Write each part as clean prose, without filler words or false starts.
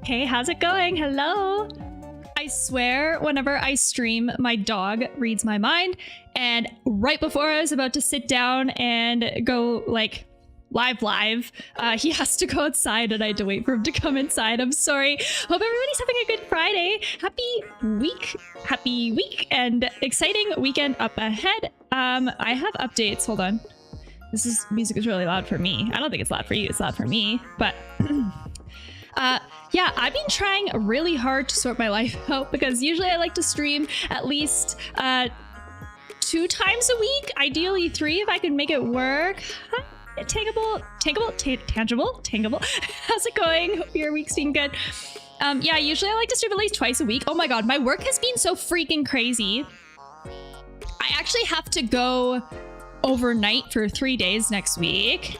Hey, how's it going? Hello. I swear, whenever I stream, my dog reads my mind. And right before I was about to sit down and go like live, he has to go outside and I had to wait for him to come inside. I'm sorry. Hope everybody's having a good Friday. Happy week and exciting weekend up ahead. I have updates. Hold on. Music is really loud for me. I don't think it's loud for you. It's loud for me, but yeah, I've been trying really hard to sort my life out because usually I like to stream at least 2 times a week, ideally 3 if I can make it work. Tangible. How's it going? Hope your week's been good. Yeah, usually I like to stream at least twice a week. Oh my god, my work has been so freaking crazy. I actually have to go overnight for 3 days next week,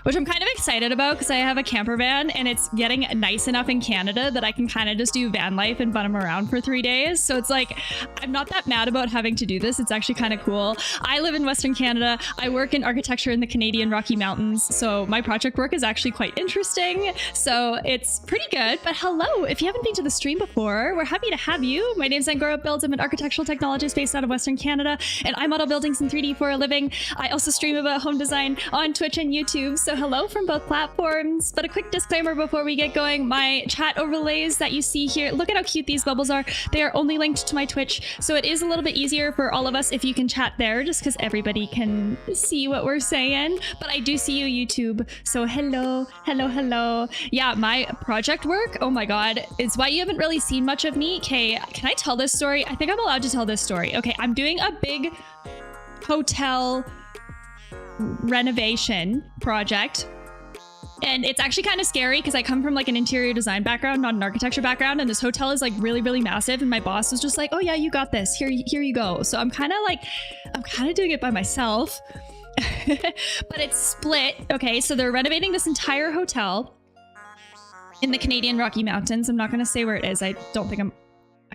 which I'm kind of excited about because I have a camper van and it's getting nice enough in Canada that I can kind of just do van life and bum around for 3 days. So it's like, I'm not that mad about having to do this. It's actually kind of cool. I live in Western Canada. I work in architecture in the Canadian Rocky Mountains. So my project work is actually quite interesting. So it's pretty good. But hello, if you haven't been to the stream before, we're happy to have you. My name's Angorabuilds. I'm an architectural technologist based out of Western Canada, and I model buildings in 3D for a living. I also stream about home design on Twitch and YouTube. So hello from both platforms. But a quick disclaimer before we get going, my chat overlays that you see here, look at how cute these bubbles are. They are only linked to my Twitch. So it is a little bit easier for all of us if you can chat there, just because everybody can see what we're saying. But I do see you, YouTube. So hello, hello, hello. Yeah, my project work, oh my God, it's why you haven't really seen much of me. Okay, can I tell this story? I think I'm allowed to tell this story. Okay, I'm doing a big hotel renovation project. And it's actually kind of scary because I come from like an interior design background, not an architecture background. And this hotel is like really, really massive. And my boss was just like, oh yeah, you got this. Here you go. So I'm kind of doing it by myself, but it's split. Okay, so they're renovating this entire hotel in the Canadian Rocky Mountains. I'm not going to say where it is. I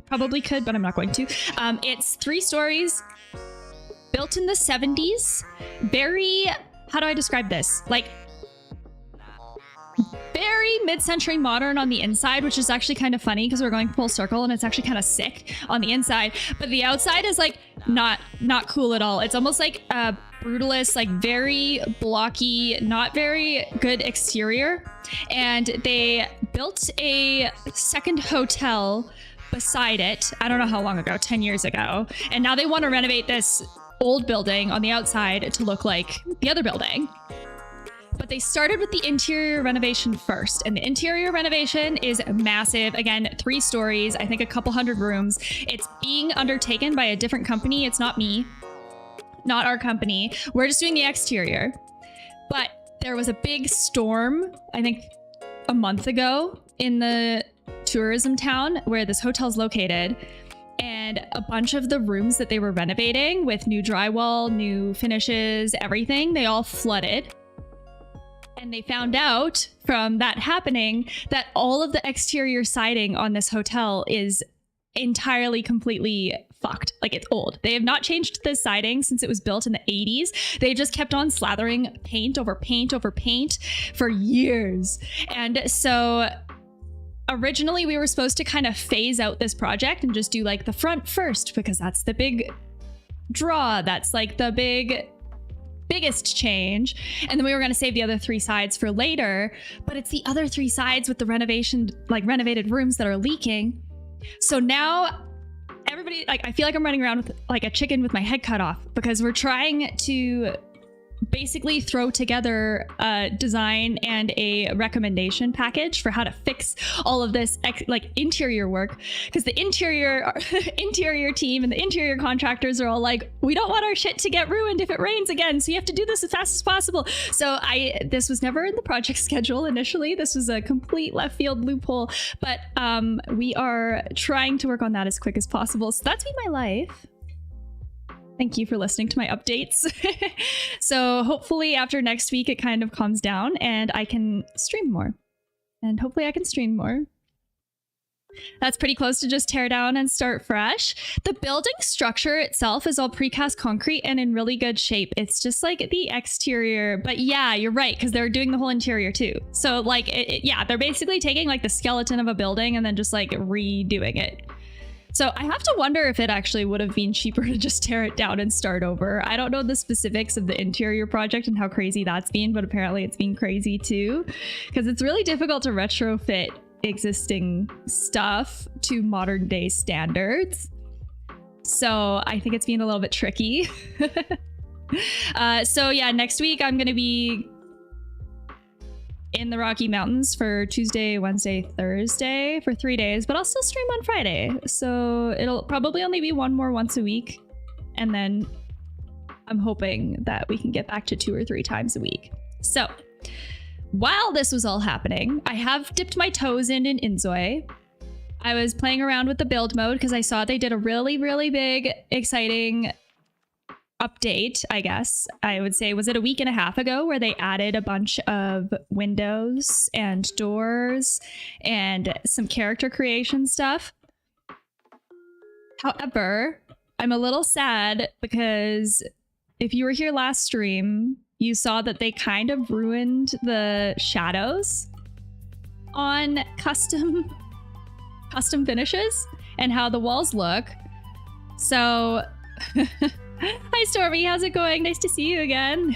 probably could, but I'm not going to. It's 3 stories, built in the 70s. Very, how do I describe this? Like, very mid-century modern on the inside, which is actually kind of funny because we're going full circle and it's actually kind of sick on the inside. But the outside is like not cool at all. It's almost like a brutalist, like very blocky, not very good exterior. And they built a second hotel beside it. I don't know how long ago, 10 years ago. And now they want to renovate this old building on the outside to look like the other building. But they started with the interior renovation first, and the interior renovation is massive. Again, 3 stories, I think a couple hundred rooms. It's being undertaken by a different company. It's not me, not our company. We're just doing the exterior. But there was a big storm, I think a month ago, in the tourism town where this hotel's located. And a bunch of the rooms that they were renovating with new drywall, new finishes, everything, they all flooded. And they found out from that happening that all of the exterior siding on this hotel is entirely, completely fucked. Like, it's old. They have not changed the siding since it was built in the 80s. They just kept on slathering paint over paint over paint for years. And so originally we were supposed to kind of phase out this project and just do like the front first, because that's the big draw. That's like the biggest change, and then we were going to save the other 3 sides for later, but it's the other 3 sides with the renovation, like renovated rooms, that are leaking. So now everybody, like, I feel like I'm running around with like a chicken with my head cut off, because we're trying to basically throw together a design and a recommendation package for how to fix all of this like interior work, because the interior team and the interior contractors are all like, we don't want our shit to get ruined if it rains again, so you have to do this as fast as possible. So this was never in the project schedule initially. This was a complete left field loophole, but we are trying to work on that as quick as possible. So that's been my life. Thank you for listening to my updates. So hopefully after next week, it kind of calms down and I can stream more. And hopefully I can stream more. That's pretty close to just tear down and start fresh. The building structure itself is all precast concrete and in really good shape. It's just like the exterior. But yeah, you're right, because they're doing the whole interior too. So like, yeah, they're basically taking like the skeleton of a building and then just like redoing it. So I have to wonder if it actually would have been cheaper to just tear it down and start over. I don't know the specifics of the interior project and how crazy that's been, but apparently it's been crazy too, because it's really difficult to retrofit existing stuff to modern day standards. So I think it's been a little bit tricky. So yeah, next week I'm going to be in the Rocky Mountains for Tuesday, Wednesday, Thursday for 3 days, but I'll still stream on Friday. So it'll probably only be once a week. And then I'm hoping that we can get back to 2 or 3 times a week. So while this was all happening, I have dipped my toes in InZOI. I was playing around with the build mode because I saw they did a really, really big, exciting update, I guess I would say, was it a week and a half ago, where they added a bunch of windows and doors and some character creation stuff. However, I'm a little sad because if you were here last stream, you saw that they kind of ruined the shadows on custom finishes and how the walls look. So hi Stormy, how's it going? Nice to see you again.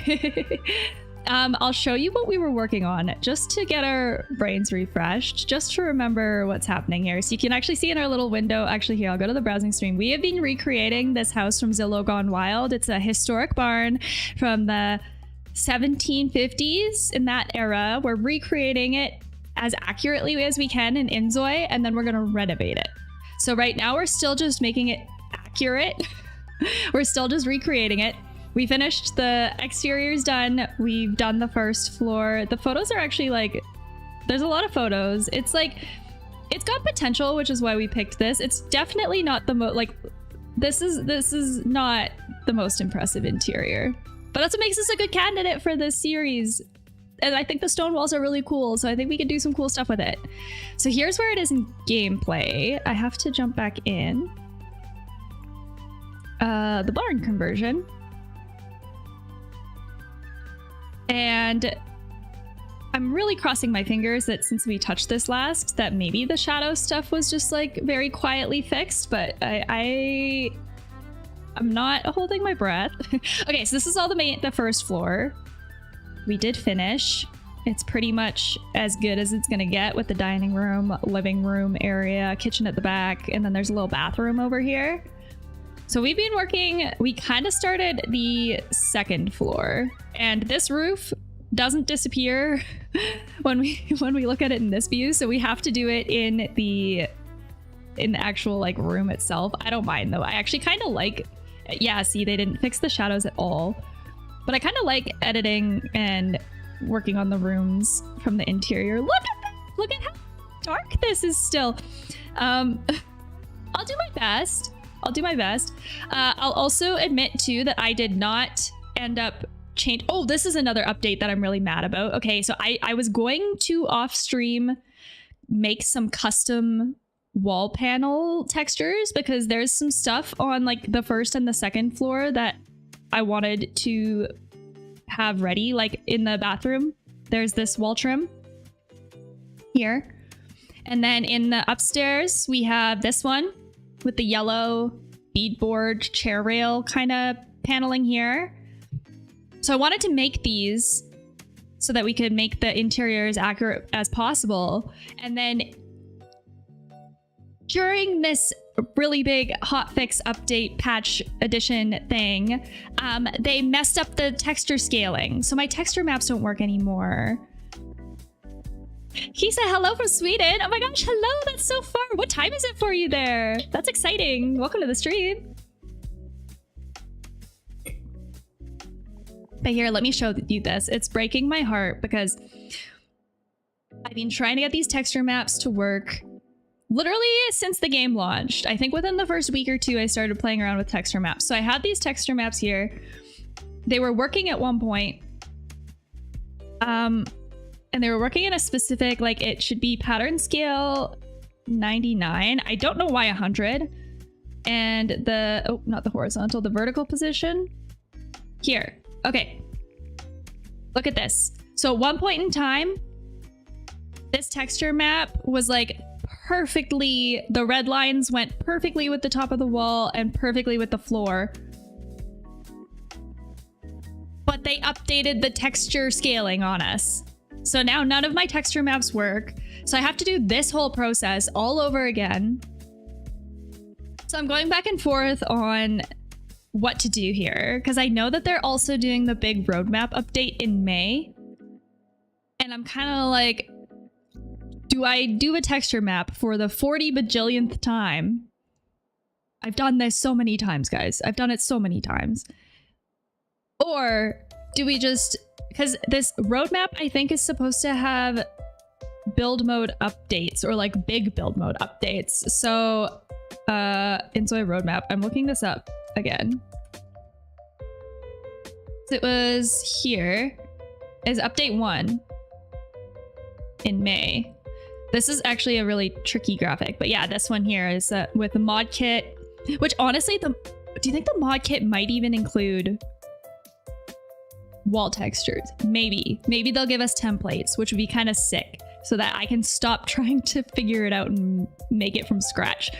I'll show you what we were working on just to get our brains refreshed, just to remember what's happening here. So you can actually see in our little window, actually here, I'll go to the browsing stream. We have been recreating this house from Zillow Gone Wild. It's a historic barn from the 1750s, in that era. We're recreating it as accurately as we can in InZOI, and then we're gonna renovate it. So right now we're still just making it accurate. We're still just recreating it. We finished the exteriors done. We've done the first floor. The photos are actually like, there's a lot of photos. It's like, it's got potential, which is why we picked this. It's definitely not the most, like, this is not the most impressive interior, but that's what makes us a good candidate for this series. And I think the stone walls are really cool, so I think we can do some cool stuff with it. So here's where it is in gameplay. I have to jump back in. The barn conversion. And I'm really crossing my fingers that since we touched this last, that maybe the shadow stuff was just like very quietly fixed, but I'm not holding my breath. Okay, so this is all the first floor. We did finish. It's pretty much as good as it's gonna get with the dining room, living room area, kitchen at the back, and then there's a little bathroom over here. So we've been working, we kind of started the second floor, and this roof doesn't disappear when we look at it in this view, so we have to do it in the actual like room itself. I don't mind though. I actually kind of like, yeah, see, they didn't fix the shadows at all, but I kind of like editing and working on the rooms from the interior. Look at that! Look at how dark this is still. I'll do my best. I'll do my best. I'll also admit too that I did not end up change. Oh, this is another update that I'm really mad about. Okay, so I was going to off stream make some custom wall panel textures because there's some stuff on like the first and the second floor that I wanted to have ready. Like in the bathroom, there's this wall trim here. And then in the upstairs, we have this one with the yellow beadboard chair rail kind of paneling here. So I wanted to make these so that we could make the interior as accurate as possible. And then during this really big hotfix update patch edition thing, they messed up the texture scaling. So my texture maps don't work anymore. He said hello from Sweden. Oh my gosh, hello, that's so far. What time is it for you there? That's exciting. Welcome to the stream. But here, let me show you this. It's breaking my heart because I've been trying to get these texture maps to work literally since the game launched. I think within the first week or two, I started playing around with texture maps. So I had these texture maps here. They were working at one point. And they were working in a specific, like it should be pattern scale 99. I don't know why 100. And the, oh, not the horizontal, the vertical position here. Okay. Look at this. So at one point in time, this texture map was like perfectly, the red lines went perfectly with the top of the wall and perfectly with the floor. But they updated the texture scaling on us. So now none of my texture maps work. So I have to do this whole process all over again. So I'm going back and forth on what to do here because I know that they're also doing the big roadmap update in May. And I'm kind of like, do I do a texture map for the 40 bajillionth time? I've done this so many times, guys. I've done it so many times. Or do we just, because this roadmap I think is supposed to have build mode updates or like big build mode updates. So InZOI roadmap, I'm looking this up again. It was here. Is update 1 in May. This is actually a really tricky graphic, but yeah, this one here is with the mod kit, which honestly, do you think the mod kit might even include wall textures? Maybe they'll give us templates, which would be kind of sick, so that I can stop trying to figure it out and make it from scratch.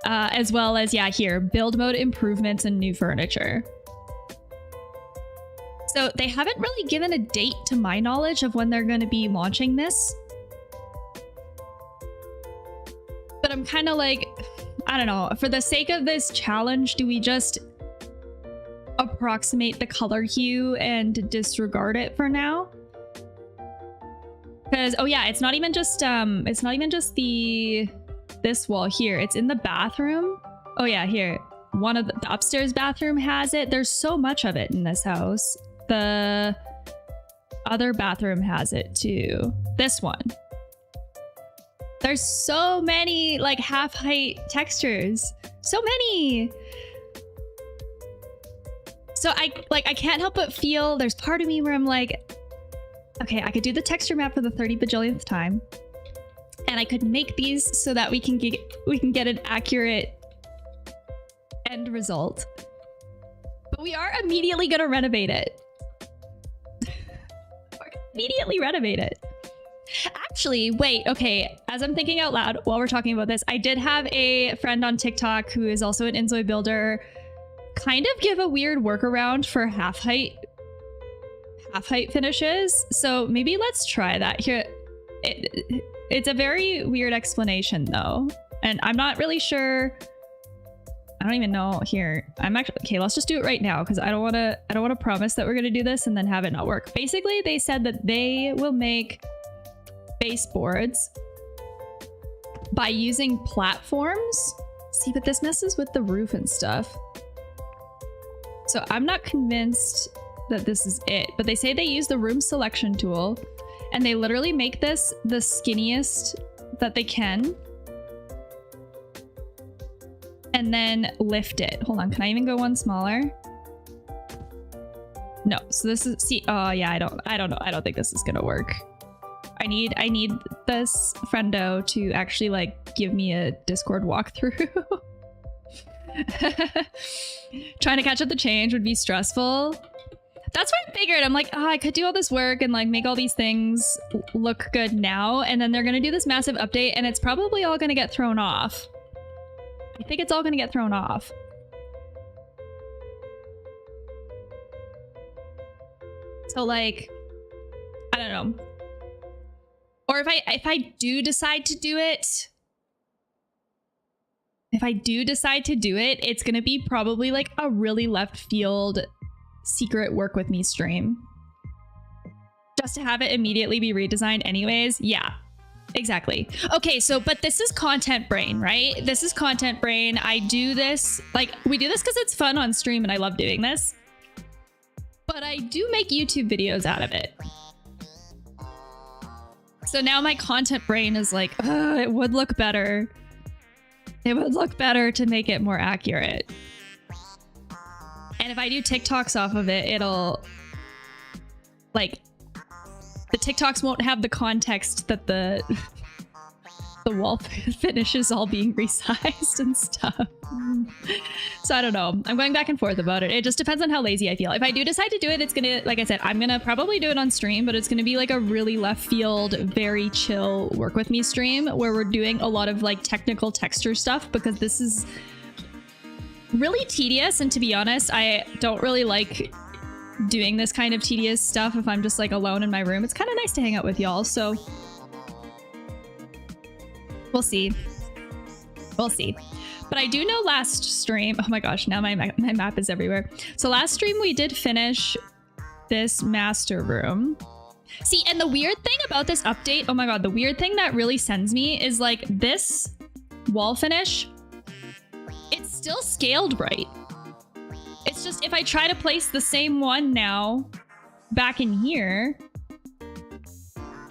As well as, yeah, here, build mode improvements and new furniture. So they haven't really given a date to my knowledge of when they're going to be launching this. But I'm kind of like, I don't know, for the sake of this challenge, do we just approximate the color hue and disregard it for now? Because, oh yeah, it's not even just this wall here. It's in the bathroom. Oh yeah, here. One of the upstairs bathroom has it. There's so much of it in this house. The other bathroom has it too. This one. There's so many like half height textures. So many. So I can't help but feel there's part of me where I'm like, okay, I could do the texture map for the 30 bajillionth time. And I could make these so that we can get an accurate end result. But we are immediately gonna renovate it. Immediately renovate it. Actually, wait, okay, as I'm thinking out loud while we're talking about this, I did have a friend on TikTok who is also an InZOI builder kind of give a weird workaround for half height finishes. So maybe let's try that here. It's a very weird explanation though, and I'm not really sure. I don't even know here. I'm actually okay. Let's just do it right now because I don't want to promise that we're gonna do this and then have it not work. Basically, they said that they will make baseboards by using platforms. See, but this messes with the roof and stuff. So I'm not convinced that this is it, but they say they use the room selection tool and they literally make this the skinniest that they can. And then lift it. Hold on, can I even go one smaller? No, so this is, see, oh yeah, I don't know. I don't think this is gonna work. I need this friendo to actually like give me a Discord walkthrough. Trying to catch up the change would be stressful. That's what I figured. I'm like, oh, I could do all this work and like make all these things look good now, and then they're gonna do this massive update and it's probably all gonna get thrown off. I think it's all gonna get thrown off. So like, I don't know. Or if I do decide to do it, it's gonna be probably like a really left field secret work with me stream. Just to have it immediately be redesigned anyways. Yeah. Exactly. Okay, so, but this is content brain, right? This is content brain. I do this, like, we do this because it's fun on stream and I love doing this. But I do make YouTube videos out of it. So now my content brain is like, it would look better. It would look better to make it more accurate. And if I do TikToks off of it, it'll, like, the TikToks won't have the context that the wall finish is all being resized and stuff. So I don't know. I'm going back and forth about it. It just depends on how lazy I feel. If I do decide to do it, it's gonna, like I said, I'm gonna probably do it on stream, but it's gonna be like a really left field, very chill work with me stream where we're doing a lot of like technical texture stuff because this is really tedious. And to be honest, I don't really like doing this kind of tedious stuff if I'm just like alone in my room. It's kind of nice to hang out with y'all, so we'll see. We'll see. But I do know last stream, oh my gosh, now my map is everywhere. So last stream we did finish this master room. See, and the weird thing about this update, oh my god, the weird thing that really sends me is like this wall finish, it's still scaled right. It's just if I try to place the same one now back in here,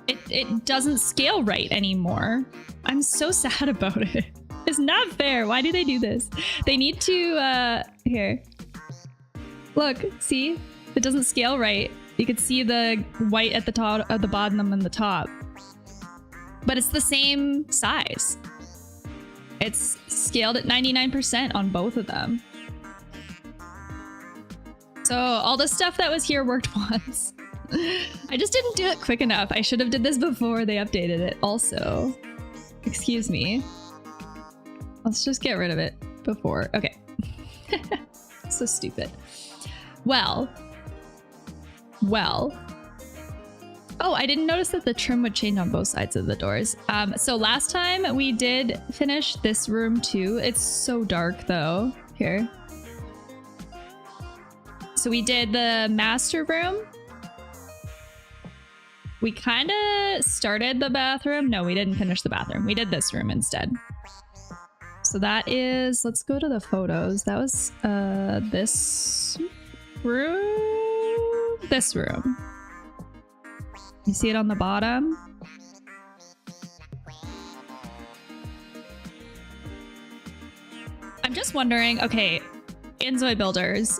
it doesn't scale right anymore. I'm so sad about it. It's not fair. Why do they do this? They need to, here. Look, see? It doesn't scale right. You could see the white at the top of the bottom and the top. But it's the same size. It's scaled at 99% on both of them. So all the stuff that was here worked once. I just didn't do it quick enough. I should have did this before they updated it also. Excuse me. Let's just get rid of it before. Okay. So stupid. Well. Oh, I didn't notice that the trim would change on both sides of the doors. So last time we did finish this room too. It's so dark though. Here. So we did the master room. We kind of started the bathroom. No, we didn't finish the bathroom. We did this room instead. So that is, let's go to the photos. That was this room. This room. You see it on the bottom? I'm just wondering, okay, InZOI builders,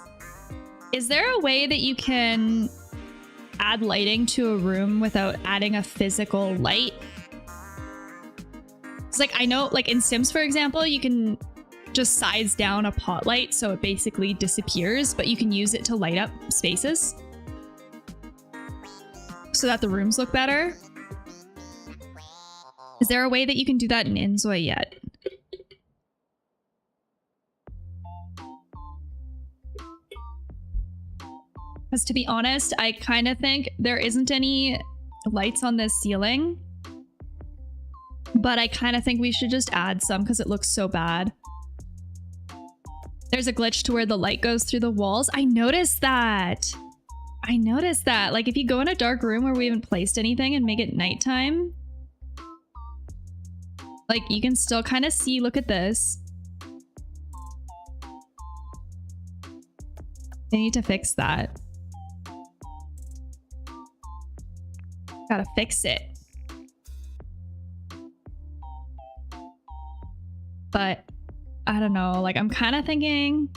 is there a way that you can add lighting to a room without adding a physical light? It's like, I know, like in Sims, for example, you can just size down a pot light so it basically disappears, but you can use it to light up spaces so that the rooms look better. Is there a way that you can do that in InZOI yet? Because to be honest, I kind of think there isn't any lights on this ceiling. But I kind of think we should just add some because it looks so bad. There's a glitch to where the light goes through the walls. I noticed that. I noticed that. Like if you go in a dark room where we haven't placed anything and make it nighttime, like you can still kind of see, look at this. They need to fix that. Gotta fix it. But I don't know, like I'm kind of thinking.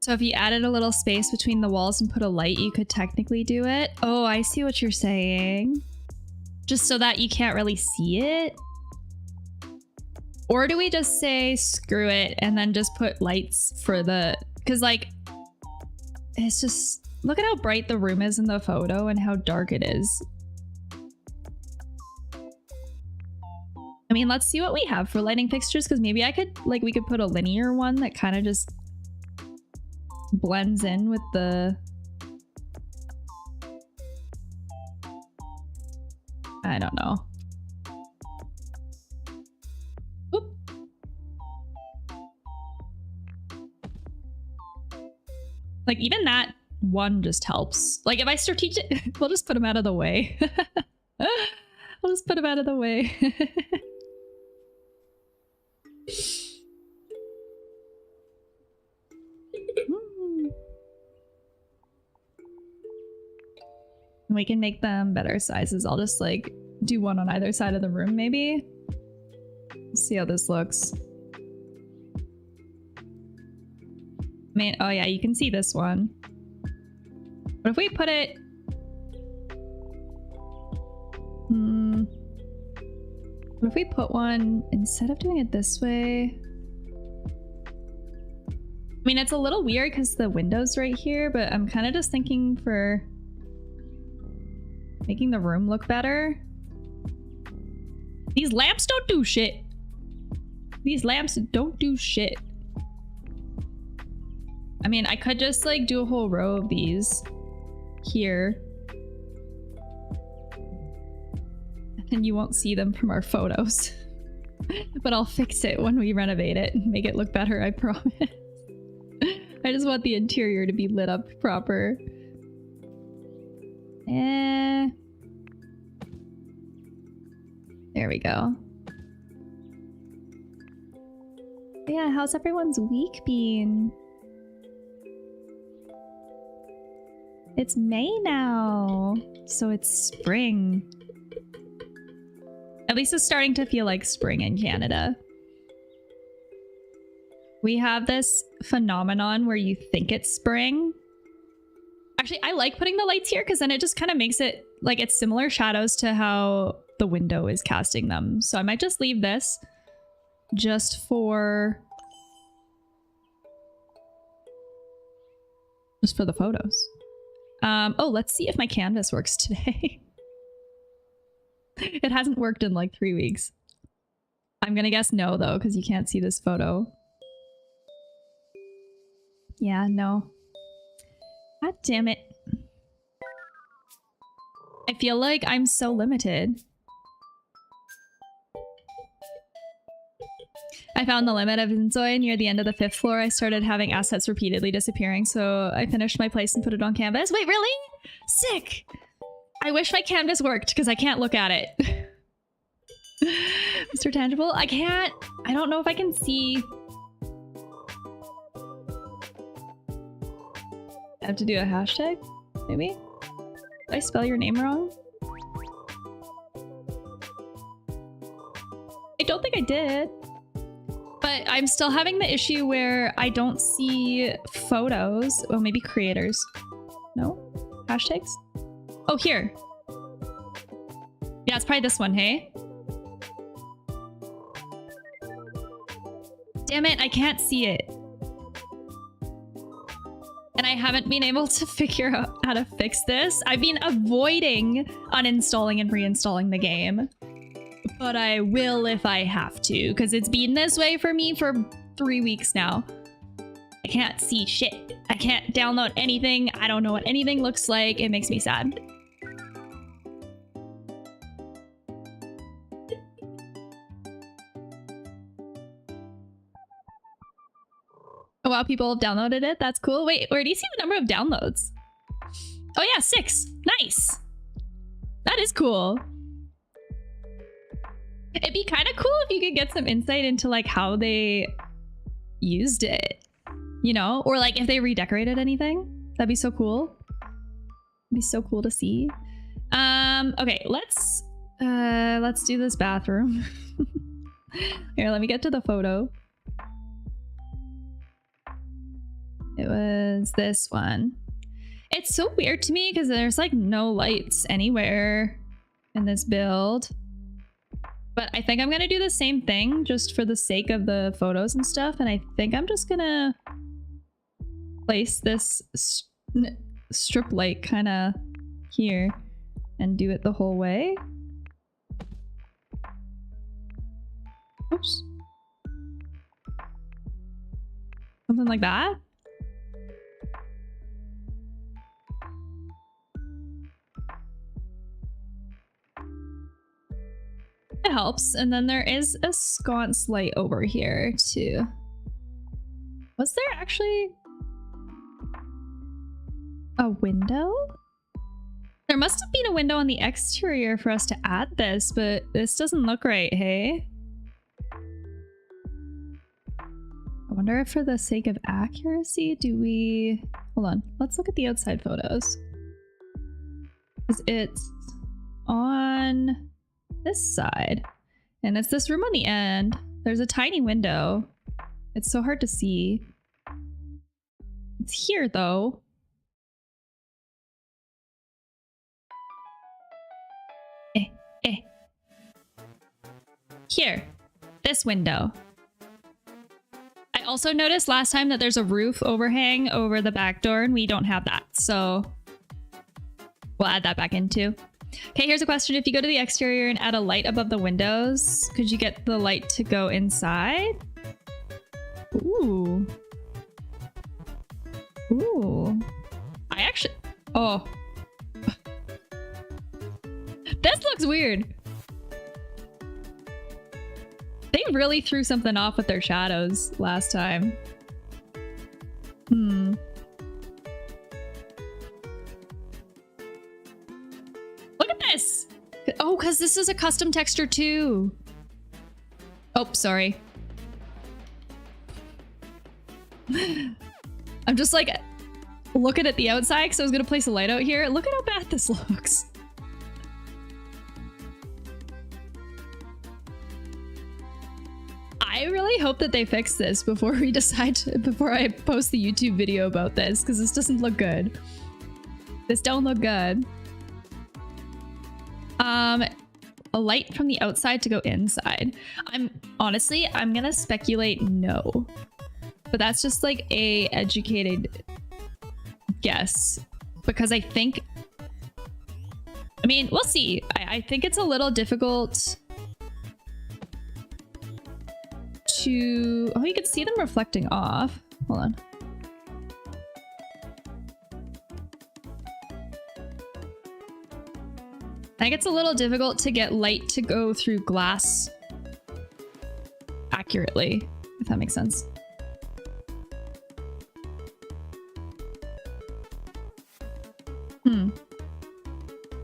So if you added a little space between the walls and put a light, you could technically do it. Oh, I see what you're saying. Just so that you can't really see it. Or do we just say screw it and then just put lights for the, because like it's just, look at how bright the room is in the photo and how dark it is. I mean, let's see what we have for lighting fixtures, because maybe I could, like, we could put a linear one that kind of just blends in with the... I don't know. Oop. Like, even that one just helps. Like, if I strategic... we'll just put them out of the way. We'll just put them out of the way. We can make them better sizes. I'll just like do one on either side of the room maybe. See how this looks. I mean, oh yeah, you can see this one. But if we put it... What if we put one, instead of doing it this way? I mean, it's a little weird because the window's right here, but I'm kind of just thinking for making the room look better. These lamps don't do shit. These lamps don't do shit. I mean, I could just like do a whole row of these here. And you won't see them from our photos. But I'll fix it when we renovate it and make it look better, I promise. I just want the interior to be lit up proper. There we go. Yeah, how's everyone's week been? It's May now, so it's spring. At least it's starting to feel like spring in Canada. we have this phenomenon where you think it's spring. Actually, I like putting the lights here because then it just kind of makes it like it's similar shadows to how the window is casting them. So I might just leave this just for the photos. Oh, let's see if my canvas works today. It hasn't worked in like 3 weeks. I'm gonna guess no though, because you can't see this photo. Yeah, no. God damn it. I feel like I'm so limited. I found the limit of InZOI near the end of the 5th floor. I started having assets repeatedly disappearing, so I finished my place and put it on canvas. Wait, really? Sick! I wish my canvas worked, because I can't look at it. Mr. Tangible? I can't... I don't know if I can see... I have to do a hashtag? Maybe? Did I spell your name wrong? I don't think I did. But I'm still having the issue where I don't see photos. Oh, maybe creators. No? Hashtags? Oh, here. Yeah, it's probably this one, hey? Damn it, I can't see it. And I haven't been able to figure out how to fix this. I've been avoiding uninstalling and reinstalling the game. But I will if I have to, because it's been this way for me for 3 weeks now. I can't see shit. I can't download anything. I don't know what anything looks like. It makes me sad. Oh wow, people have downloaded it. That's cool. Wait, where do you see the number of downloads? Oh yeah, 6. Nice. That is cool. It'd be kind of cool if you could get some insight into like how they used it, you know, or like if they redecorated anything. That'd be so cool. It'd be so cool to see. Okay, let's do this bathroom. Here, let me get to the photo. It was this one. It's so weird to me because there's like no lights anywhere in this build. But I think I'm gonna do the same thing just for the sake of the photos and stuff. And I think I'm just gonna place this strip light kind of here and do it the whole way. Oops. Something like that. It helps. And then there is a sconce light over here too. Was there actually a window? There must have been a window on the exterior for us to add this, but this doesn't look right, hey? I wonder if for the sake of accuracy, do we... Hold on, let's look at the outside photos. Because it's on this side. And it's this room on the end. There's a tiny window. It's so hard to see. It's here, though. Here. This window. I also noticed last time that there's a roof overhang over the back door, and we don't have that, so we'll add that back in too. Okay, here's a question. If you go to the exterior and add a light above the windows, could you get the light to go inside? Ooh. Ooh. I actually... Oh. This looks weird. They really threw something off with their shadows last time. Look at this! Oh, because this is a custom texture too. Oh, sorry. I'm just like looking at the outside because I was going to place a light out here. Look at how bad this looks. I really really hope that they fix this before we decide to, before I post the YouTube video about this, because this doesn't look good. This don't look good. A light from the outside to go inside. Honestly, I'm gonna speculate no. But that's just like a educated guess. Because I think... I mean, we'll see. I think it's a little difficult to... Oh, you can see them reflecting off. Hold on. I think it's a little difficult to get light to go through glass accurately, if that makes sense.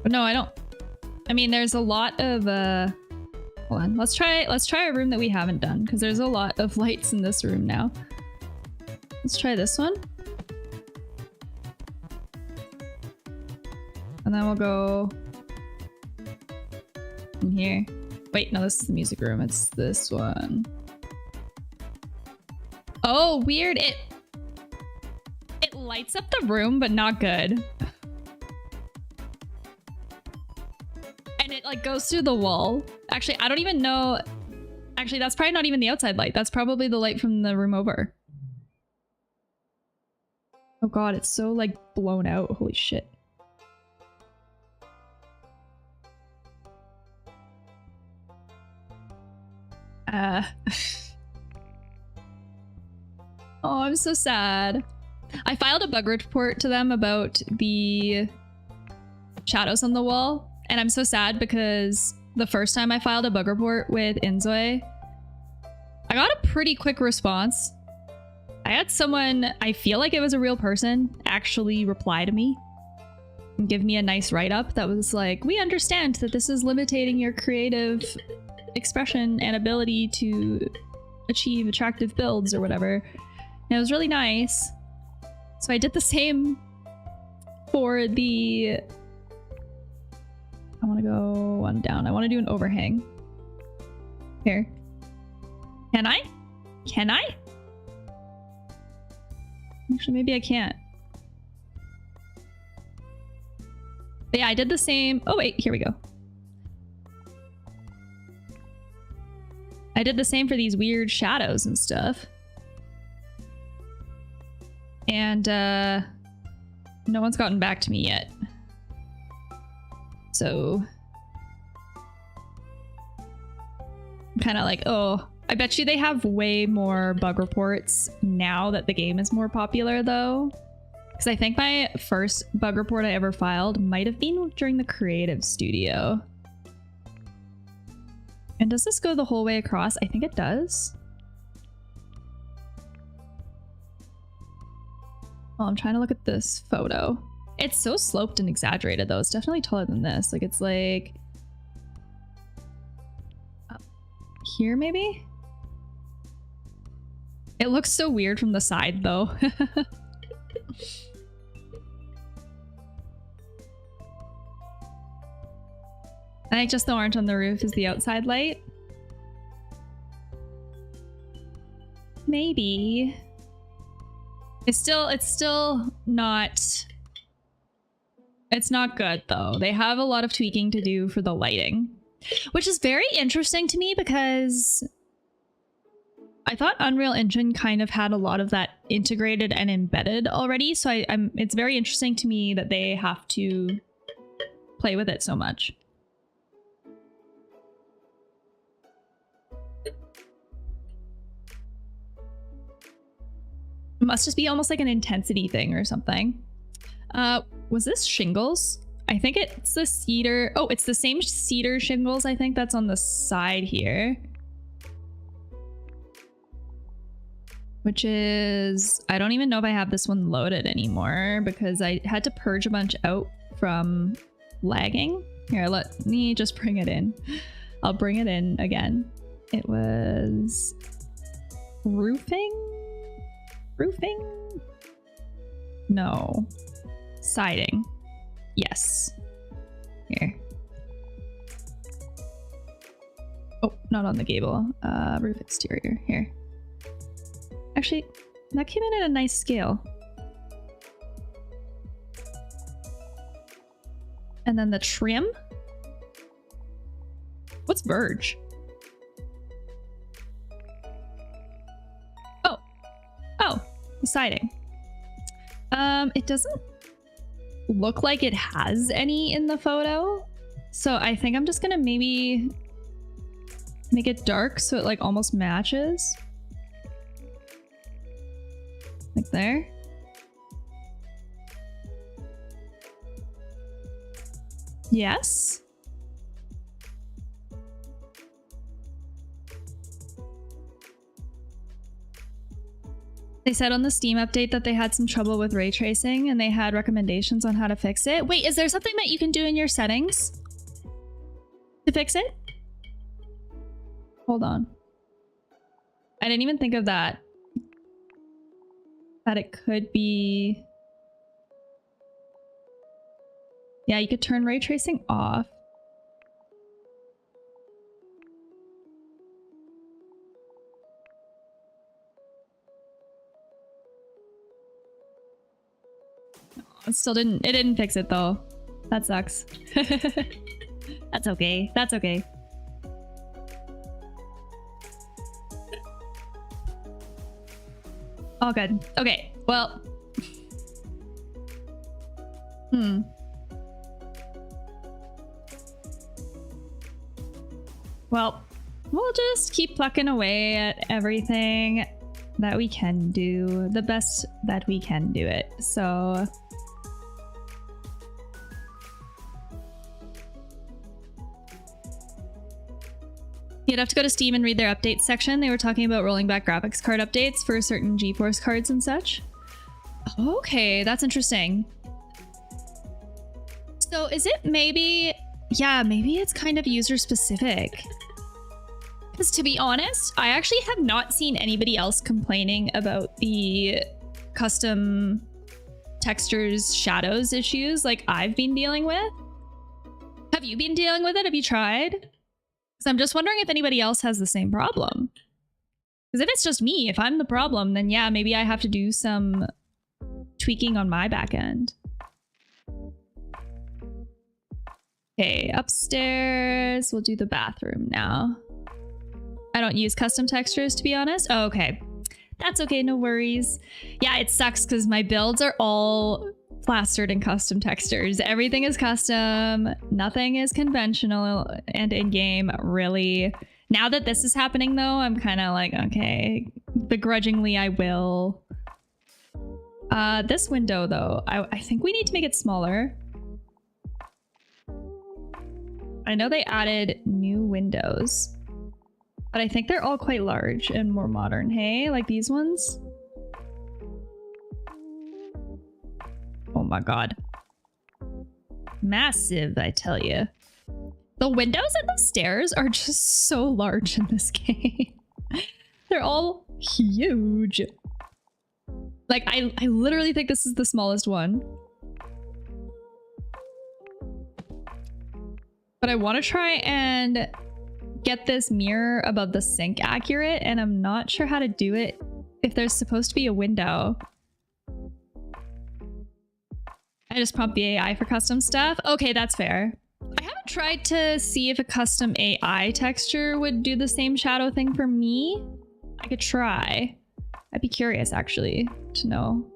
But no, I don't. I mean, there's a lot of hold on. Let's try a room that we haven't done, because there's a lot of lights in this room now. Let's try this one. And then we'll go in here. Wait, no, this is the music room. It's this one. Oh, weird. It lights up the room, but not good. And it like goes through the wall. Actually, I don't even know. Actually, that's probably not even the outside light. That's probably the light from the room over. Oh god, it's so like blown out. Holy shit. Oh, I'm so sad. I filed a bug report to them about the shadows on the wall, and I'm so sad because the first time I filed a bug report with InZOI, I got a pretty quick response. I had someone, I feel like it was a real person, actually reply to me and give me a nice write-up that was like, we understand that this is limiting your creative expression and ability to achieve attractive builds or whatever. And it was really nice. So I did the same for the... I want to go one down. I want to do an overhang. Here. Can I? Can I? Actually, maybe I can't. But yeah, I did the same. Oh, wait, here we go. I did the same for these weird shadows and stuff. And no one's gotten back to me yet. So I'm kind of like, oh, I bet you they have way more bug reports now that the game is more popular though. Because I think my first bug report I ever filed might have been during the creative studio. And does this go the whole way across? I think it does. Well, I'm trying to look at this photo. It's so sloped and exaggerated though. It's definitely taller than this. Like it's like up here maybe? It looks so weird from the side though. I think just the orange on the roof is the outside light. Maybe. It's still not... It's not good though. They have a lot of tweaking to do for the lighting, which is very interesting to me because I thought Unreal Engine kind of had a lot of that integrated and embedded already. So it's very interesting to me that they have to play with it so much. It must just be almost like an intensity thing or something. Was this shingles? I think it's the cedar. Oh, it's the same cedar shingles, I think, that's on the side here. Which is... I don't even know if I have this one loaded anymore because I had to purge a bunch out from lagging. Here, let me just bring it in. I'll bring it in again. It was... roofing? Roofing? No. Siding. Yes. Here. Oh, not on the gable. Roof exterior. Here. Actually, that came in at a nice scale. And then the trim. What's verge? Oh, the siding. It doesn't look like it has any in the photo. So I think I'm just gonna maybe make it dark so it like almost matches. Like there. Yes. They said on the Steam update that they had some trouble with ray tracing and they had recommendations on how to fix it. Wait, is there something that you can do in your settings to fix it? Hold on. I didn't even think of that. That it could be... Yeah, you could turn ray tracing off. It still didn't, it didn't fix it though. That sucks. That's okay. That's okay. All good. Okay, well. Well, we'll just keep plucking away at everything that we can do, the best that we can do it. So you'd have to go to Steam and read their updates section. They were talking about rolling back graphics card updates for certain GeForce cards and such. Okay, that's interesting. So is it maybe... Yeah, maybe it's kind of user specific. Because to be honest, I actually have not seen anybody else complaining about the custom textures, shadows issues like I've been dealing with. Have you been dealing with it? Have you tried? Because I'm just wondering if anybody else has the same problem. Because if it's just me, if I'm the problem, then yeah, maybe I have to do some tweaking on my back end. Okay, upstairs. We'll do the bathroom now. I don't use custom textures, to be honest. Oh, okay. That's okay, no worries. Yeah, it sucks because my builds are all plastered in custom textures. Everything is custom. Nothing is conventional and in-game, really. Now that this is happening, though, I'm kind of like, okay, begrudgingly I will. This window, though, I think we need to make it smaller. I know they added new windows, but I think they're all quite large and more modern, hey? Like these ones. Oh my god. Massive, I tell you. The windows and the stairs are just so large in this game. They're all huge. Like, I literally think this is the smallest one. But I want to try and get this mirror above the sink accurate, and I'm not sure how to do it if there's supposed to be a window. I just prompt the AI for custom stuff. Okay, that's fair. I haven't tried to see if a custom AI texture would do the same shadow thing for me. I could try. I'd be curious, actually, to know.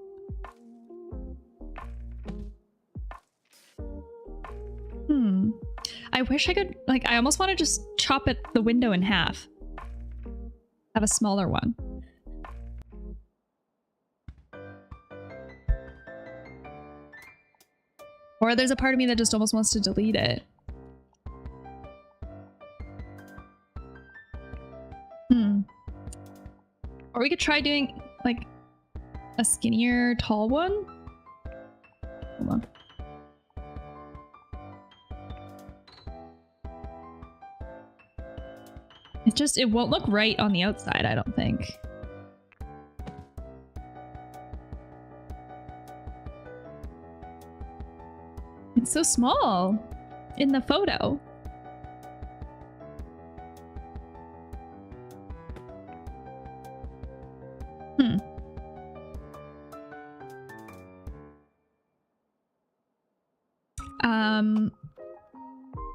I wish I could, like, I almost want to just chop it, the window in half. Have a smaller one. Or there's a part of me that just almost wants to delete it. Or we could try doing, like, a skinnier, tall one. Hold on. It won't look right on the outside, I don't think. It's so small in the photo.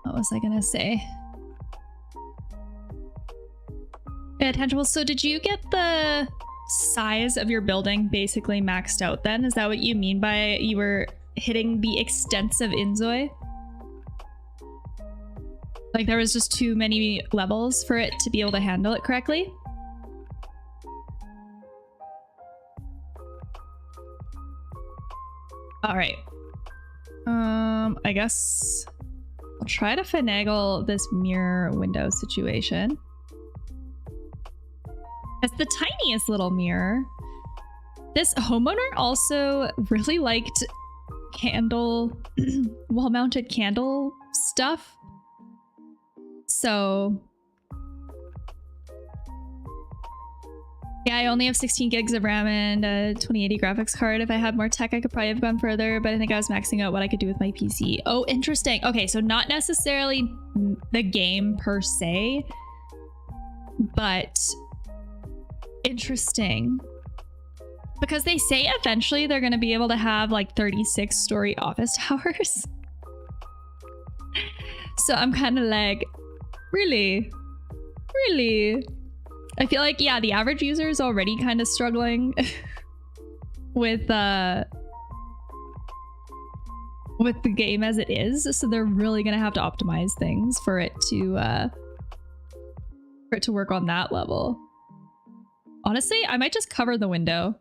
What was I gonna say? Yeah, tangible. So did you get the size of your building basically maxed out then? Is that what you mean by you were hitting the extensive InZOI? Like there was just too many levels for it to be able to handle it correctly? All right. I guess I'll try to finagle this mirror window situation. It's the tiniest little mirror. This homeowner also really liked candle, wall-mounted candle stuff. So yeah, I only have 16 gigs of RAM and a 2080 graphics card. If I had more tech, I could probably have gone further, but I think I was maxing out what I could do with my PC. Oh, interesting. Okay, so not necessarily the game per se, but interesting. Because they say eventually they're going to be able to have like 36-story office towers. So I'm kind of like, really? Really? I feel like, yeah, the average user is already kind of struggling with the game as it is. So they're really going to have to optimize things for it to work on that level. Honestly, I might just cover the window.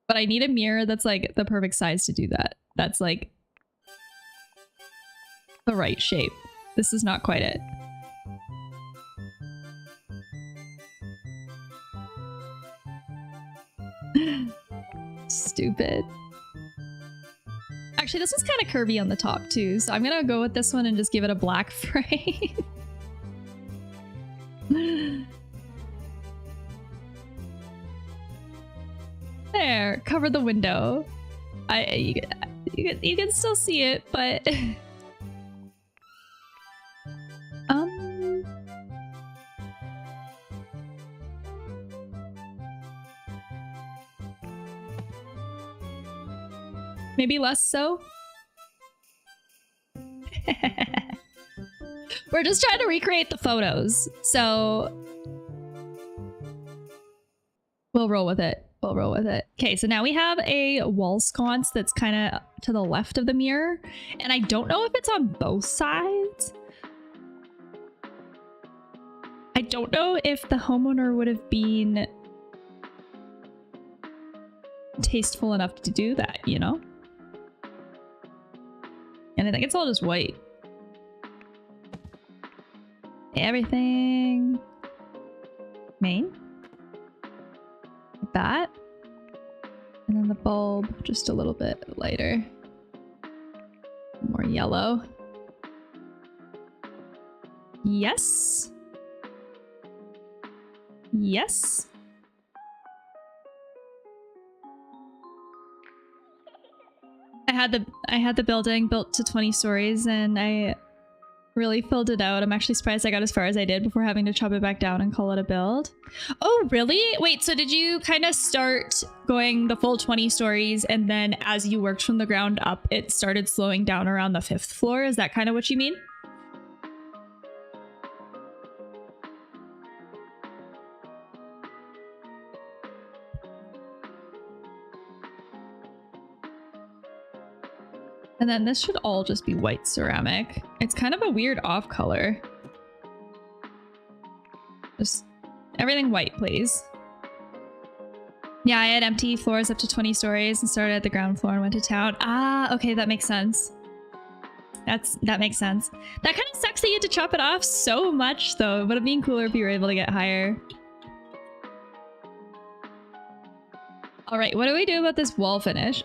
But I need a mirror that's like the perfect size to do that. That's like the right shape. This is not quite it. Stupid. Actually, this was kind of curvy on the top too, so I'm gonna go with this one and just give it a black frame. There, cover the window. You can still see it, but maybe less so. We're just trying to recreate the photos, so we'll roll with it. We'll roll with it. Okay, so now we have a wall sconce that's kind of to the left of the mirror, and I don't know if it's on both sides. I don't know if the homeowner would have been tasteful enough to do that, you know? And I think it's all just white. Everything main. Like that. And then the bulb just a little bit lighter. More yellow. Yes. Yes. I had the building built to 20 stories and I really filled it out. I'm actually surprised I got as far as I did before having to chop it back down and call it a build. Oh, really? Wait, so did you kind of start going the full 20 stories and then as you worked from the ground up, it started slowing down around the 5th floor? Is that kind of what you mean? And then this should all just be white ceramic. It's kind of a weird off color. Just everything white, please. Yeah, I had empty floors up to 20 stories and started at the ground floor and went to town. Ah, okay, that makes sense. That makes sense. That kind of sucks that you had to chop it off so much though. It would have been cooler if you were able to get higher. All right, what do we do about this wall finish?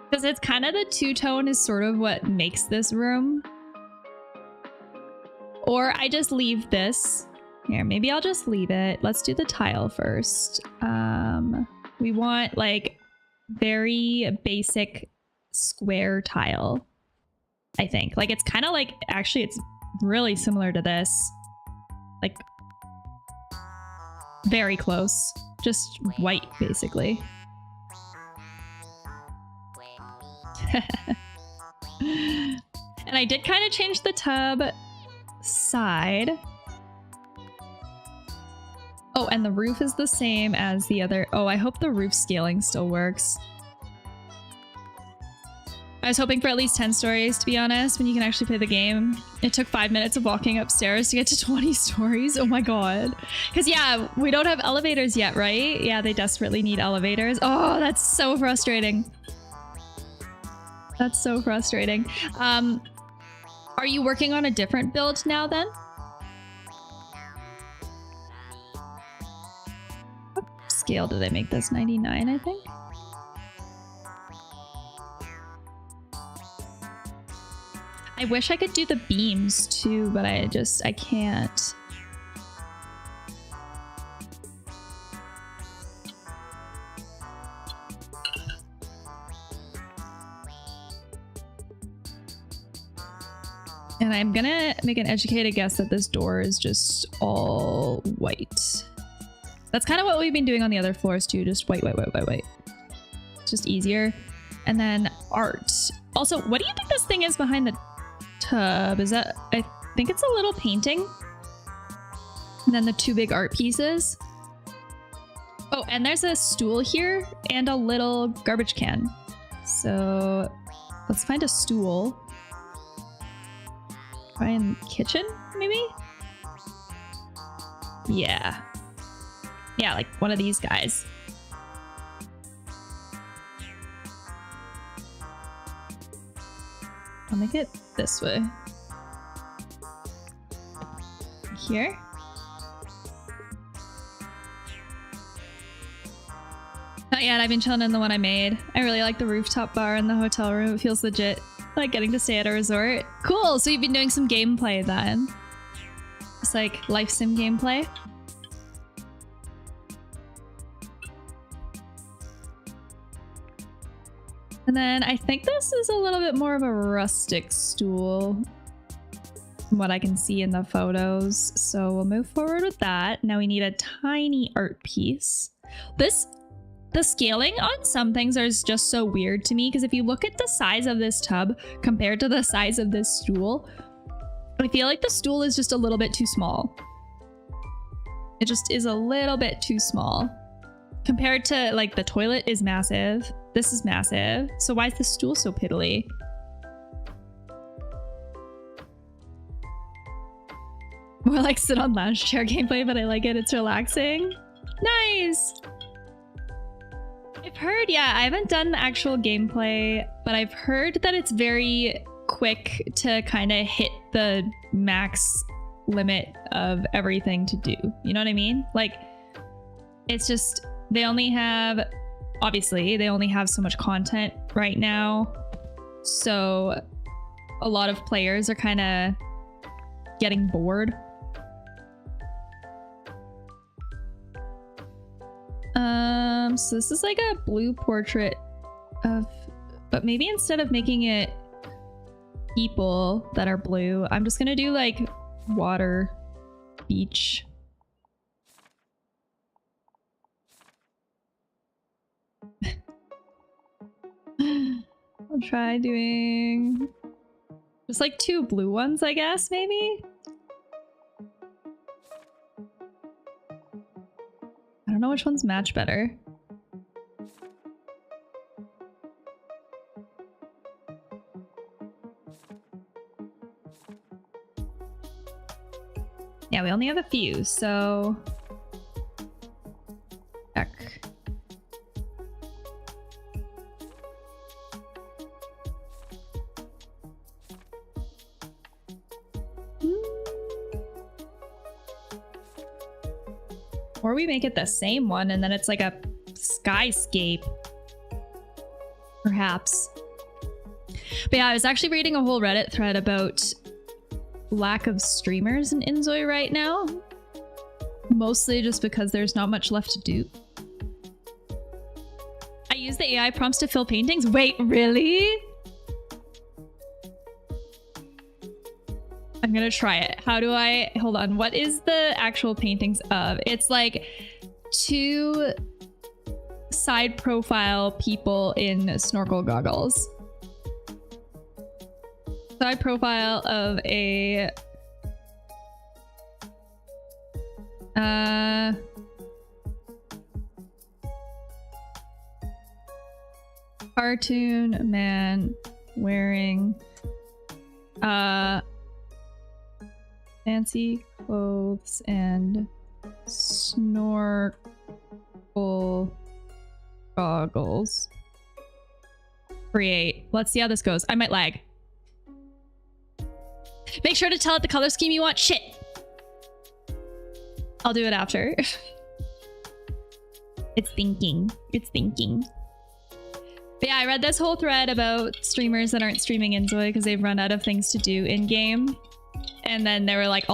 Because it's kind of the two-tone is sort of what makes this room. Or I just leave this. Here, maybe I'll just leave it. Let's do the tile first. We want like very basic square tile, I think. Like it's kind of like, actually it's really similar to this. Like very close. just white, basically. And I did kind of change the tub side. Oh, and the roof is the same as the other. Oh, I hope the roof scaling still works. I was hoping for at least 10 stories, to be honest, when you can actually play the game. It took 5 minutes of walking upstairs to get to 20 stories. Oh my god. Because yeah, we don't have elevators yet, right? Yeah, they desperately need elevators. Oh, that's so frustrating. That's so frustrating. Are you working on a different build now then? What scale did I make this? 99, I think? I wish I could do the beams too, but I can't. And I'm gonna make an educated guess that this door is just all white. That's kind of what we've been doing on the other floors too, just white, white, white, white, white. It's just easier. And then art. Also, what do you think this thing is behind the tub? Is that, I think it's a little painting. And then the two big art pieces. Oh, and there's a stool here and a little garbage can. So let's find a stool. Try in kitchen, maybe? Yeah. Yeah, like one of these guys. I'll make it this way. Here. Not yet, I've been chilling in the one I made. I really like the rooftop bar in the hotel room. It feels legit. Like getting to stay at a resort. Cool, so you've been doing some gameplay then. It's like life sim gameplay. And then I think this is a little bit more of a rustic stool from what I can see in the photos. So we'll move forward with that. Now we need a tiny art piece. The scaling on some things is just so weird to me because if you look at the size of this tub compared to the size of this stool, I feel like the stool is just a little bit too small. It just is a little bit too small. Compared to like the toilet is massive. This is massive. So why is the stool so piddly? More like sit on lounge chair gameplay, but I like it. It's relaxing. Nice. I've heard, yeah, I haven't done the actual gameplay, but I've heard that it's very quick to kind of hit the max limit of everything to do. You know what I mean? Like, it's just, they only have, obviously, they only have so much content right now. So a lot of players are kind of getting bored. So this is like a blue portrait of, but maybe instead of making it people that are blue, I'm just gonna do like water, beach. I'll try doing just like two blue ones, I guess, maybe? I don't know which ones match better. Yeah, we only have a few, so... Check. Or we make it the same one and then it's like a skyscape. Perhaps. But yeah, I was actually reading a whole Reddit thread about lack of streamers in InZOI right now. Mostly just because there's not much left to do. I use the AI prompts to fill paintings. Wait, really? I'm gonna try it. How do I... Hold on. What is the actual paintings of? It's like 2 side profile people in snorkel goggles. Side profile of a cartoon man wearing fancy clothes and snorkel goggles. Create. Let's see how this goes. I might lag. Make sure to tell it the color scheme you want. Shit. I'll do it after. It's thinking. It's thinking. But yeah, I read this whole thread about streamers that aren't streaming InZOI because they've run out of things to do in game. And then they were like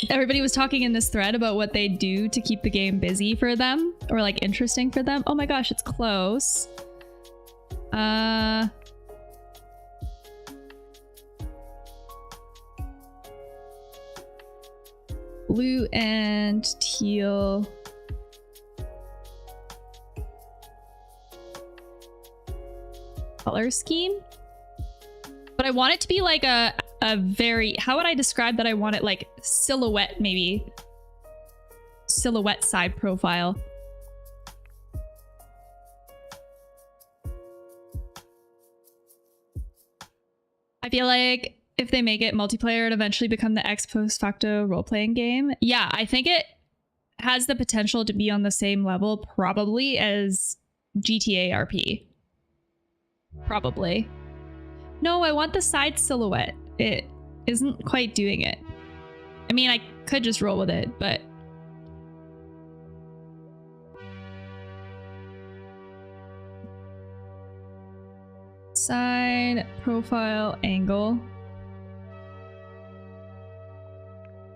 everybody was talking in this thread about what they do to keep the game busy for them or like interesting for them. Oh my gosh, it's close. Blue and teal. Color scheme. But I want it to be like a very, how would I describe that? I want it like silhouette, maybe. Silhouette side profile. I feel like if they make it multiplayer, it'd eventually become the ex post facto role-playing game. Yeah, I think it has the potential to be on the same level probably as GTA RP. Probably. No, I want the side silhouette. It isn't quite doing it. I mean, I could just roll with it, but... Side profile angle.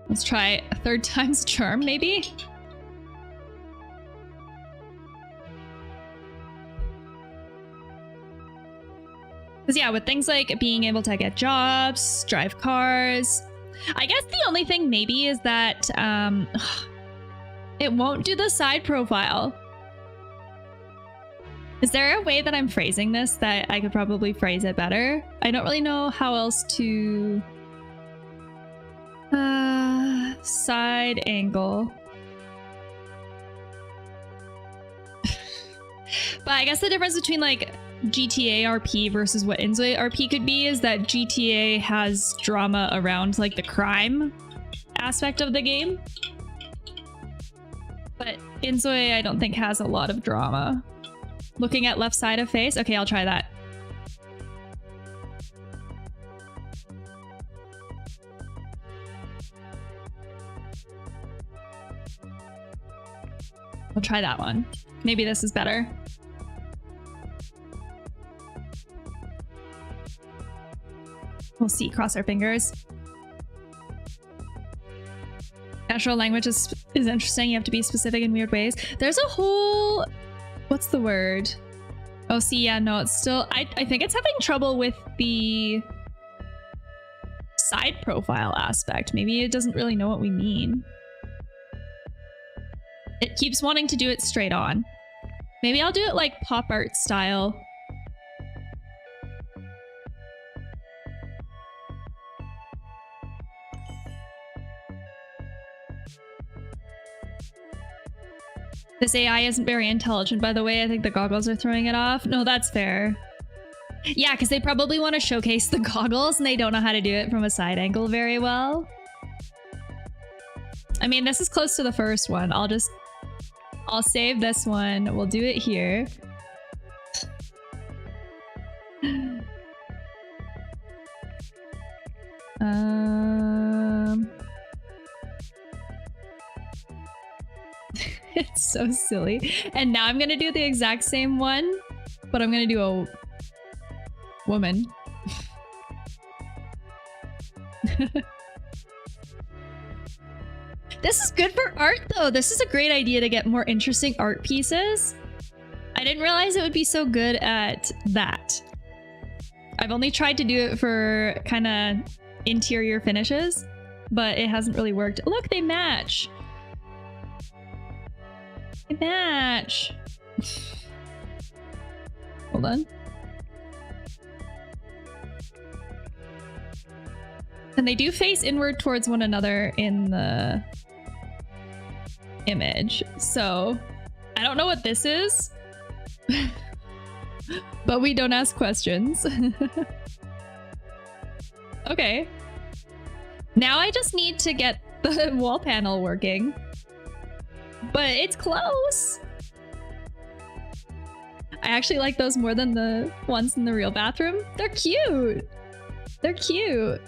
Let's try a 3rd time's charm, maybe? Because yeah, with things like being able to get jobs, drive cars, I guess the only thing maybe is that it won't do the side profile. Is there a way that I'm phrasing this that I could probably phrase it better? I don't really know how else to... side angle. But I guess the difference between like GTA RP versus what InZOI RP could be is that GTA has drama around like the crime aspect of the game. But InZOI I don't think has a lot of drama. Looking at left side of face? Okay, I'll try that. I'll try that one. Maybe this is better. We'll see. Cross our fingers. Natural language is interesting. You have to be specific in weird ways. There's a whole... What's the word? Oh, see, yeah, no, it's still... I think it's having trouble with the side profile aspect. Maybe it doesn't really know what we mean. It keeps wanting to do it straight on. Maybe I'll do it like pop art style. This AI isn't very intelligent, by the way. I think the goggles are throwing it off. No, that's fair. Yeah, because they probably want to showcase the goggles and they don't know how to do it from a side angle very well. I mean, this is close to the first one. I'll save this one. We'll do it here. It's so silly. And now I'm gonna do the exact same one, but I'm gonna do a woman. This is good for art though. This is a great idea to get more interesting art pieces. I didn't realize it would be so good at that. I've only tried to do it for kind of interior finishes, but it hasn't really worked. Look, they match. They match. Hold on. And they do face inward towards one another in the image. So I don't know what this is, but we don't ask questions. Okay. Now I just need to get the wall panel working, but it's close. I actually like those more than the ones in the real bathroom. They're cute. They're cute.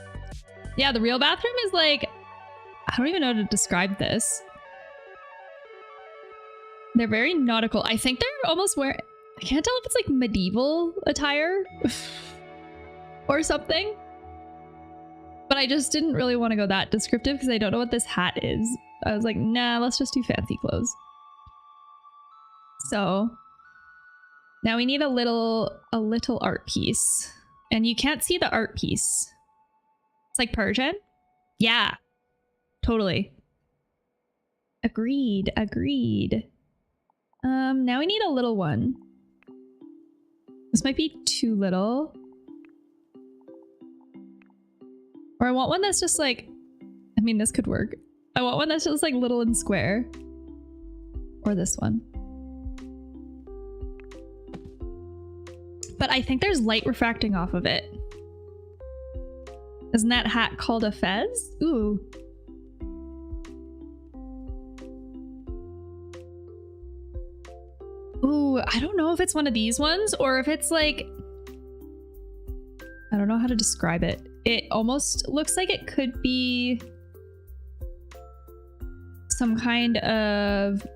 Yeah, the real bathroom is like, I don't even know how to describe this. They're very nautical. I think they're almost wearing, I can't tell if it's like medieval attire or something. But I just didn't really want to go that descriptive because I don't know what this hat is. I was like, nah, let's just do fancy clothes. So now we need a little art piece. And you can't see the art piece. It's like Persian. Yeah, totally. Agreed, agreed. Now we need a little one. This might be too little. Or I want one that's just like, I mean, this could work. I want one that's just like little and square. Or this one. But I think there's light refracting off of it. Isn't that hat called a fez? Ooh. Ooh, I don't know if it's one of these ones or if it's like, I don't know how to describe it. It almost looks like it could be some kind of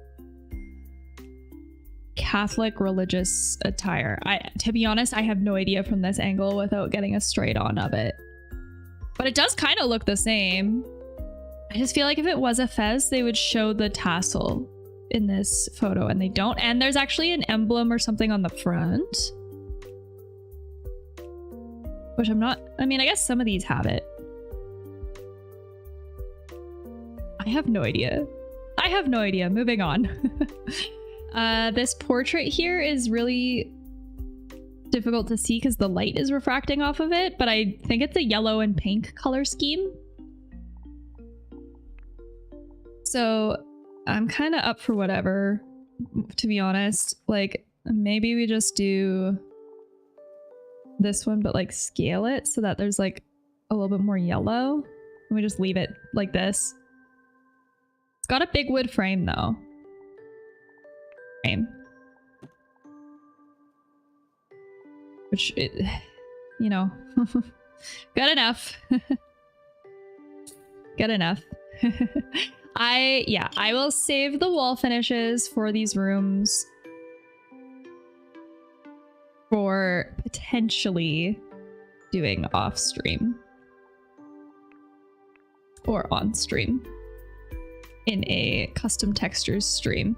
Catholic religious attire. To be honest, I have no idea from this angle without getting a straight on of it. But it does kind of look the same. I just feel like if it was a fez, they would show the tassel in this photo, and they don't. And there's actually an emblem or something on the front. Which I'm not, I mean, I guess some of these have it. I have no idea. I have no idea. Moving on. This portrait here is really difficult to see because the light is refracting off of it, but I think it's a yellow and pink color scheme. So I'm kind of up for whatever, to be honest. Like, maybe we just do this one, but like scale it so that there's like a little bit more yellow. And we just leave it like this. It's got a big wood frame though. Frame. Which, you know, good enough. Good enough. I will save the wall finishes for these rooms for potentially doing off stream or on stream in a custom textures stream.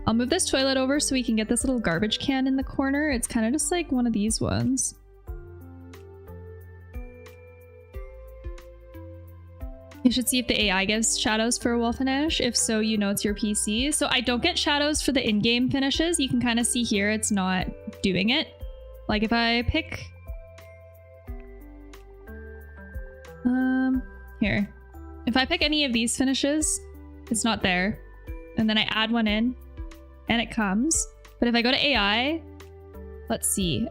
I'll move this toilet over so we can get this little garbage can in the corner. It's kind of just like one of these ones. You should see if the AI gives shadows for a wall finish. If so, you know it's your PC. So I don't get shadows for the in-game finishes. You can kind of see here it's not doing it. Like if I pick... Here. If I pick any of these finishes, it's not there. And then I add one in, and it comes. But if I go to AI, let's see.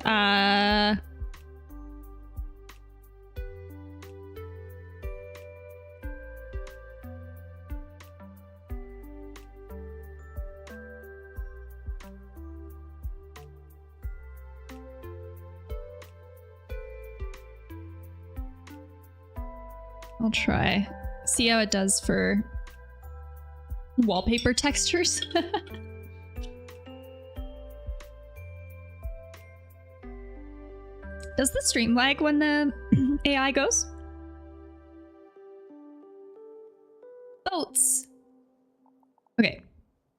I'll try. See how it does for wallpaper textures. Does the stream lag when the AI goes? Boats. Okay,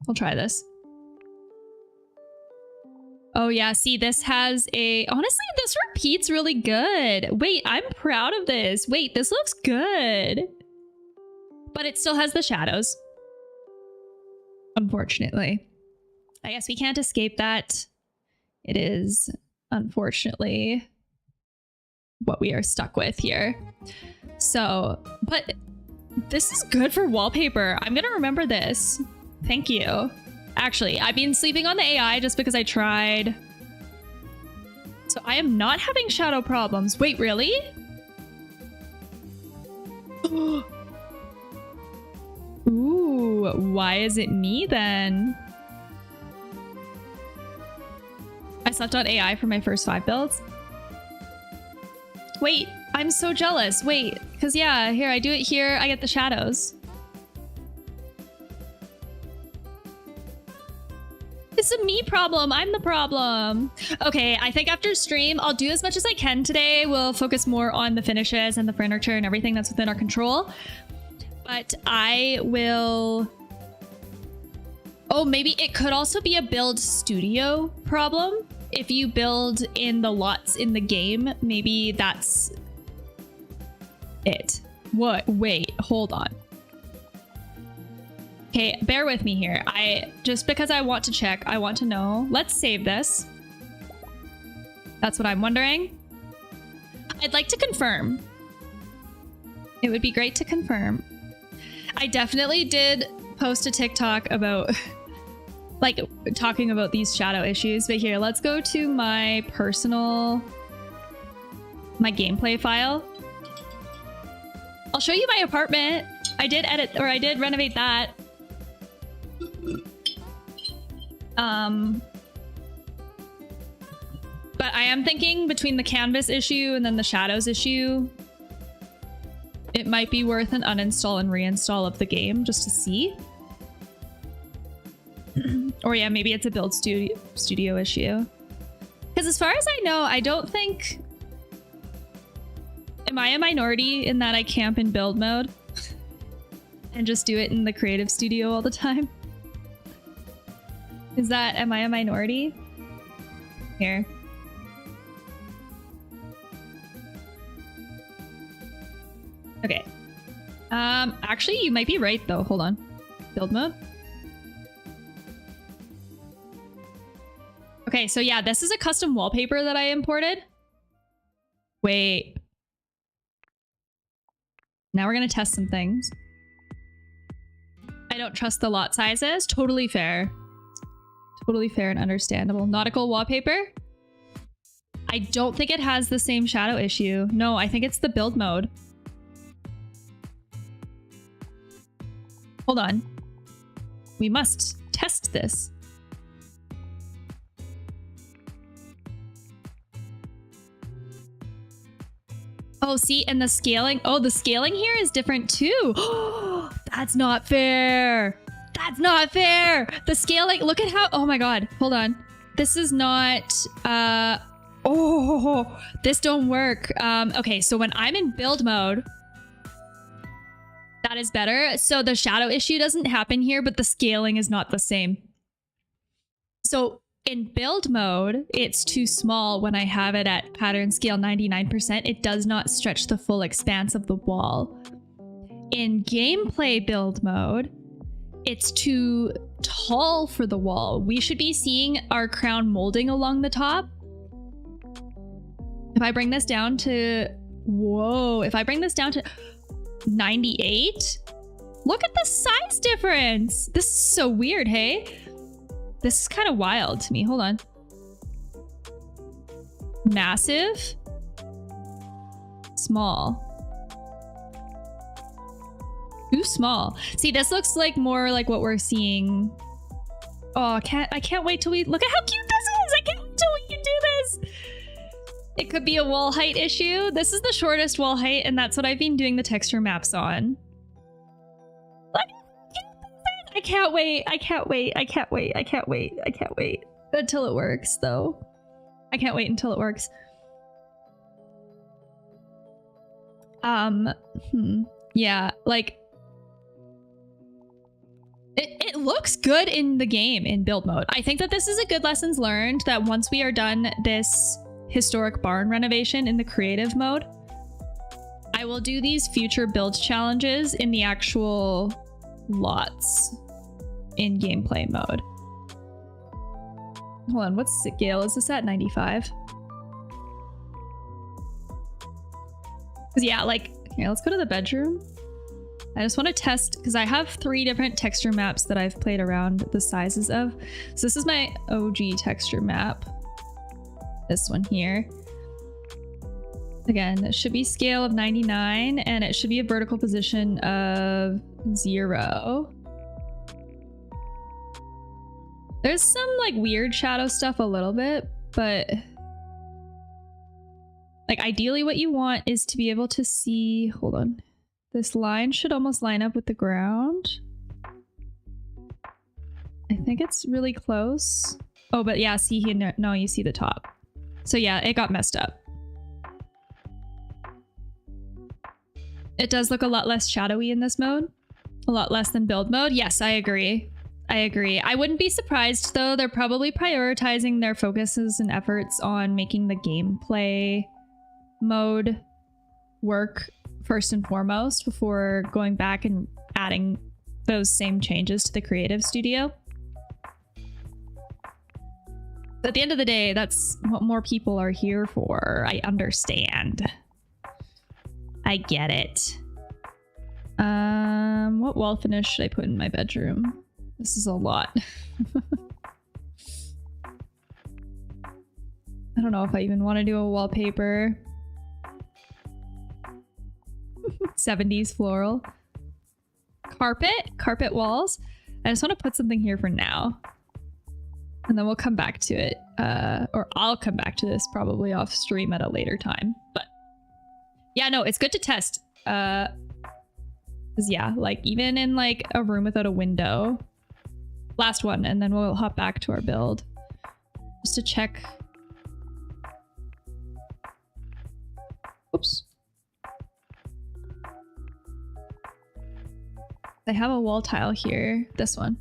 I'll try this. Oh yeah, see, this has a... Honestly, this repeats really good. Wait, I'm proud of this. Wait, this looks good. But it still has the shadows. Unfortunately. I guess we can't escape that. It is, unfortunately, what we are stuck with here. So, but this is good for wallpaper. I'm gonna remember this. Thank you. Actually, I've been sleeping on the AI just because I tried. So I am not having shadow problems. Wait, really? Ooh, why is it me then? I slept on AI for my first 5 builds. Wait, I'm so jealous. Wait, because yeah, here, I do it here, I get the shadows. It's a me problem. I'm the problem. Okay, I think after stream, I'll do as much as I can today. We'll focus more on the finishes and the furniture and everything that's within our control. But I will... Oh, maybe it could also be a build studio problem. If you build in the lots in the game, maybe that's it. What? Wait, hold on. Okay, bear with me here. Just because I want to check, I want to know. Let's save this. That's what I'm wondering. I'd like to confirm. It would be great to confirm. I definitely did post a TikTok about like talking about these shadow issues, but here, let's go to my personal, my gameplay file. I'll show you my apartment. I did edit, or I did renovate that. But I am thinking between the canvas issue and then the shadows issue, it might be worth an uninstall and reinstall of the game just to see. Or yeah, maybe it's a build studio issue. Because as far as I know, I don't think... Am I a minority in that I camp in build mode? And just do it in the creative studio all the time? Am I a minority? Here. Okay. Actually, you might be right though. Hold on. Build mode. Okay, so yeah, this is a custom wallpaper that I imported. Wait. Now we're gonna test some things. I don't trust the lot sizes. Totally fair. Totally fair and understandable. Nautical wallpaper. I don't think it has the same shadow issue. No, I think it's the build mode. Hold on. We must test this. Oh, see, and the scaling. Oh, the scaling here is different too. That's not fair. That's not fair. The scaling, look at how, oh my God, hold on. This is not, oh, this don't work. Okay, so when I'm in build mode, that is better. So the shadow issue doesn't happen here, but the scaling is not the same. So in build mode, it's too small when I have it at pattern scale 99%. It does not stretch the full expanse of the wall. In gameplay build mode, it's too tall for the wall. We should be seeing our crown molding along the top. If I bring this down to, whoa, if I bring this down to 98, look at the size difference. This is so weird, hey? This is kind of wild to me. Hold on. Massive. Small. Too small. See, this looks like more like what we're seeing. Oh, I can't wait till we look at how cute this is. I can't wait till we can do this. It could be a wall height issue. This is the shortest wall height, and that's what I've been doing the texture maps on. I can't wait. I can't wait. I can't wait. I can't wait. I can't wait until it works, though. I can't wait until it works. Yeah, like it looks good in the game in build mode. I think that this is a good lessons learned, that once we are done this historic barn renovation in the creative mode, I will do these future build challenges in the actual lots in gameplay mode. Hold on, what scale is this at? 95? Yeah, like, here, let's go to the bedroom. I just want to test, because I have 3 different texture maps that I've played around the sizes of. So this is my OG texture map. This one here. Again, it should be scale of 99, and it should be a vertical position of 0. There's some like weird shadow stuff a little bit, but like ideally what you want is to be able to see, hold on. This line should almost line up with the ground. I think it's really close. Oh, but yeah, see here, no, you see the top. So yeah, it got messed up. It does look a lot less shadowy in this mode. A lot less than build mode. Yes, I agree. I agree. I wouldn't be surprised though. They're probably prioritizing their focuses and efforts on making the gameplay mode work first and foremost before going back and adding those same changes to the creative studio. At the end of the day, that's what more people are here for. I understand. I get it. What wall finish should I put in my bedroom? This is a lot. I don't know if I even want to do a wallpaper. 70s floral. Carpet walls. I just want to put something here for now. And then we'll come back to it. Or I'll come back to this probably off stream at a later time. But yeah, no, it's good to test. 'Cause yeah, like even in like a room without a window. Last one, and then we'll hop back to our build. Just to check. Oops. I have a wall tile here. This one.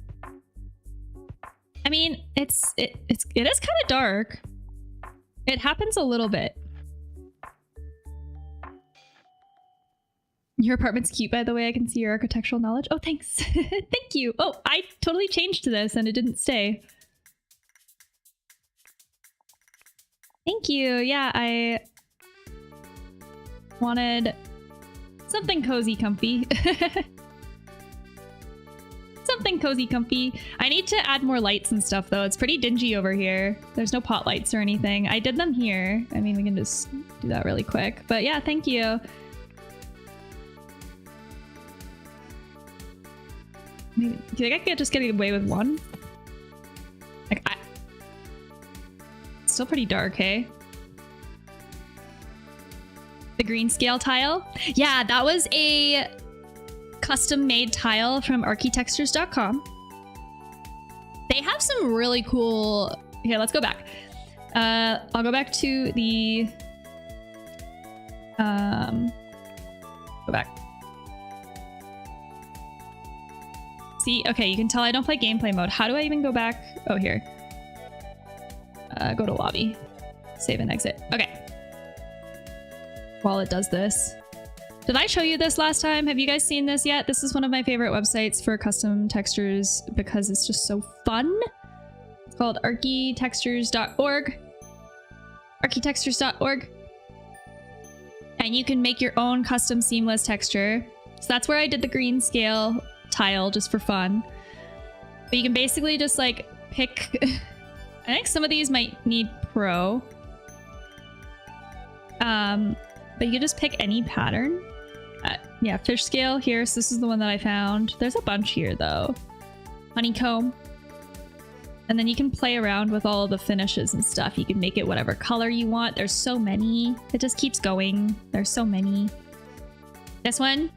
I mean, it is kind of dark. It happens a little bit. Your apartment's cute, by the way. I can see your architectural knowledge. Oh, thanks. Thank you. Oh, I totally changed to this and it didn't stay. Thank you. Yeah, I wanted something cozy, comfy. Something cozy, comfy. I need to add more lights and stuff, though. It's pretty dingy over here. There's no pot lights or anything. I did them here. I mean, we can just do that really quick. But yeah, thank you. Do you think I could just get away with one? Like, it's still pretty dark, hey? The green scale tile? Yeah, that was a custom-made tile from architectures.com. They have some really cool... Here, let's go back. I'll go back to the... Go back. See, okay, you can tell I don't play gameplay mode. How do I even go back? Oh, here. Go to lobby. Save and exit. Okay. While it does this. Did I show you this last time? Have you guys seen this yet? This is one of my favorite websites for custom textures because it's just so fun. It's called architectures.org. Architectures.org. And you can make your own custom seamless texture. So that's where I did the green scale tile just for fun. But you can basically just like pick... I think some of these might need pro. But you can just pick any pattern. Yeah, fish scale here. So this is the one that I found. There's a bunch here though. Honeycomb. And then you can play around with all of the finishes and stuff. You can make it whatever color you want. There's so many. It just keeps going. There's so many. This one.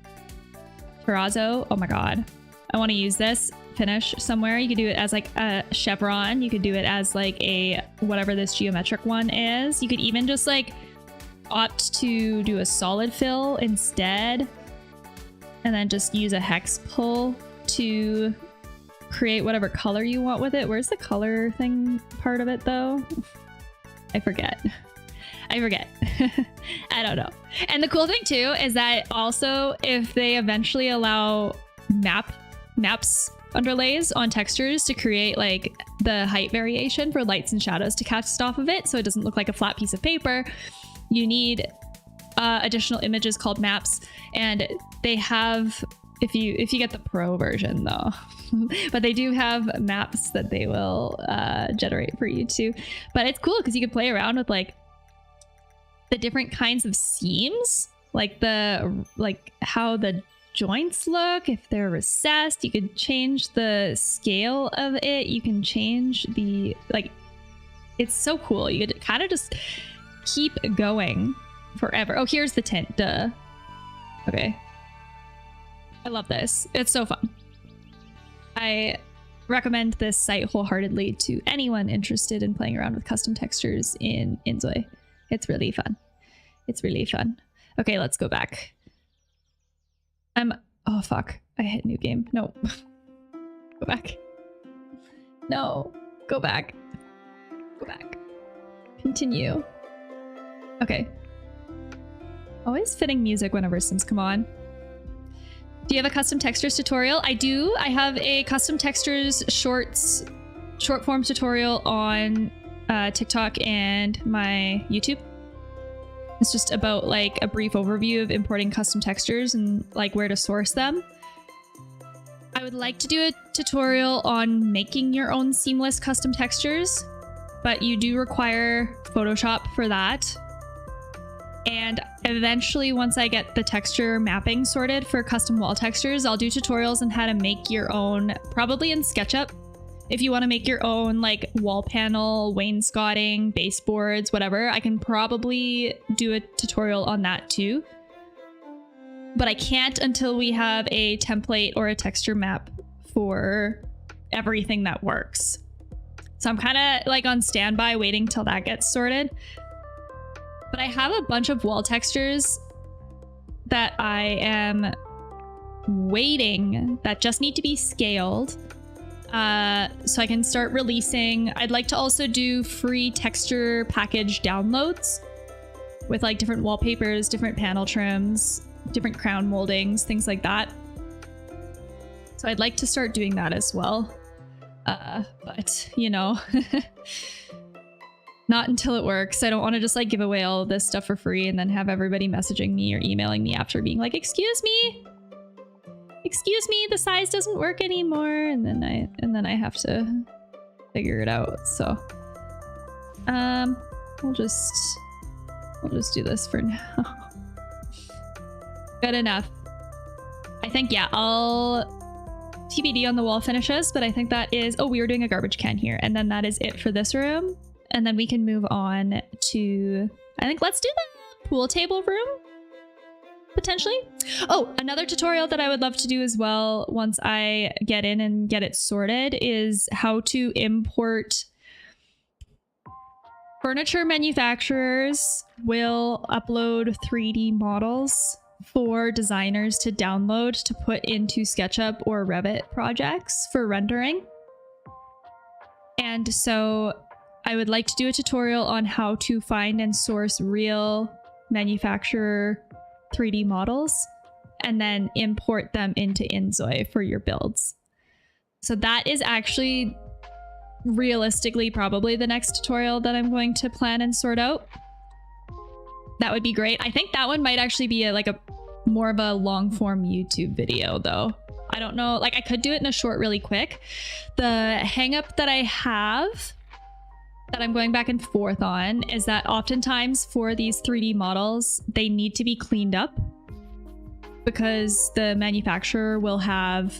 Terrazzo. Oh my god. I want to use this finish somewhere. You could do it as like a chevron. You could do it as like a whatever this geometric one is. You could even just like opt to do a solid fill instead. And then just use a hex pull to create whatever color you want with it. Where's the color thing part of it though? I forget. I don't know. And the cool thing too is that also if they eventually allow maps underlays on textures to create like the height variation for lights and shadows to cast off of it so it doesn't look like a flat piece of paper. You need additional images called maps, and they have, if you get the pro version though, but they do have maps that they will generate for you too. But it's cool because you can play around with like the different kinds of seams, like how the joints look, if they're recessed. You could change the scale of it. You can change the, like, it's so cool. You could kind of just keep going forever. Oh, here's the tint. Duh. Okay. I love this. It's so fun. I recommend this site wholeheartedly to anyone interested in playing around with custom textures in InZOI. It's really fun. It's really fun. Okay, let's go back. Oh fuck. I hit new game. No. Go back. No. Go back. Go back. Continue. Okay. Always fitting music whenever Sims come on. Do you have a custom textures tutorial? I do. I have a custom textures short form tutorial on TikTok and my YouTube. It's just about like a brief overview of importing custom textures and like where to source them. I would like to do a tutorial on making your own seamless custom textures, but you do require Photoshop for that. And eventually, once I get the texture mapping sorted for custom wall textures, I'll do tutorials on how to make your own, probably in SketchUp. If you want to make your own like wall panel, wainscoting, baseboards, whatever, I can probably do a tutorial on that too. But I can't until we have a template or a texture map for everything that works. So I'm kind of like on standby waiting till that gets sorted. But I have a bunch of wall textures that I am waiting that just need to be scaled. So I can start releasing. I'd like to also do free texture package downloads with like different wallpapers, different panel trims, different crown moldings, things like that. So I'd like to start doing that as well. But you know, not until it works. I don't want to just like give away all of this stuff for free and then have everybody messaging me or emailing me after being like, excuse me, the size doesn't work anymore, and then I have to figure it out. So we'll just do this for now. Good enough. I think, yeah, I'll TBD on the wall finishes, but I think that is, oh, we were doing a garbage can here, and then that is it for this room. And then we can move on to, I think let's do the pool table room, potentially. Oh, another tutorial that I would love to do as well once I get in and get it sorted is how to import. Furniture manufacturers will upload 3D models for designers to download to put into SketchUp or Revit projects for rendering. And so I would like to do a tutorial on how to find and source real manufacturer 3D models and then import them into InZOI for your builds. So that is actually realistically probably the next tutorial that I'm going to plan and sort out. That would be great. I think that one might actually be a more of a long form YouTube video though. I don't know, like I could do it in a short really quick. The hang up that I have that I'm going back and forth on is that oftentimes for these 3D models, they need to be cleaned up because the manufacturer will have,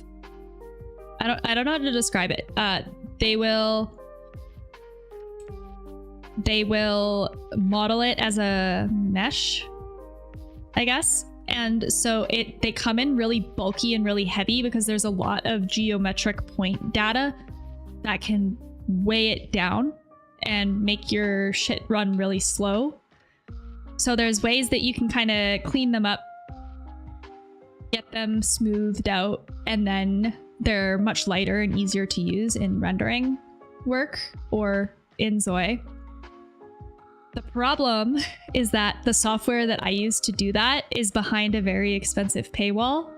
I don't know how to describe it. They will model it as a mesh, I guess. And so they come in really bulky and really heavy because there's a lot of geometric point data that can weigh it down and make your shit run really slow. So there's ways that you can kind of clean them up, get them smoothed out, and then they're much lighter and easier to use in rendering work or in InZOI. The problem is that the software that I use to do that is behind a very expensive paywall.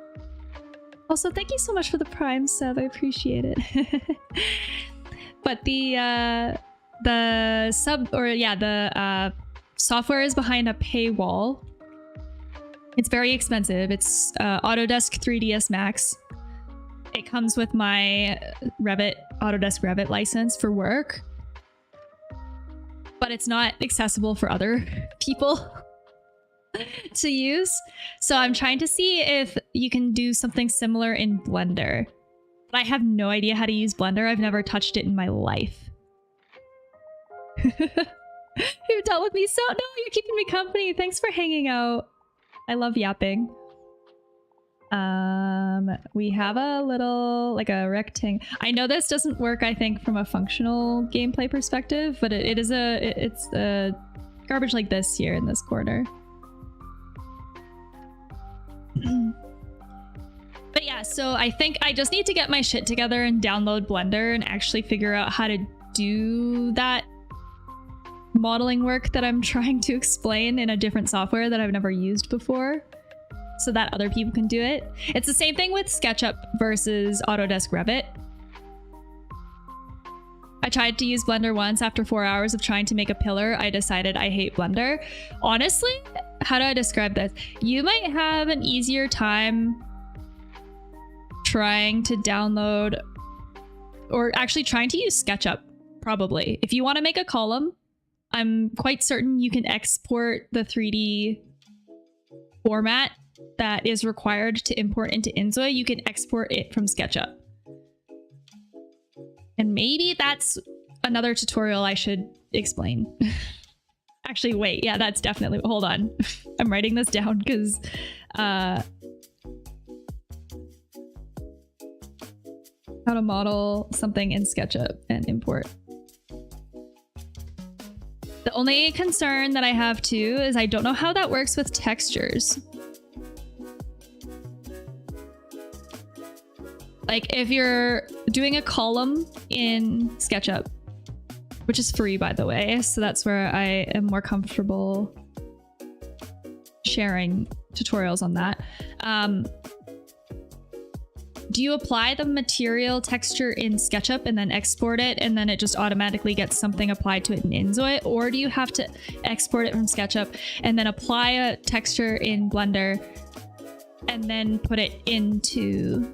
Also, thank you so much for the Prime sub. I appreciate it. But the software is behind a paywall. It's very expensive. It's Autodesk 3ds Max. It comes with my Autodesk Revit license for work, but it's not accessible for other people to use. So I'm trying to see if you can do something similar in Blender. But I have no idea how to use Blender. I've never touched it in my life. You've dealt with me so... No, you're keeping me company. Thanks for hanging out. I love yapping. We have a little, like a rectangle. I know this doesn't work, I think, from a functional gameplay perspective, but it's a garbage like this here in this corner. But yeah, so I think I just need to get my shit together and download Blender and actually figure out how to do that modeling work that I'm trying to explain in a different software that I've never used before, so that other people can do it. It's the same thing with SketchUp versus Autodesk Revit. I tried to use Blender once. After 4 hours of trying to make a pillar, I decided I hate Blender. Honestly, how do I describe this? You might have an easier time trying to download, or actually trying to use SketchUp, probably. If you want to make a column, I'm quite certain you can export the 3D format that is required to import into InZOI. You can export it from SketchUp. And maybe that's another tutorial I should explain. Actually, wait, yeah, that's definitely, hold on. I'm writing this down because how to model something in SketchUp and import. The only concern that I have too is I don't know how that works with textures. Like if you're doing a column in SketchUp, which is free by the way, so that's where I am more comfortable sharing tutorials on that. Do you apply the material texture in SketchUp and then export it, and then it just automatically gets something applied to it in InZOI? Or do you have to export it from SketchUp and then apply a texture in Blender and then put it into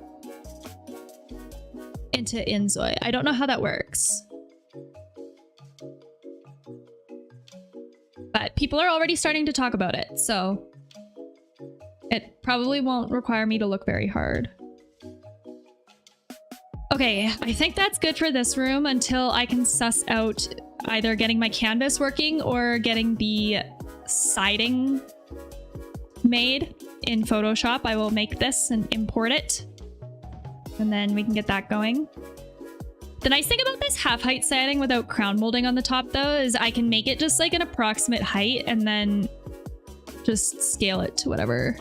InZOI? I don't know how that works. But people are already starting to talk about it, so it probably won't require me to look very hard. Okay, I think that's good for this room until I can suss out either getting my canvas working or getting the siding made in Photoshop. I will make this and import it, and then we can get that going. The nice thing about this half height siding without crown molding on the top though is I can make it just like an approximate height and then just scale it to whatever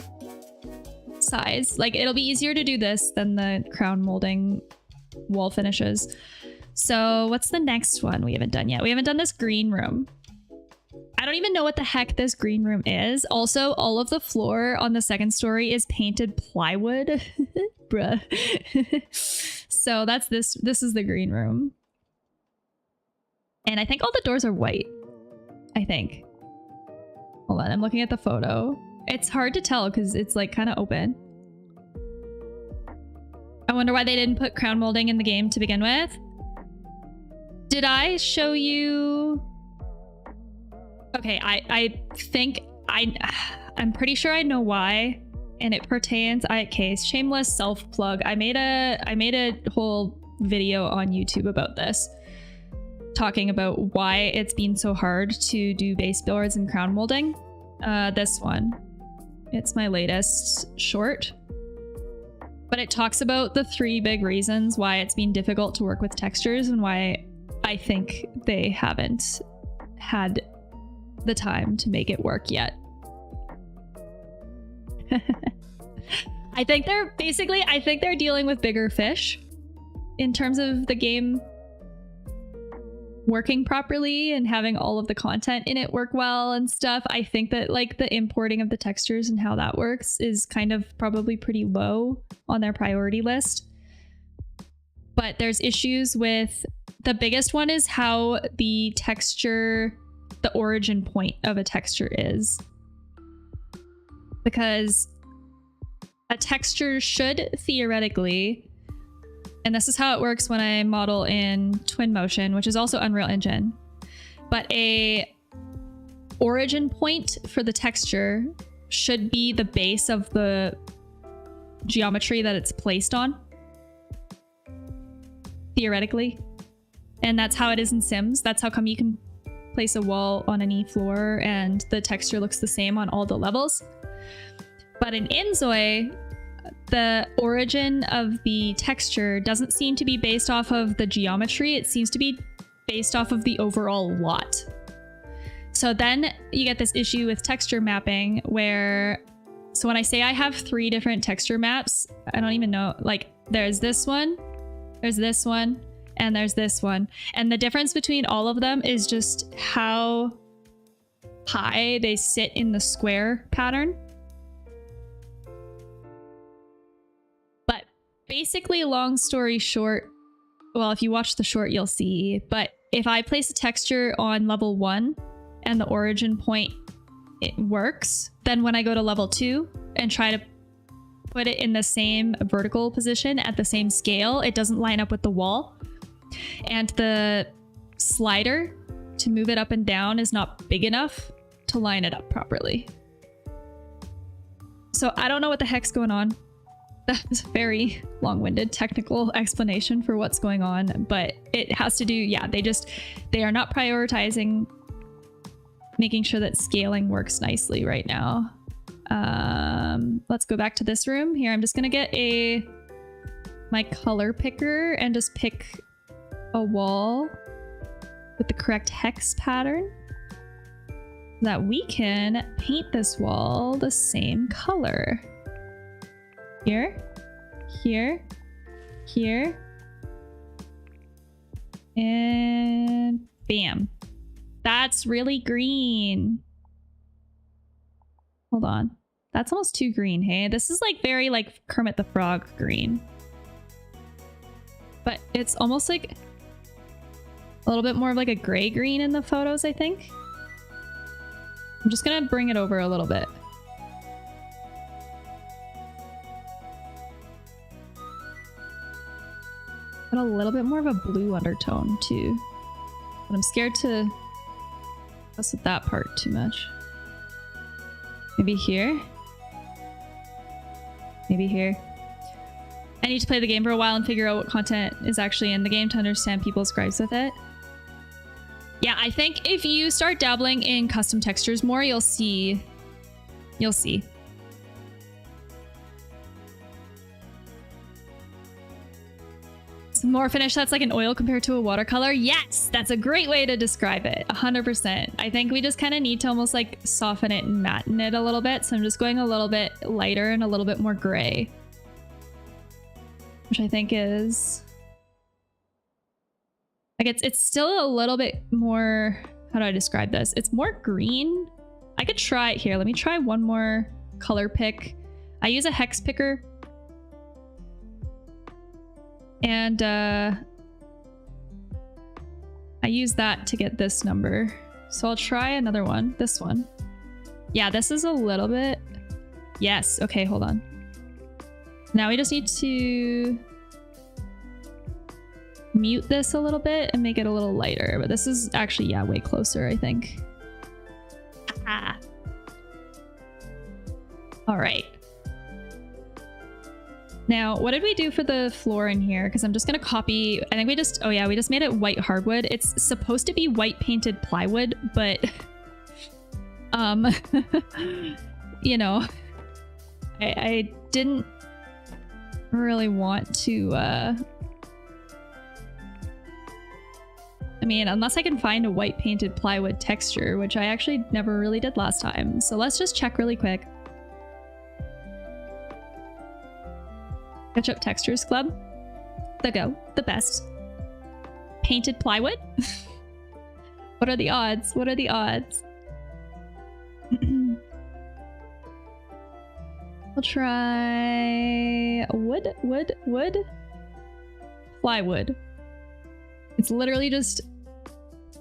size. Like it'll be easier to do this than the crown molding wall finishes. So what's the next one we haven't done yet? We haven't done this green room. I don't even know what the heck this green room is. Also, all of the floor on the second story is painted plywood. Bruh. So that's this is the green room. And I think all the doors are white. I think. Hold on, I'm looking at the photo. It's hard to tell because it's like kind of open. I wonder why they didn't put crown molding in the game to begin with. Did I show you? Okay, I think I'm pretty sure I know why, and it pertains. Okay, shameless self plug. I made a whole video on YouTube about this, talking about why it's been so hard to do base boards and crown molding. This one, it's my latest short. But it talks about the 3 big reasons why it's been difficult to work with textures and why I think they haven't had the time to make it work yet. I think they're dealing with bigger fish in terms of the game working properly and having all of the content in it work well and stuff. I think that like the importing of the textures and how that works is kind of probably pretty low on their priority list. But there's issues with, the biggest one is how the texture, the origin point of a texture is. Because a texture should theoretically, and this is how it works when I model in Twinmotion, which is also Unreal Engine, but a origin point for the texture should be the base of the geometry that it's placed on, theoretically. And that's how it is in Sims. That's how come you can place a wall on any floor and the texture looks the same on all the levels. But in InZOI, the origin of the texture doesn't seem to be based off of the geometry. It seems to be based off of the overall lot. So then you get this issue with texture mapping where, so when I say I have 3 different texture maps, I don't even know, like there's this one, there's this one, and there's this one. And the difference between all of them is just how high they sit in the square pattern. But basically, long story short, well, if you watch the short, you'll see, but if I place a texture on level 1 and the origin point, it works, then when I go to level 2 and try to put it in the same vertical position at the same scale, it doesn't line up with the wall. And the slider to move it up and down is not big enough to line it up properly. So I don't know what the heck's going on. That was a very long-winded technical explanation for what's going on, but it has to do, yeah, they are not prioritizing making sure that scaling works nicely right now. Let's go back to this room here. I'm just gonna get my color picker and just pick a wall with the correct hex pattern so that we can paint this wall the same color. Here, here, here, and bam. That's really green. Hold on. That's almost too green, hey? This is like very like Kermit the Frog green. But it's almost like a little bit more of like a gray green in the photos, I think. I'm just gonna bring it over a little bit. Got a little bit more of a blue undertone too. But I'm scared to mess with that part too much. Maybe here? Maybe here. I need to play the game for a while and figure out what content is actually in the game to understand people's gripes with it. Yeah, I think if you start dabbling in custom textures more, you'll see. You'll see. More finish that's like an oil compared to a watercolor. Yes, that's a great way to describe it. 100%. I think we just kind of need to almost like soften it and matten it a little bit. So I'm just going a little bit lighter and a little bit more gray, which I think is like it's still a little bit more, how do I describe this? It's more green. I could try it here. Let me try one more color pick. I use a hex picker. And I use that to get this number. So I'll try another one. This one. Yeah, this is a little bit. Yes. Okay, hold on. Now we just need to mute this a little bit and make it a little lighter. But this is actually, yeah, way closer, I think. Ah. All right. Now, what did we do for the floor in here? Because I'm just going to copy, I think we just, oh yeah, we just made it white hardwood. It's supposed to be white painted plywood, but, you know, I didn't really want to, I mean, unless I can find a white painted plywood texture, which I actually never really did last time. So let's just check really quick. Ketchup Textures Club. The best. Painted plywood. What are the odds? What are the odds? We'll try wood. Plywood. It's literally just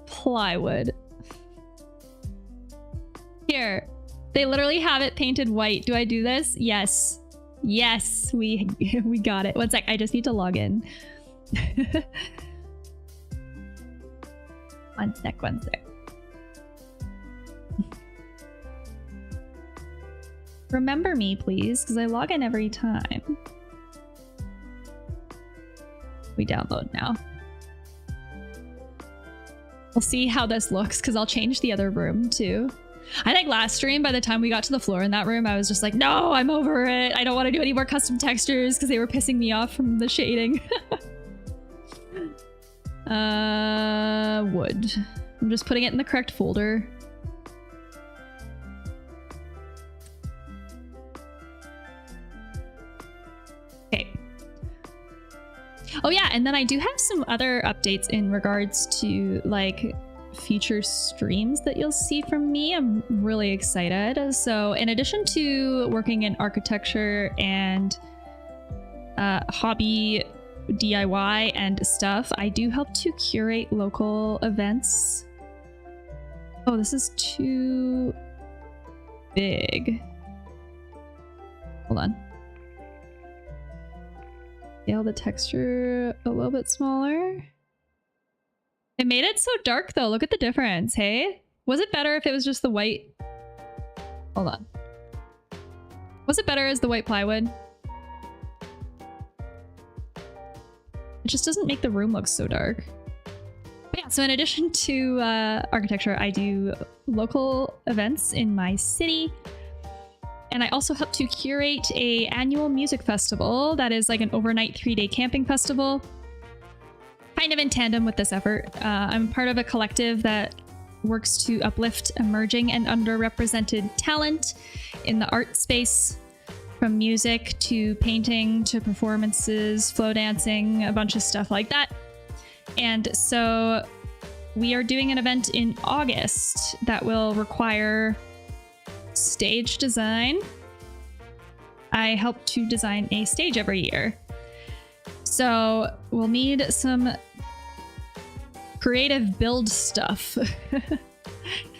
plywood. Here. They literally have it painted white. Do I do this? Yes. Yes, we got it. One sec, I just need to log in. One sec. Remember me, please, because I log in every time. We download now. We'll see how this looks, because I'll change the other room too. I think last stream, by the time we got to the floor in that room, I was just like, no, I'm over it. I don't want to do any more custom textures because they were pissing me off from the shading. Wood. I'm just putting it in the correct folder. Okay. Oh yeah, and then I do have some other updates in regards to like future streams that you'll see from me. I'm really excited. So in addition to working in architecture and hobby DIY and stuff, I do help to curate local events. Oh, this is too big. Hold on. Scale the texture a little bit smaller. It made it so dark though. Look at the difference, hey? Was it better if it was just the white? Hold on. Was it better as the white plywood? It just doesn't make the room look so dark. But yeah, so in addition to architecture, I do local events in my city. And I also help to curate an annual music festival that is like an overnight 3-day camping festival. Kind of in tandem with this effort. I'm part of a collective that works to uplift emerging and underrepresented talent in the art space, from music to painting to performances, flow dancing, a bunch of stuff like that. And so we are doing an event in August that will require stage design. I help to design a stage every year. So we'll need some creative build stuff.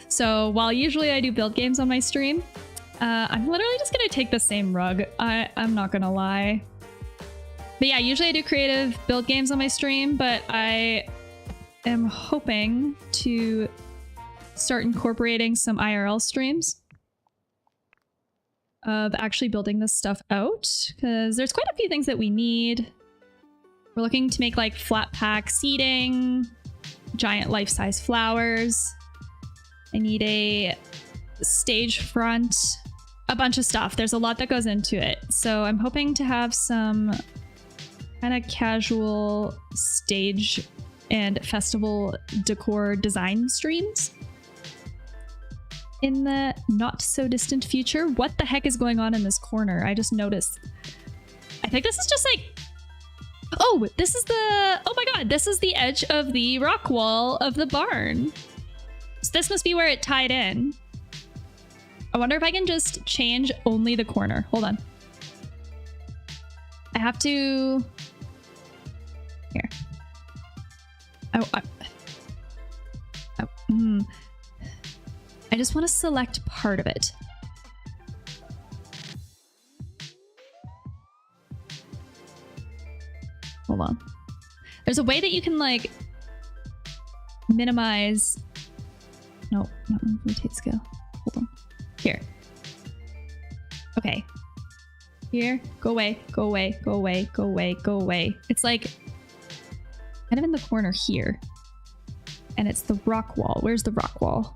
So while usually I do build games on my stream, I'm literally just gonna take the same rug. I'm not gonna lie. But yeah, usually I do creative build games on my stream, but I am hoping to start incorporating some IRL streams of actually building this stuff out, because there's quite a few things that we need. We're looking to make like flat pack seating, giant life-size flowers. I need a stage front, a bunch of stuff. There's a lot that goes into it. So I'm hoping to have some kind of casual stage and festival decor design streams in the not so distant future. What the heck is going on in this corner? I just noticed. I think this is just like, oh, this is the, oh my god, this is the edge of the rock wall of the barn. So this must be where it tied in. I wonder if I can just change only the corner. Hold on. I have to, here. I just want to select part of it. Hold on. There's a way that you can like minimize. No, not rotate scale. Hold on. Here. Okay. Here. Go away. Go away. Go away. Go away. Go away. It's like kind of in the corner here. And it's the rock wall. Where's the rock wall?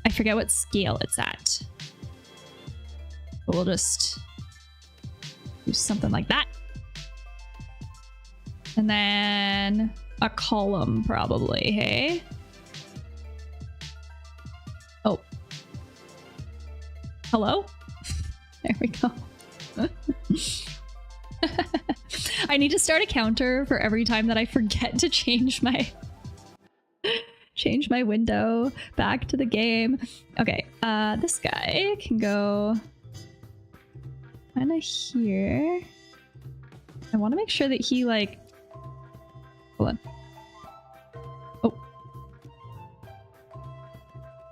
I forget what scale it's at. But we'll just do something like that. And then a column probably, hey? Oh. Hello? There we go. I need to start a counter for every time that I forget to change my Change my window back to the game. Okay, this guy can go kind of here. I want to make sure that he like, hold on. Oh,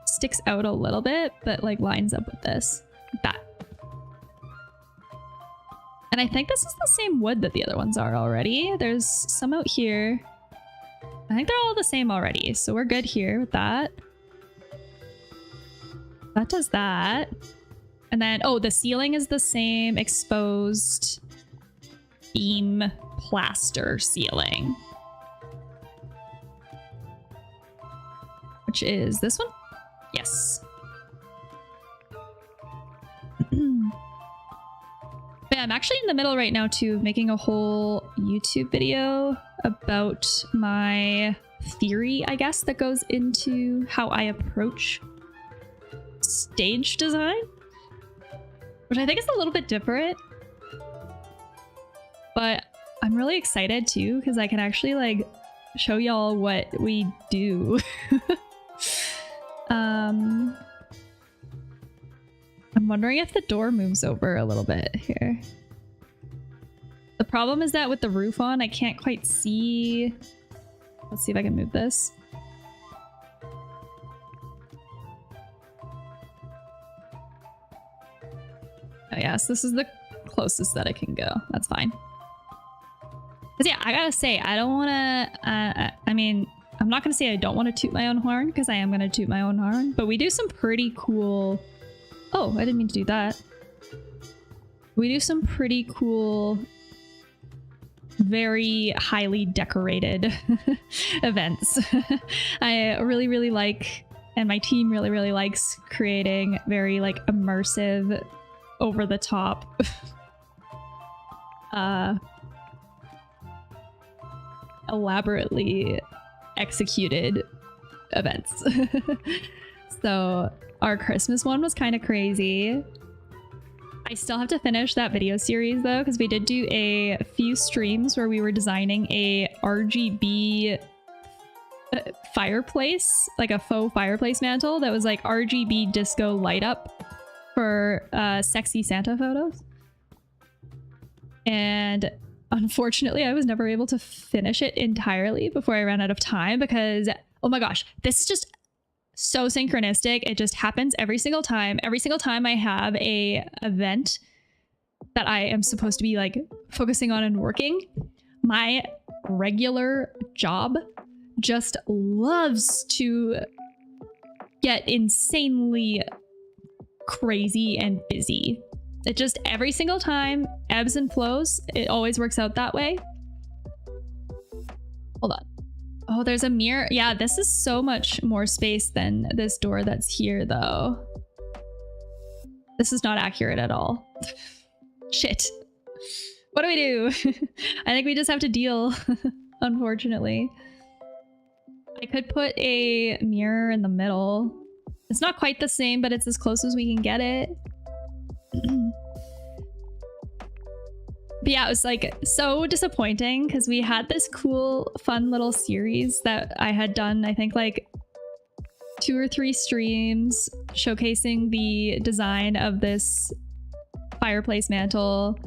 sticks out a little bit, but like lines up with this. That. And I think this is the same wood that the other ones are already. There's some out here. I think they're all the same already, so we're good here with that. That does that. And then, oh, the ceiling is the same exposed beam plaster ceiling. Which is this one? Yes. Yeah, I'm actually in the middle right now too, making a whole YouTube video about my theory, I guess, that goes into how I approach stage design, which I think is a little bit different. But I'm really excited too, because I can actually like show y'all what we do. I'm wondering if the door moves over a little bit here. The problem is that with the roof on, I can't quite see. Let's see if I can move this. Oh yes, this is the closest that I can go. That's fine. Because yeah, I gotta say, I don't want to, I mean, I'm not gonna say I don't want to toot my own horn, because I am gonna toot my own horn, but we do some pretty cool... Oh, I didn't mean to do that. We do some pretty cool, very highly decorated events. I really, really like, and my team really, really likes creating very like immersive, over the top elaborately executed events. So our Christmas one was kind of crazy. I still have to finish that video series though, because we did do a few streams where we were designing a RGB fireplace, like a faux fireplace mantle that was like RGB disco light up for sexy Santa photos. And unfortunately, I was never able to finish it entirely before I ran out of time because, oh my gosh, this is just so synchronistic. It just happens every single time. Every single time I have a event that I am supposed to be like focusing on and working, my regular job just loves to get insanely crazy and busy. It just every single time ebbs and flows. It always works out that way. Hold on. Oh, there's a mirror. Yeah, this is so much more space than this door that's here though. This is not accurate at all. Shit. What do we do? I think we just have to deal, unfortunately. I could put a mirror in the middle. It's not quite the same, but it's as close as we can get it. But yeah, it was like so disappointing because we had this cool, fun little series that I had done, I think like 2 or 3 streams showcasing the design of this fireplace mantle.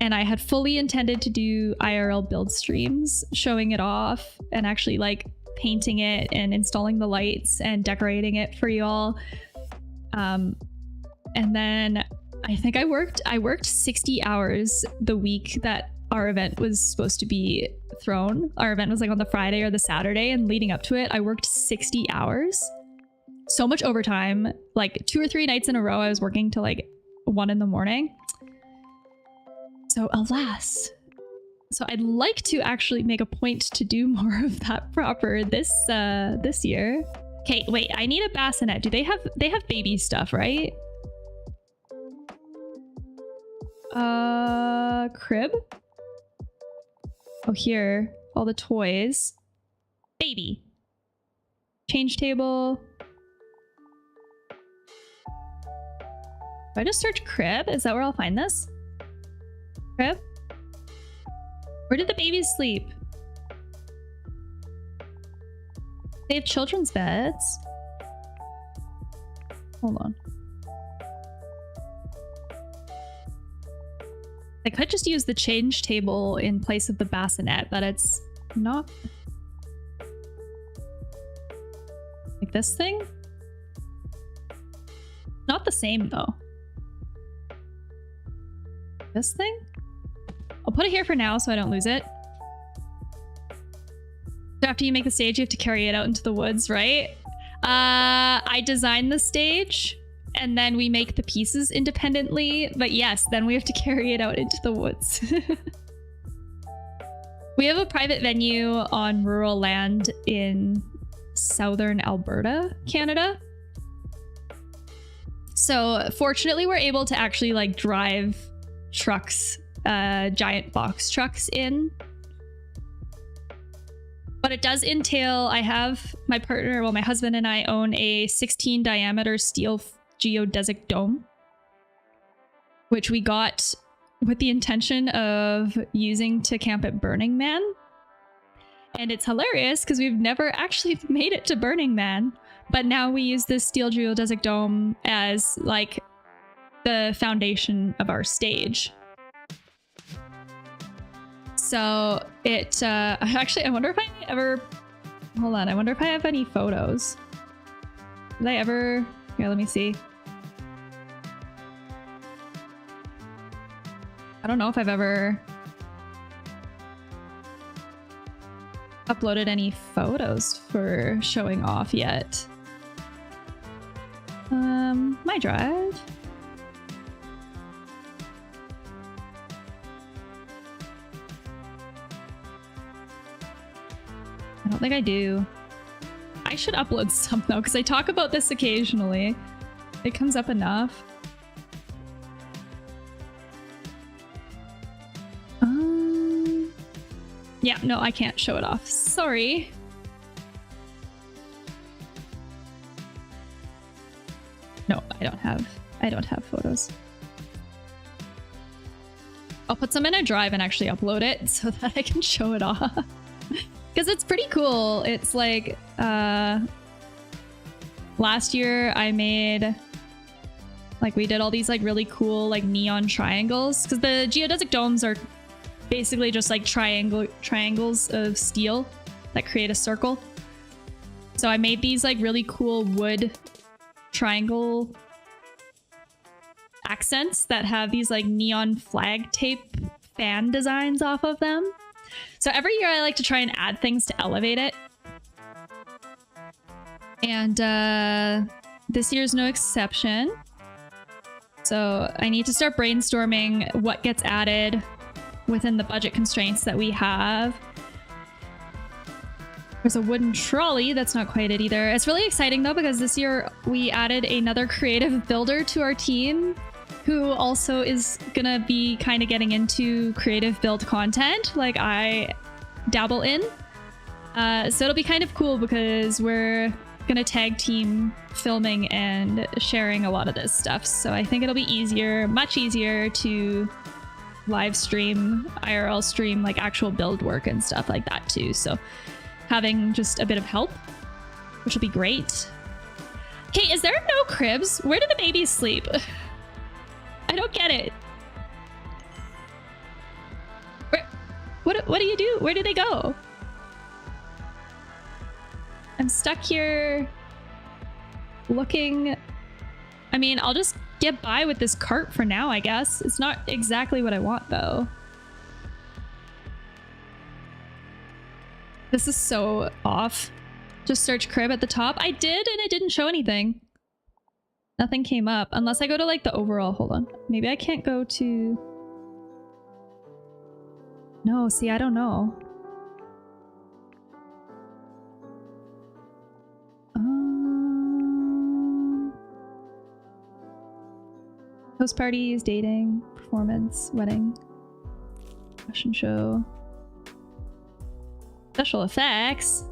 And I had fully intended to do IRL build streams showing it off and actually like painting it and installing the lights and decorating it for y'all. And then I think I worked 60 hours the week that our event was supposed to be thrown. Our event was like on the Friday or the Saturday, and leading up to it, I worked 60 hours. So much overtime, like 2 or 3 nights in a row, I was working till like 1 in the morning. So alas. So I'd like to actually make a point to do more of that proper this year. Okay, wait, I need a bassinet. Do they have baby stuff, right? Crib? Oh, here. All the toys. Baby. Change table. Do I just search crib? Is that where I'll find this? Crib? Where did the babies sleep? They have children's beds. Hold on. I could just use the change table in place of the bassinet, but it's not... Like this thing? Not the same though. This thing? I'll put it here for now so I don't lose it. So after you make the stage, you have to carry it out into the woods, right? I designed the stage and then we make the pieces independently, but yes, then we have to carry it out into the woods. We have a private venue on rural land in southern Alberta, Canada. So fortunately, we're able to actually like drive trucks, giant box trucks in. But it does entail, I have my partner, well, my husband and I own a 16 diameter steel geodesic dome, which we got with the intention of using to camp at Burning Man. And it's hilarious because we've never actually made it to Burning Man, but now we use this steel geodesic dome as like the foundation of our stage. So it, actually, I wonder if I ever, hold on, I wonder if I have any photos. Did I ever, here, let me see. I don't know if I've ever uploaded any photos for showing off yet. My drive. I don't think I do. I should upload some though, because I talk about this occasionally. It comes up enough. Yeah, no, I can't show it off. Sorry. No, I don't have photos. I'll put some in a drive and actually upload it so that I can show it off. Because it's pretty cool. It's like, last year I made, like we did all these like really cool like neon triangles. Because the geodesic domes are basically just like triangles of steel that create a circle. So I made these like really cool wood triangle accents that have these like neon flag tape fan designs off of them. So every year I like to try and add things to elevate it. And this year's no exception. So I need to start brainstorming what gets added within the budget constraints that we have. There's a wooden trolley. That's not quite it either. It's really exciting though, because this year we added another creative builder to our team who also is gonna be kind of getting into creative build content like I dabble in. So it'll be kind of cool because we're gonna tag team filming and sharing a lot of this stuff. So I think it'll be easier, much easier to live stream, IRL stream, like actual build work and stuff like that too. So having just a bit of help, which will be great. Okay, is there no cribs? Where do the babies sleep? I don't get it. What do you do? Where do they go? I'm stuck here looking. I mean, I'll just get by with this cart for now, I guess. It's not exactly what I want though. This is so off. Just search crib at the top. I did, and it didn't show anything. Nothing came up unless I go to like the overall. Hold on. Maybe I can't go to... No, see, I don't know. Host parties, dating, performance, wedding, fashion show, special effects,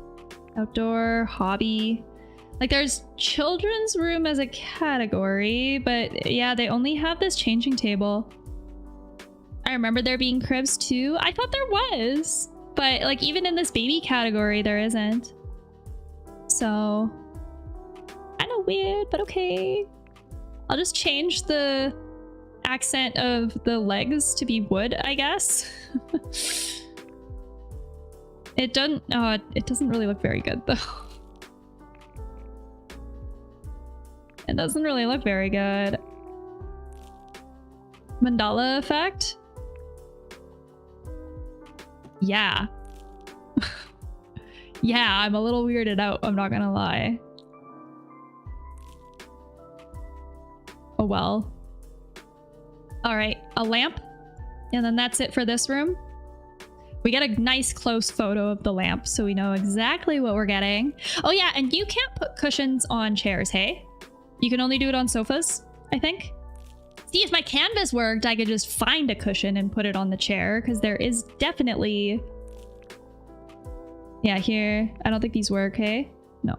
outdoor, hobby. Like there's children's room as a category, but yeah, they only have this changing table. I remember there being cribs too. I thought there was, but like even in this baby category, there isn't. So kind of weird, but okay. I'll just change the accent of the legs to be wood, I guess. It doesn't really look very good though. It doesn't really look very good. Mandala effect? Yeah. Yeah, I'm a little weirded out, I'm not gonna lie. Oh well. Alright, a lamp. And then that's it for this room. We get a nice close photo of the lamp so we know exactly what we're getting. Oh yeah, and you can't put cushions on chairs, hey? You can only do it on sofas, I think. See, if my canvas worked, I could just find a cushion and put it on the chair, because there is definitely... Yeah, here. I don't think these work, hey? No.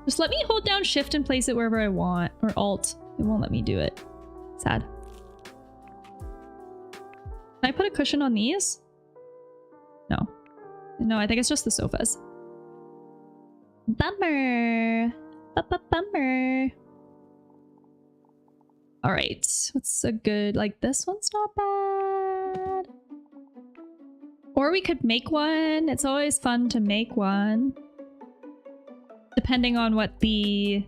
Just let me hold down shift and place it wherever I want. Or alt. It won't let me do it. Sad. Can I put a cushion on these? No. No, I think it's just the sofas. Bummer. Bummer. All right, what's a good, like this one's not bad. Or we could make one. It's always fun to make one. Depending on what the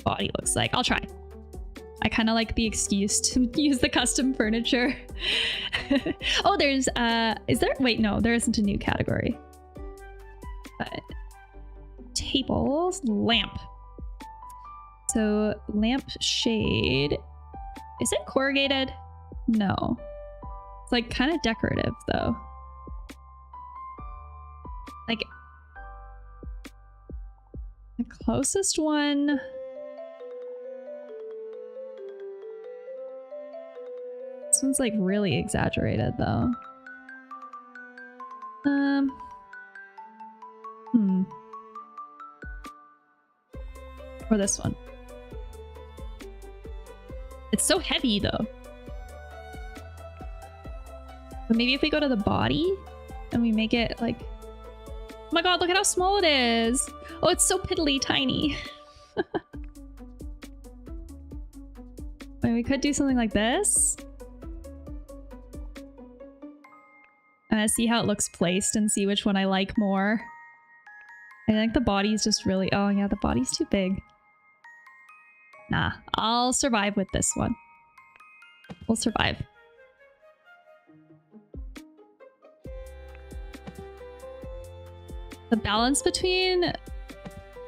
body looks like. I'll try. I kind of like the excuse to use the custom furniture. Oh, there's, is there? Wait, no, there isn't a new category. Tables, lamp. So lamp shade. Is it corrugated? No. It's like kind of decorative though. Like the closest one. This one's like really exaggerated though. Or this one. It's so heavy though. But maybe if we go to the body and we make it like... Oh my god, look at how small it is! Oh, it's so piddly tiny. Wait, we could do something like this. See how it looks placed and see which one I like more. I think the body's just really... Oh yeah, the body's too big. Nah, I'll survive with this one. We'll survive. The balance between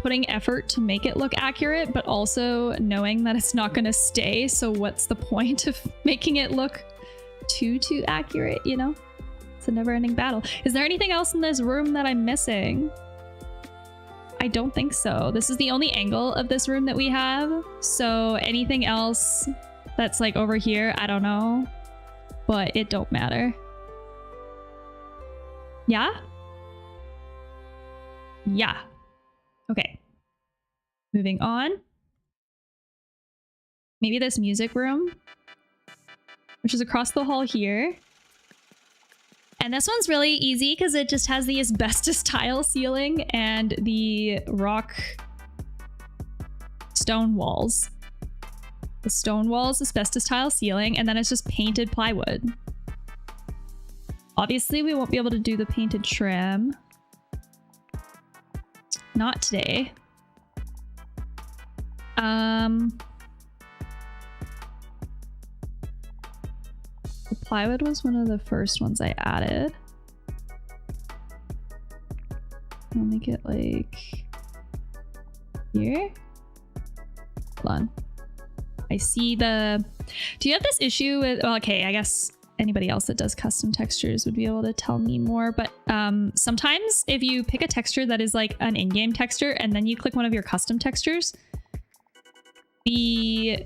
putting effort to make it look accurate, but also knowing that it's not going to stay, so what's the point of making it look too accurate, you know? It's a never-ending battle. Is there anything else in this room that I'm missing? I don't think so. This is the only angle of this room that we have. So anything else that's like over here, I don't know. But it don't matter. Yeah? Yeah. Okay. Moving on. Maybe this music room, which is across the hall here. And this one's really easy because it just has the asbestos tile ceiling and the rock stone walls. The stone walls, asbestos tile ceiling, and then it's just painted plywood. Obviously, we won't be able to do the painted trim. Not today. The plywood was one of the first ones I added. I'll make it like here. Hold on. I see the... Do you have this issue with... Well, okay, I guess anybody else that does custom textures would be able to tell me more, but sometimes if you pick a texture that is like an in-game texture and then you click one of your custom textures, the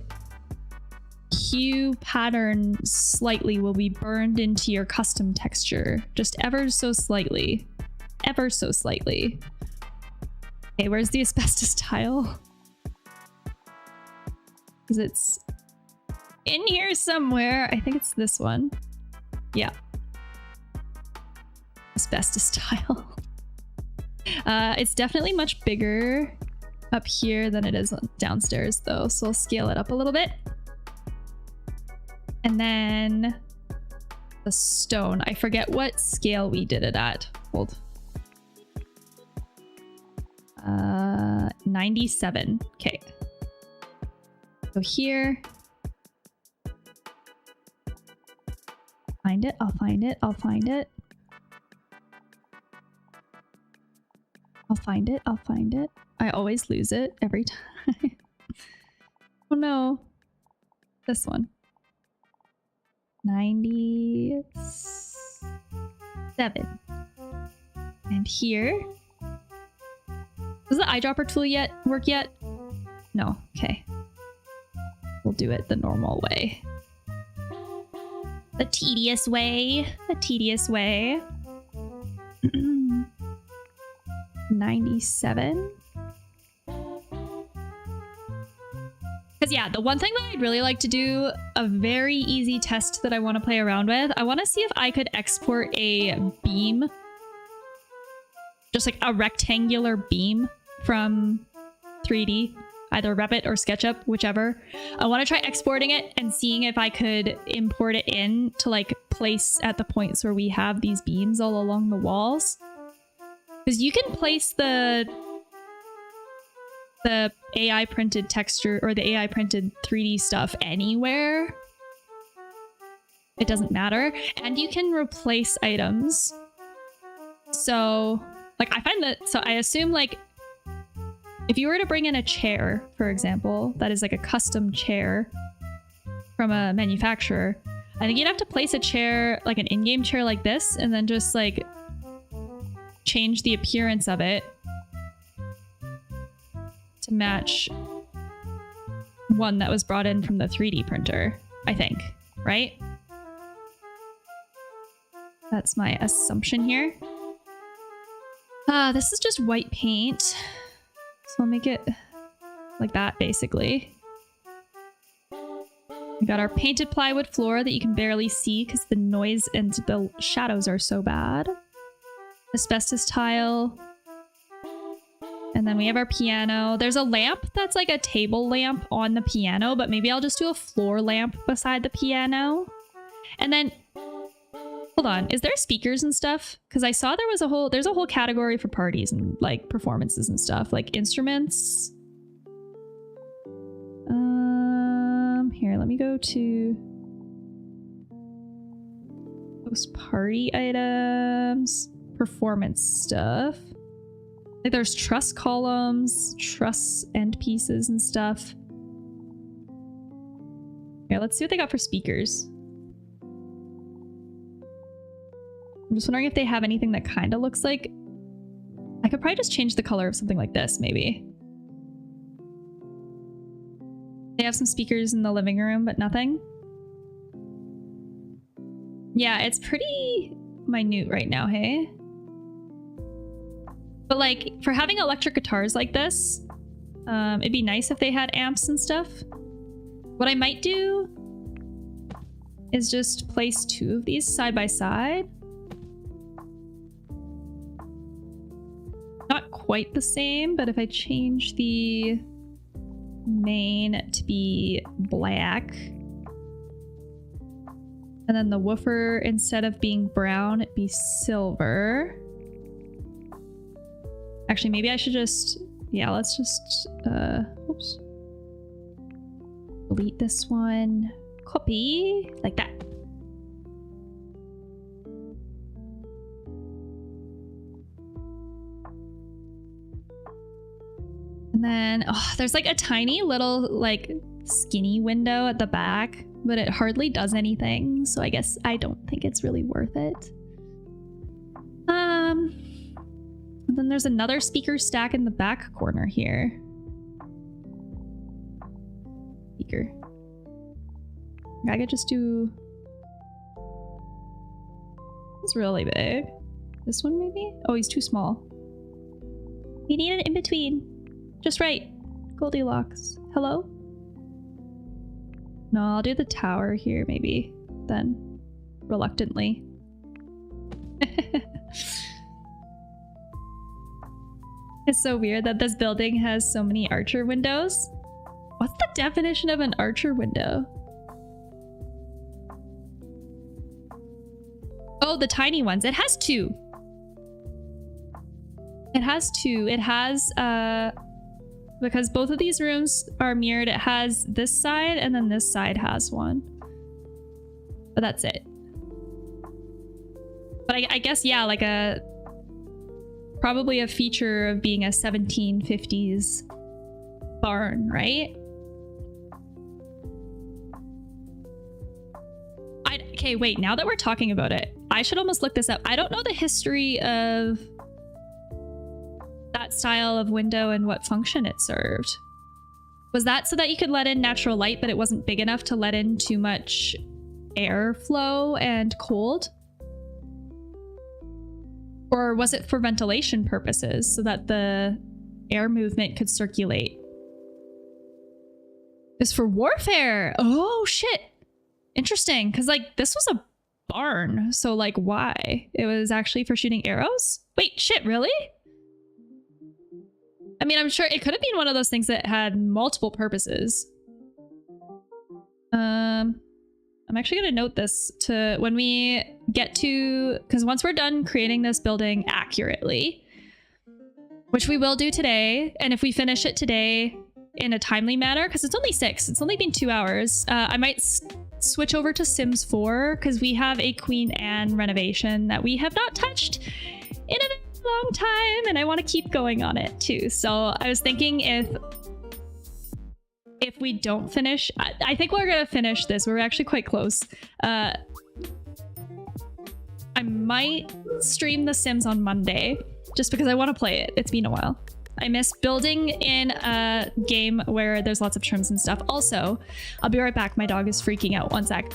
hue pattern slightly will be burned into your custom texture, just ever so slightly. Ever so slightly. Okay, where's the asbestos tile? Because it's in here somewhere. I think it's this one. Yeah. Asbestos tile. It's definitely much bigger up here than it is downstairs though, so I'll scale it up a little bit. And then the stone, I forget what scale we did it at. Hold. 97. Okay. So here. Find it, I'll find it, I'll find it. I'll find it, I'll find it. I always lose it every time. Oh no. This one. 97. And here. Does the eyedropper tool work yet? No. Okay. We'll do it the normal way. The tedious way. The tedious way. 97. Because yeah, the one thing that I'd really like to do, a very easy test that I want to play around with, I want to see if I could export a beam. Just like a rectangular beam from 3D, either Revit or SketchUp, whichever. I want to try exporting it and seeing if I could import it in to like place at the points where we have these beams all along the walls. Because you can place the AI printed texture or the AI printed 3D stuff anywhere. It doesn't matter. And you can replace items. So like I find that, so I assume like if you were to bring in a chair, for example, that is like a custom chair from a manufacturer, I think you'd have to place a chair, like an in-game chair like this, and then just like change the appearance of it to match one that was brought in from the 3D printer, I think, right? That's my assumption here. This is just white paint. So I'll make it like that, basically. We got our painted plywood floor that you can barely see because the noise and the shadows are so bad. Asbestos tile. And then we have our piano. There's a lamp that's like a table lamp on the piano, but maybe I'll just do a floor lamp beside the piano. And then, hold on, is there speakers and stuff? Because I saw there's a whole category for parties and like performances and stuff, like instruments. Here, let me go to those party items, performance stuff. Like there's truss columns, truss end pieces and stuff. Here, let's see what they got for speakers. I'm just wondering if they have anything that kind of looks like... I could probably just change the color of something like this, maybe. They have some speakers in the living room, but nothing. Yeah, it's pretty minute right now, hey? But like, for having electric guitars like this, it'd be nice if they had amps and stuff. What I might do is just place 2 of these side by side. Not quite the same, but if I change the main to be black, and then the woofer, instead of being brown, it'd be silver. Actually, maybe I should just, yeah, let's just, oops. Delete this one, copy, like that. And then, oh, there's like a tiny little like skinny window at the back, but it hardly does anything. So I guess I don't think it's really worth it. And then there's another speaker stack in the back corner here. Speaker. I could just do... It's really big. This one maybe? Oh, he's too small. We need an in-between. Just right. Goldilocks. Hello? No, I'll do the tower here maybe. Then. Reluctantly. It's so weird that this building has so many archer windows. What's the definition of an archer window? Oh, the tiny ones. It has two. It has two. It has, because both of these rooms are mirrored, it has this side and then this side has one. But that's it. But I guess, yeah, like probably a feature of being a 1750s barn, right? Okay, wait, now that we're talking about it, I should almost look this up. I don't know the history of that style of window and what function it served. Was that so that you could let in natural light, but it wasn't big enough to let in too much airflow and cold? Or was it for ventilation purposes so that the air movement could circulate? It's for warfare. Oh, shit. Interesting. Because, like, this was a barn. So, like, why? It was actually for shooting arrows? Wait, shit, really? I mean, I'm sure it could have been one of those things that had multiple purposes. I'm actually going to note this to when we get to, because once we're done creating this building accurately, which we will do today, and if we finish it today in a timely manner, because it's only 6, it's only been 2 hours, I might switch over to Sims 4 because we have a Queen Anne renovation that we have not touched in a long time, and I want to keep going on it too. So I was thinking if we don't finish, I think we're gonna finish this. We're actually quite close. I might stream The Sims on Monday just because I want to play it. It's been a while. I miss building in a game where there's lots of trims and stuff. Also, I'll be right back. My dog is freaking out. One sec.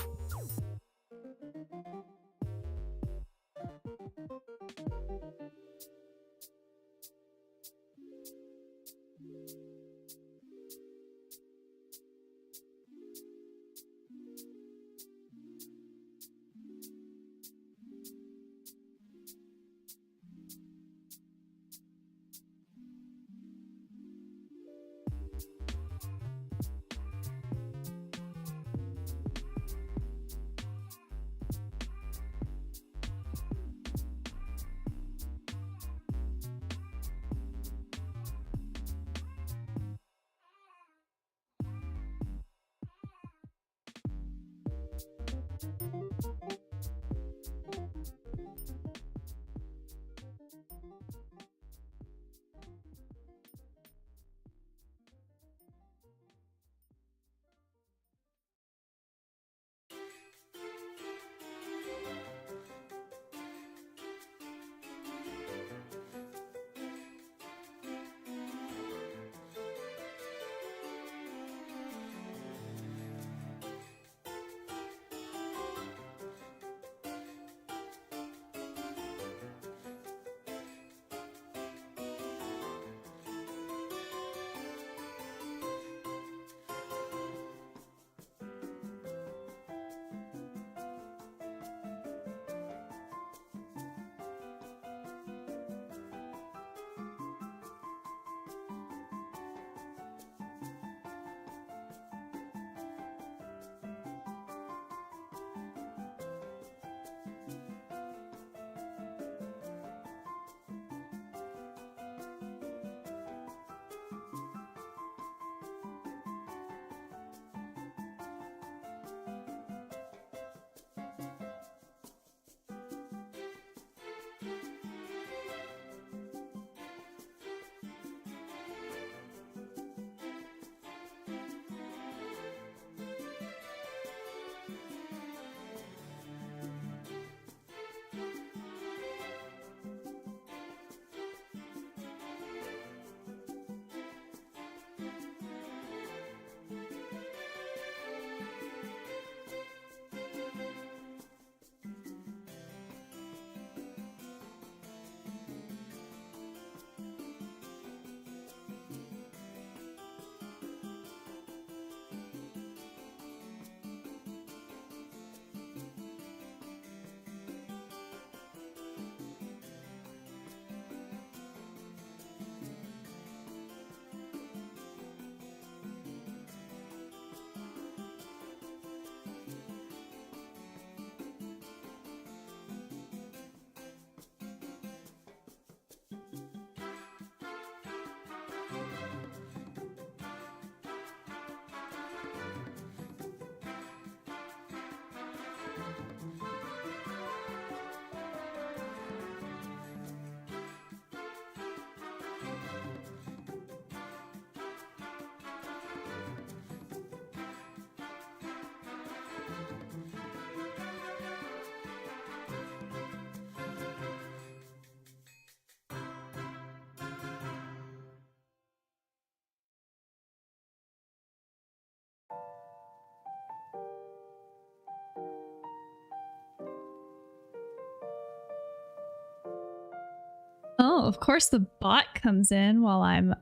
Oh, of course the bot comes in while I'm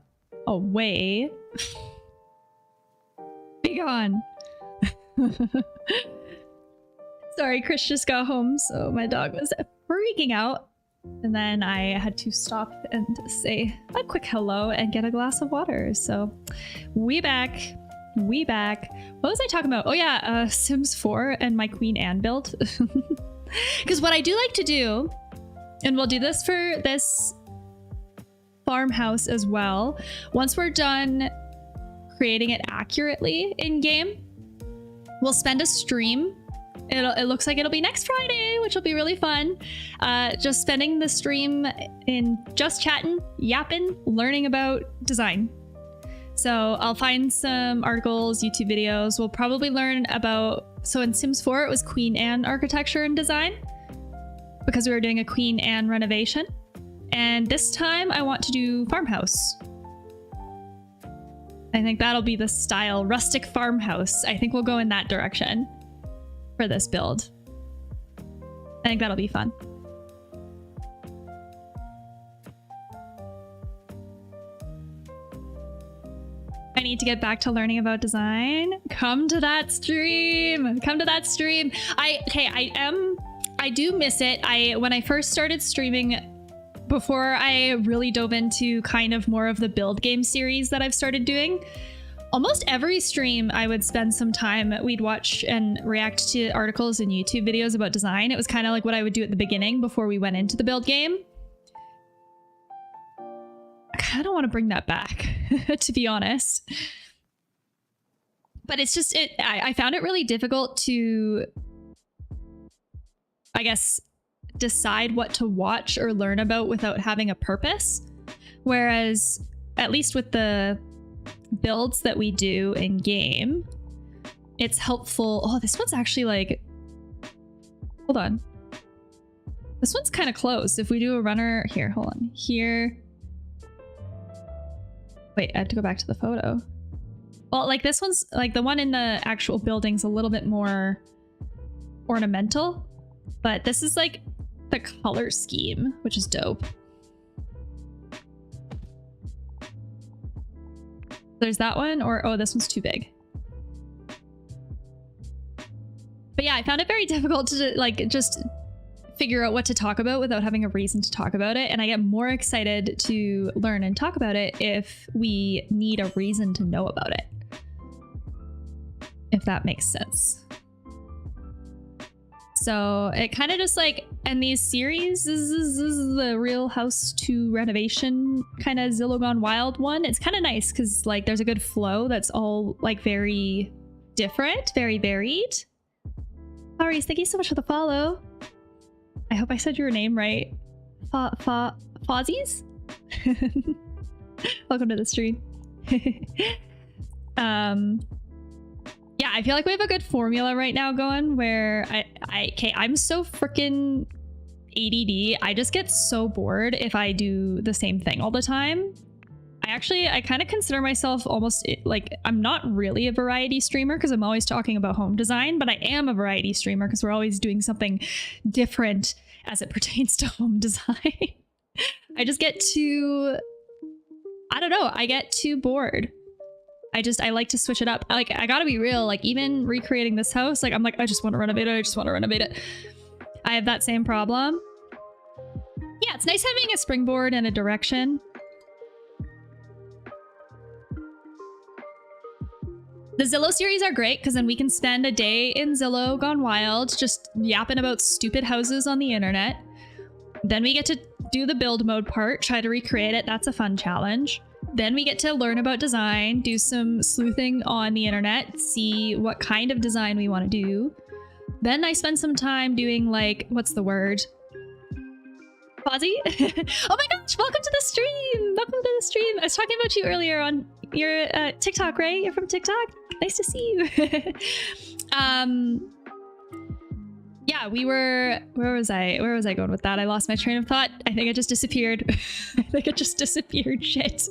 away. Be gone. Sorry, Chris just got home, so my dog was freaking out. And then I had to stop and say a quick hello and get a glass of water. So we back. We back. What was I talking about? Oh yeah, Sims 4 and my Queen Anne build. Because what I do like to do, and we'll do this for this farmhouse as well, once we're done creating it accurately in game, we'll spend a stream. It looks like it'll be next Friday, which will be really fun. Just spending the stream in just chatting, yapping, learning about design. So I'll find some articles, YouTube videos. We'll probably learn about, so in Sims 4, it was Queen Anne architecture and design because we were doing a Queen Anne renovation. And this time I want to do farmhouse. I think that'll be the style, rustic farmhouse. I think we'll go in that direction for this build. I think that'll be fun. I need to get back to learning about design. Come to that stream. Come to that stream. I do miss it. When I first started streaming, before I really dove into kind of more of the build game series that I've started doing, almost every stream I would spend some time, we'd watch and react to articles and YouTube videos about design. It was kind of like what I would do at the beginning before we went into the build game. I kind of want to bring that back, to be honest. But it's just, I found it really difficult to, I guess, decide what to watch or learn about without having a purpose. Whereas, at least with the builds that we do in game, it's helpful. Oh, this one's actually like, hold on, this one's kind of close. If we do a runner here, hold on here, wait, I have to go back to the photo. Well, like this one's like the one in the actual building's a little bit more ornamental, but this is like the color scheme, which is dope. There's that one, or oh, this one's too big. But yeah, I found it very difficult to like just figure out what to talk about without having a reason to talk about it. And I get more excited to learn and talk about it if we need a reason to know about it. If that makes sense. So it kind of just like, and these series, this is the Real House 2 renovation kind of Zillow Gone Wild one. It's kind of nice because like there's a good flow that's all like very different, very varied. Aries, thank you so much for the follow. I hope I said your name right. Fozzies? Welcome to the stream. Yeah, I feel like we have a good formula right now going where I'm so freaking ADD. I just get so bored if I do the same thing all the time. I kind of consider myself almost like, I'm not really a variety streamer because I'm always talking about home design, but I am a variety streamer because we're always doing something different as it pertains to home design. I just get too, I don't know, I get too bored. I like to switch it up. Like, I gotta be real, like even recreating this house, like I'm like, I just want to renovate it. I just want to renovate it. I have that same problem. Yeah, it's nice having a springboard and a direction. The Zillow series are great because then we can spend a day in Zillow Gone Wild just yapping about stupid houses on the internet. Then we get to do the build mode part, try to recreate it. That's a fun challenge. Then we get to learn about design, do some sleuthing on the internet, see what kind of design we want to do. Then I spend some time doing like, what's the word? Fozzie? Oh my gosh, welcome to the stream! Welcome to the stream! I was talking about you earlier on your TikTok, right? You're from TikTok? Nice to see you. Yeah, we were, where was I going with that? I lost my train of thought. I think it just disappeared. I think it just disappeared, shit.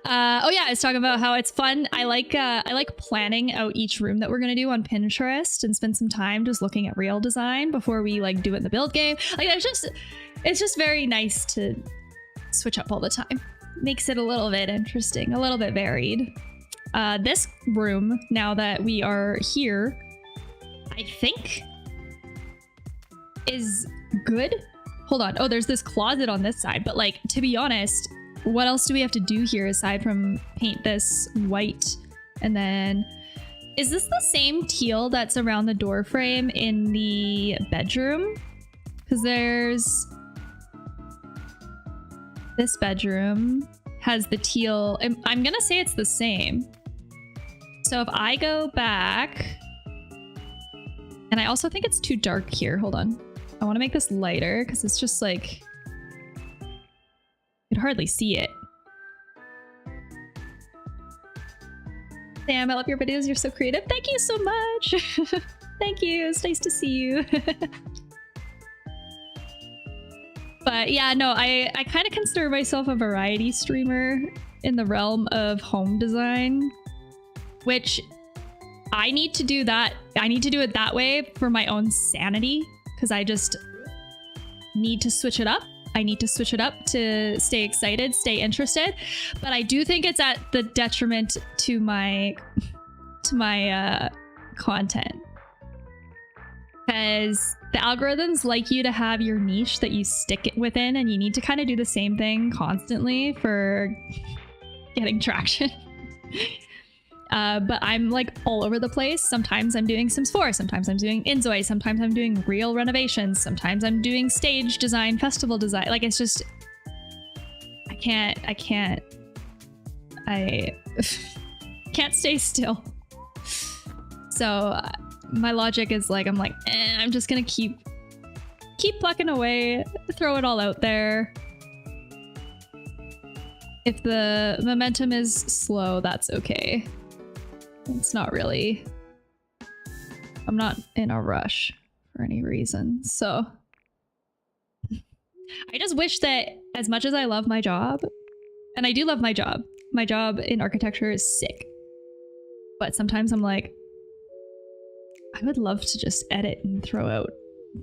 Oh yeah, I was talking about how it's fun. I like planning out each room that we're gonna do on Pinterest and spend some time just looking at real design before we like do it in the build game. Like it's just very nice to switch up all the time. Makes it a little bit interesting, a little bit varied. This room, now that we are here, I think is good. Hold on. Oh, there's this closet on this side, but like, to be honest, what else do we have to do here aside from paint this white? And then, is this the same teal that's around the door frame in the bedroom? Because there's this bedroom has the teal. I'm gonna say it's the same. So if I go back, and I also think it's too dark here. Hold on. I want to make this lighter because it's just like, you could hardly see it. Sam, I love your videos. You're so creative. Thank you so much. Thank you. It's nice to see you. But yeah, no, I kind of consider myself a variety streamer in the realm of home design, which I need to do that. I need to do it that way for my own sanity because I just need to switch it up. I need to switch it up to stay excited, stay interested. But I do think it's at the detriment to my content. Because the algorithms like you to have your niche that you stick it within, and you need to kind of do the same thing constantly for getting traction. But I'm like all over the place. Sometimes I'm doing Sims 4, sometimes I'm doing InZOI, sometimes I'm doing real renovations, sometimes I'm doing stage design, festival design. Like it's just, I can't stay still. So my logic is like, I'm like, I'm just gonna keep plucking away, throw it all out there. If the momentum is slow, that's okay. It's not really, I'm not in a rush for any reason. So I just wish that as much as I love my job, and I do love my job in architecture is sick. But sometimes I'm like, I would love to just edit and throw out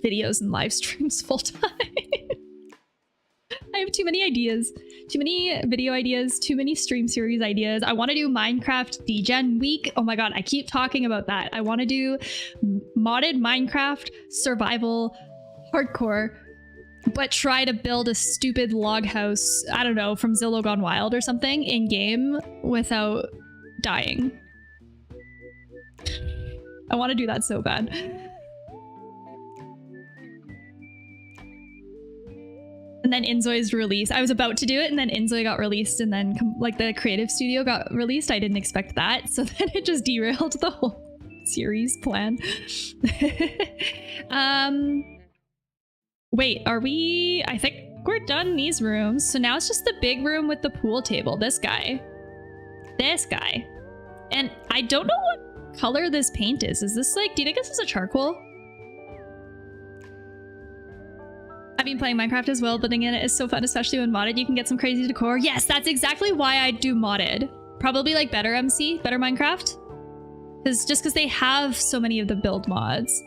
videos and live streams full time. I have too many ideas, too many video ideas, too many stream series ideas. I want to do Minecraft Degen week. Oh my god, I keep talking about that. I want to do modded Minecraft survival hardcore, but try to build a stupid log house, I don't know, from Zillow Gone Wild or something in game without dying. I want to do that so bad. And then InZOI's released. I was about to do it, and then InZOI got released, and then like the creative studio got released. I didn't expect that, so then it just derailed the whole series plan. Wait, are we? I think we're done these rooms. So now it's just the big room with the pool table. This guy. And I don't know what color this paint is. Is this like, do you think this is a charcoal? I've been playing Minecraft as well. Building in it is so fun, especially when modded. You can get some crazy decor. Yes, that's exactly why I do modded. Probably like better MC, better Minecraft. Because they have so many of the build mods.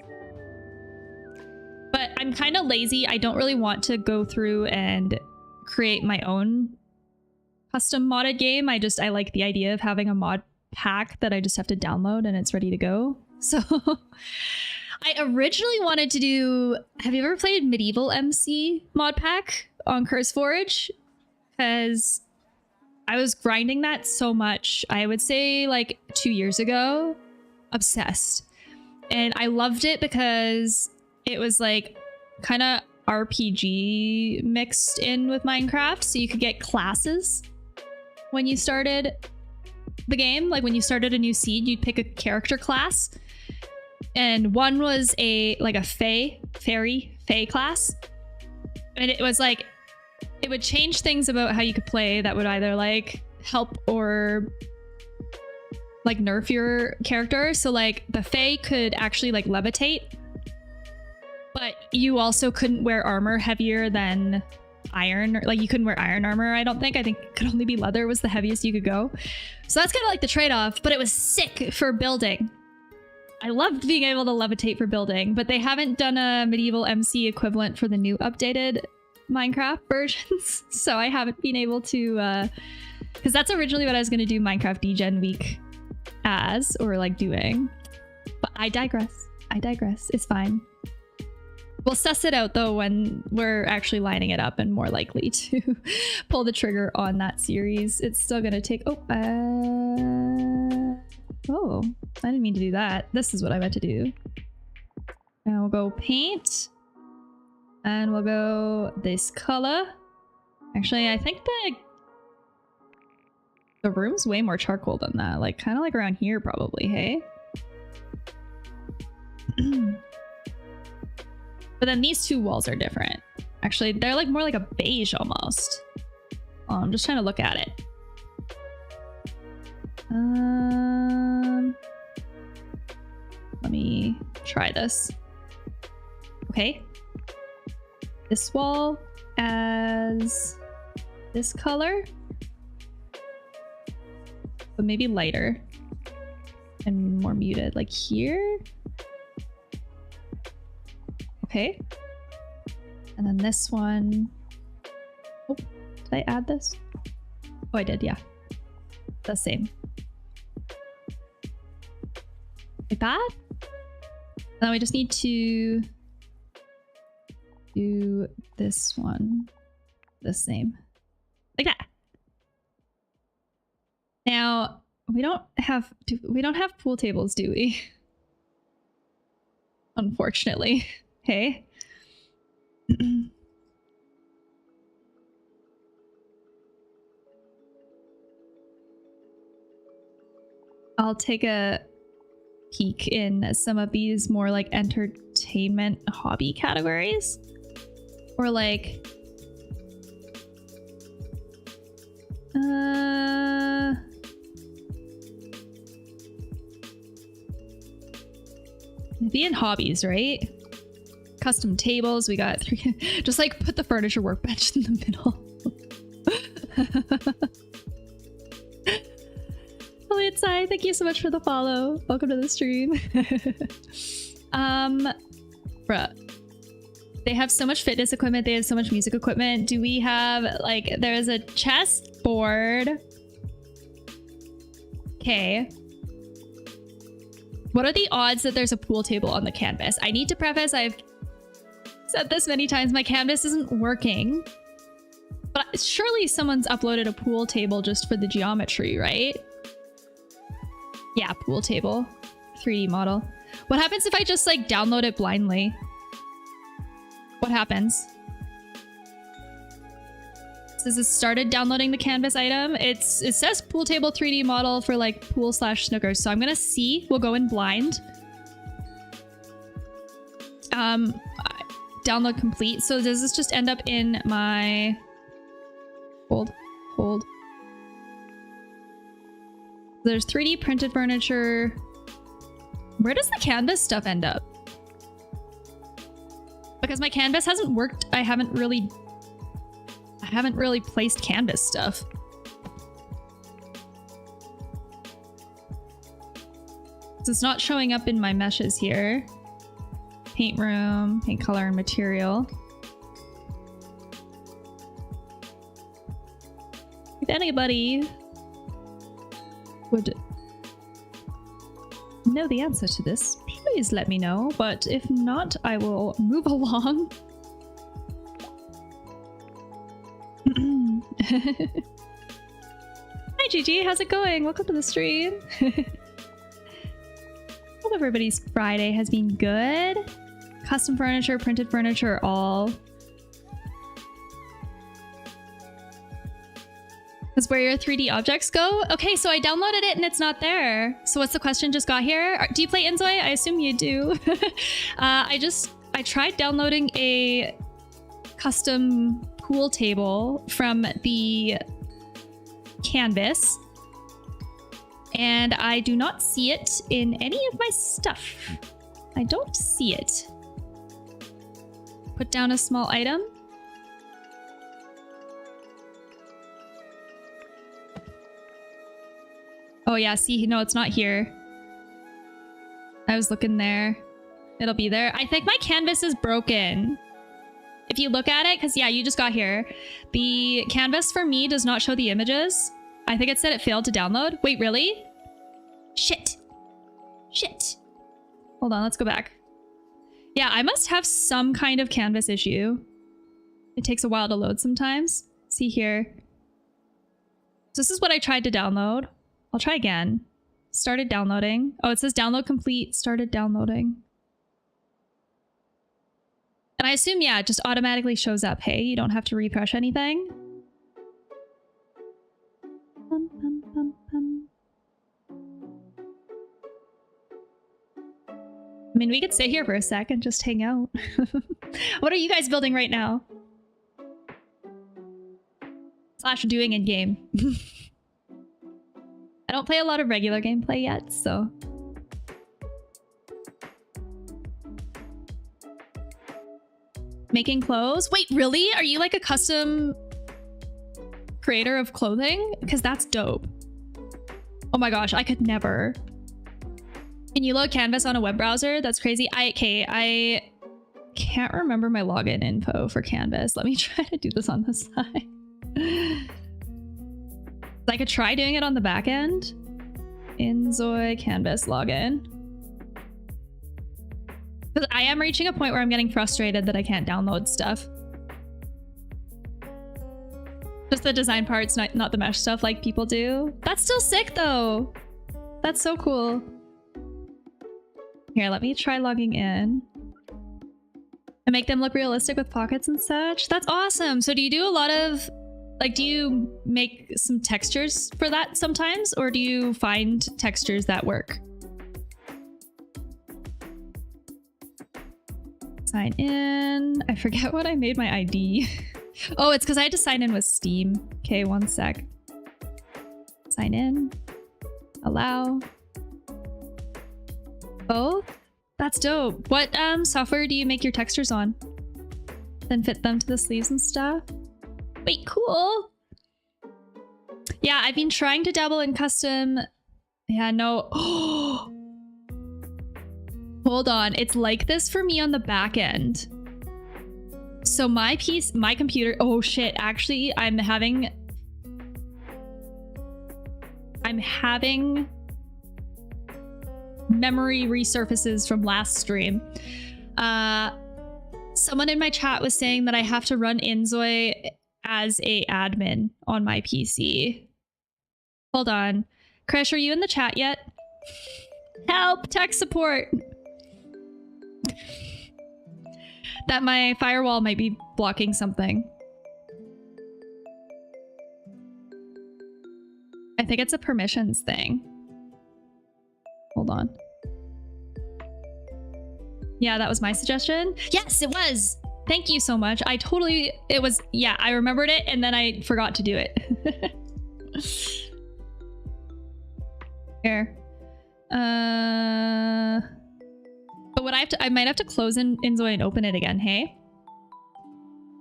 But I'm kind of lazy. I don't really want to go through and create my own custom modded game. I like the idea of having a mod pack that I just have to download and it's ready to go. So I originally wanted to do, have you ever played Medieval MC mod pack on CurseForge? Because I was grinding that so much. I would say like 2 years ago. Obsessed. And I loved it because it was like kind of RPG mixed in with Minecraft. So you could get classes when you started the game. Like when you started a new seed, you'd pick a character class. And one was a fairy class. And it was like, it would change things about how you could play that would either like help or like nerf your character. So like the fae could actually like levitate, but you also couldn't wear armor heavier than iron, like you couldn't wear iron armor. I don't think. I think it could only be leather was the heaviest you could go. So that's kind of like the trade-off, but it was sick for building. I loved being able to levitate for building, but they haven't done a medieval MC equivalent for the new updated Minecraft versions. So I haven't been able to, because that's originally what I was going to do Minecraft Degen week as, or like doing. But I digress. I digress. It's fine. We'll suss it out though when we're actually lining it up and more likely to pull the trigger on that series. It's still going to take... Oh, I didn't mean to do that. This is what I meant to do. And we'll go paint. And we'll go this color. Actually, I think the room's way more charcoal than that. Like, kind of like around here probably, hey? But then these two walls are different. Actually, they're like more like a beige almost. Oh, I'm just trying to look at it. Let me try this. Okay. This wall as this color, but maybe lighter and more muted, like here. Okay. And then this one. Oh, did I add this? Oh, I did, yeah. The same. Like that. Now we just need to do this one the same. Like that. Now, we don't have pool tables, do we? Unfortunately. Hey. I'll take a peek in some of these more like entertainment hobby categories, or like maybe in hobbies, right? Custom tables, we got 3. Just like put the furniture workbench in the middle. Elliot Sai, thank you so much for the follow. Welcome to the stream. Bruh. They have so much fitness equipment. They have so much music equipment. Do we have, like, there's a chessboard. Okay. What are the odds that there's a pool table on the canvas? I need to preface, I've said this many times, my canvas isn't working. But surely someone's uploaded a pool table just for the geometry, right? Yeah, pool table. 3D model. What happens if I just like download it blindly? What happens? Says it started downloading the canvas item. It says pool table 3D model for like pool / snooker. So I'm gonna see. We'll go in blind. Download complete. So does this just end up in my... Hold. There's 3D printed furniture. Where does the canvas stuff end up? Because my canvas hasn't worked. I haven't really placed canvas stuff. So it's not showing up in my meshes here. Paint room, paint color and material. If anybody would know the answer to this, please let me know. But if not, I will move along. Hi Gigi, how's it going? Welcome to the stream. Hope everybody's Friday has been good. Custom furniture, printed furniture, all. That's where your 3D objects go? Okay, so I downloaded it and it's not there. So what's the question just got here? Do you play InZOI? I assume you do. I tried downloading a custom pool table from the canvas, and I do not see it in any of my stuff. I don't see it. Put down a small item. Oh yeah, see, no, it's not here. I was looking there. It'll be there. I think my canvas is broken. If you look at it, because yeah, you just got here. The canvas for me does not show the images. I think it said it failed to download. Wait, really? Shit. Shit. Hold on, let's go back. Yeah, I must have some kind of canvas issue. It takes a while to load sometimes. See here. So this is what I tried to download. I'll try again. Started downloading. Oh, it says download complete. Started downloading. And I assume, yeah, it just automatically shows up. Hey, you don't have to refresh anything. Pum, pum, pum, pum. I mean, we could sit here for a sec and just hang out. What are you guys building right now? Slash doing in game. I don't play a lot of regular gameplay yet, so. Making clothes? Wait, really? Are you like a custom creator of clothing? Because that's dope. Oh my gosh, I could never. Can you load canvas on a web browser? That's crazy. I can't remember my login info for canvas. Let me try to do this on the side. I could try doing it on the back end. InZOI canvas login. Because I am reaching a point where I'm getting frustrated that I can't download stuff. Just the design parts, not the mesh stuff like people do. That's still sick though. That's so cool. Here, let me try logging in. And make them look realistic with pockets and such. That's awesome. So do you do a lot of, like, do you make some textures for that sometimes? Or do you find textures that work? Sign in. I forget what I made my ID. Oh, it's because I had to sign in with Steam. Okay, one sec. Sign in. Allow. Both? That's dope. What software do you make your textures on? Then fit them to the sleeves and stuff? Wait, cool. Yeah, I've been trying to dabble in custom. Yeah, no. Hold on. It's like this for me on the back end. So my computer. Oh shit. Actually, I'm having memory resurfaces from last stream. Someone in my chat was saying that I have to run InZOI as a admin on my PC. Hold on. Krish, are you in the chat yet? Help! Tech support! That my firewall might be blocking something. I think it's a permissions thing. Hold on. Yeah, that was my suggestion. Yes, it was. Thank you so much. It was, yeah, I remembered it and then I forgot to do it. Here. But what I might have to close InZOI and open it again, hey?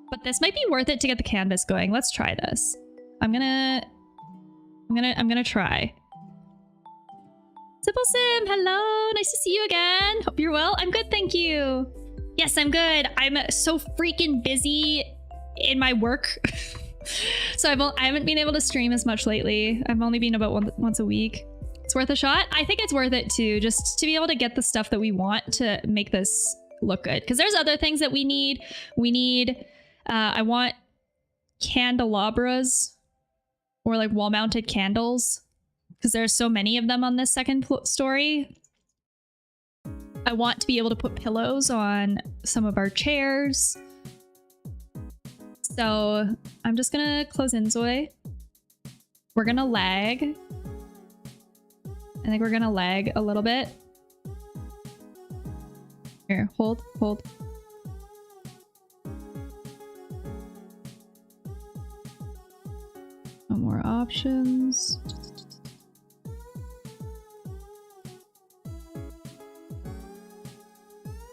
But this might be worth it to get the canvas going. Let's try this. I'm gonna try. Simple Sim, hello, nice to see you again. Hope you're well. I'm good, thank you. Yes, I'm good. I'm so freaking busy in my work. So I haven't been able to stream as much lately. I've only been about once a week. It's worth a shot. I think it's worth it too, just to be able to get the stuff that we want to make this look good. Because there's other things that we need. I want candelabras or like wall-mounted candles. Because there's so many of them on this second story. I want to be able to put pillows on some of our chairs. So I'm just gonna close InZOI. We're gonna lag. I think we're gonna lag a little bit. Here, hold. No more options.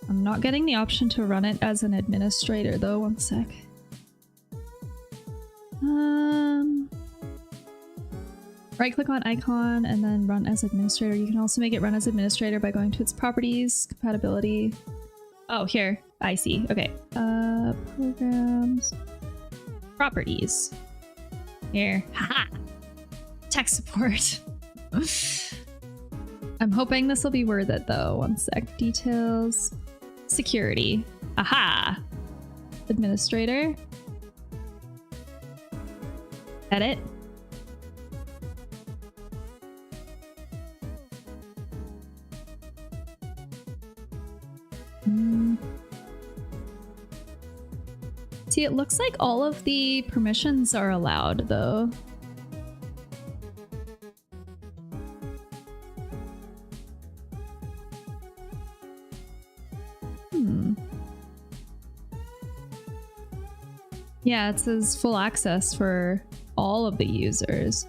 I'm not getting the option to run it as an administrator though, one sec. Right click on icon and then run as administrator. You can also make it run as administrator by going to its properties, compatibility. Oh, here. I see. Okay. Programs. Properties. Here. Haha. Tech support. I'm hoping this will be worth it though. One sec. Details. Security. Aha. Administrator. Edit. See, it looks like all of the permissions are allowed though. Yeah, it says full access for all of the users.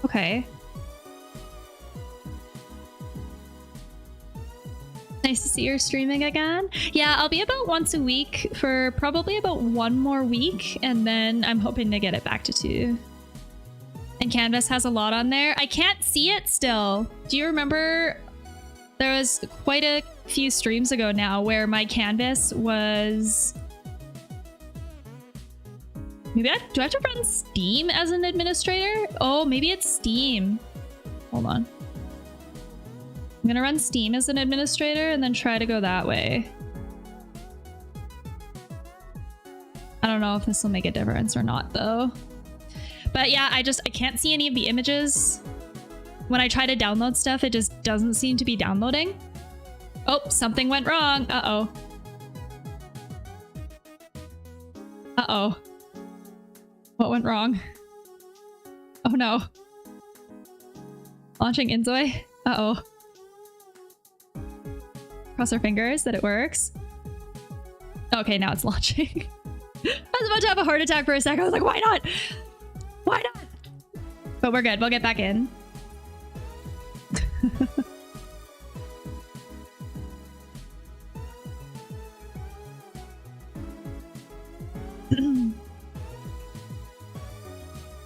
Okay. Nice to see you're streaming again. Yeah, I'll be about once a week for probably about 1 more week, and then I'm hoping to get it back to 2. And Canvas has a lot on there. I can't see it still. Do you remember there was quite a few streams ago now where my Canvas was... Maybe do I have to run Steam as an administrator? Oh, maybe it's Steam. Hold on. I'm gonna run Steam as an administrator and then try to go that way. I don't know if this will make a difference or not though. But yeah, I can't see any of the images. When I try to download stuff, it just doesn't seem to be downloading. Oh, something went wrong. Uh-oh. Uh-oh. What went wrong? Oh no. Launching InZOI? Uh-oh. Cross our fingers that it works. Okay, now it's launching. I was about to have a heart attack for a sec. I was like, why not? Why not? But we're good. We'll get back in.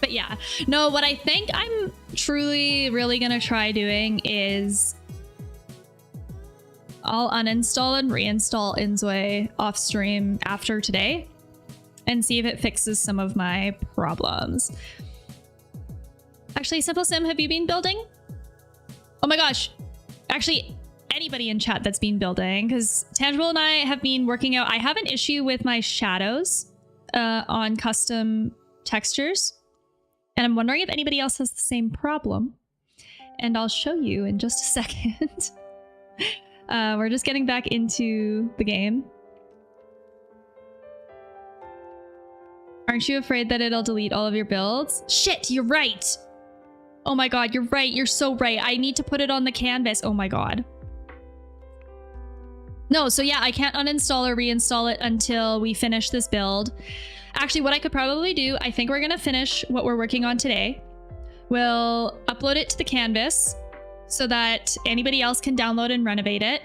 But yeah, no, what I think I'm truly really gonna try doing is I'll uninstall and reinstall InZOI off stream after today and see if it fixes some of my problems. Actually, Simple Sim, have you been building? Oh my gosh. Actually, anybody in chat that's been building, because Tangible and I have been working out. I have an issue with my shadows on custom textures. And I'm wondering if anybody else has the same problem. And I'll show you in just a second. We're just getting back into the game. Aren't you afraid that it'll delete all of your builds? Shit, you're right. Oh my god, you're right. You're so right. I need to put it on the canvas. Oh my god. No, so yeah, I can't uninstall or reinstall it until we finish this build. Actually, what I could probably do, I think we're gonna finish what we're working on today. We'll upload it to the canvas so that anybody else can download and renovate it.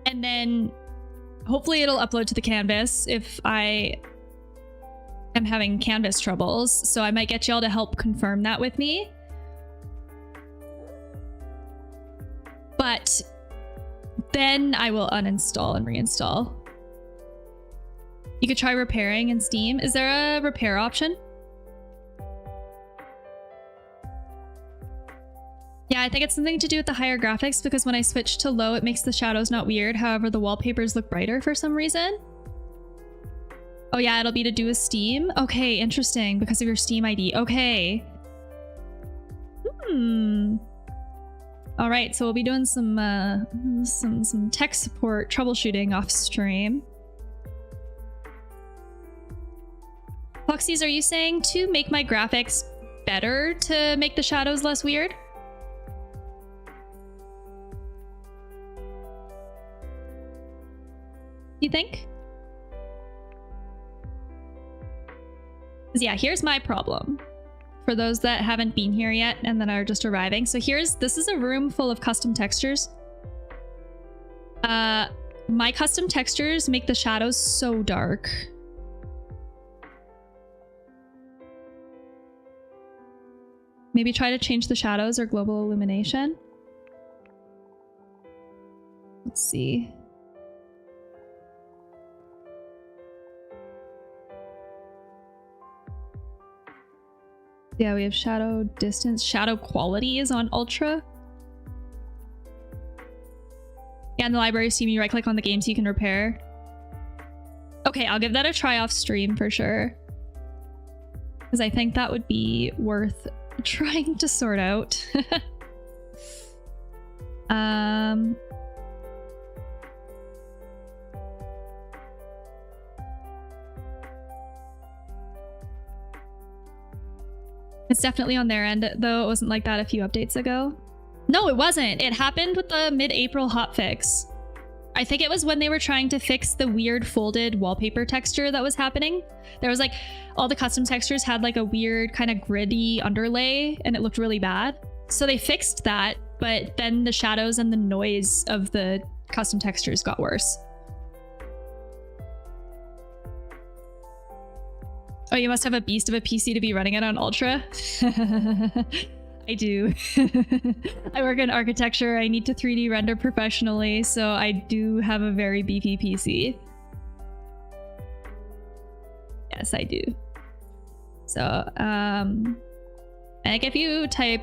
And then hopefully it'll upload to the canvas if I am having canvas troubles. So I might get y'all to help confirm that with me. But then I will uninstall and reinstall. You could try repairing in Steam. Is there a repair option? Yeah, I think it's something to do with the higher graphics because when I switch to low, it makes the shadows not weird. However, the wallpapers look brighter for some reason. Oh yeah, it'll be to do with Steam. Okay, interesting, because of your Steam ID. Okay. All right, so we'll be doing some tech support troubleshooting off stream. Foxies, are you saying to make my graphics better to make the shadows less weird? You think? Yeah, here's my problem. For those that haven't been here yet and that are just arriving. So this is a room full of custom textures. My custom textures make the shadows so dark. Maybe try to change the shadows or global illumination. Let's see. Yeah, we have shadow distance. Shadow quality is on ultra. Yeah, in the library team, you right click on the game so you can repair. Okay, I'll give that a try off stream for sure. Because I think that would be worth trying to sort out. It's definitely on their end, though it wasn't like that a few updates ago. No, it wasn't. It happened with the mid-April hotfix. I think it was when they were trying to fix the weird folded wallpaper texture that was happening. There was like, all the custom textures had like a weird kind of gritty underlay and it looked really bad. So they fixed that, but then the shadows and the noise of the custom textures got worse. Oh, you must have a beast of a PC to be running it on Ultra? I do. I work in architecture. I need to 3D render professionally, so I do have a very beefy PC. Yes, I do. So, like if you type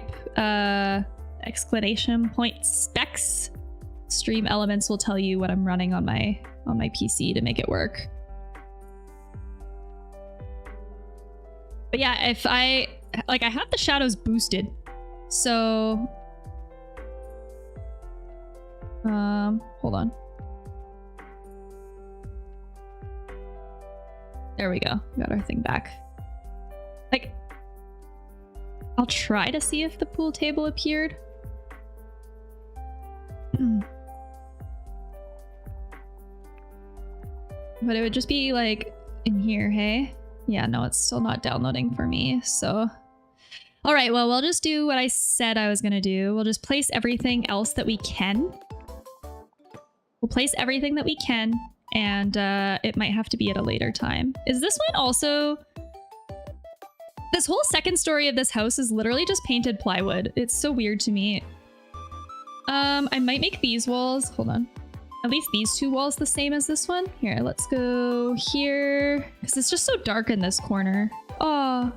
exclamation point specs, Stream Elements will tell you what I'm running on my PC to make it work. But yeah, if I have the shadows boosted. So hold on. There we go. Got our thing back. Like, I'll try to see if the pool table appeared. But it would just be like in here, hey? Yeah, no, it's still not downloading for me, so. All right, well, we'll just do what I said I was gonna do. We'll just place everything else that we can. We'll place everything that we can, and it might have to be at a later time. Is this one also... This whole second story of this house is literally just painted plywood. It's so weird to me. I might make these walls, hold on. At least these two walls the same as this one. Here, let's go here. Because it's just so dark in this corner. Oh,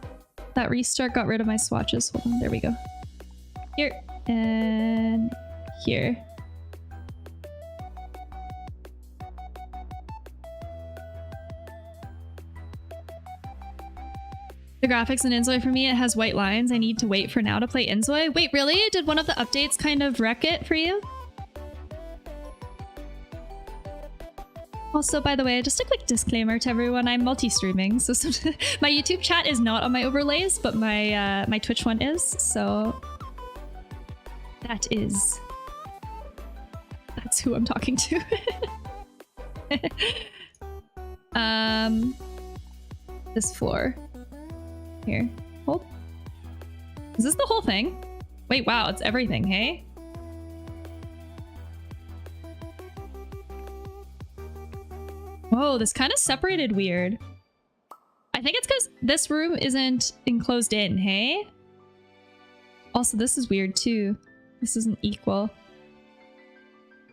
that restart got rid of my swatches. Hold on, there we go. Here and here. The graphics in InZOI for me, it has white lines. I need to wait for now to play InZOI. Wait, really? Did one of the updates kind of wreck it for you? Also, by the way, just a quick disclaimer to everyone, I'm multi-streaming, so my YouTube chat is not on my overlays, but my my Twitch one is, so that's who I'm talking to. This floor. Here. Hold. Is this the whole thing? Wait, wow, it's everything, hey? Whoa, this kind of separated weird. I think it's because this room isn't enclosed in, hey? Also, this is weird too. This isn't equal.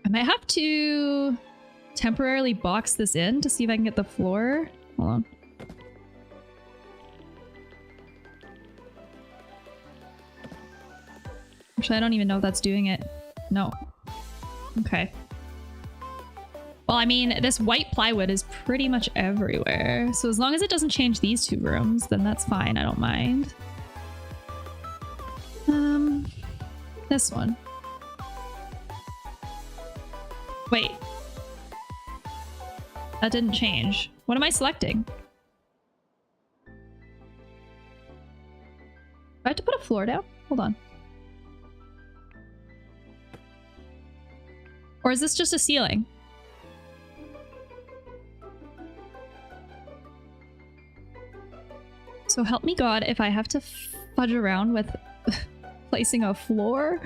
I might have to temporarily box this in to see if I can get the floor. Hold on. Actually, I don't even know if that's doing it. No. Okay. Well, I mean, this white plywood is pretty much everywhere. So as long as it doesn't change these two rooms, then that's fine. I don't mind. This one. Wait. That didn't change. What am I selecting? Do I have to put a floor down? Hold on. Or is this just a ceiling? So help me God if I have to fudge around with placing a floor.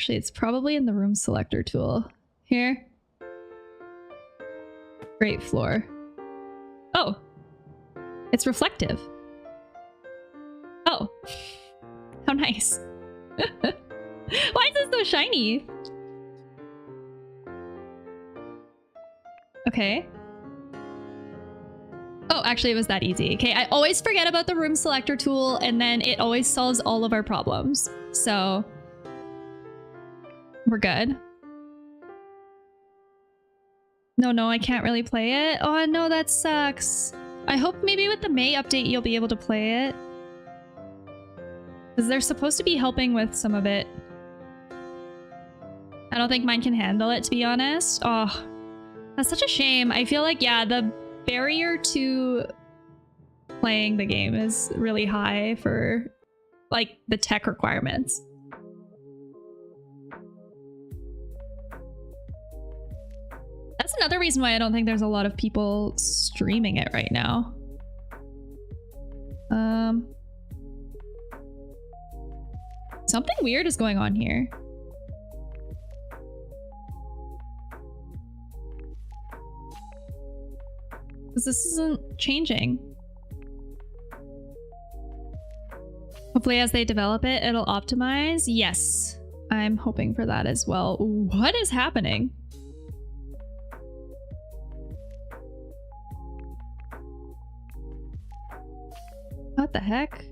Actually, it's probably in the room selector tool. Here. Great floor. Oh. It's reflective. Oh. How nice. Why is this so shiny? Okay. Oh, actually it was that easy. Okay, I always forget about the room selector tool and then it always solves all of our problems. So we're good. No, I can't really play it. Oh no, that sucks. I hope maybe with the May update you'll be able to play it. Because they're supposed to be helping with some of it. I don't think mine can handle it, to be honest. Oh, that's such a shame. I feel like, yeah, the barrier to playing the game is really high for, like, the tech requirements. That's another reason why I don't think there's a lot of people streaming it right now. Something weird is going on here. Because this isn't changing. Hopefully as they develop it, it'll optimize. Yes, I'm hoping for that as well. What is happening? What the heck?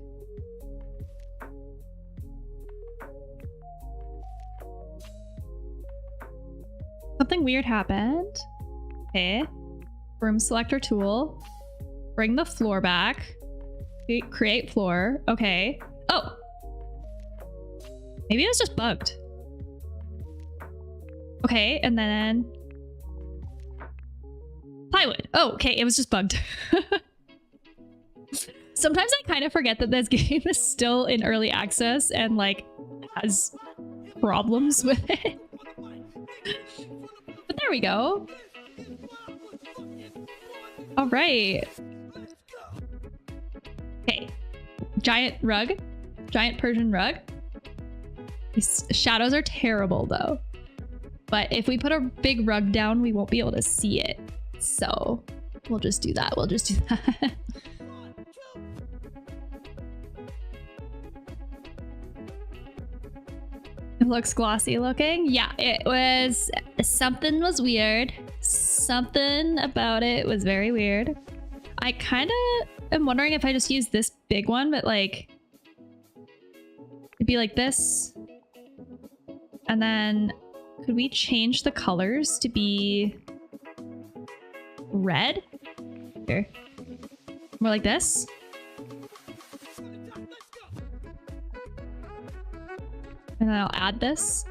Something weird happened. Okay. Room selector tool. Bring the floor back. Create floor. Okay. Oh! Maybe it was just bugged. Okay, and then... plywood. Oh, okay, it was just bugged. Sometimes I kind of forget that this game is still in early access and, like, has problems with it. But there we go. All right. Okay. Giant rug. Giant Persian rug. These shadows are terrible, though. But if we put a big rug down, we won't be able to see it. So we'll just do that. We'll just do that. It looks glossy looking. Yeah, it was... something was weird. Something about it was very weird. I kind of am wondering if I just use this big one, but like... it'd be like this. And then... could we change the colors to be... red? Here. More like this? And then I'll add this.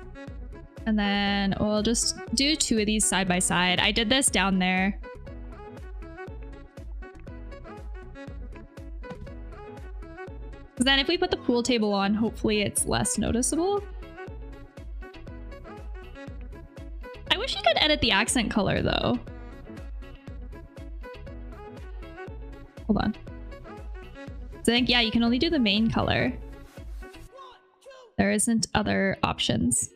And then we'll just do two of these side by side. I did this down there. Because then if we put the pool table on, hopefully it's less noticeable. I wish you could edit the accent color though. Hold on. So I think, yeah, you can only do the main color. There isn't other options.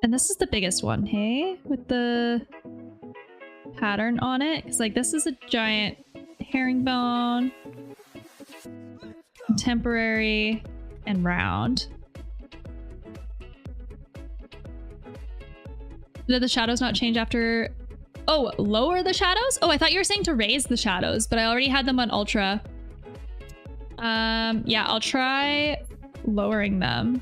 And this is the biggest one, hey? With the pattern on it. Because like this is a giant herringbone, contemporary, and round. Did the shadows not change after... oh, lower the shadows? Oh, I thought you were saying to raise the shadows, but I already had them on ultra. Yeah, I'll try lowering them.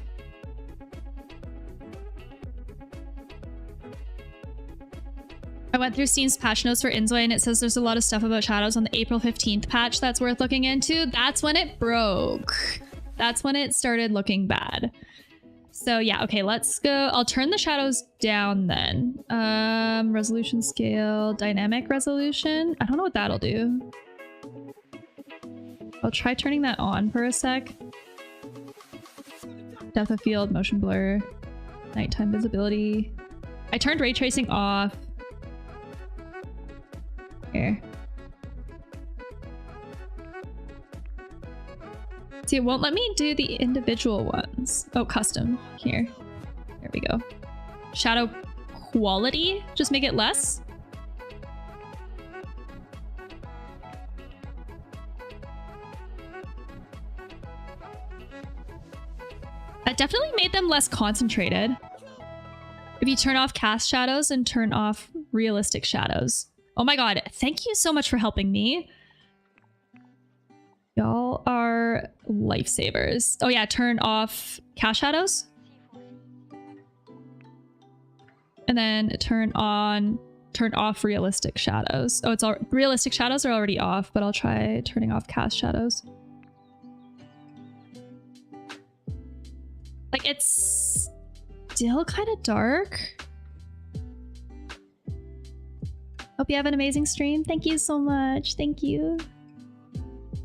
I went through Steam's patch notes for InZOI and it says there's a lot of stuff about shadows on the April 15th patch that's worth looking into. That's when it broke. That's when it started looking bad. So yeah, okay, let's go. I'll turn the shadows down then. Resolution scale, dynamic resolution. I don't know what that'll do. I'll try turning that on for a sec. Depth of field, motion blur, nighttime visibility. I turned ray tracing off. Here. See, it won't let me do the individual ones. Oh, custom. Here. There we go. Shadow quality. Just make it less. That definitely made them less concentrated. If you turn off cast shadows and turn off realistic shadows. Oh my god, thank you so much for helping me. Y'all are lifesavers. Oh yeah, turn off cast shadows. And then turn off realistic shadows. Oh, it's all realistic shadows are already off, but I'll try turning off cast shadows. Like, it's still kind of dark. Hope you have an amazing stream. Thank you so much. Thank you.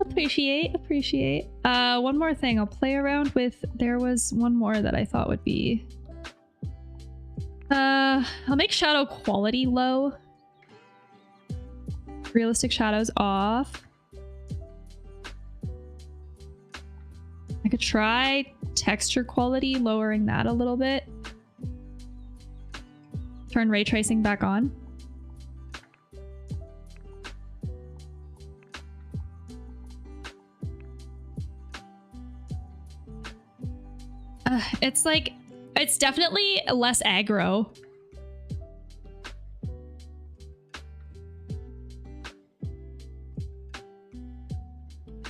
Appreciate. One more thing I'll play around with. There was one more that I thought would be... I'll make shadow quality low. Realistic shadows off. I could try texture quality, lowering that a little bit. Turn ray tracing back on. It's like, it's definitely less aggro.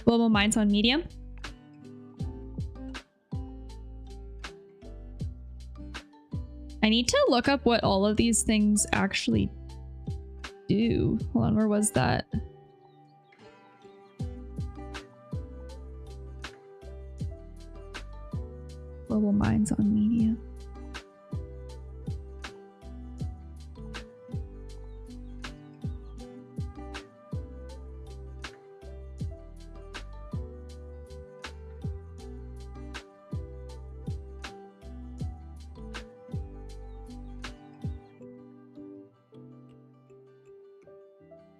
Global Minds on medium. I need to look up what all of these things actually do. Hold on, where was that? Global Minds on medium.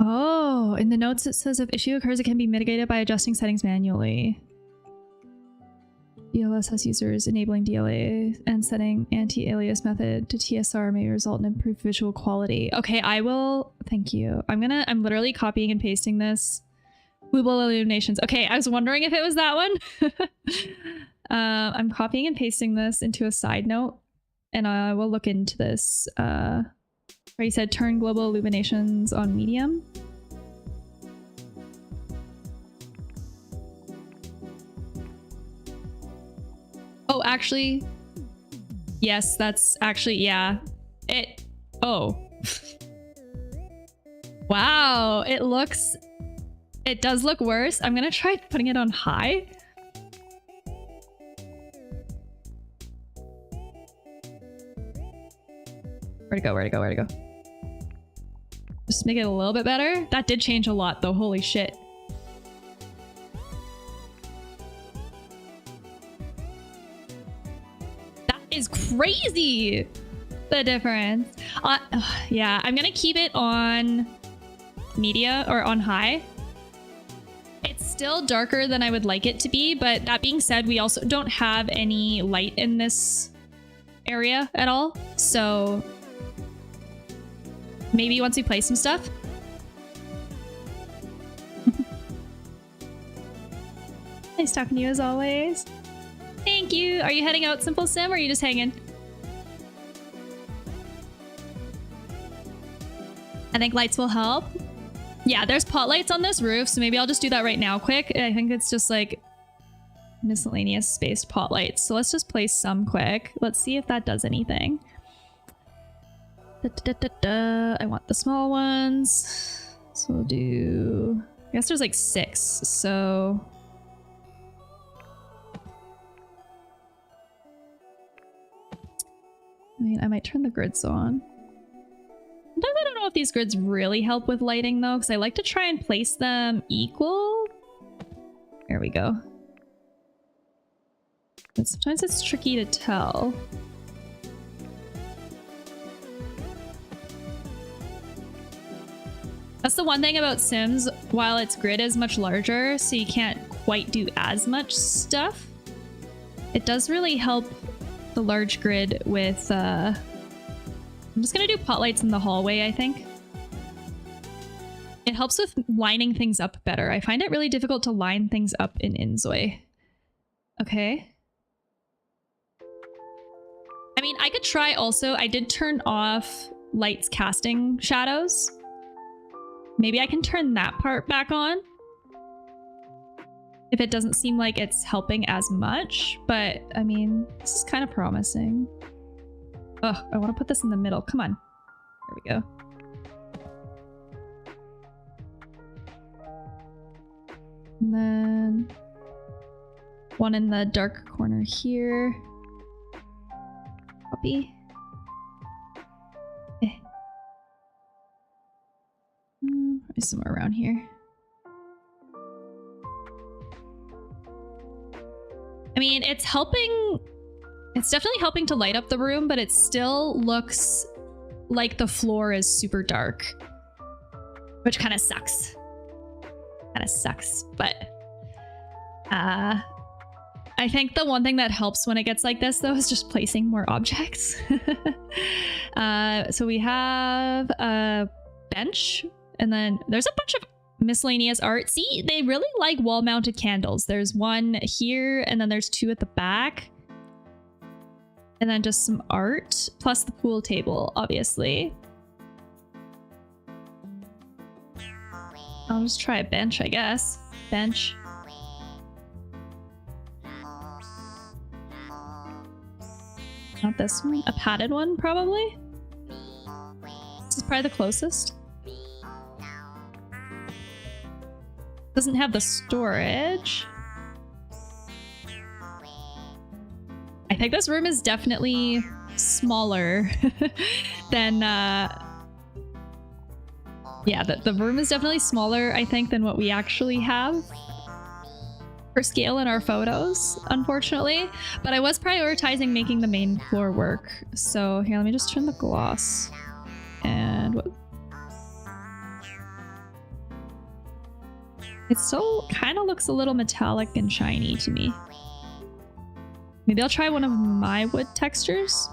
Oh, in the notes it says if issue occurs, it can be mitigated by adjusting settings manually. DLS has users enabling DLA and setting anti-alias method to TSR may result in improved visual quality. Okay, I will. Thank you. I'm literally copying and pasting this. Global illuminations. Okay, I was wondering if it was that one. I'm copying and pasting this into a side note, and I will look into this. Where you said turn global illuminations on medium. Oh, actually, yes, that's actually, yeah. Oh. Wow, it does look worse. I'm gonna try putting it on high. Where'd it go? Just make it a little bit better. That did change a lot though, holy shit. That is crazy, the difference. Yeah, I'm gonna keep it on media or on high. It's still darker than I would like it to be, but that being said, we also don't have any light in this area at all, so maybe once we play some stuff. Nice talking to you as always. Thank you. Are you heading out, Simple Sim, or are you just hanging? I think lights will help. Yeah, there's pot lights on this roof, so maybe I'll just do that right now quick. I think it's just like miscellaneous spaced pot lights. So let's just place some quick. Let's see if that does anything. I want the small ones. So we'll do... I guess there's like 6, so... I mean, I might turn the grids on. Sometimes I don't know if these grids really help with lighting though, because I like to try and place them equal. There we go. But sometimes it's tricky to tell. That's the one thing about Sims, while its grid is much larger, so you can't quite do as much stuff. It does really help the large grid with, I'm just gonna do pot lights in the hallway, I think. It helps with lining things up better. I find it really difficult to line things up in InZOI. Okay. I mean, I could try also, I did turn off lights casting shadows. Maybe I can turn that part back on if it doesn't seem like it's helping as much, but I mean, this is kind of promising. Oh, I want to put this in the middle. Come on. There we go. And then one in the dark corner here. Copy. Somewhere around here. I mean, it's helping. It's definitely helping to light up the room, but it still looks like the floor is super dark, which kind of sucks. But I think the one thing that helps when it gets like this, though, is just placing more objects. So we have a bench, and then there's a bunch of miscellaneous art. See, they really like wall-mounted candles. There's one here, and then there's two at the back. And then just some art, plus the pool table, obviously. I'll just try a bench, I guess. Bench. Not this one. A padded one, probably? This is probably the closest. Doesn't have the storage. I think this room is definitely smaller than, yeah, the room is definitely smaller, I think, than what we actually have for scale in our photos, unfortunately. But I was prioritizing making the main floor work. So here, let me just turn the gloss. And what? It still kind of looks a little metallic and shiny to me. Maybe I'll try one of my wood textures.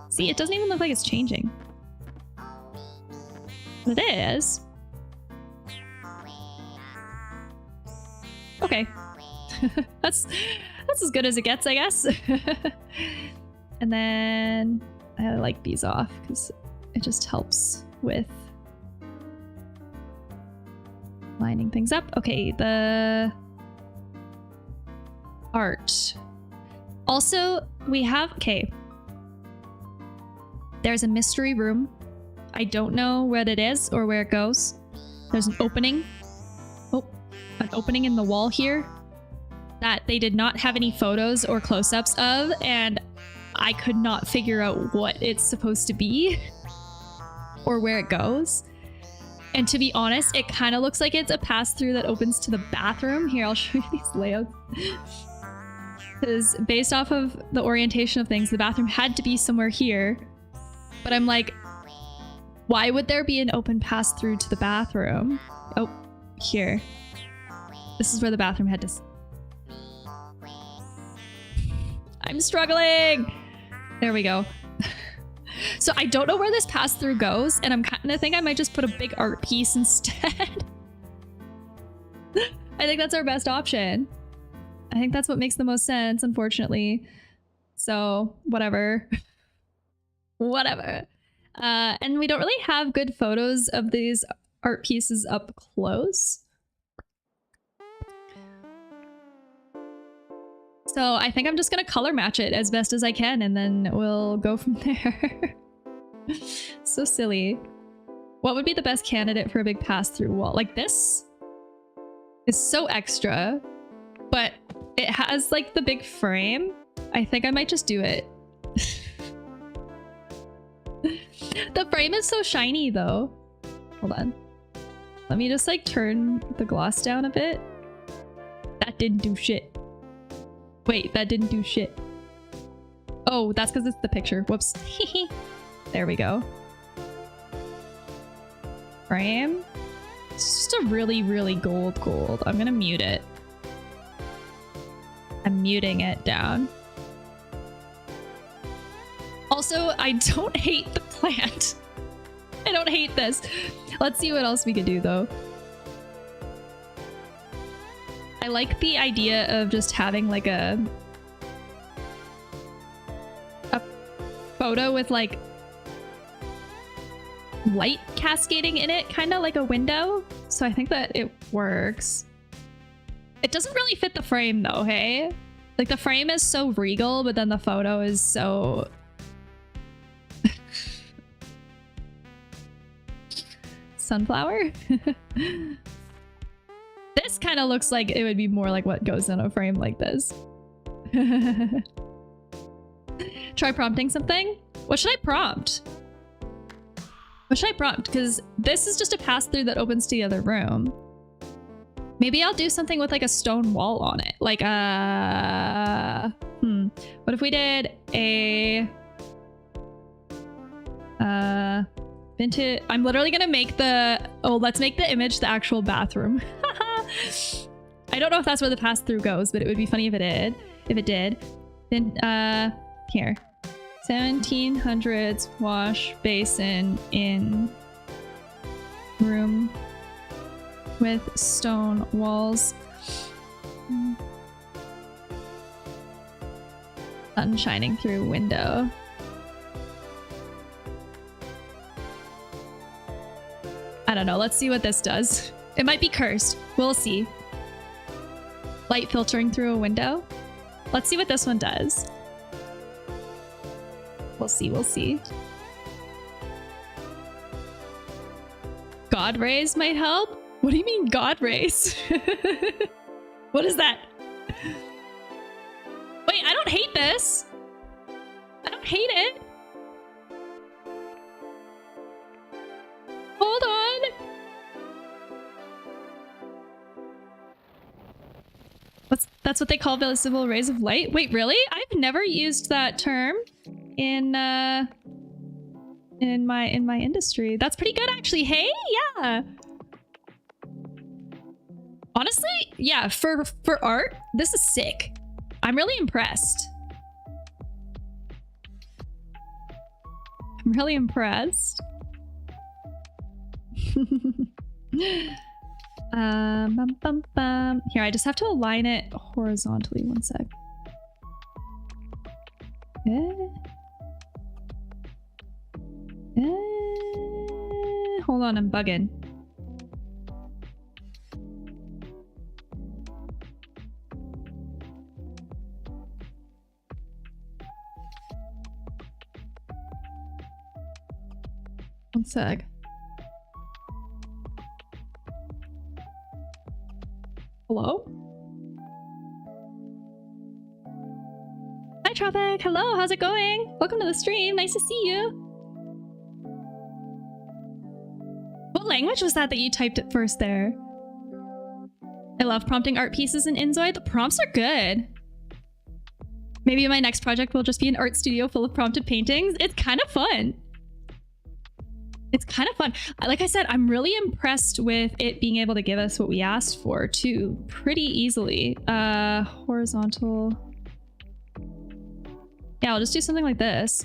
See, it doesn't even look like it's changing. But it is. Okay. That's as good as it gets, I guess. And then I like these off because it just helps with lining things up. Okay, the art. Also, we have, okay, there's a mystery room. I don't know what it is or where it goes. There's an opening. Oh, an opening in the wall here that they did not have any photos or close-ups of, and I could not figure out what it's supposed to be or where it goes. And to be honest, it kind of looks like it's a pass-through that opens to the bathroom. Here, I'll show you these layouts. Because based off of the orientation of things, the bathroom had to be somewhere here. But I'm like, why would there be an open pass-through to the bathroom? Oh, here. This is where the bathroom had to... I'm struggling! There we go. So I don't know where this pass-through goes, and I'm kind of think I might just put a big art piece instead. I think that's our best option. I think that's what makes the most sense, unfortunately. So, whatever. Whatever. And we don't really have good photos of these art pieces up close. So I think I'm just gonna color match it as best as I can, and then we'll go from there. So silly. What would be the best candidate for a big pass-through wall? Like, this is so extra, but it has like the big frame. I think I might just do it. The frame is so shiny though. Hold on. Let me just like turn the gloss down a bit. That didn't do shit. Wait, that didn't do shit. Oh, that's because it's the picture. Whoops. There we go. Frame. It's just a really, really gold. I'm gonna mute it. I'm muting it down. Also, I don't hate the plant. I don't hate this. Let's see what else we could do though. I like the idea of just having like a photo with like light cascading in it, kind of like a window. So I think that it works. It doesn't really fit the frame though, hey? Like the frame is so regal, but then the photo is so... Sunflower? This kind of looks like it would be more like what goes in a frame like this. Try prompting something? What should I prompt? What should I prompt? Because this is just a pass-through that opens to the other room. Maybe I'll do something with like a stone wall on it. Like what if we did a vintage? I'm literally gonna make the let's make the image the actual bathroom. I don't know if that's where the pass-through goes, but it would be funny if it did. If it did. Then here. 1700s wash basin in room with stone walls. Sun shining through window. I don't know. Let's see what this does. It might be cursed. We'll see. Light filtering through a window. Let's see what this one does. We'll see. We'll see. God rays might help? What do you mean God rays? What is that? Wait, I don't hate this. I don't hate it. Hold on. That's what they call visible rays of light? Wait, really? I've never used that term in my industry. That's pretty good actually. Hey, yeah. Honestly, yeah, for art, this is sick. I'm really impressed. I'm really impressed. Here, I just have to align it horizontally. One sec. Hold on, I'm bugging. One sec. Hello? Hi, Tropic. Hello, how's it going? Welcome to the stream. Nice to see you. What language was that you typed at first there? I love prompting art pieces in InZOI. The prompts are good. Maybe my next project will just be an art studio full of prompted paintings. It's kind of fun. It's kind of fun. Like I said, I'm really impressed with it being able to give us what we asked for too, pretty easily. Horizontal. Yeah, I'll just do something like this.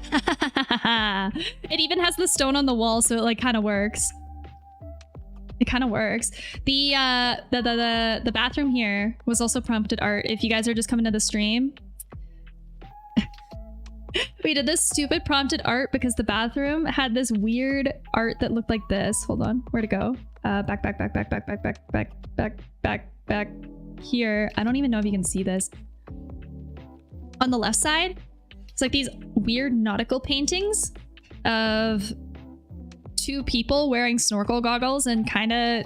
It even has the stone on the wall, so it like kind of works. It kind of works. The bathroom here was also prompted art. If you guys are just coming to the stream, we did this stupid prompted art because the bathroom had this weird art that looked like this. Hold on, where'd it go? Back here. I don't even know if you can see this. On the left side, it's like these weird nautical paintings of two people wearing snorkel goggles and kind of,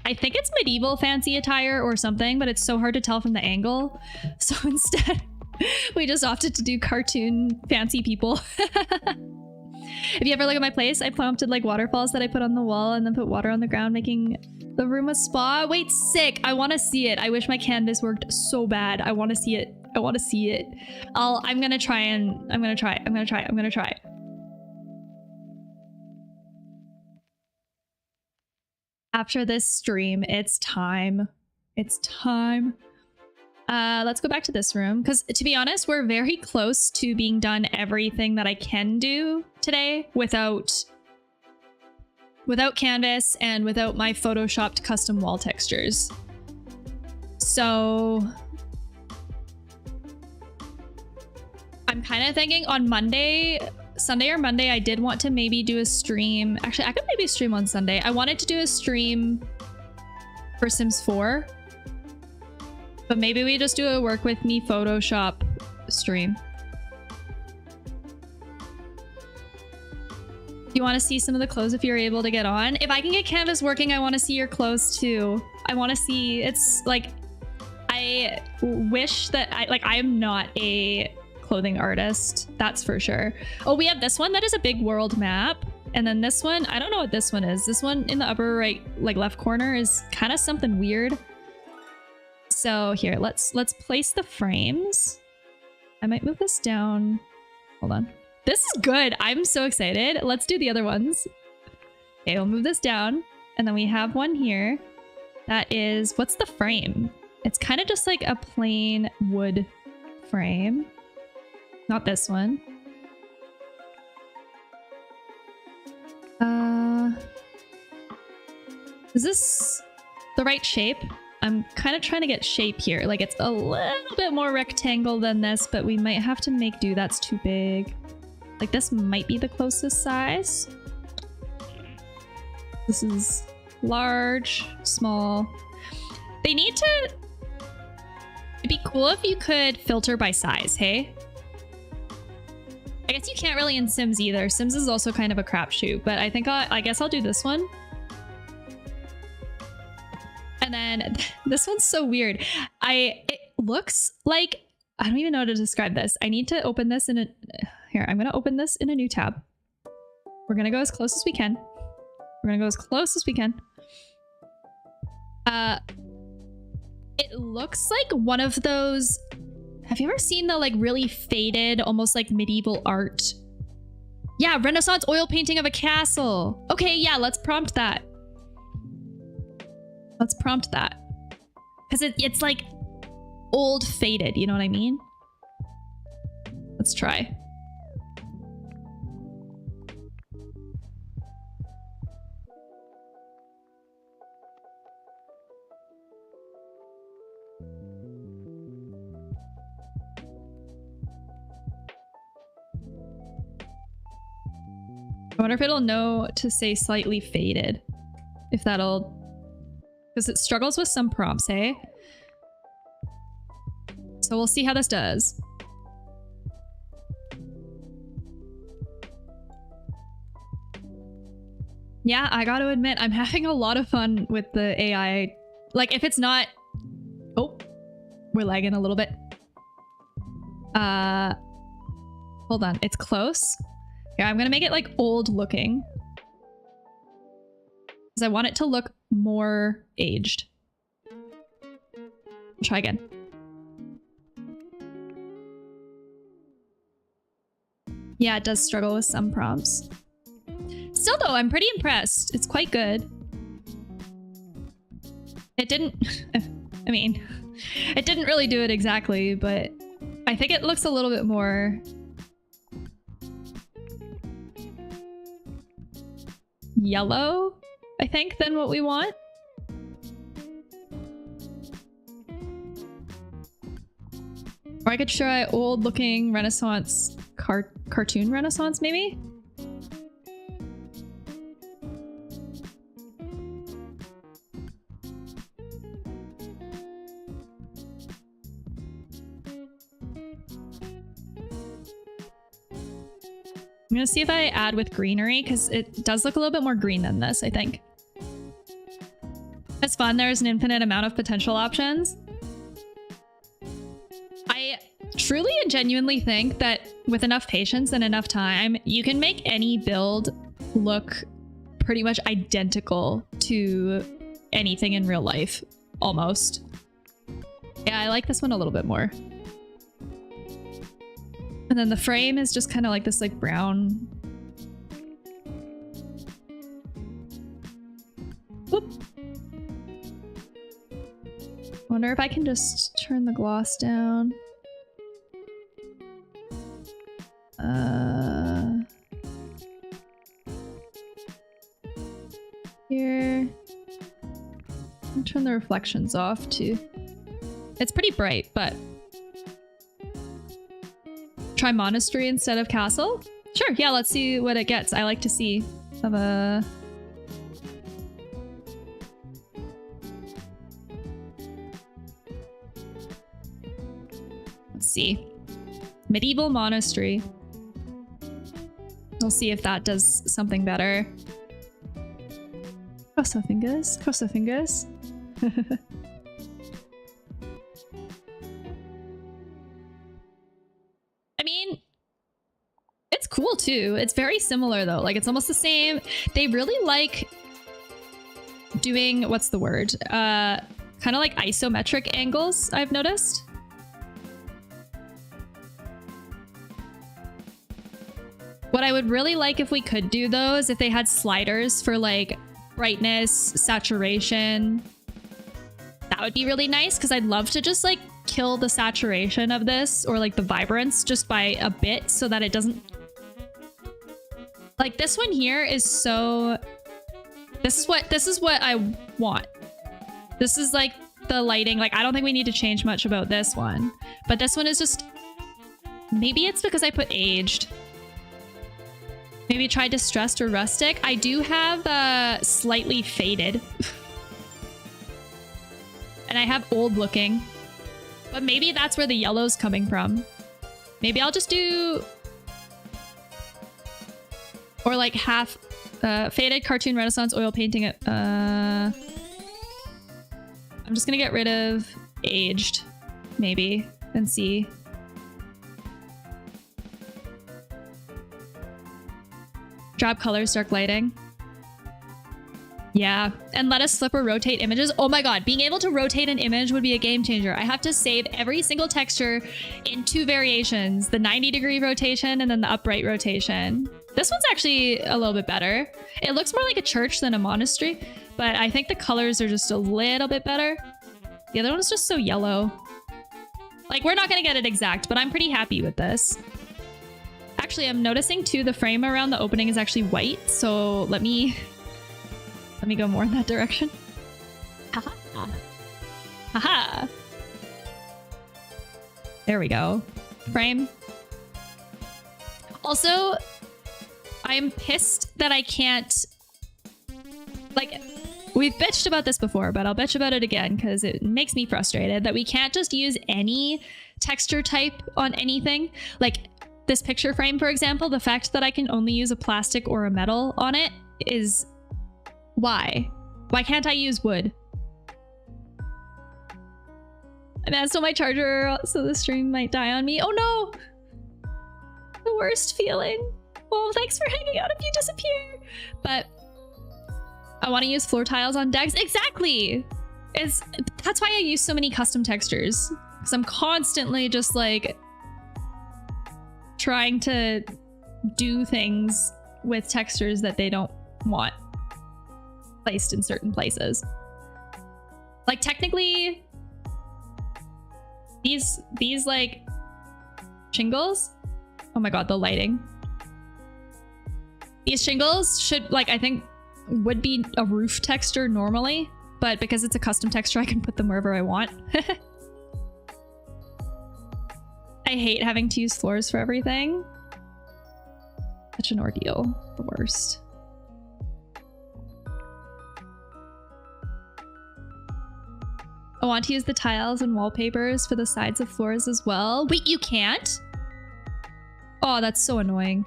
I think it's medieval fancy attire or something, but it's so hard to tell from the angle. So instead, we just opted to do cartoon fancy people. If you ever look at my place, I prompted like waterfalls that I put on the wall and then put water on the ground, making the room a spa. Wait, sick. I want to see it. I wish my canvas worked so bad. I want to see it. I want to see it. I'm gonna try. After this stream, it's time. It's time. Let's go back to this room, because to be honest, we're very close to being done everything that I can do today without canvas and without my photoshopped custom wall textures. So I'm kind of thinking on Monday, Sunday or Monday, I did want to maybe do a stream. Actually, I could maybe stream on Sunday. I wanted to do a stream for Sims 4. But maybe we just do a work with me Photoshop stream. You want to see some of the clothes if you're able to get on? If I can get canvas working, I want to see your clothes too. I want to see, it's like, I wish that I am not a clothing artist, that's for sure. Oh, we have this one that is a big world map. And then this one, I don't know what this one is. This one in the upper right, like left corner is kind of something weird. So here, let's place the frames. I might move this down. Hold on. This is good. I'm so excited. Let's do the other ones. Okay, we'll move this down. And then we have one here that is, what's the frame? It's kind of just like a plain wood frame. Not this one. Is this the right shape? I'm kind of trying to get shape here. Like it's a little bit more rectangle than this, but we might have to make do. That's too big. Like this might be the closest size. This is large, small. They need to... It'd be cool if you could filter by size, hey? I guess you can't really in Sims either. Sims is also kind of a crapshoot, but I think I guess I'll do this one. And then this one's so weird. It looks like, I don't even know how to describe this. I need to open this in a, here, I'm gonna open this in a new tab. We're gonna go as close as we can. We're gonna go as close as we can. It looks like one of those, have you ever seen the like really faded, almost like medieval art? Yeah, Renaissance oil painting of a castle. Okay, yeah, let's prompt that. Let's prompt that. Because it's like old faded, you know what I mean? Let's try. I wonder if it'll know to say slightly faded. If that'll... Because it struggles with some prompts, hey? So we'll see how this does. Yeah, I gotta admit, I'm having a lot of fun with the AI. Like, if it's not... Oh, we're lagging a little bit. Hold on, it's close. Yeah, I'm gonna make it like old looking. Because I want it to look more aged. Try again. Yeah, it does struggle with some prompts. Still though, I'm pretty impressed. It's quite good. It didn't... I mean, it didn't really do it exactly, but I think it looks a little bit more... yellow, I think, than what we want. Or I could try old looking Renaissance cartoon Renaissance, maybe? I'm gonna see if I add with greenery, because it does look a little bit more green than this, I think. It's fun. There's an infinite amount of potential options. I truly and genuinely think that with enough patience and enough time, you can make any build look pretty much identical to anything in real life, almost. Yeah, I like this one a little bit more. And then the frame is just kind of like this like brown. Whoop. Wonder if I can just turn the gloss down. Here. I'll turn the reflections off too. It's pretty bright, but try monastery instead of castle? Sure, yeah, let's see what it gets. I like to see of a... Let's see. Medieval monastery. We'll see if that does something better. Cross our fingers, cross our fingers. I mean, it's cool too. It's very similar though. Like it's almost the same. They really like doing, what's the word? Kind of like isometric angles, I've noticed. What I would really like if we could do those, if they had sliders for like brightness, saturation. That would be really nice because I'd love to just like kill the saturation of this or like the vibrance just by a bit so that it doesn't... Like this one here is so... This is what I want. This is like the lighting. Like I don't think we need to change much about this one. But this one is just... Maybe it's because I put aged. Maybe try distressed or rustic. I do have slightly faded. And I have old looking. But maybe that's where the yellow's coming from. Maybe I'll just do... Or like half faded, cartoon, renaissance, oil painting it. I'm just gonna get rid of aged, maybe, and see. Drop colors, dark lighting. Yeah, and let us flip or rotate images. Oh my god, being able to rotate an image would be a game changer. I have to save every single texture in 2 variations, the 90-degree rotation and then the upright rotation. This one's actually a little bit better. It looks more like a church than a monastery, but I think the colors are just a little bit better. The other one is just so yellow. Like, we're not gonna get it exact, but I'm pretty happy with this. Actually, I'm noticing too, the frame around the opening is actually white, so let me go more in that direction. Haha. Haha. There we go. Frame. Also, I'm pissed that I can't... Like, we've bitched about this before, but I'll bitch about it again because it makes me frustrated that we can't just use any texture type on anything. Like, this picture frame, for example, the fact that I can only use a plastic or a metal on it is... Why? Why can't I use wood? And that's still my charger, so the stream might die on me. Oh no! The worst feeling. Well, thanks for hanging out if you disappear. But I want to use floor tiles on decks. Exactly! That's why I use so many custom textures. Because I'm constantly just like trying to do things with textures that they don't want placed in certain places. Like technically these like shingles, oh my god, the lighting, these shingles should, like, I think would be a roof texture normally, but because it's a custom texture I can put them wherever I want. I hate having to use floors for everything. Such an ordeal. The worst. I want to use the tiles and wallpapers for the sides of floors as well. Wait, you can't? Oh, that's so annoying.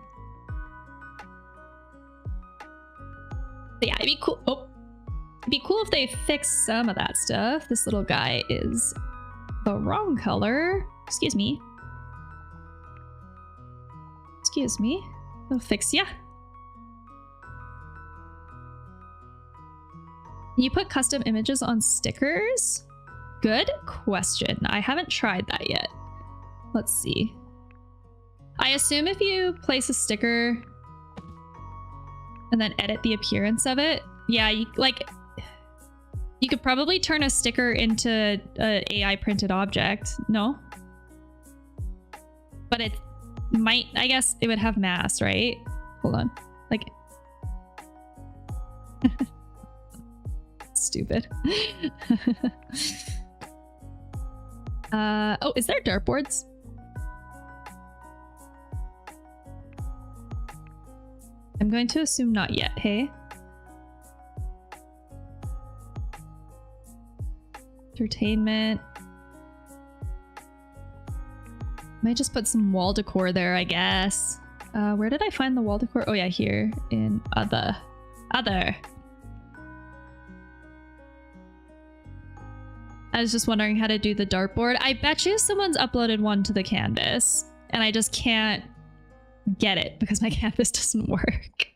But yeah, it'd be cool. Oh, it'd be cool if they fix some of that stuff. This little guy is the wrong color. Excuse me. Excuse me. I'll fix ya. Can you put custom images on stickers? Good question. I haven't tried that yet. Let's see. I assume if you place a sticker and then edit the appearance of it, yeah, you, like, You could probably turn a sticker into an AI printed object. No? But it might, I guess it would have mass, right? Hold on. Like, stupid. Oh, is there dartboards? I'm going to assume not yet, hey? Entertainment. Might just put some wall decor there, I guess. Where did I find the wall decor? Oh yeah, here in other. I was just wondering how to do the dartboard. I bet you someone's uploaded one to the canvas and I just can't get it because my canvas doesn't work.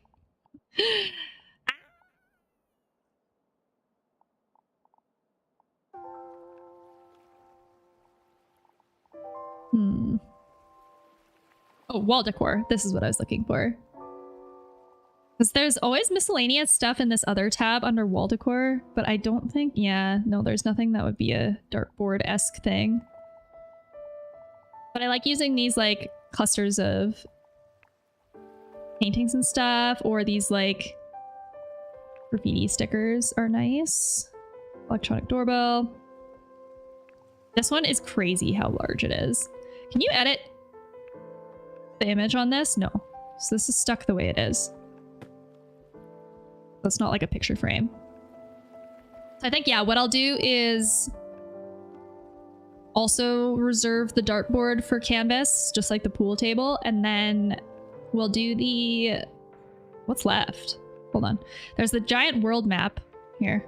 Oh, wall decor. This is what I was looking for. Because there's always miscellaneous stuff in this other tab under wall decor, but I don't think... Yeah, no, there's nothing that would be a dartboard-esque thing. But I like using these, like, clusters of paintings and stuff, or these, like, graffiti stickers are nice. Electronic doorbell. This one is crazy how large it is. Can you edit the image on this? No. So this is stuck the way it is. That's not like a picture frame. So I think, yeah, what I'll do is also reserve the dartboard for canvas, just like the pool table, and then we'll do the... What's left? Hold on. There's the giant world map here.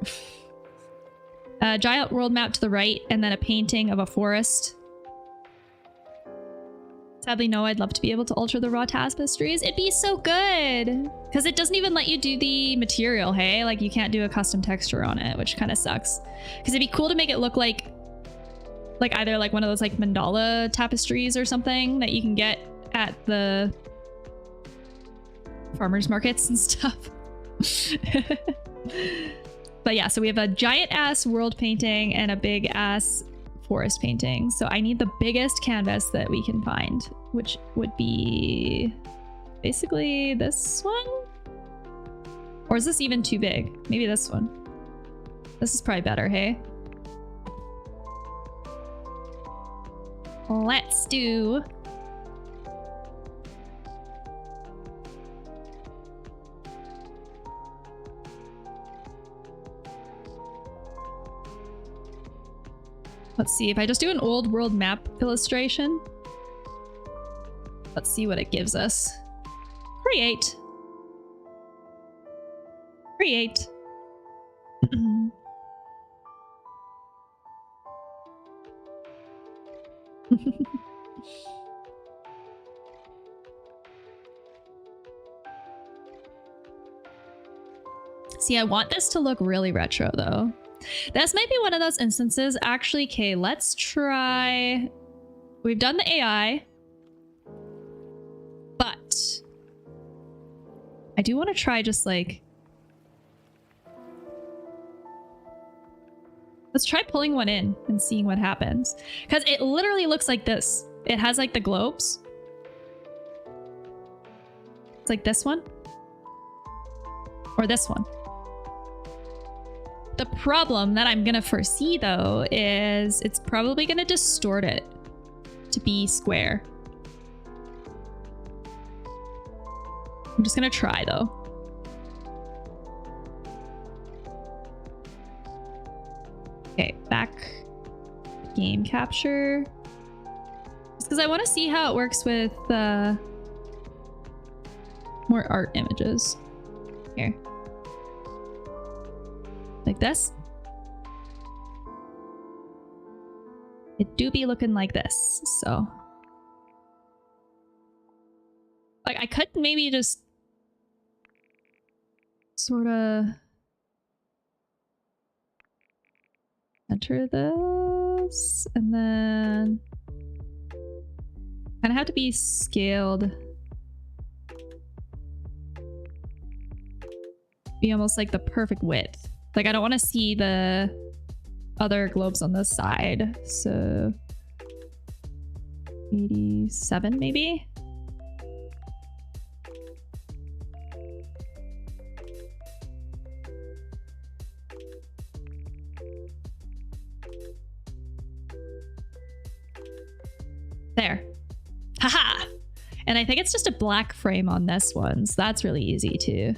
A giant world map to the right, and then a painting of a forest. Sadly, no, I'd love to be able to alter the raw tapestries. It'd be so good! Because it doesn't even let you do the material, hey? Like, you can't do a custom texture on it, which kind of sucks. Because it'd be cool to make it look like either like one of those like mandala tapestries or something that you can get at the farmers markets and stuff. But yeah, so we have a giant ass world painting and a big ass forest painting. So I need the biggest canvas that we can find, which would be basically this one? Or is this even too big? Maybe this one. This is probably better, hey? Let's do... Let's see, if I just do an old world map illustration. Let's see what it gives us. Create. Create. See, I want this to look really retro though. This might be one of those instances. Actually, okay, let's try... We've done the AI. But I do want to try just like... Let's try pulling one in and seeing what happens. Because it literally looks like this. It has like the globes. It's like this one. Or this one. The problem that I'm gonna foresee though is it's probably gonna distort it to be square. I'm just gonna try though. Okay, back game capture. Just because I want to see how it works with more art images. Here. Like this. It do be looking like this, so. Like, I could maybe just sort of enter this, and then kind of have to be scaled. Be almost like the perfect width. Like, I don't want to see the other globes on the side. So 87 maybe? There. Haha! And I think it's just a black frame on this one, so that's really easy too.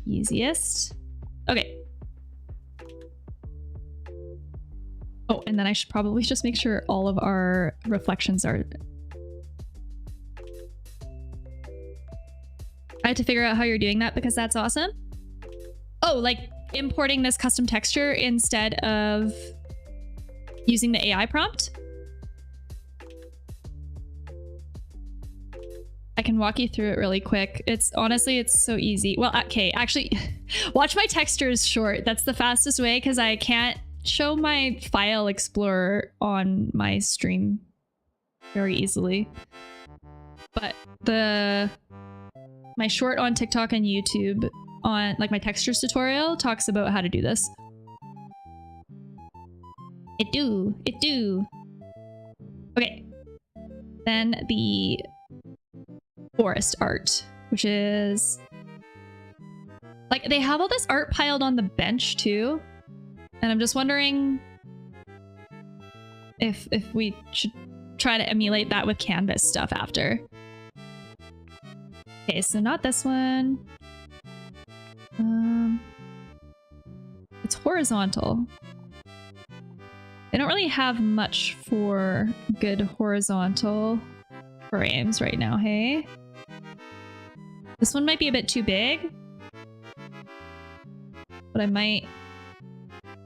Easiest. Okay. Oh, and then I should probably just make sure all of our reflections are... I had to figure out how you're doing that because that's awesome. Oh, like importing this custom texture instead of using the AI prompt? I can walk you through it really quick. It's honestly, it's so easy. Well, okay, actually, watch my textures short. That's the fastest way because I can't show my file explorer on my stream very easily. But my short on TikTok and YouTube on like my textures tutorial talks about how to do this. It do. Okay. Then the forest art, which is like they have all this art piled on the bench too. And I'm just wondering if we should try to emulate that with canvas stuff after. Okay, so not this one. It's horizontal. I don't really have much for good horizontal frames right now, hey? This one might be a bit too big, but I might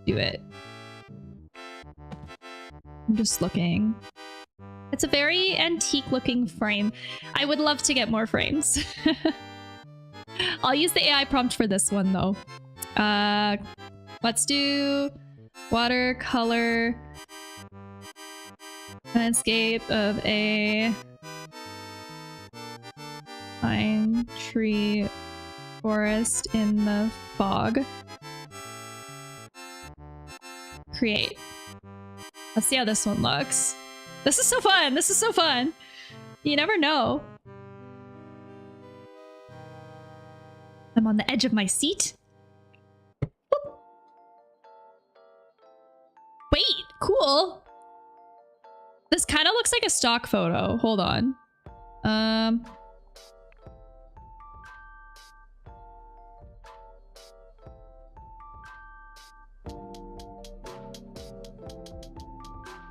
do it. I'm just looking. It's a very antique looking frame. I would love to get more frames. I'll use the AI prompt for this one though. Let's do watercolor landscape of a pine tree forest in the fog. Create. Let's see how this one looks. This is so fun! This is so fun! You never know. I'm on the edge of my seat. Boop. Wait, cool. This kind of looks like a stock photo. Hold on. I'm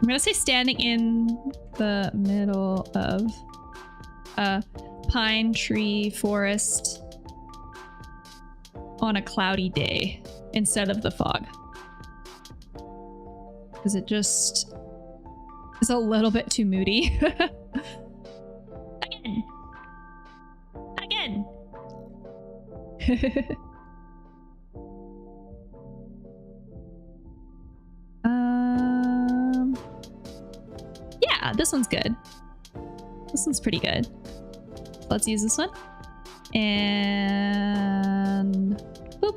gonna say standing in the middle of a pine tree forest on a cloudy day instead of the fog. Because it just is a little bit too moody. Again! Again! Yeah, this one's good. This one's pretty good. Let's use this one. And boop.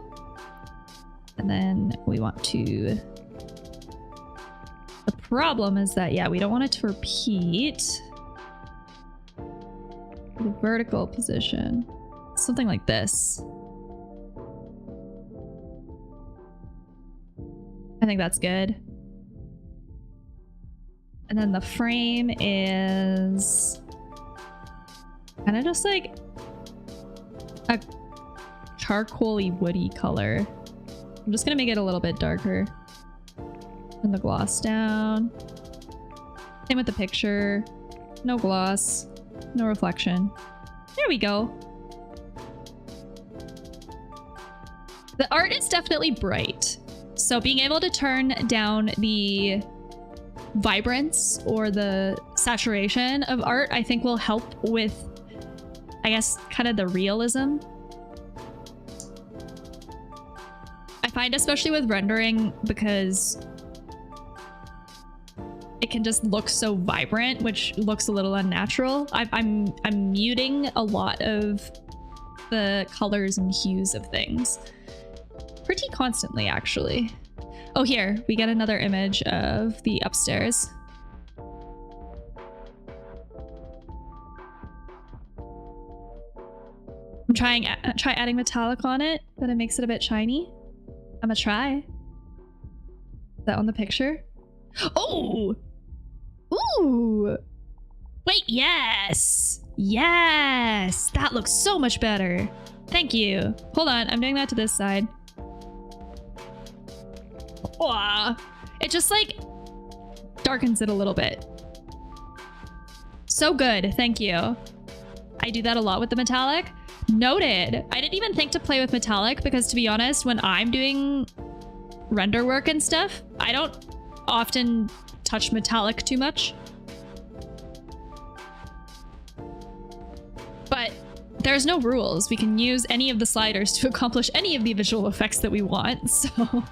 And then we want to... The problem is that, yeah, we don't want it to repeat the vertical position. Something like this. I think that's good. And then the frame is kind of just like a charcoaly woody color. I'm just gonna make it a little bit darker. Turn the gloss down. Same with the picture. No gloss, no reflection. There we go. The art is definitely bright. So being able to turn down the vibrance or the saturation of art, I think will help with, I guess, kind of the realism. I find especially with rendering, because it can just look so vibrant, which looks a little unnatural. I'm muting a lot of the colors and hues of things pretty constantly, actually. Oh, here we get another image of the upstairs. I'm try adding metallic on it, but it makes it a bit shiny. I'm gonna try. Is that on the picture? Oh! Ooh! Wait, yes! Yes! That looks so much better. Thank you. Hold on, I'm doing that to this side. Wow. It just like darkens it a little bit. So good, thank you. I do that a lot with the metallic. Noted. I didn't even think to play with metallic because, to be honest, when I'm doing render work and stuff, I don't often touch metallic too much. But there's no rules. We can use any of the sliders to accomplish any of the visual effects that we want. So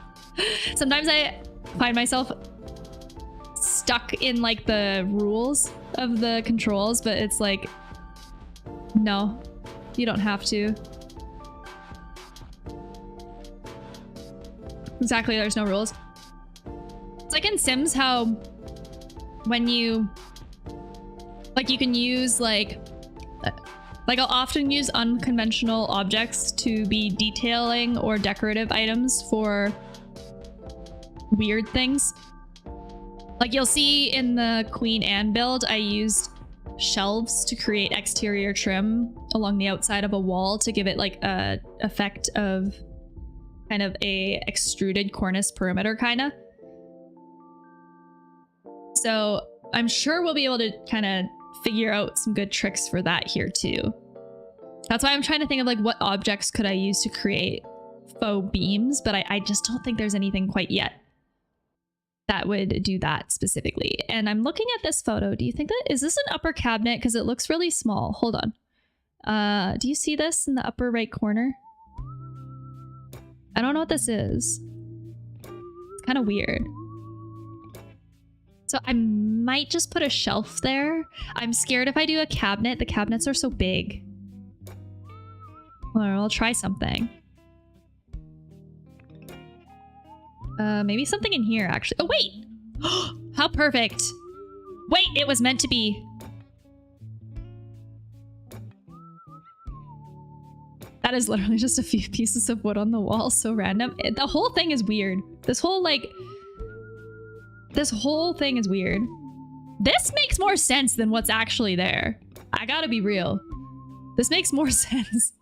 sometimes I find myself stuck in like the rules of the controls, but it's like, no, you don't have to. Exactly, there's no rules. It's like in Sims how when you can use like I'll often use unconventional objects to be detailing or decorative items for weird things. Like you'll see in the Queen Anne build, I used shelves to create exterior trim along the outside of a wall to give it like a effect of kind of a extruded cornice perimeter kind of. So I'm sure we'll be able to kind of figure out some good tricks for that here too. That's why I'm trying to think of like what objects could I use to create faux beams, but I just don't think there's anything quite yet that would do that specifically. And I'm looking at this photo. Do you think that, is this an upper cabinet? Because it looks really small. Hold on. Do you see this in the upper right corner? I don't know what this is. It's kind of weird. So I might just put a shelf there. I'm scared if I do a cabinet, the cabinets are so big. Or I'll try something. Maybe something in here, actually. Oh, wait! How perfect! Wait, it was meant to be. That is literally just a few pieces of wood on the wall. So random. The whole thing is weird. This whole thing is weird. This makes more sense than what's actually there. I gotta be real. This makes more sense.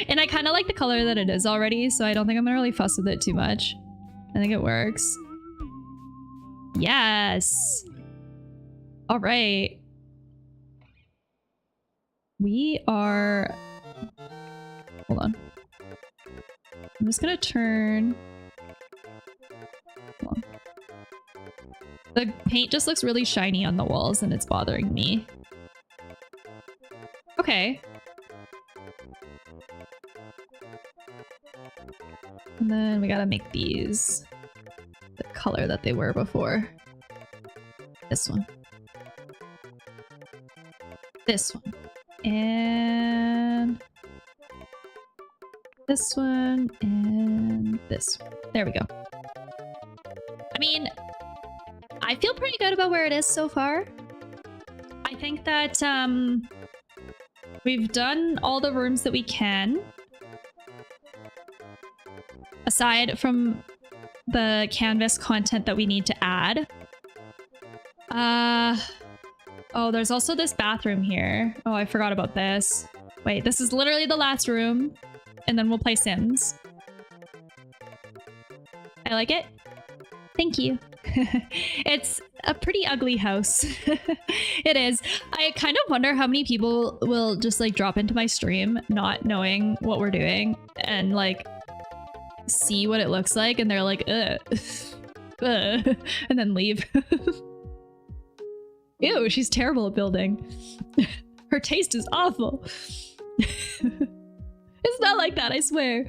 And I kind of like the color that it is already, so I don't think I'm gonna really fuss with it too much. I think it works. Yes! All right. We are... Hold on. I'm just gonna turn... Hold on. The paint just looks really shiny on the walls and it's bothering me. Okay. And then we gotta make these the color that they were before. This one. This one. And this one. And this one. There we go. I mean, I feel pretty good about where it is so far. I think that we've done all the rooms that we can. Aside from the canvas content that we need to add. Oh, there's also this bathroom here. Oh, I forgot about this. Wait, this is literally the last room. And then we'll play Sims. I like it. Thank you. It's a pretty ugly house. It is. I kind of wonder how many people will just like drop into my stream not knowing what we're doing and like see what it looks like and they're like, ugh. Ugh, and then leave. Ew, she's terrible at building. Her taste is awful. It's not like that, I swear.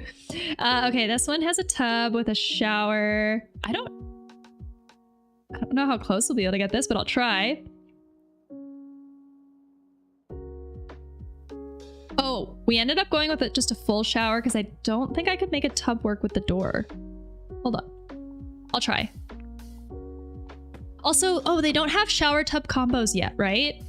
I don't know how close we'll be able to get this, but I'll try. Oh, we ended up going with just a full shower because I don't think I could make a tub work with the door. Hold on. I'll try. Also, oh, they don't have shower tub combos yet, right?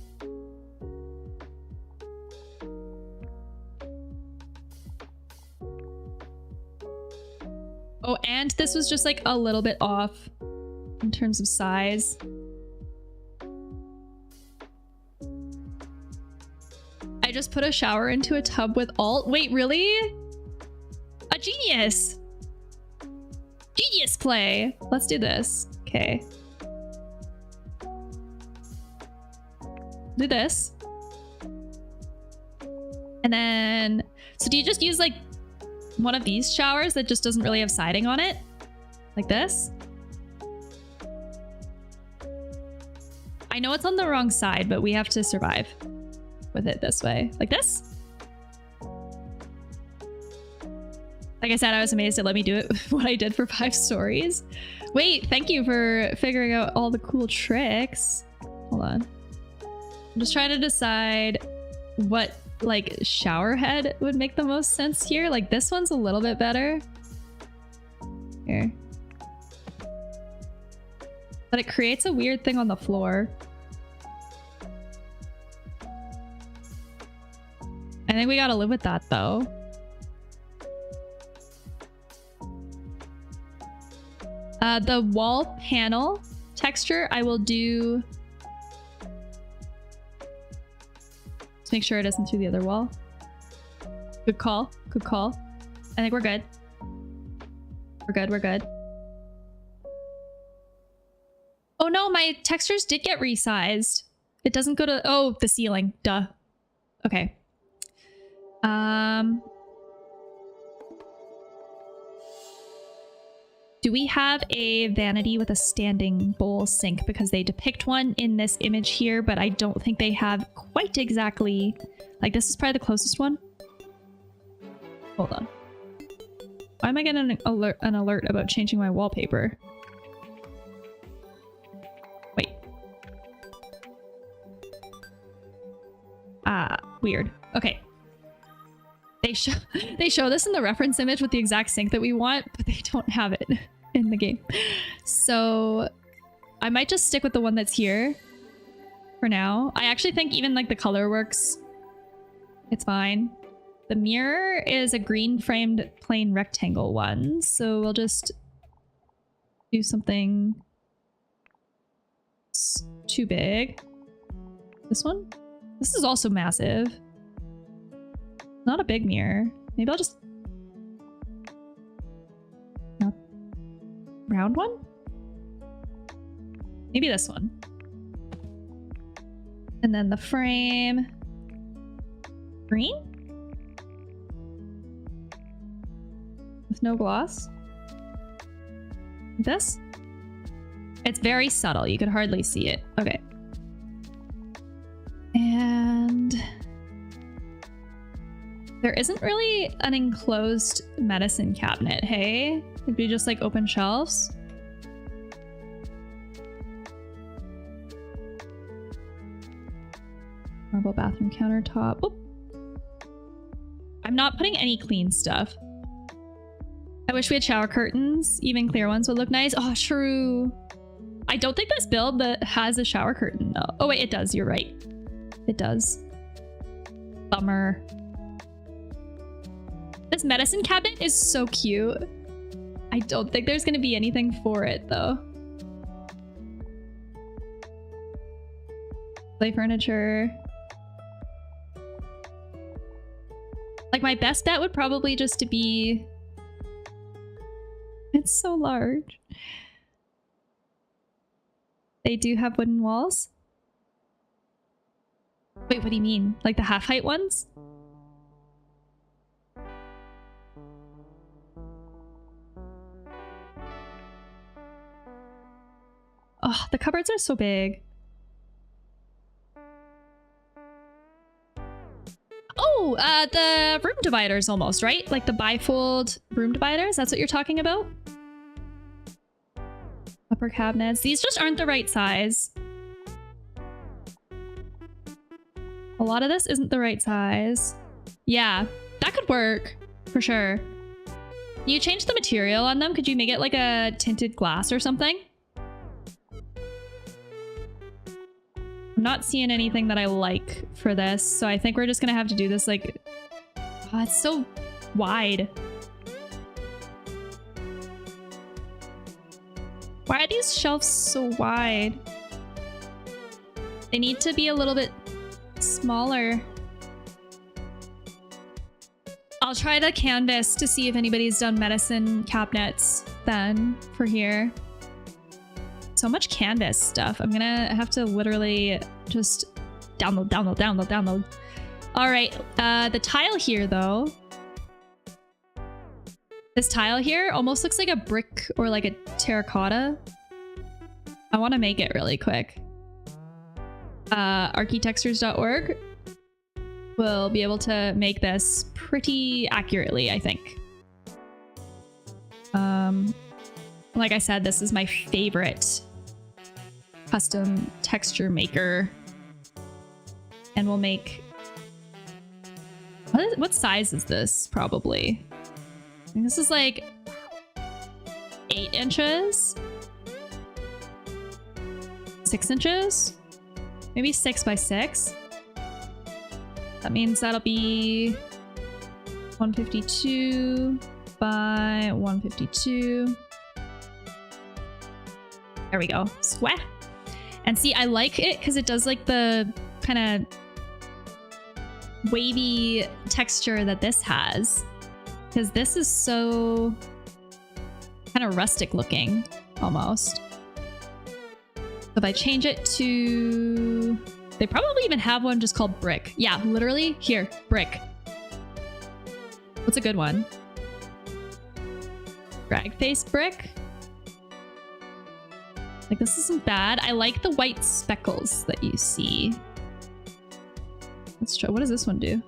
Oh, and this was just like a little bit off in terms of size. I just put a shower into a tub with alt. Wait, really? A genius! Genius play! Let's do this. Okay. Do this. And then... So do you just use like one of these showers that just doesn't really have siding on it? Like this? I know it's on the wrong side, but we have to survive with it this way. Like this? Like I said, I was amazed it let me do it what I did for 5 stories. Wait, thank you for figuring out all the cool tricks. Hold on. I'm just trying to decide what like shower head would make the most sense here. Like this one's a little bit better. Here. But it creates a weird thing on the floor. I think we gotta live with that though. The wall panel texture, I will do... Let's make sure it isn't through the other wall. Good call. Good call. I think we're good. We're good. We're good. Oh no, my textures did get resized. It doesn't go to... Oh, the ceiling. Duh. Okay. Do we have a vanity with a standing bowl sink? Because they depict one in this image here, but I don't think they have quite exactly... Like, this is probably the closest one. Hold on. Why am I getting an alert about changing my wallpaper? Wait. Weird. Okay. They show this in the reference image with the exact sink that we want, but they don't have it in the game. So I might just stick with the one that's here for now. I actually think even like the color works. It's fine. The mirror is a green framed plain rectangle one. So we'll just do something too big. This one? This is also massive. Not a big mirror. Maybe I'll just... Not... Round one? Maybe this one. And then the frame... Green? With no gloss? This? It's very subtle. You could hardly see it. Okay. And... There isn't really an enclosed medicine cabinet, hey? It'd be just like open shelves. Marble bathroom countertop. Oop. I'm not putting any clean stuff. I wish we had shower curtains. Even clear ones would look nice. Oh, true. I don't think this build that has a shower curtain though. Oh wait, it does. You're right. It does. Bummer. This medicine cabinet is so cute. I don't think there's gonna be anything for it though. Play furniture. Like my best bet would probably just to be... It's so large. They do have wooden walls? Wait, what do you mean? Like the half-height ones? Oh, the cupboards are so big. Oh, the room dividers almost, right? Like the bifold room dividers? That's what you're talking about? Upper cabinets. These just aren't the right size. A lot of this isn't the right size. Yeah, that could work for sure. You change the material on them? Could you make it like a tinted glass or something? I'm not seeing anything that I like for this, so I think we're just gonna have to do this like... Oh, it's so wide. Why are these shelves so wide? They need to be a little bit smaller. I'll try the canvas to see if anybody's done medicine cabinets then for here. So much canvas stuff. I'm gonna have to literally just download. All right, the tile here though. This tile here almost looks like a brick or like a terracotta. I want to make it really quick. Architectures.org will be able to make this pretty accurately, I think. Like I said, this is my favorite custom texture maker. And we'll make... What size is this, probably? I think this is like 8 inches? 6 inches? Maybe 6 by 6? That means that'll be 152 by 152. There we go. Sweat. And see, I like it because it does like the kind of wavy texture that this has. Because this is so kind of rustic looking, almost. If I change it to... They probably even have one just called brick. Yeah, literally, here, brick. What's a good one? Drag face brick? Like, this isn't bad. I like the white speckles that you see. Let's try. What does this one do?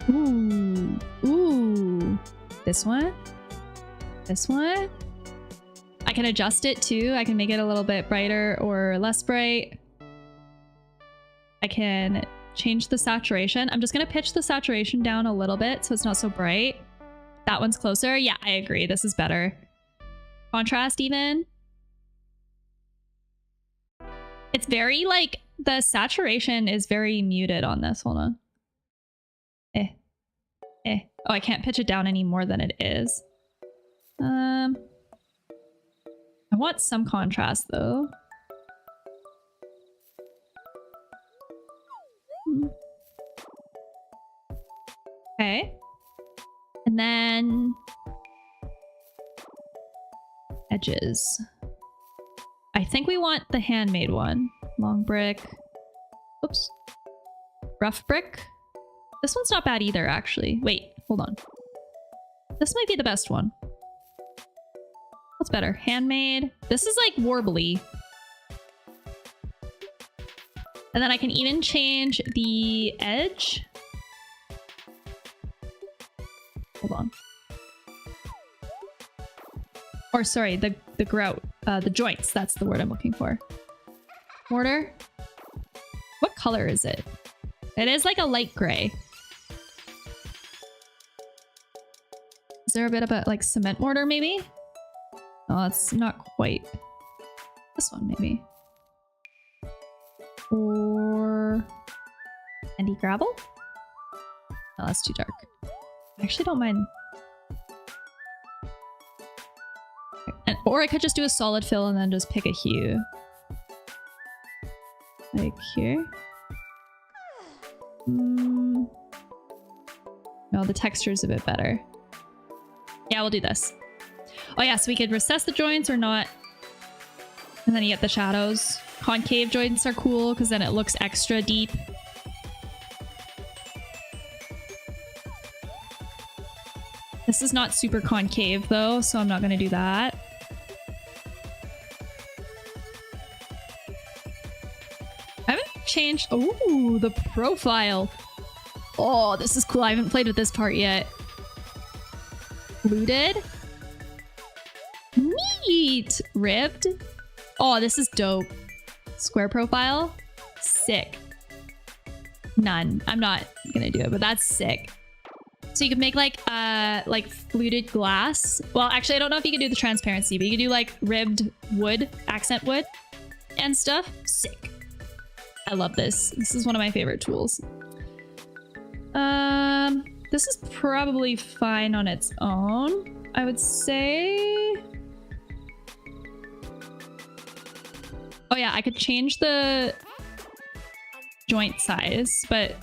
Ooh. Ooh. This one? This one? I can adjust it too. I can make it a little bit brighter or less bright. I can change the saturation. I'm just going to pitch the saturation down a little bit so it's not so bright. That one's closer. Yeah, I agree. This is better. Contrast even. It's very like the saturation is very muted on this. Hold on. Oh, I can't pitch it down any more than it is. I want some contrast though. Okay. And then edges. I think we want the handmade one. Long brick. Oops. Rough brick. This one's not bad either, actually. Wait, hold on. This might be the best one. What's better? Handmade. This is like warbly. And then I can even change the edge. Hold on. Or sorry, the grout. The joints. That's the word I'm looking for. Mortar. What color is it? It is like a light gray. Is there a bit of a like cement mortar maybe? Oh, it's not quite. This one maybe. Or sandy gravel? No, that's too dark. I actually don't mind. Or I could just do a solid fill and then just pick a hue. Like here. No, the texture is a bit better. Yeah, we'll do this. Oh yeah, so we could recess the joints or not. And then you get the shadows. Concave joints are cool because then it looks extra deep. This is not super concave though, so I'm not going to do that. I haven't changed... Oh, the profile. Oh, this is cool. I haven't played with this part yet. Fluted. Neat. ribbed. Oh, this is dope. Square profile. Sick. None. I'm not gonna do it, but that's sick. So you could make like fluted glass. Well, actually, I don't know if you could do the transparency, but you could do like ribbed wood, accent wood and stuff. Sick. I love this. This is one of my favorite tools. This is probably fine on its own, I would say. Oh yeah, I could change the joint size, but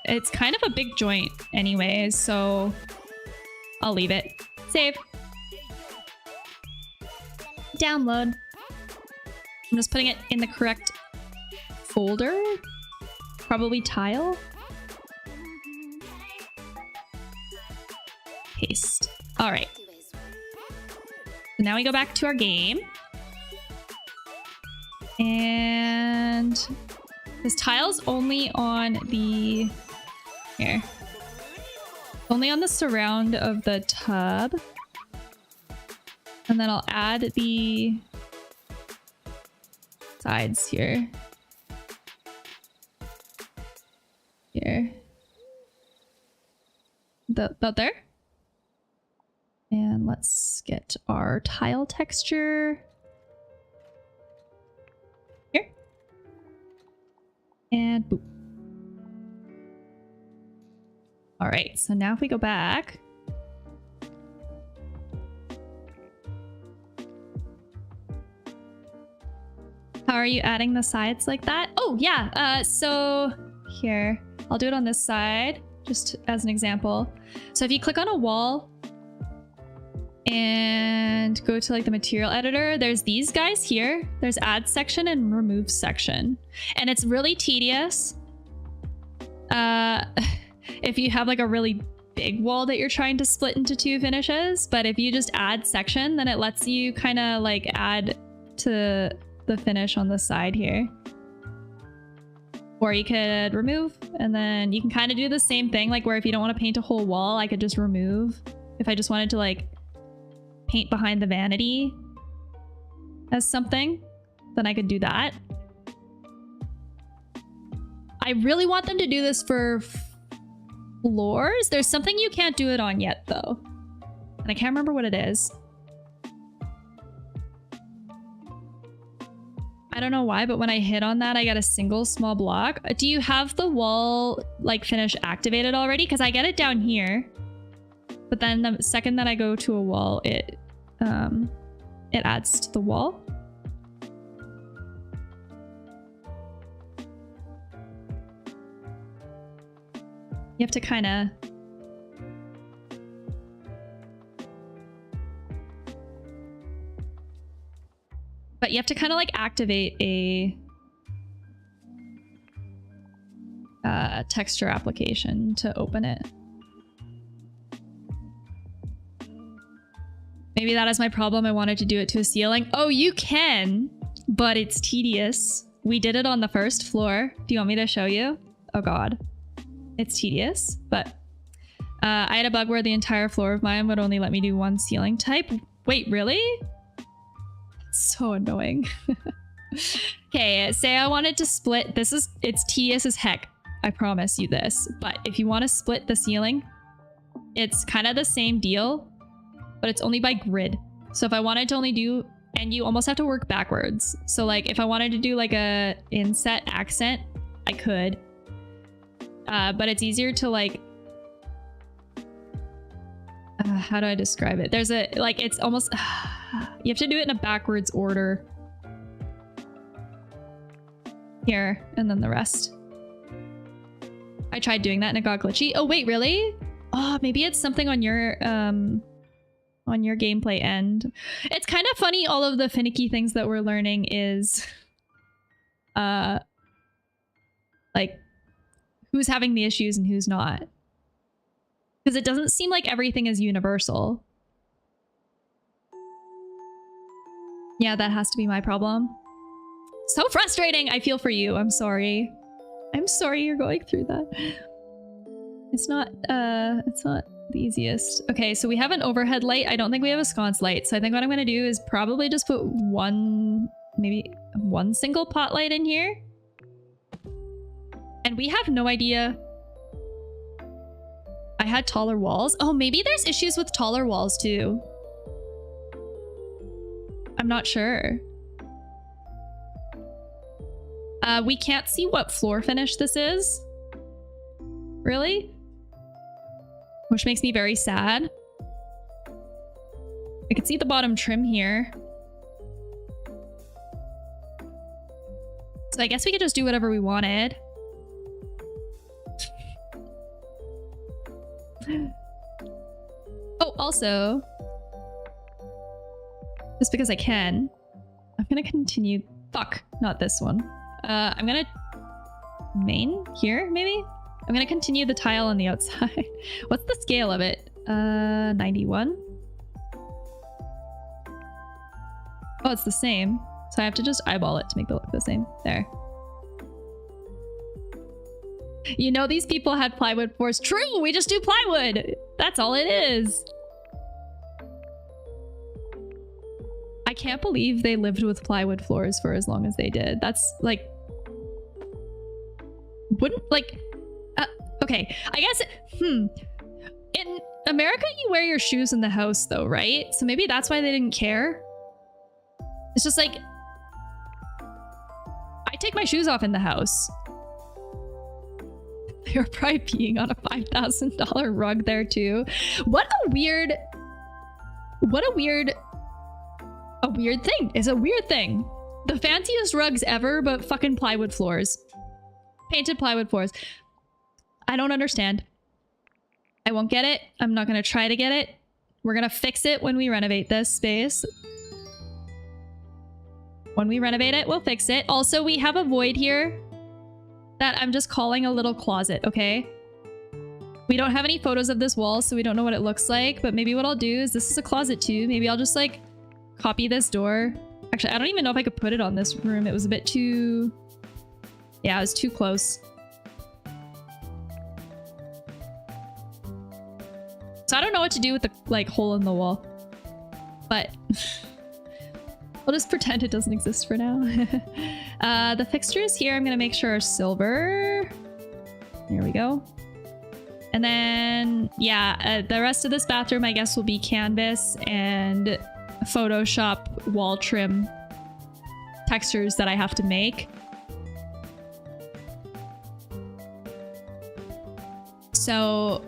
it's kind of a big joint anyways, so I'll leave it. Save. Download. I'm just putting it in the correct folder. Probably tile. Paste. All right. So now we go back to our game. And this tile's only on the... Here. Only on the surround of the tub. And then I'll add the sides here. Here. About there. And let's get our tile texture. Here. And boop. All right, so now if we go back. How are you adding the sides like that? Oh yeah, so here, I'll do it on this side, just as an example. So if you click on a wall and go to like the material editor, there's these guys here. There's add section and remove section. And it's really tedious. If you have like a really big wall that you're trying to split into two finishes, but if you just add section, then it lets you kind of like add to the finish on the side here. Or you could remove, and then you can kind of do the same thing, like where if you don't want to paint a whole wall, I could just remove. If I just wanted to like paint behind the vanity as something, then I could do that. I really want them to do this for floors. There's something you can't do it on yet though, and I can't remember what it is. I don't know why, but when I hit on that, I get a single small block. Do you have the wall like finish activated already? Because I get it down here, but then the second that I go to a wall, it adds to the wall. You have to kind of... But you have to kind of like activate a texture application to open it. Maybe that is my problem. I wanted to do it to a ceiling. Oh, you can, but it's tedious. We did it on the first floor. Do you want me to show you? Oh God. It's tedious, but I had a bug where the entire floor of mine would only let me do one ceiling type. Wait, really? So annoying. Okay, say I wanted to split. It's tedious as heck. I promise you this. But if you want to split the ceiling, it's kind of the same deal, but it's only by grid. So if I wanted to only do, and you almost have to work backwards. So like if I wanted to do like a inset accent, I could. But it's easier to like, how do I describe it? There's a, like, it's almost, you have to do it in a backwards order. Here, and then the rest. I tried doing that and it got glitchy. Oh wait, really? Oh, maybe it's something on your gameplay end. It's kind of funny, all of the finicky things that we're learning is, like, who's having the issues and who's not. Because it doesn't seem like everything is universal. Yeah, that has to be my problem. So frustrating! I feel for you. I'm sorry. I'm sorry you're going through that. It's not the easiest. Okay, so we have an overhead light. I don't think we have a sconce light. So I think what I'm gonna do is probably just put maybe one single pot light in here. And we have no idea. I had taller walls. Oh, maybe there's issues with taller walls too. I'm not sure. We can't see what floor finish this is. Really? Which makes me very sad. I can see the bottom trim here. So I guess we could just do whatever we wanted. Oh, also, just because I can, I'm gonna continue. Fuck, not this one. I'm gonna main here, maybe? I'm gonna continue the tile on the outside. What's the scale of it? 91. Oh, it's the same. So I have to just eyeball it to make it look the same. There. You know, these people had plywood floors. True, we just do plywood. That's all it is. I can't believe they lived with plywood floors for as long as they did. That's like... Wouldn't, like... okay, I guess... In America, you wear your shoes in the house though, right? So maybe that's why they didn't care. It's just like... I take my shoes off in the house. They're probably peeing on a $5,000 rug there too. What a weird thing. It's a weird thing. The fanciest rugs ever, but fucking plywood floors. Painted plywood floors. I don't understand. I won't get it. I'm not gonna try to get it. We're gonna fix it when we renovate this space. When we renovate it, we'll fix it. Also, we have a void here that I'm just calling a little closet, okay? We don't have any photos of this wall, so we don't know what it looks like, but maybe what I'll do is this is a closet too. Maybe I'll just like copy this door. Actually, I don't even know if I could put it on this room. It was a bit too... Yeah, it was too close. So I don't know what to do with the like hole in the wall, but I'll just pretend it doesn't exist for now. The fixtures here, I'm gonna make sure are silver. There we go. And then, yeah, the rest of this bathroom, I guess, will be canvas and Photoshop wall trim textures that I have to make. So...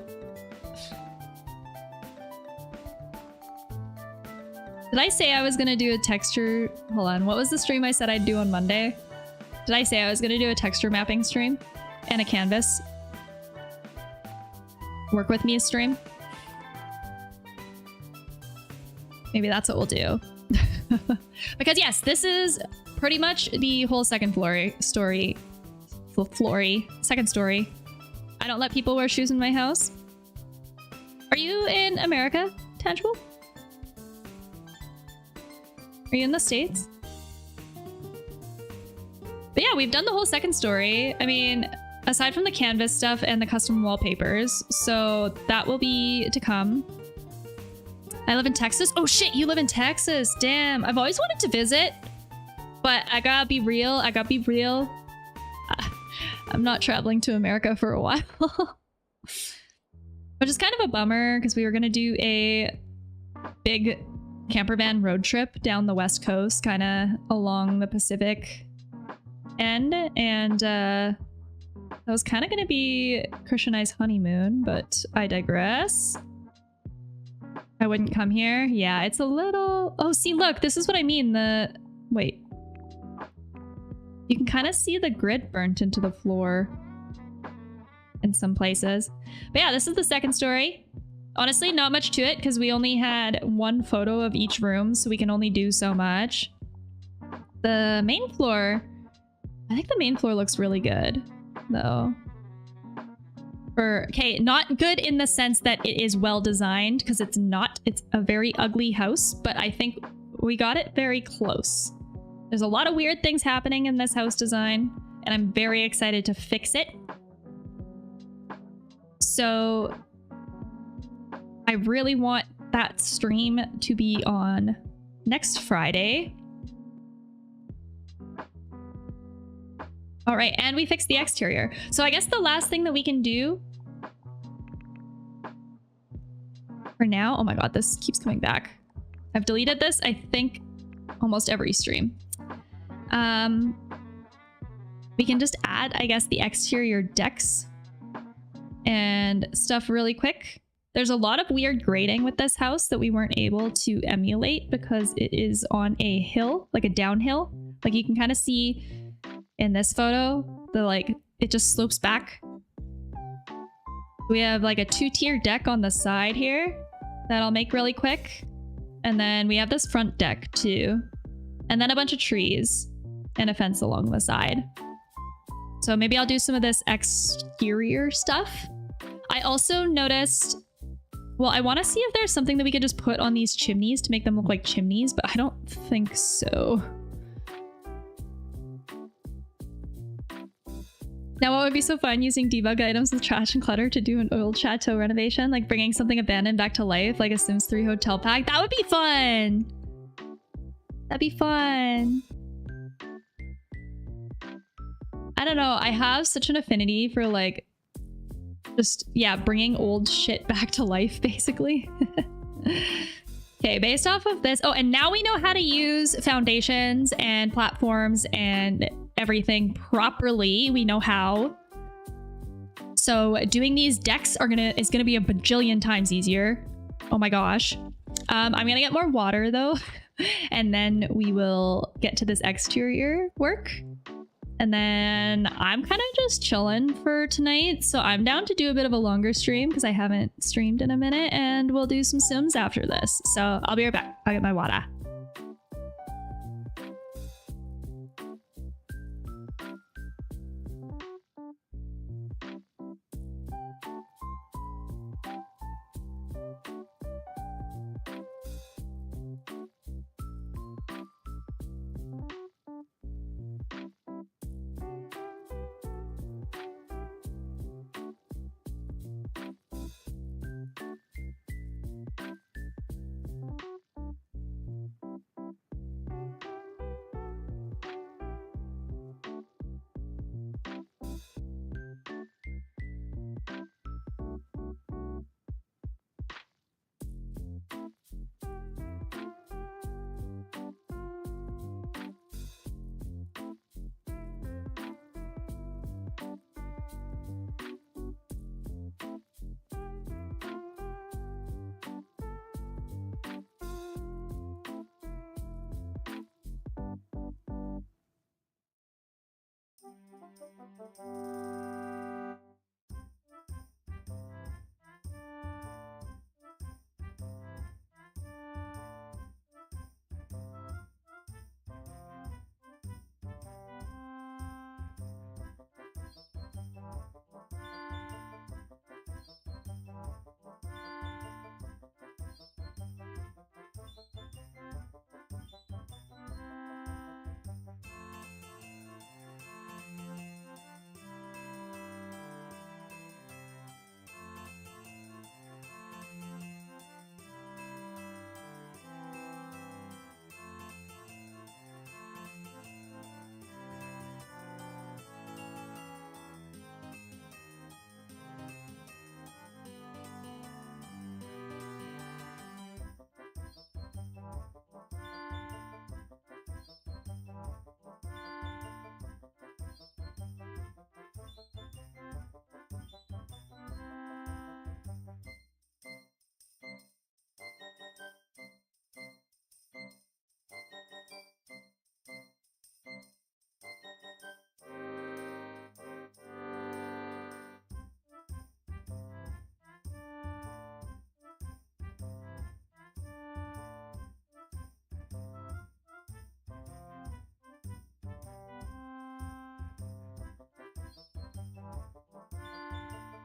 Did I say I was gonna do a texture... Hold on, what was the stream I said I'd do on Monday? Did I say I was gonna do a texture mapping stream? And a canvas? Work with me stream? Maybe that's what we'll do. Because yes, this is pretty much the whole second story. Second story. I don't let people wear shoes in my house. Are you in America, Tangible? Are you in the States? But yeah, we've done the whole second story. I mean, aside from the canvas stuff and the custom wallpapers, so that will be to come. I live in Texas. Oh shit, you live in Texas. Damn, I've always wanted to visit, but I gotta be real. I'm not traveling to America for a while. Which is kind of a bummer because we were gonna do a big camper van road trip down the West Coast, kind of along the Pacific end, and that was kind of going to be Christian I's honeymoon, but I digress. I wouldn't come here. Yeah, it's a little... Oh, see, look, this is what I mean. Wait. You can kind of see the grid burnt into the floor in some places. But yeah, this is the second story. Honestly, not much to it because we only had one photo of each room, so we can only do so much. The main floor, I think the main floor looks really good, though. Okay, not good in the sense that it is well designed, because it's not. It's a very ugly house, but I think we got it very close. There's a lot of weird things happening in this house design, and I'm very excited to fix it. So I really want that stream to be on next Friday. All right, and we fixed the exterior. So I guess the last thing that we can do for now, oh my god, this keeps coming back. I've deleted this, I think, almost every stream. We can just add, I guess, the exterior decks and stuff really quick. There's a lot of weird grading with this house that we weren't able to emulate because it is on a hill, like a downhill. Like you can kind of see in this photo, it just slopes back. We have like a 2-tier deck on the side here that I'll make really quick. And then we have this front deck too. And then a bunch of trees and a fence along the side. So maybe I'll do some of this exterior stuff. I also noticed, well, I want to see if there's something that we could just put on these chimneys to make them look like chimneys, but I don't think so. Now, what would be so fun using debug items with trash and clutter to do an old chateau renovation? Like bringing something abandoned back to life, like a Sims 3 hotel pack? That would be fun! That'd be fun. I don't know. I have such an affinity for like, just, yeah, bringing old shit back to life, basically. Okay, based off of this. Oh, and now we know how to use foundations and platforms and everything properly. We know how. So doing these decks is gonna be a bajillion times easier. Oh my gosh. I'm gonna get more water though, and then we will get to this exterior work. And then I'm kind of just chilling for tonight. So I'm down to do a bit of a longer stream because I haven't streamed in a minute, and we'll do some Sims after this. So I'll be right back. I'll get my water.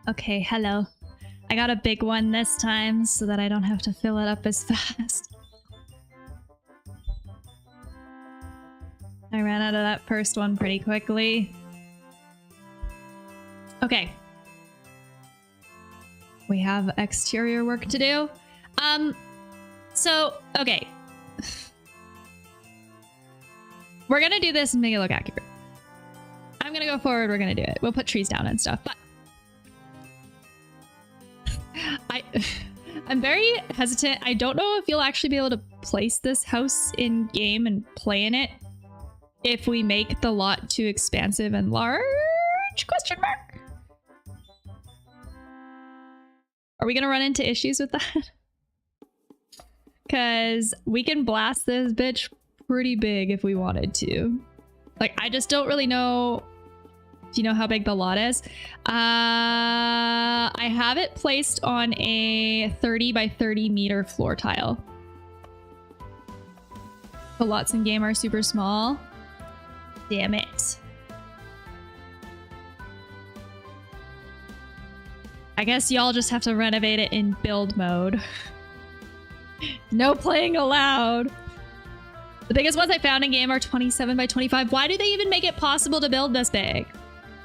Okay, hello. I got a big one this time so that I don't have to fill it up as fast. I ran out of that first one pretty quickly. Okay. We have exterior work to do. So, okay. We're gonna do this and make it look accurate. I'm gonna go forward, we're gonna do it. We'll put trees down and stuff, but I'm very hesitant. I don't know if you'll actually be able to place this house in game and play in it if we make the lot too expansive and large? Question mark. Are we gonna run into issues with that? Because we can blast this bitch pretty big if we wanted to. Like, I just don't really know. Do you know how big the lot is? I have it placed on a 30 by 30 meter floor tile. The lots in game are super small. Damn it. I guess y'all just have to renovate it in build mode. No playing allowed. The biggest ones I found in game are 27 by 25. Why do they even make it possible to build this big?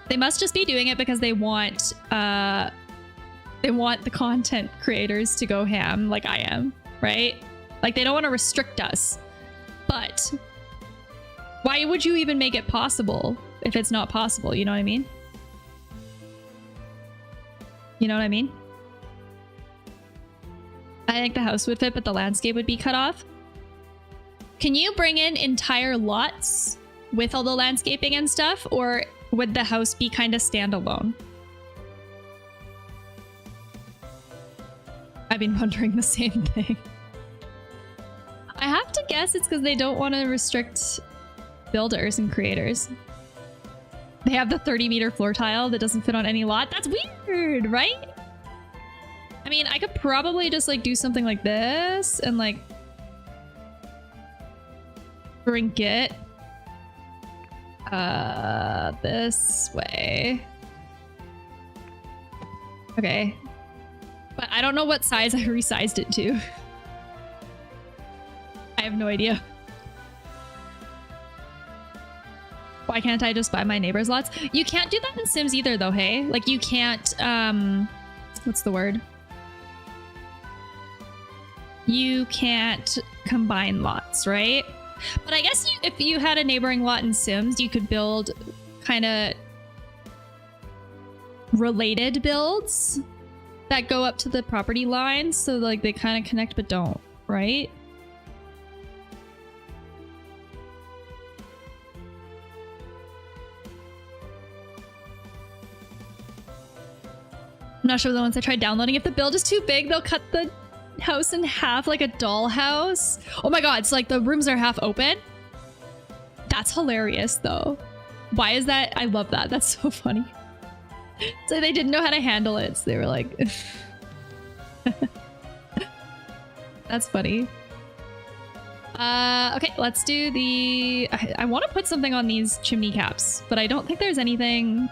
They must just be doing it because they want the content creators to go ham like I am, right? Like, they don't want to restrict us. But why would you even make it possible if it's not possible? You know what I mean? You know what I mean? I think the house would fit, but the landscape would be cut off. Can you bring in entire lots with all the landscaping and stuff, or would the house be kind of standalone? I've been wondering the same thing. I have to guess it's because they don't want to restrict builders and creators. They have the 30-meter floor tile that doesn't fit on any lot. That's weird, right? I mean, I could probably just like do something like this and like shrink it this way. Okay. But I don't know what size I resized it to. I have no idea. Why can't I just buy my neighbor's lots? You can't do that in Sims either though, hey? Like, you can't, what's the word? You can't combine lots, right? But I guess if you had a neighboring lot in Sims, you could build kind of related builds that go up to the property lines, so like they kind of connect but don't, right? I'm not sure the ones I tried downloading. If the build is too big, they'll cut the house in half like a dollhouse. Oh my god, it's like the rooms are half open. That's hilarious though. Why is that? I love that. That's so funny. So they didn't know how to handle it, so they were like that's funny. Okay, let's do the I want to put something on these chimney caps, but I don't think there's anything.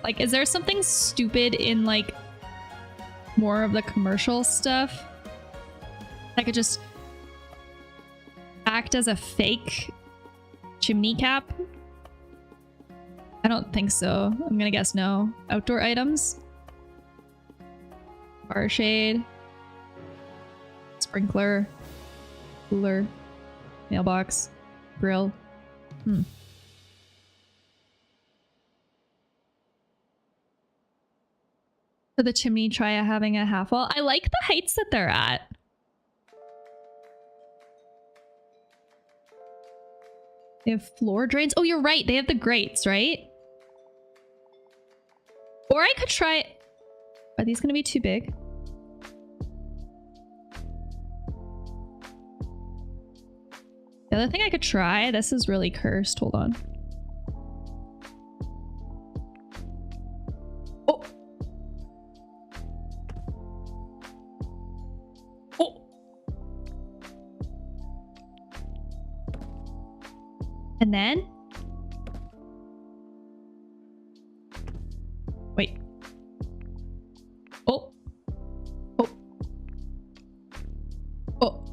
Like, is there something stupid in like more of the commercial stuff that could just act as a fake chimney cap? I don't think so. I'm gonna guess no. Outdoor items. Bar shade. Sprinkler. Cooler. Mailbox. Grill. For the chimney, try having a half wall. I like the heights that they're at. They have floor drains. Oh, you're right. They have the grates, right? Or I could try... Are these going to be too big? The other thing I could try... This is really cursed. Hold on. Oh! Oh! And then... Wait. Oh. Oh. Oh.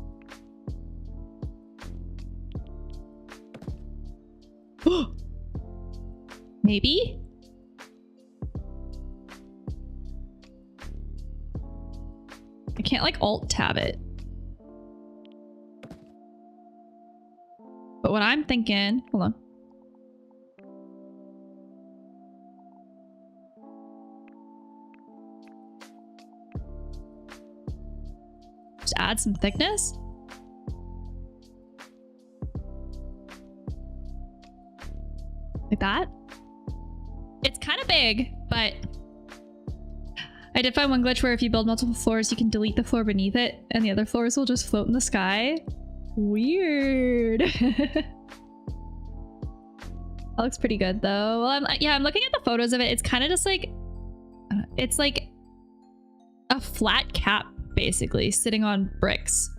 Maybe? can't like alt tab it. But what I'm thinking, hold on. Just add some thickness. Like that. It's kind of big, but I did find one glitch where if you build multiple floors, you can delete the floor beneath it and the other floors will just float in the sky. Weird. That looks pretty good though. Well, I'm looking at the photos of it. It's kind of just like, it's like a flat cap basically sitting on bricks.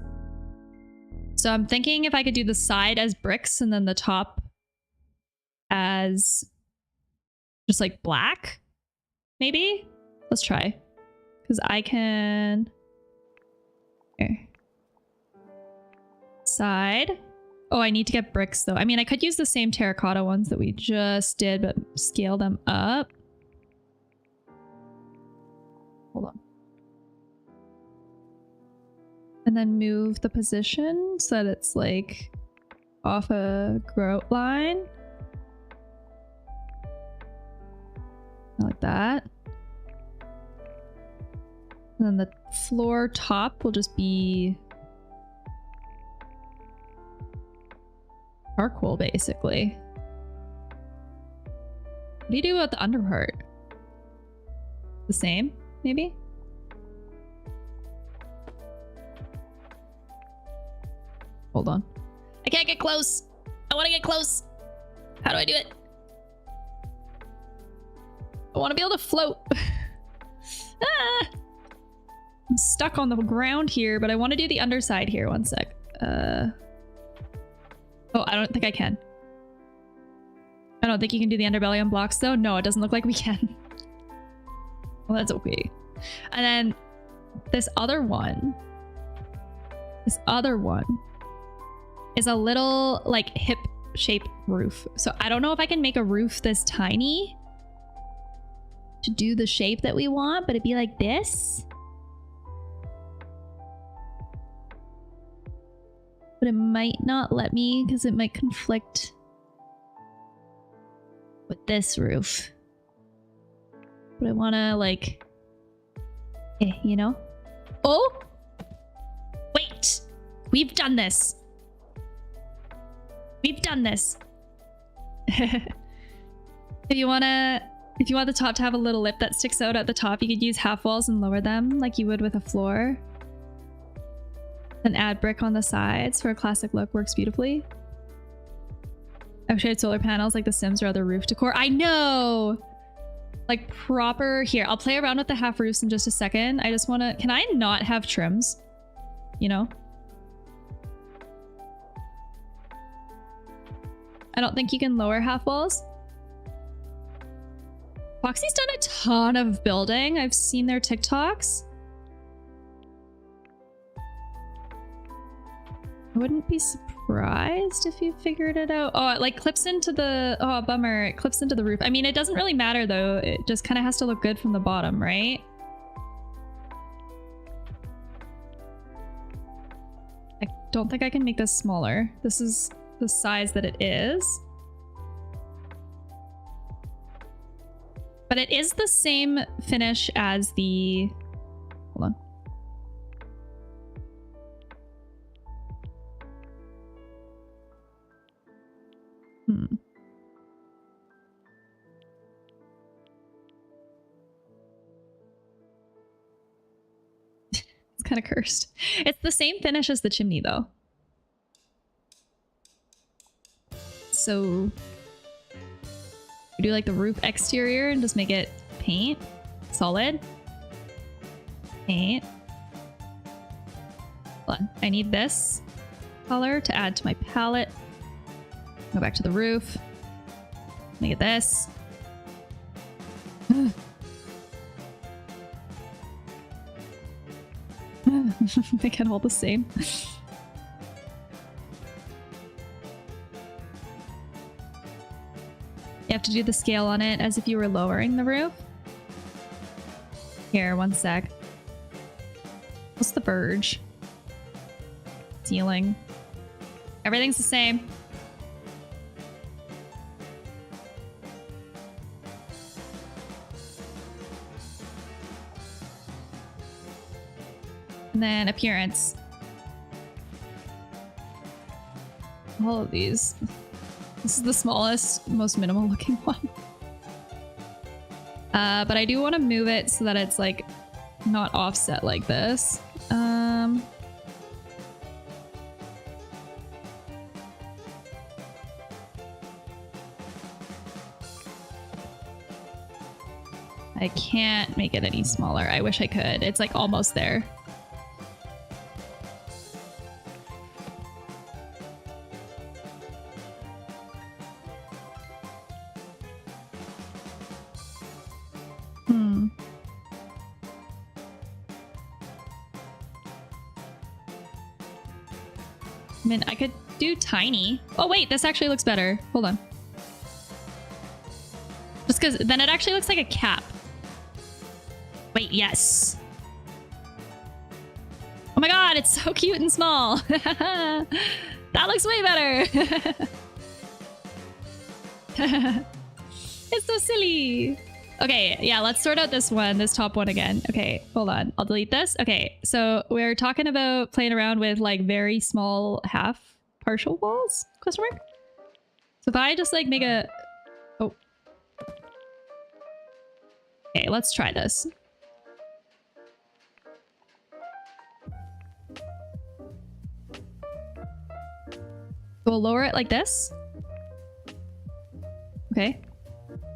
So I'm thinking if I could do the side as bricks and then the top as just like black, maybe? Let's try. Because I can... Here. Side. Oh, I need to get bricks though. I mean, I could use the same terracotta ones that we just did, but scale them up. Hold on. And then move the position so that it's like off a grout line. Like that. And then the floor top will just be charcoal, basically. What do you do about the under part? The same, maybe? Hold on. I can't get close. I want to get close. How do I do it? I want to be able to float. Ah! I'm stuck on the ground here, but I want to do the underside here. One sec. Oh, I don't think I can. I don't think you can do the underbelly on blocks though. No, it doesn't look like we can. Well, that's okay. And then this other one is a little like hip shaped roof. So I don't know if I can make a roof this tiny to do the shape that we want, but it'd be like this. But it might not let me because it might conflict with this roof. But I want to like, you know? Oh, wait, we've done this. We've done this. If you want the top to have a little lip that sticks out at the top, you could use half walls and lower them like you would with a floor. Then add brick on the sides for a classic look. Works beautifully. I've shared solar panels like The Sims or other roof decor. I know! Like proper... Here, I'll play around with the half roofs in just a second. I just want to... Can I not have trims? You know? I don't think you can lower half walls. Foxy's done a ton of building. I've seen their TikToks. I wouldn't be surprised if you figured it out. Oh, it like clips into the... Oh, bummer. It clips into the roof. I mean, it doesn't really matter though. It just kind of has to look good from the bottom, right? I don't think I can make this smaller. This is the size that it is. But it is the same finish as the... Hold on. It's kind of cursed. It's the same finish as the chimney though. So we do like the roof exterior and just make it paint. Solid. Paint. Hold on. I need this color to add to my palette. Go back to the roof. Make it this. They get all the same. You have to do the scale on it as if you were lowering the roof. Here, one sec. We'll What's the verge? Ceiling. Everything's the same. And then appearance. All of these. This is the smallest, most minimal looking one. But I do want to move it so that it's like not offset like this. I can't make it any smaller. I wish I could. It's like almost there. I mean, I could do tiny. Oh wait, this actually looks better. Hold on. Just because then it actually looks like a cap. Wait, yes. Oh my god, it's so cute and small. That looks way better. It's so silly. Okay, yeah, let's sort out this one, this top one again. Okay, hold on. I'll delete this. Okay, so we're talking about playing around with like very small half partial walls? Question mark? So if I just like make a... Oh. Okay, let's try this. So we'll lower it like this. Okay.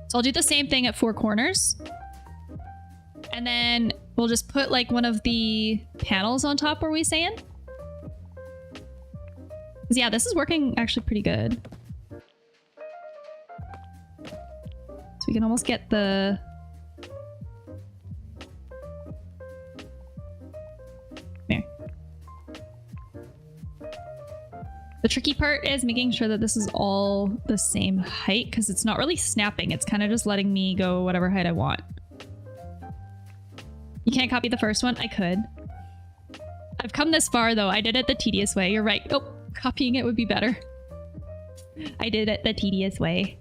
So I'll do the same thing at 4 corners. And then we'll just put like one of the panels on top, were we saying? Because yeah, this is working actually pretty good. So we can almost get the... There. The tricky part is making sure that this is all the same height because it's not really snapping. It's kind of just letting me go whatever height I want. You can't copy the first one? I could. I've come this far though. I did it the tedious way. You're right. Oh, copying it would be better. I did it the tedious way.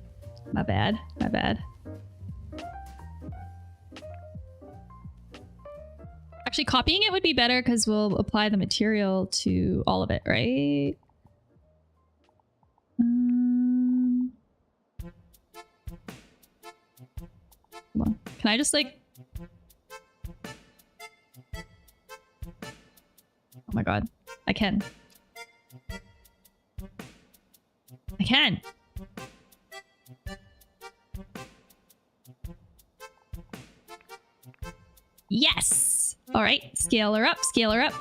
My bad. My bad. Actually, copying it would be better because we'll apply the material to all of it, right? Hold on. Can I just like... Oh my god. I can. I can! Yes! Alright, scale her up, scale her up.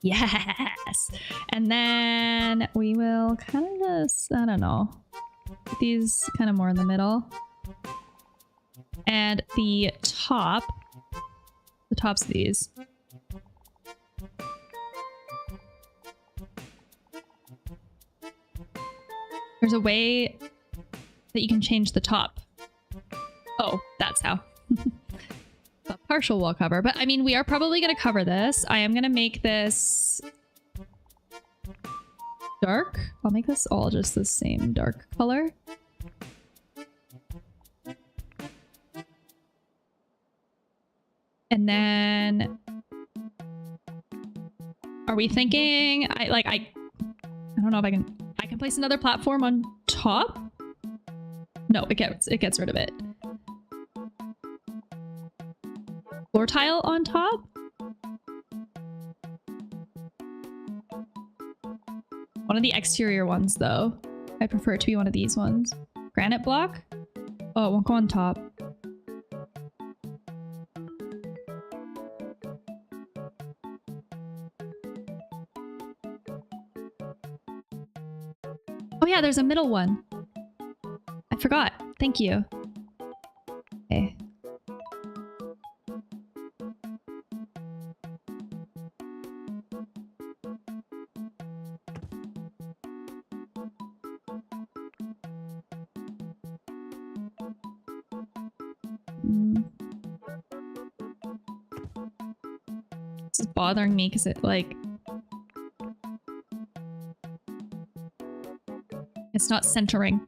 Yes! And then we will kind of just, I don't know, put these kind of more in the middle. And the tops of these. There's a way that you can change the top. Oh, that's how. A partial wall cover. But I mean, we are probably going to cover this. I am going to make this dark. I'll make this all just the same dark color. And then are we thinking I don't know if I can place another platform on top? No, it gets rid of it. Floor tile on top? One of the exterior ones though. I prefer it to be one of these ones. Granite block? Oh, it won't go on top. Oh yeah, there's a middle one. I forgot. Thank you. Okay. is bothering me because it like... It's not centering.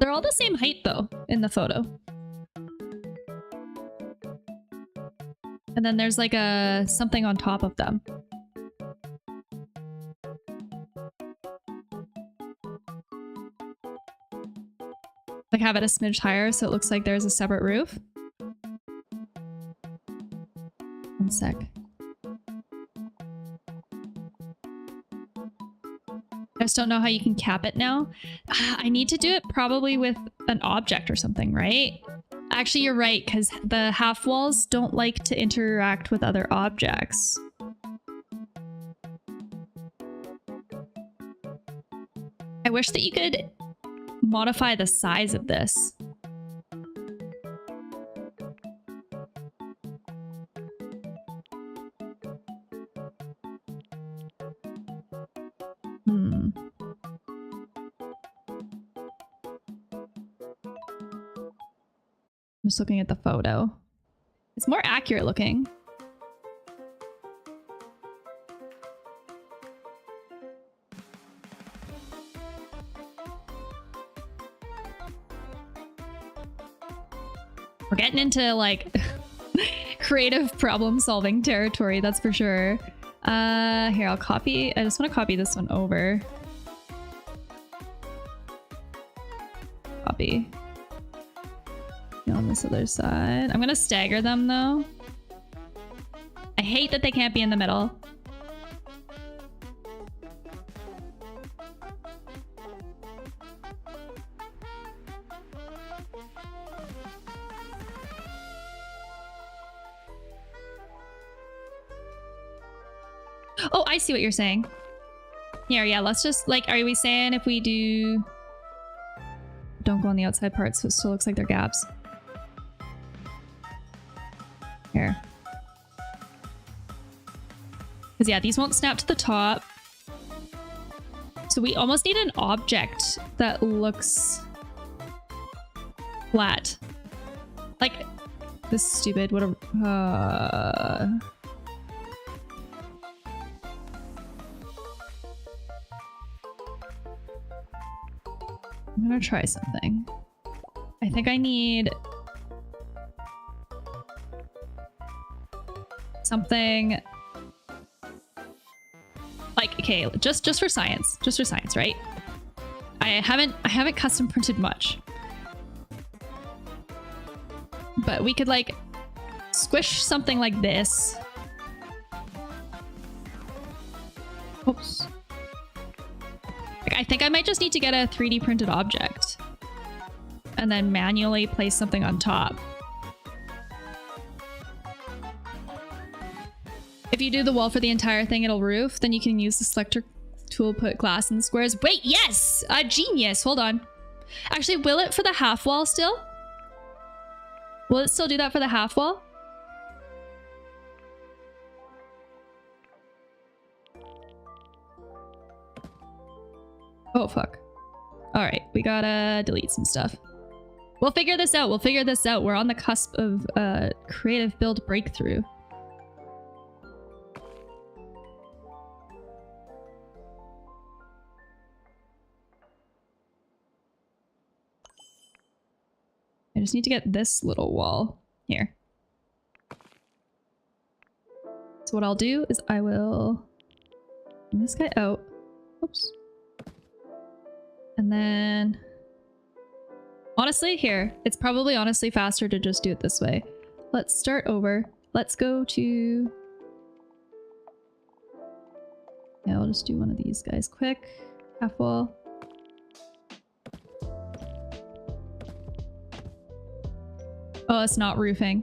They're all the same height though in the photo. And then there's like a something on top of them. Like have it a smidge higher so it looks like there's a separate roof. One sec. I just don't know how you can cap it now. I need to do it probably with an object or something, right? Actually, you're right, because the half walls don't like to interact with other objects. I wish that you could modify the size of this. I'm just looking at the photo. It's more accurate looking. We're getting into like creative problem solving territory, that's for sure. Here, I'll copy. I just want to copy this one over. Copy. On this other side. I'm gonna stagger them though. I hate that they can't be in the middle. Oh, I see what you're saying. Here, yeah, let's just like, are we saying if we do... Don't go on the outside parts so it still looks like they're gaps. Here. Because yeah, these won't snap to the top. So we almost need an object that looks flat. Like, this is stupid. What a... I'm gonna try something. I think I need something like, okay, just for science, right? I haven't custom printed much, but we could like squish something like this. Oops. I think I might just need to get a 3D printed object and then manually place something on top. If you do the wall for the entire thing, it'll roof. Then you can use the selector tool, put glass in the squares. Wait, yes! A genius! Hold on. Actually, will it for the half wall still? Will it still do that for the half wall? Oh, fuck. All right, we gotta delete some stuff. We'll figure this out. We're on the cusp of creative build breakthrough. I just need to get this little wall here. So what I'll do is I will bring this guy out. Oops. And then, honestly, here, it's probably honestly faster to just do it this way. Let's start over. Let's go to... Yeah, I'll just do one of these guys quick. Half wall. Oh, it's not roofing.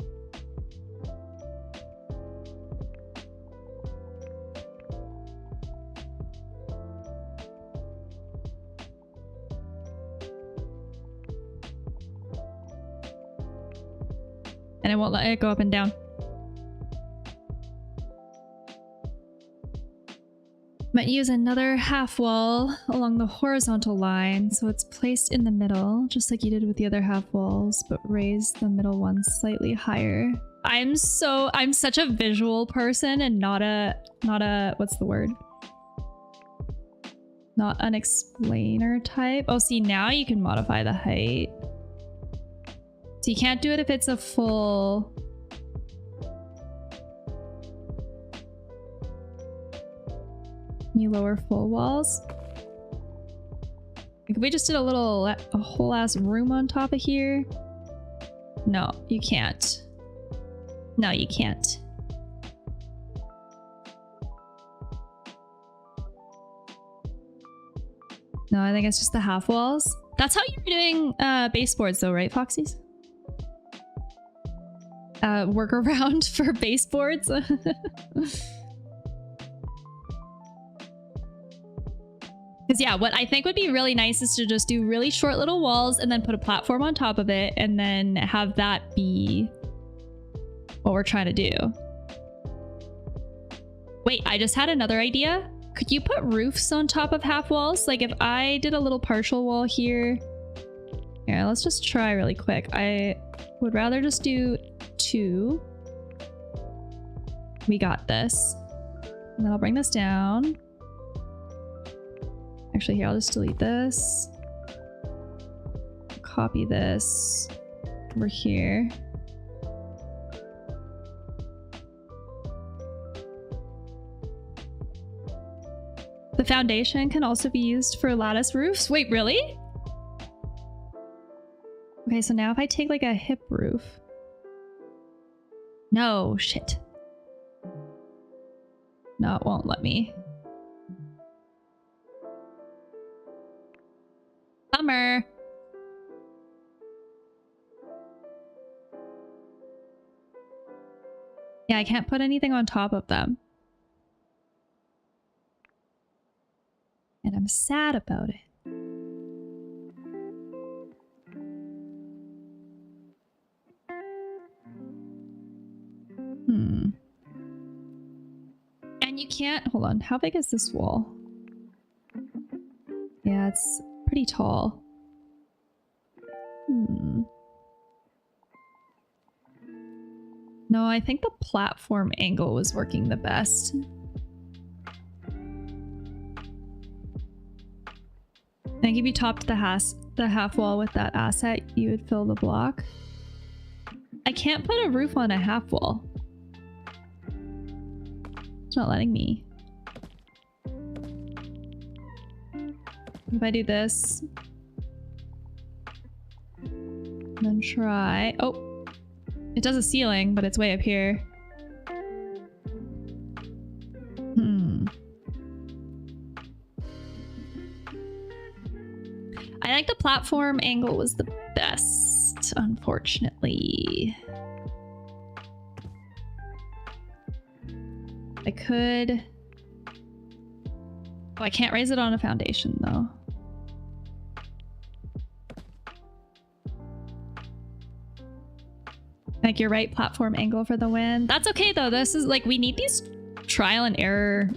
And I won't let it go up and down. Might use another half wall along the horizontal line so it's placed in the middle, just like you did with the other half walls, but raise the middle one slightly higher I'm such a visual person and not a what's the word? Not an explainer type. Oh, see, now you can modify the height. So you can't do it if it's a full... Can you lower full walls? Like if we just did a whole ass room on top of here. No, you can't. No, you can't. No, I think it's just the half walls. That's how you're doing baseboards though, right, Foxies? Workaround for baseboards. Because yeah, what I think would be really nice is to just do really short little walls and then put a platform on top of it and then have that be what we're trying to do. Wait, I just had another idea. Could you put roofs on top of half walls? Like if I did a little partial wall here. Yeah, let's just try really quick. I would rather just do 2. We got this. And then I'll bring this down. Actually, here, I'll just delete this. Copy this over here. The foundation can also be used for lattice roofs. Wait, really? Okay, so now if I take like a hip roof. No, shit. No, it won't let me. Bummer. Yeah, I can't put anything on top of them. And I'm sad about it. And you can't... Hold on. How big is this wall? Yeah, it's pretty tall. No, I think the platform angle was working the best. I think if you topped the half wall with that asset, you would fill the block. I can't put a roof on a half wall. It's not letting me. If I do this, and then try... Oh, it does a ceiling, but it's way up here. I think the platform angle was the best, unfortunately. I could... Oh, I can't raise it on a foundation, though. Like, you're right, platform angle for the win. That's okay, though. This is, like, we need these trial and error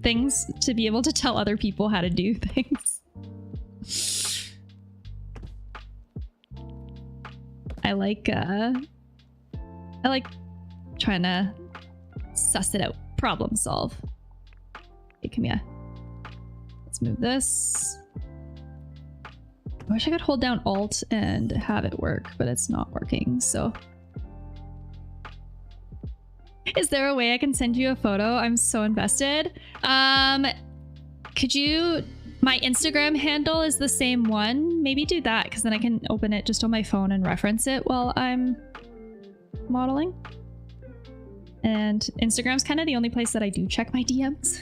things to be able to tell other people how to do things. I like trying to suss it out, problem solve. Okay, come here. Let's move this. I wish I could hold down Alt and have it work, but it's not working, so. Is there a way I can send you a photo? I'm so invested. Could you... My Instagram handle is the same one. Maybe do that, because then I can open it just on my phone and reference it while I'm modeling. And Instagram's kind of the only place that I do check my DMs.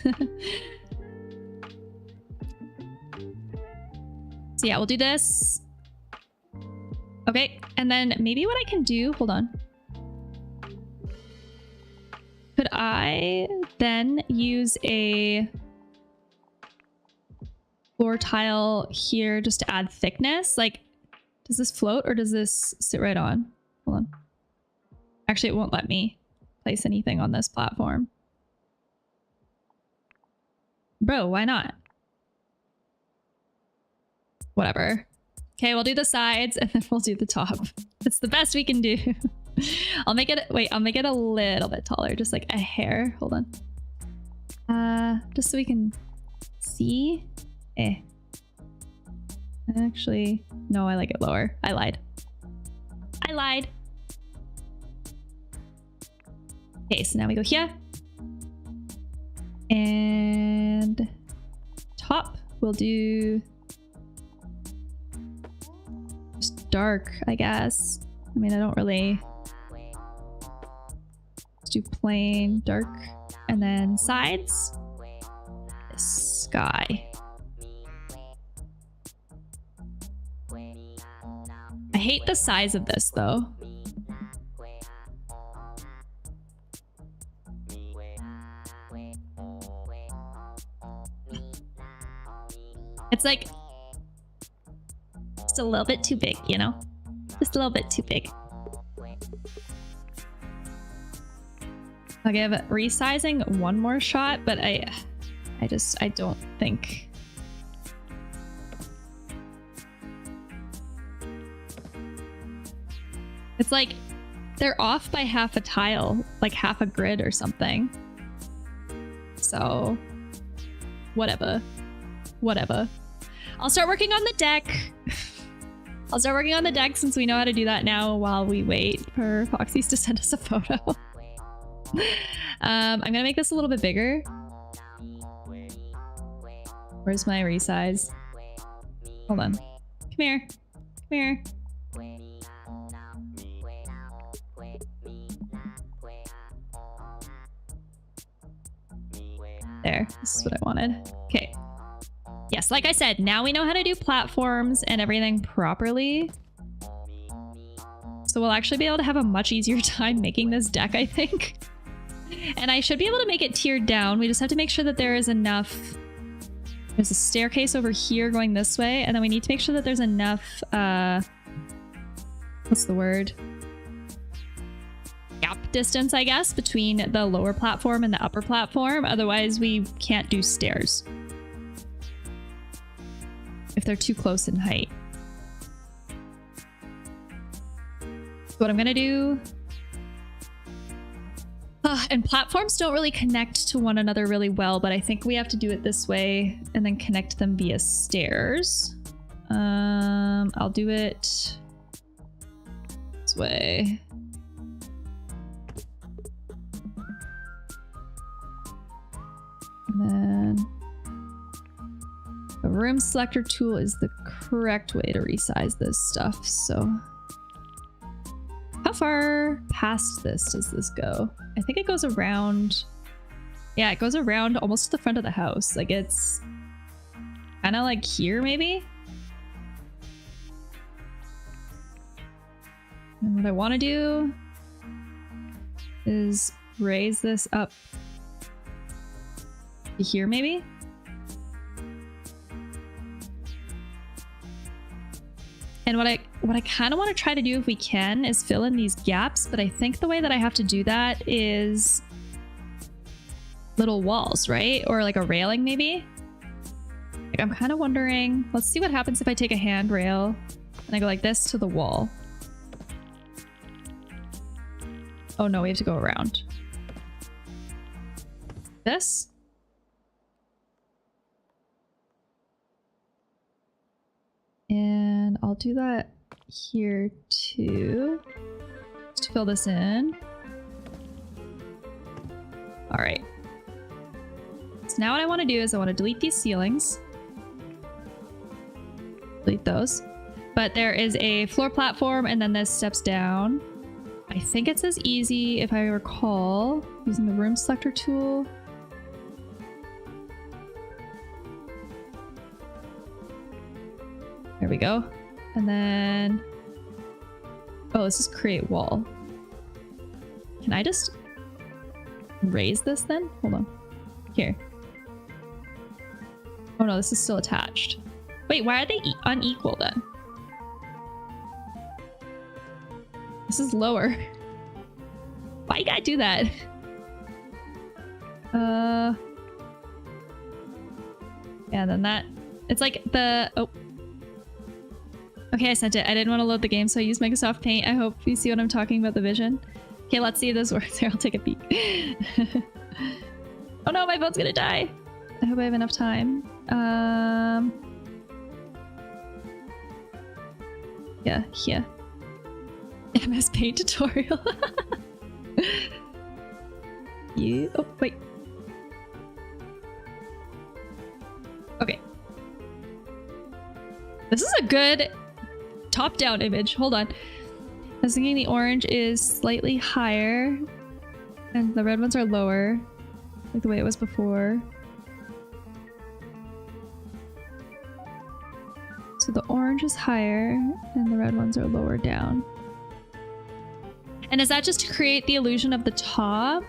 So yeah, we'll do this. Okay, and then maybe what I can do... Hold on. Could I then use a floor tile here just to add thickness? Like, does this float or does this sit right on? Hold on. Actually, it won't let me place anything on this platform. Bro, why not? Whatever. Okay, we'll do the sides and then we'll do the top. It's the best we can do. I'll make it, wait, I'll make it a little bit taller, just like a hair. Hold on. Just so we can see. Actually, no, I like it lower. I lied. I lied. Okay, so now we go here. And top, we'll do just dark, I guess. I mean, I don't really... Let's do plain dark. And then sides, sky. I hate the size of this though. It's like, just a little bit too big, you know? Just a little bit too big. I'll give resizing one more shot, but I don't think. It's like they're off by half a tile, like half a grid or something. So whatever. Whatever. I'll start working on the deck. I'll start working on the deck since we know how to do that now while we wait for Foxy's to send us a photo. I'm gonna make this a little bit bigger. Where's my resize? Hold on. Come here. Come here. There. This is what I wanted. Okay. Yes, like I said, now we know how to do platforms and everything properly. So we'll actually be able to have a much easier time making this deck, I think. And I should be able to make it tiered down. We just have to make sure that there is enough... There's a staircase over here going this way, and then we need to make sure that there's enough, what's the word? Gap distance, I guess, between the lower platform and the upper platform. Otherwise, we can't do stairs if they're too close in height. So what I'm gonna do... and platforms don't really connect to one another really well, but I think we have to do it this way and then connect them via stairs. I'll do it this way. And then the room selector tool is the correct way to resize this stuff. So how far past this does this go? I think it goes around. Yeah, it goes around almost to the front of the house. Like it's kind of like here maybe. And what I want to do is raise this up to here maybe. And what I kind of want to try to do if we can is fill in these gaps, but I think the way that I have to do that is little walls, right? Or like a railing maybe? Like I'm kind of wondering, let's see what happens if I take a handrail and I go like this to the wall. Oh no, we have to go around. This? And I'll do that here too, just to fill this in. All right. So now what I want to do is I want to delete these ceilings. Delete those. But there is a floor platform and then this steps down. I think it's as easy, if I recall, using the room selector tool. There we go. And then... Oh, this is create wall. Can I just raise this then? Hold on. Here. Oh no, this is still attached. Wait, why are they unequal then? This is lower. Why you gotta do that? Yeah, then that... It's like the... Oh. Okay, I sent it. I didn't want to load the game, so I used Microsoft Paint. I hope you see what I'm talking about, the vision. Okay, let's see if this works. Here, I'll take a peek. Oh no, my phone's gonna die. I hope I have enough time. Yeah, here. MS Paint tutorial. You. Oh, wait. Okay. This is a good top-down image. Hold on. I was thinking the orange is slightly higher and the red ones are lower, like the way it was before. So the orange is higher and the red ones are lower down. And is that just to create the illusion of the top?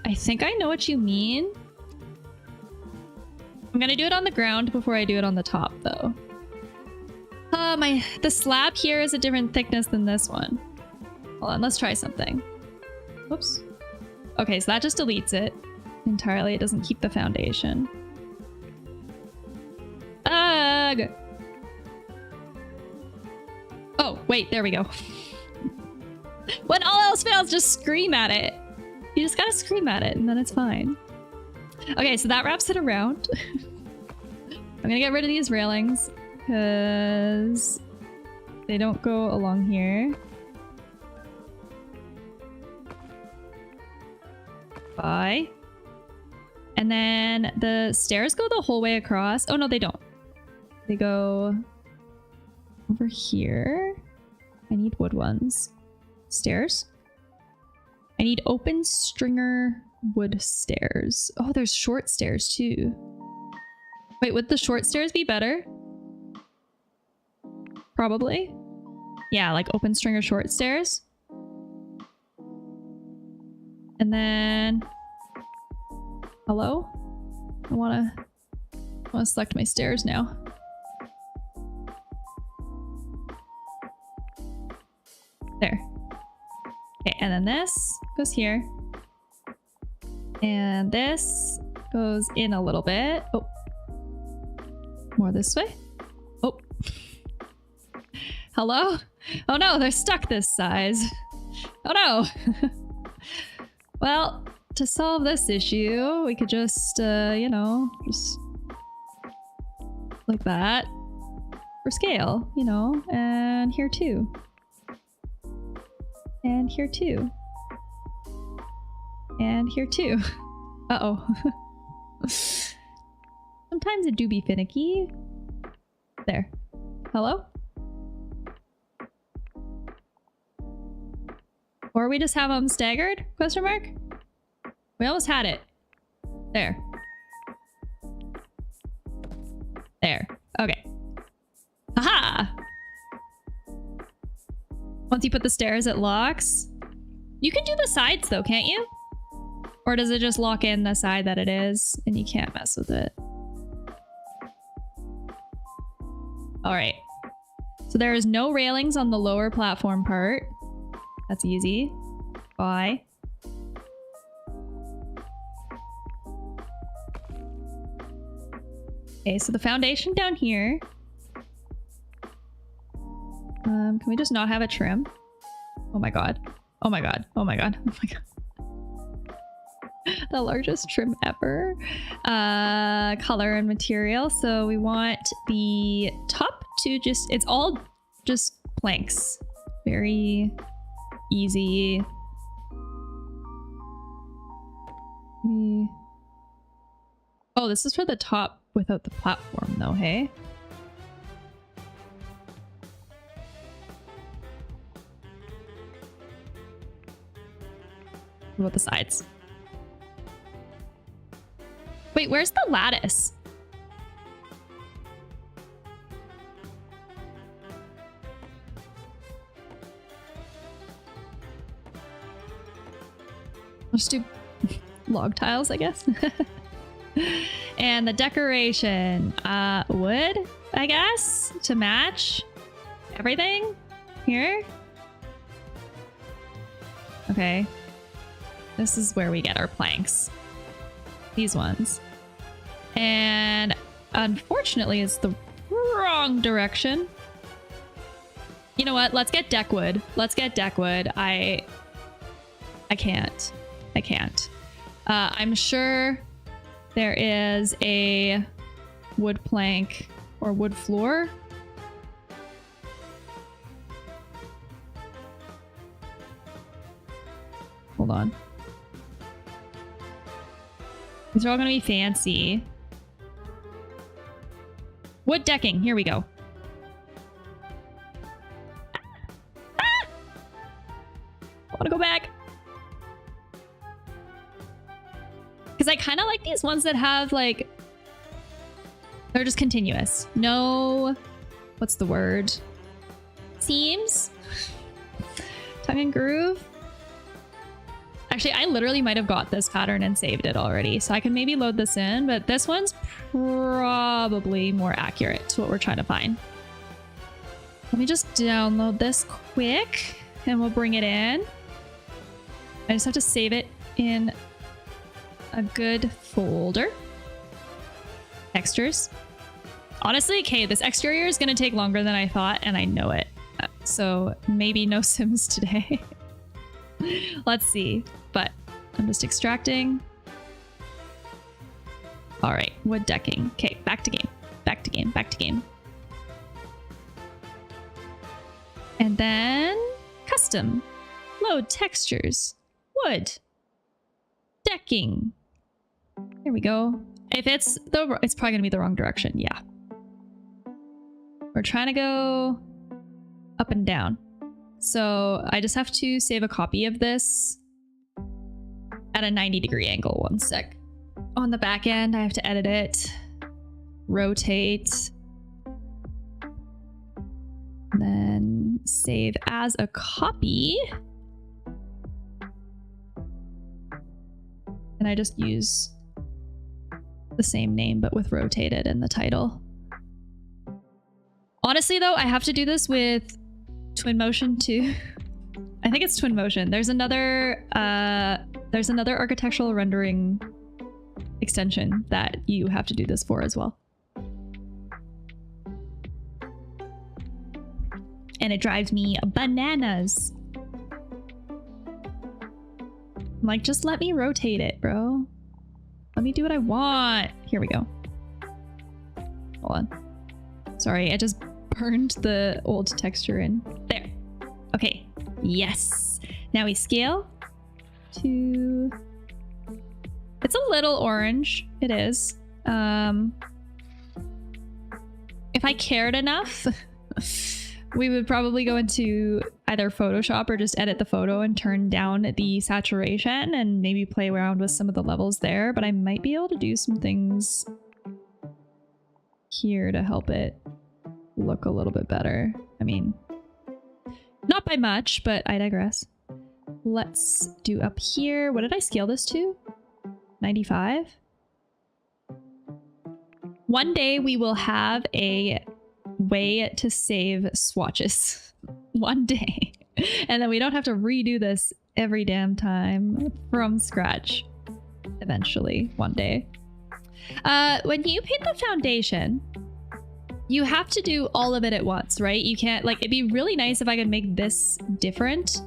I think I know what you mean. I'm gonna do it on the ground before I do it on the top, though. The slab here is a different thickness than this one. Hold on, let's try something. Whoops. Okay, so that just deletes it entirely. It doesn't keep the foundation. Ugh! Oh, wait, there we go. When all else fails, just scream at it. You just gotta scream at it and then it's fine. Okay, so that wraps it around. I'm gonna get rid of these railings because they don't go along here. Bye. And then the stairs go the whole way across. Oh no, they don't. They go over here. I need wood ones. Stairs. I need open stringer wood stairs. Oh, there's short stairs too. Wait, would the short stairs be better? Probably. Yeah, like open stringer short stairs. And then... Hello? I wanna select my stairs now. There. Okay, and then this goes here. And this goes in a little bit. Oh. More this way. Oh. Hello? Oh no, they're stuck this size. Oh no! Well, to solve this issue, we could just, you know, just like that. For scale, you know, and here too. And here too. And here too. Uh-oh. Sometimes it do be finicky. There. Hello? Or we just have them staggered? Question mark? We almost had it. There. There. Okay. Haha! Once you put the stairs, it locks. You can do the sides though, can't you? Or does it just lock in the side that it is and you can't mess with it? Alright. So there is no railings on the lower platform part. That's easy. Bye. Okay, so the foundation down here. Can we just not have a trim? Oh my god. Oh my god. Oh my god. Oh my god. The largest trim ever. Color and material. So we want the top to just... It's all just planks. Very easy. Maybe... Oh, this is for the top without the platform though, hey? What about the sides? Wait, where's the lattice? I'll just do log tiles, I guess. And the decoration, wood, I guess, to match everything here. Okay. This is where we get our planks. these ones. And unfortunately, it's the wrong direction. You know what? Let's get deck wood. Let's get deck wood. I can't. I can't. I'm sure there is a wood plank or wood floor. Hold on. These are all going to be fancy. Wood decking. Here we go. Ah! I want to go back. Because I kind of like these ones that have like... They're just continuous. No... What's the word? Seams? Tongue and groove? Actually, I literally might have got this pattern and saved it already. So I can maybe load this in, but this one's probably more accurate to what we're trying to find. Let me just download this quick and we'll bring it in. I just have to save it in a good folder. Textures. Honestly, okay, this exterior is going to take longer than I thought, and I know it. So maybe no Sims today. Let's see. But I'm just extracting. All right, wood decking. Okay, back to game. Back to game. Back to game. And then custom. Load textures. Wood. Decking. There we go. If it's probably gonna be the wrong direction. Yeah. We're trying to go up and down. So I just have to save a copy of this at a 90-degree angle. One sec. On the back end, I have to edit it, rotate, and then save as a copy. And I just use the same name, but with rotated in the title. Honestly, though, I have to do this with Twinmotion too. I think it's Twinmotion. There's another architectural rendering extension that you have to do this for as well. And it drives me bananas. I'm like, just let me rotate it, bro. Let me do what I want. Here we go. Hold on. Sorry, I just burned the old texture in. There. Okay. Yes. Now we scale to... It's a little orange. It is. If I cared enough, we would probably go into either Photoshop or just edit the photo and turn down the saturation and maybe play around with some of the levels there. But I might be able to do some things here to help it look a little bit better. I mean, not by much, but I digress. Let's do up here. What did I scale this to? 95? One day we will have a way to save swatches. One day. And then we don't have to redo this every damn time from scratch. Eventually, one day. When you paint the foundation, you have to do all of it at once, right? You can't, like, it'd be really nice if I could make this different.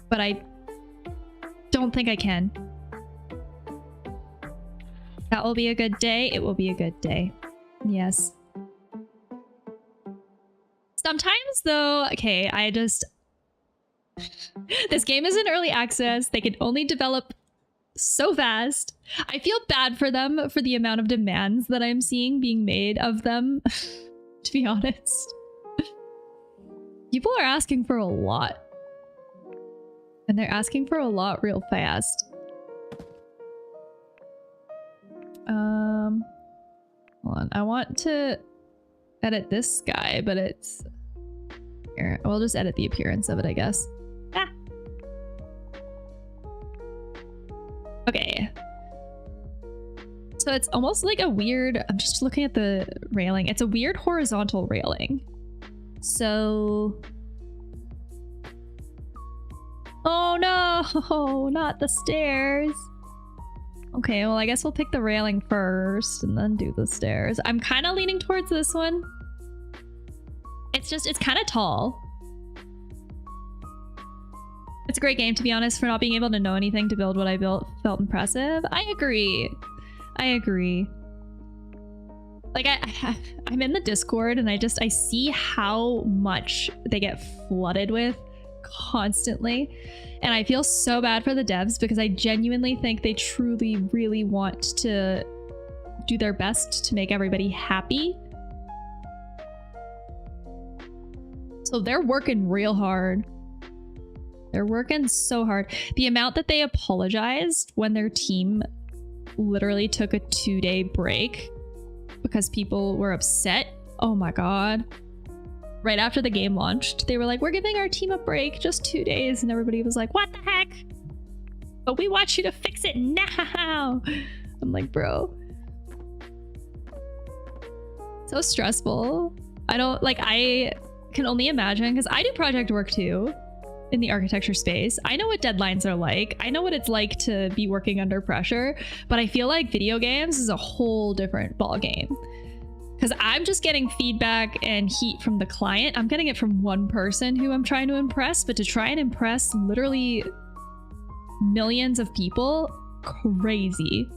But I don't think I can. That will be a good day. It will be a good day. Yes. Sometimes though, okay, I just... This game is in early access. They can only develop so fast. I feel bad for them for the amount of demands that I'm seeing being made of them, to be honest. People are asking for a lot. And they're asking for a lot real fast. Hold on. I want to edit this guy, but it's... Here, we'll just edit the appearance of it, I guess. Ah! Okay. So it's almost like a weird... I'm just looking at the railing. It's a weird horizontal railing. So... Oh no! No, not the stairs. Okay, well, I guess we'll pick the railing first and then do the stairs. I'm kind of leaning towards this one. It's kind of tall. It's a great game, to be honest. For not being able to know anything to build what I built felt impressive. I agree. I agree. Like, I'm in the Discord and I see how much they get flooded with constantly. And I feel so bad for the devs because I genuinely think they truly, really want to do their best to make everybody happy. So they're working real hard. They're working so hard. The amount that they apologized when their team literally took a 2-day break because people were upset. Oh my God. Right after the game launched, they were like, we're giving our team a break, just 2 days. And everybody was like, what the heck? But we want you to fix it now. I'm like, bro. So stressful. I can only imagine, because I do project work too in the architecture space. I know what deadlines are like. I know what it's like to be working under pressure, but I feel like video games is a whole different ball game. Because I'm just getting feedback and heat from the client. I'm getting it from one person who I'm trying to impress, but to try and impress literally millions of people, crazy.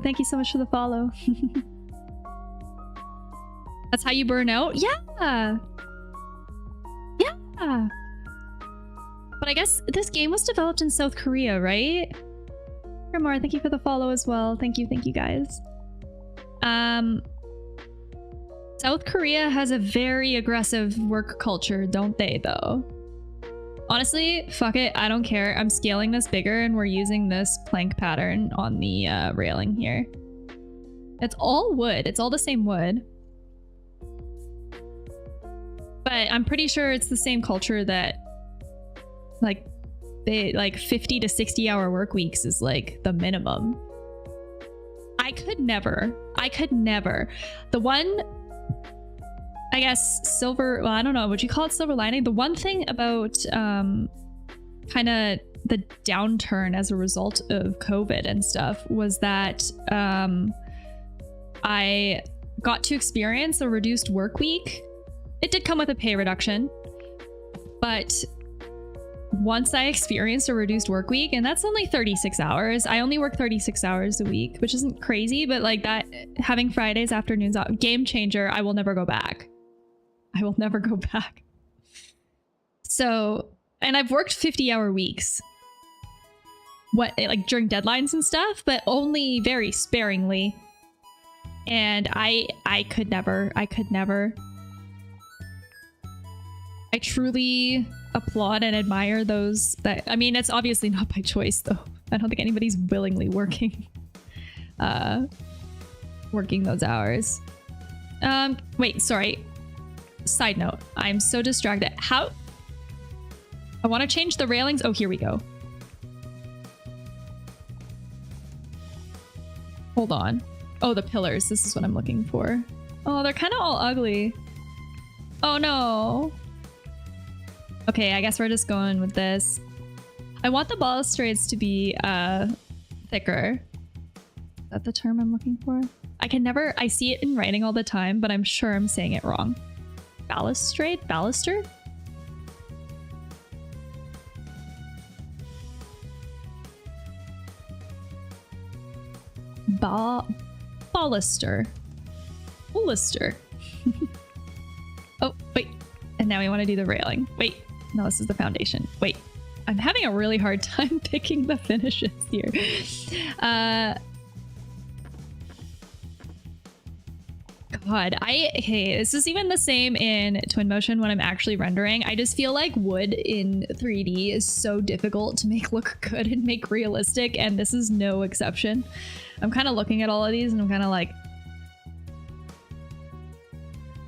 Thank you so much for the follow. That's how you burn out? Yeah. Yeah. But I guess this game was developed in South Korea, right? Grimar, thank you for the follow as well. Thank you guys. South Korea has a very aggressive work culture, don't they, though? Honestly, fuck it, I don't care. I'm scaling this bigger and we're using this plank pattern on the railing here. It's all wood. It's all the same wood. But I'm pretty sure it's the same culture that like 50 to 60 hour work weeks is like the minimum. I could never. The one, I guess, silver, well, I don't know, would you call it silver lining? The one thing about kind of the downturn as a result of COVID and stuff was that I got to experience a reduced work week. It did come with a pay reduction, but once I experienced a reduced work week, and that's only 36 hours. I only work 36 hours a week, which isn't crazy, but like that, having Fridays, afternoons off, game changer. I will never go back. I will never go back. So, and I've worked 50-hour weeks. Like during deadlines and stuff, but only very sparingly. And I could never. I truly applaud and admire those that, I mean, it's obviously not by choice though. I don't think anybody's willingly working those hours. Wait, sorry. Side note, I'm so distracted. How? I want to change the railings. Oh, here we go. Hold on. Oh, the pillars. This is what I'm looking for. Oh, they're kind of all ugly. Oh no. Okay, I guess we're just going with this. I want the balustrades to be thicker. Is that the term I'm looking for? I see it in writing all the time, but I'm sure I'm saying it wrong. Balustrade? Baluster? Baluster. Baluster. Oh, wait. And now we want to do the railing. Wait. No, this is the foundation. Wait. I'm having a really hard time picking the finishes here. God, hey, this is even the same in Twinmotion when I'm actually rendering. I just feel like wood in 3D is so difficult to make look good and make realistic, and this is no exception. I'm kind of looking at all of these and I'm kind of like,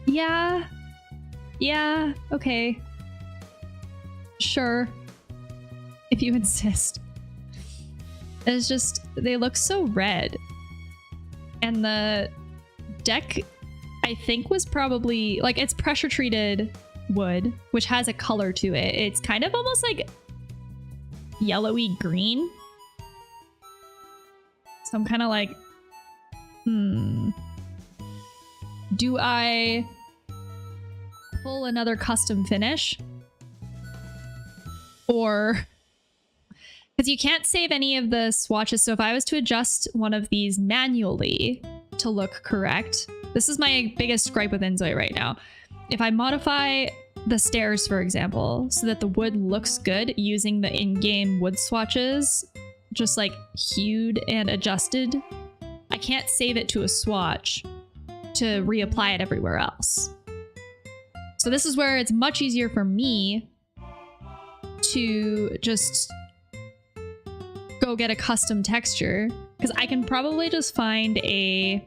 yeah, okay. Sure. If you insist. It's just, they look so red. And the deck, I think, was probably, like, it's pressure treated wood, which has a color to it. It's kind of almost like yellowy green. So I'm kind of like, do I pull another custom finish? Or, because you can't save any of the swatches. So if I was to adjust one of these manually to look correct, this is my biggest gripe with InZOI right now. If I modify the stairs, for example, so that the wood looks good using the in-game wood swatches, just like hued and adjusted, I can't save it to a swatch to reapply it everywhere else. So this is where it's much easier for me to just go get a custom texture, because I can probably just find a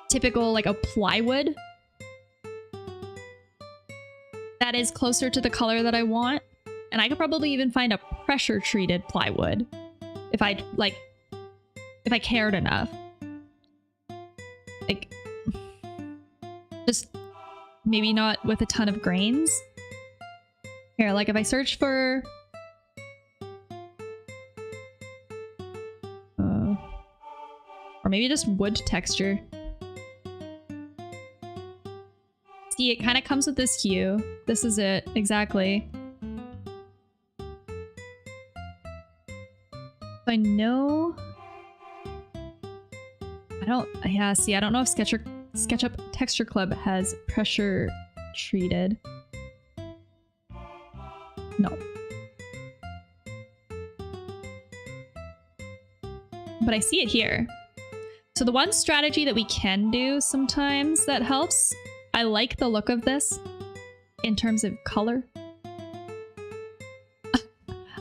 typical, like a plywood that is closer to the color that I want. And I could probably even find a pressure treated plywood if I cared enough. Like, just maybe not with a ton of grains. Here, like if I search for or maybe just wood texture. See, it kind of comes with this hue. This is it, exactly. I know... I don't know if SketchUp Texture Club has pressure treated. No. But I see it here. So the one strategy that we can do sometimes that helps, I like the look of this in terms of color.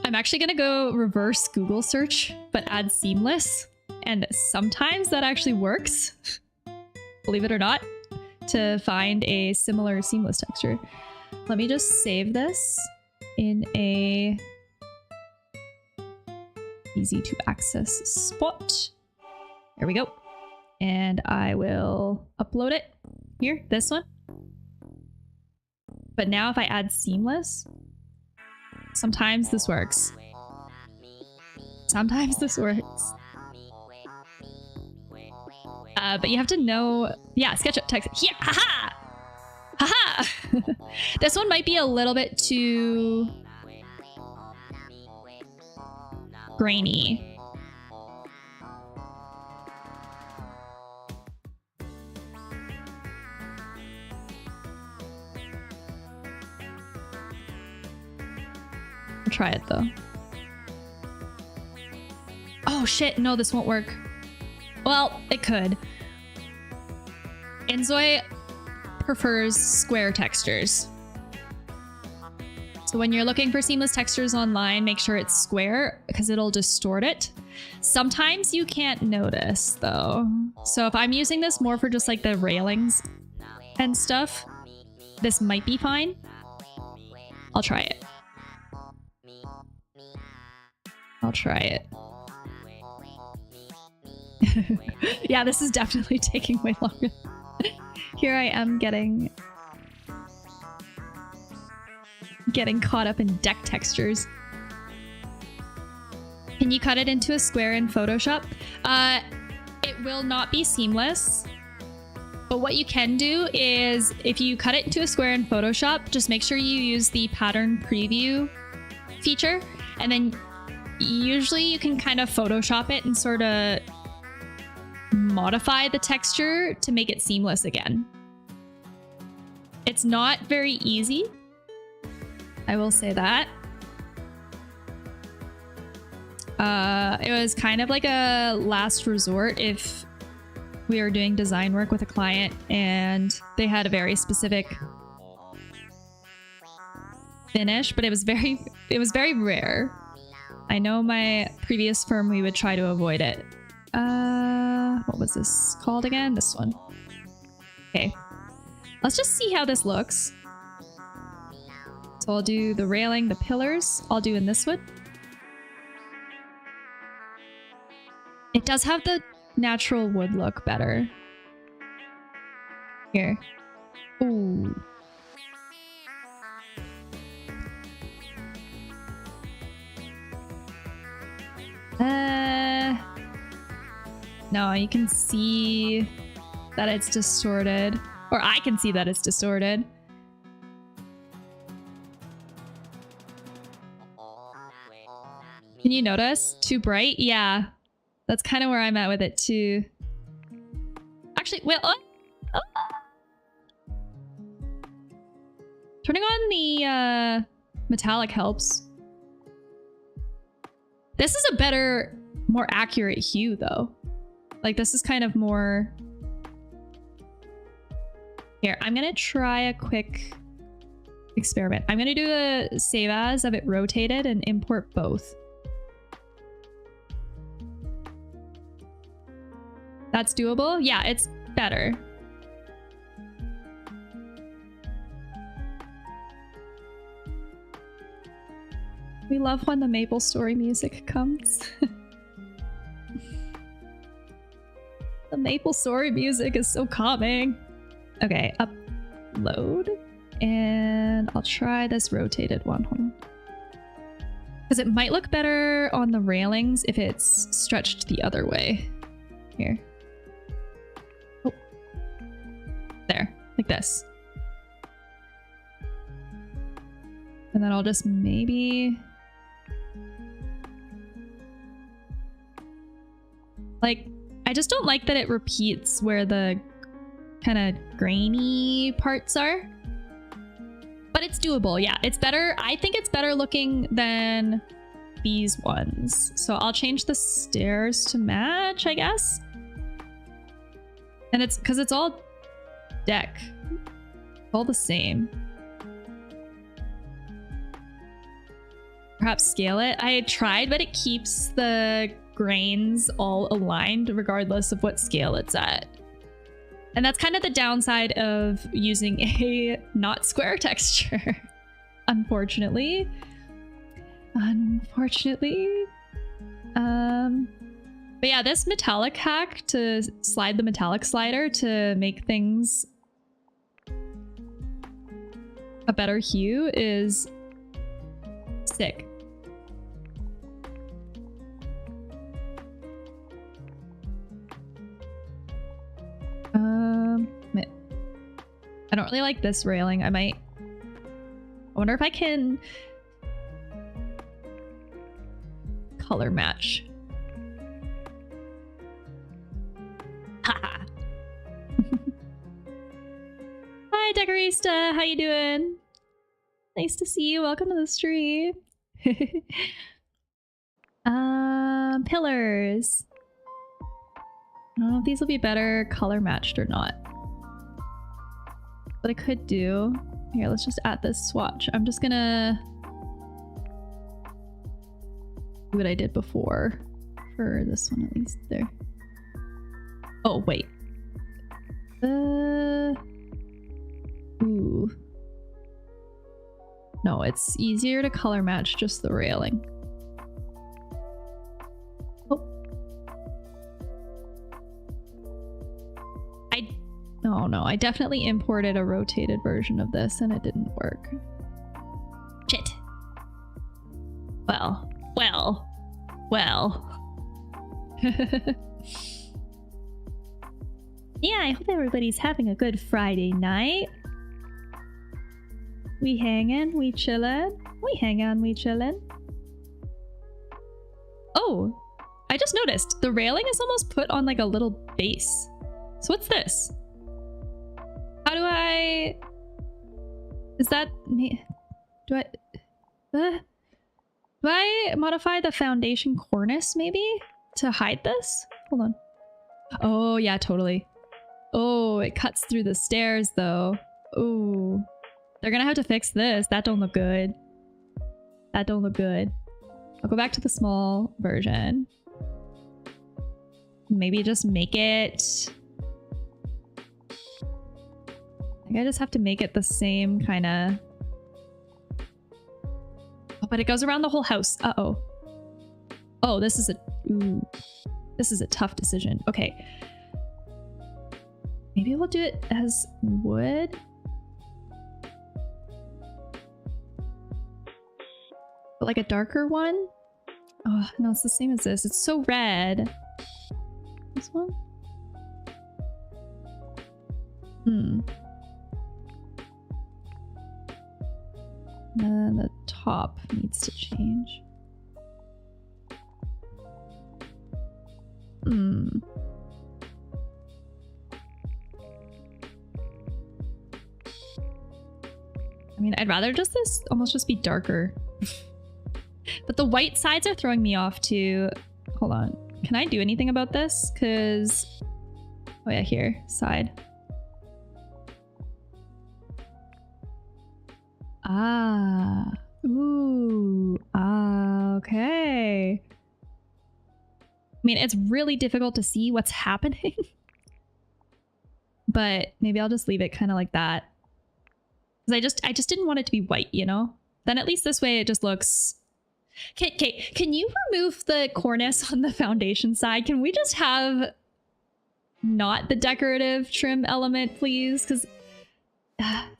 I'm actually gonna go reverse Google search, but add seamless. And sometimes that actually works, believe it or not, to find a similar seamless texture. Let me just save this in a easy to access spot. There we go. And I will upload it here, this one. But now if I add seamless, sometimes this works. Sometimes this works. But you have to know, yeah, SketchUp text. Yeah, haha! Haha! This one might be a little bit too grainy. I'll try it though. Oh shit, no, this won't work. Well, it could. InZOI prefers square textures. So when you're looking for seamless textures online, make sure it's square because it'll distort it. Sometimes you can't notice though. So if I'm using this more for just like the railings and stuff, this might be fine. I'll try it. I'll try it. Yeah, this is definitely taking way longer. Here I am getting caught up in deck textures. Can you cut it into a square in Photoshop? It will not be seamless. But what you can do is if you cut it into a square in Photoshop, just make sure you use the pattern preview feature. And then usually you can kind of Photoshop it and sort of modify the texture to make it seamless again. It's not very easy, I will say that. It was kind of like a last resort if we were doing design work with a client and they had a very specific finish, but it was very rare. I know my previous firm, we would try to avoid it. What was this called again? This one. Okay. Let's just see how this looks. So I'll do the railing, the pillars, I'll do in this one. It does have the natural wood look better. Here. Ooh. No, you can see that it's distorted. Or I can see that it's distorted. Can you notice? Too bright? Yeah. That's kind of where I'm at with it too. Actually, well... Turning on the metallic helps. This is a better, more accurate hue though. Like this is kind of more... Here, I'm gonna try a quick experiment. I'm gonna do a save as of it rotated and import both. That's doable? Yeah, it's better. We love when the MapleStory music comes. The MapleStory music is so calming. Okay, upload. And I'll try this rotated one. Hold on. Because it might look better on the railings if it's stretched the other way. Here. Oh. There, like this. And then I'll just maybe... Like, I just don't like that it repeats where the kind of grainy parts are. But it's doable, yeah. It's better. I think it's better looking than these ones. So I'll change the stairs to match, I guess. And it's because it's all deck. All the same. Perhaps scale it. I tried, but it keeps the grains all aligned regardless of what scale it's at. And that's kind of the downside of using a not square texture. Unfortunately. Unfortunately. But yeah, this metallic hack to slide the metallic slider to make things a better hue is sick. I don't really like this railing. I wonder if I can color match. Haha. Hi, Decorista. How you doing? Nice to see you. Welcome to the stream. Pillars. I don't know if these will be better color matched or not. What I could do... Here, let's just add this swatch. I'm just gonna... do what I did before. For this one at least. There. Oh, wait. Ooh. No, it's easier to color match just the railing. Oh no, I definitely imported a rotated version of this and it didn't work. Shit. Well. Yeah, I hope everybody's having a good Friday night. We hangin', we chillin'. We hang on, we chillin'. Oh, I just noticed the railing is almost put on like a little base. So what's this? How do I... Is that me? Do I modify the foundation cornice maybe to hide this? Hold on. Oh yeah, totally. Oh, it cuts through the stairs though. Oh, they're gonna have to fix this. That don't look good. That don't look good. I'll go back to the small version. Maybe just make it... I just have to make it the same kind of... Oh, but it goes around the whole house. Uh-oh. Oh, this is a... Ooh. This is a tough decision. Okay. Maybe we'll do it as wood. But like a darker one. Oh, no, it's the same as this. It's so red. This one? And then the top needs to change. I mean, I'd rather just this almost just be darker. But the white sides are throwing me off too. Hold on. Can I do anything about this? Because... oh yeah, here. Side. Ah. Ooh. Ah, okay. I mean, it's really difficult to see what's happening. But maybe I'll just leave it kind of like that. Because I just didn't want it to be white, you know? Then at least this way it just looks... Okay, can you remove the cornice on the foundation side? Can we just have not the decorative trim element, please? Because...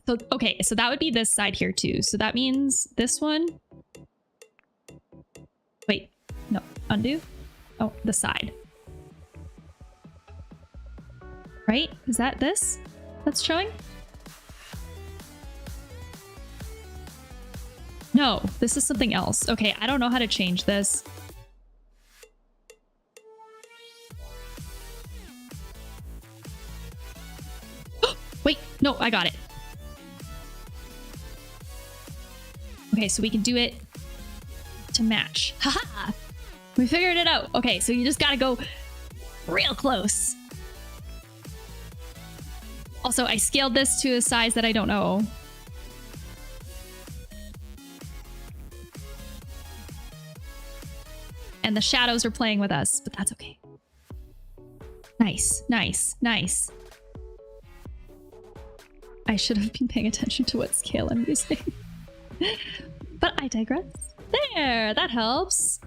so, okay, so that would be this side here too. So that means this one... wait, no, undo? Oh, the side. Right? Is that this that's showing? No, this is something else. Okay, I don't know how to change this. Wait, no, I got it. Okay, so we can do it to match. Haha! We figured it out. Okay, so you just gotta go real close. Also, I scaled this to a size that I don't know. And the shadows are playing with us, but that's okay. Nice, nice, nice. I should have been paying attention to what scale I'm using. But I digress. There, that helps.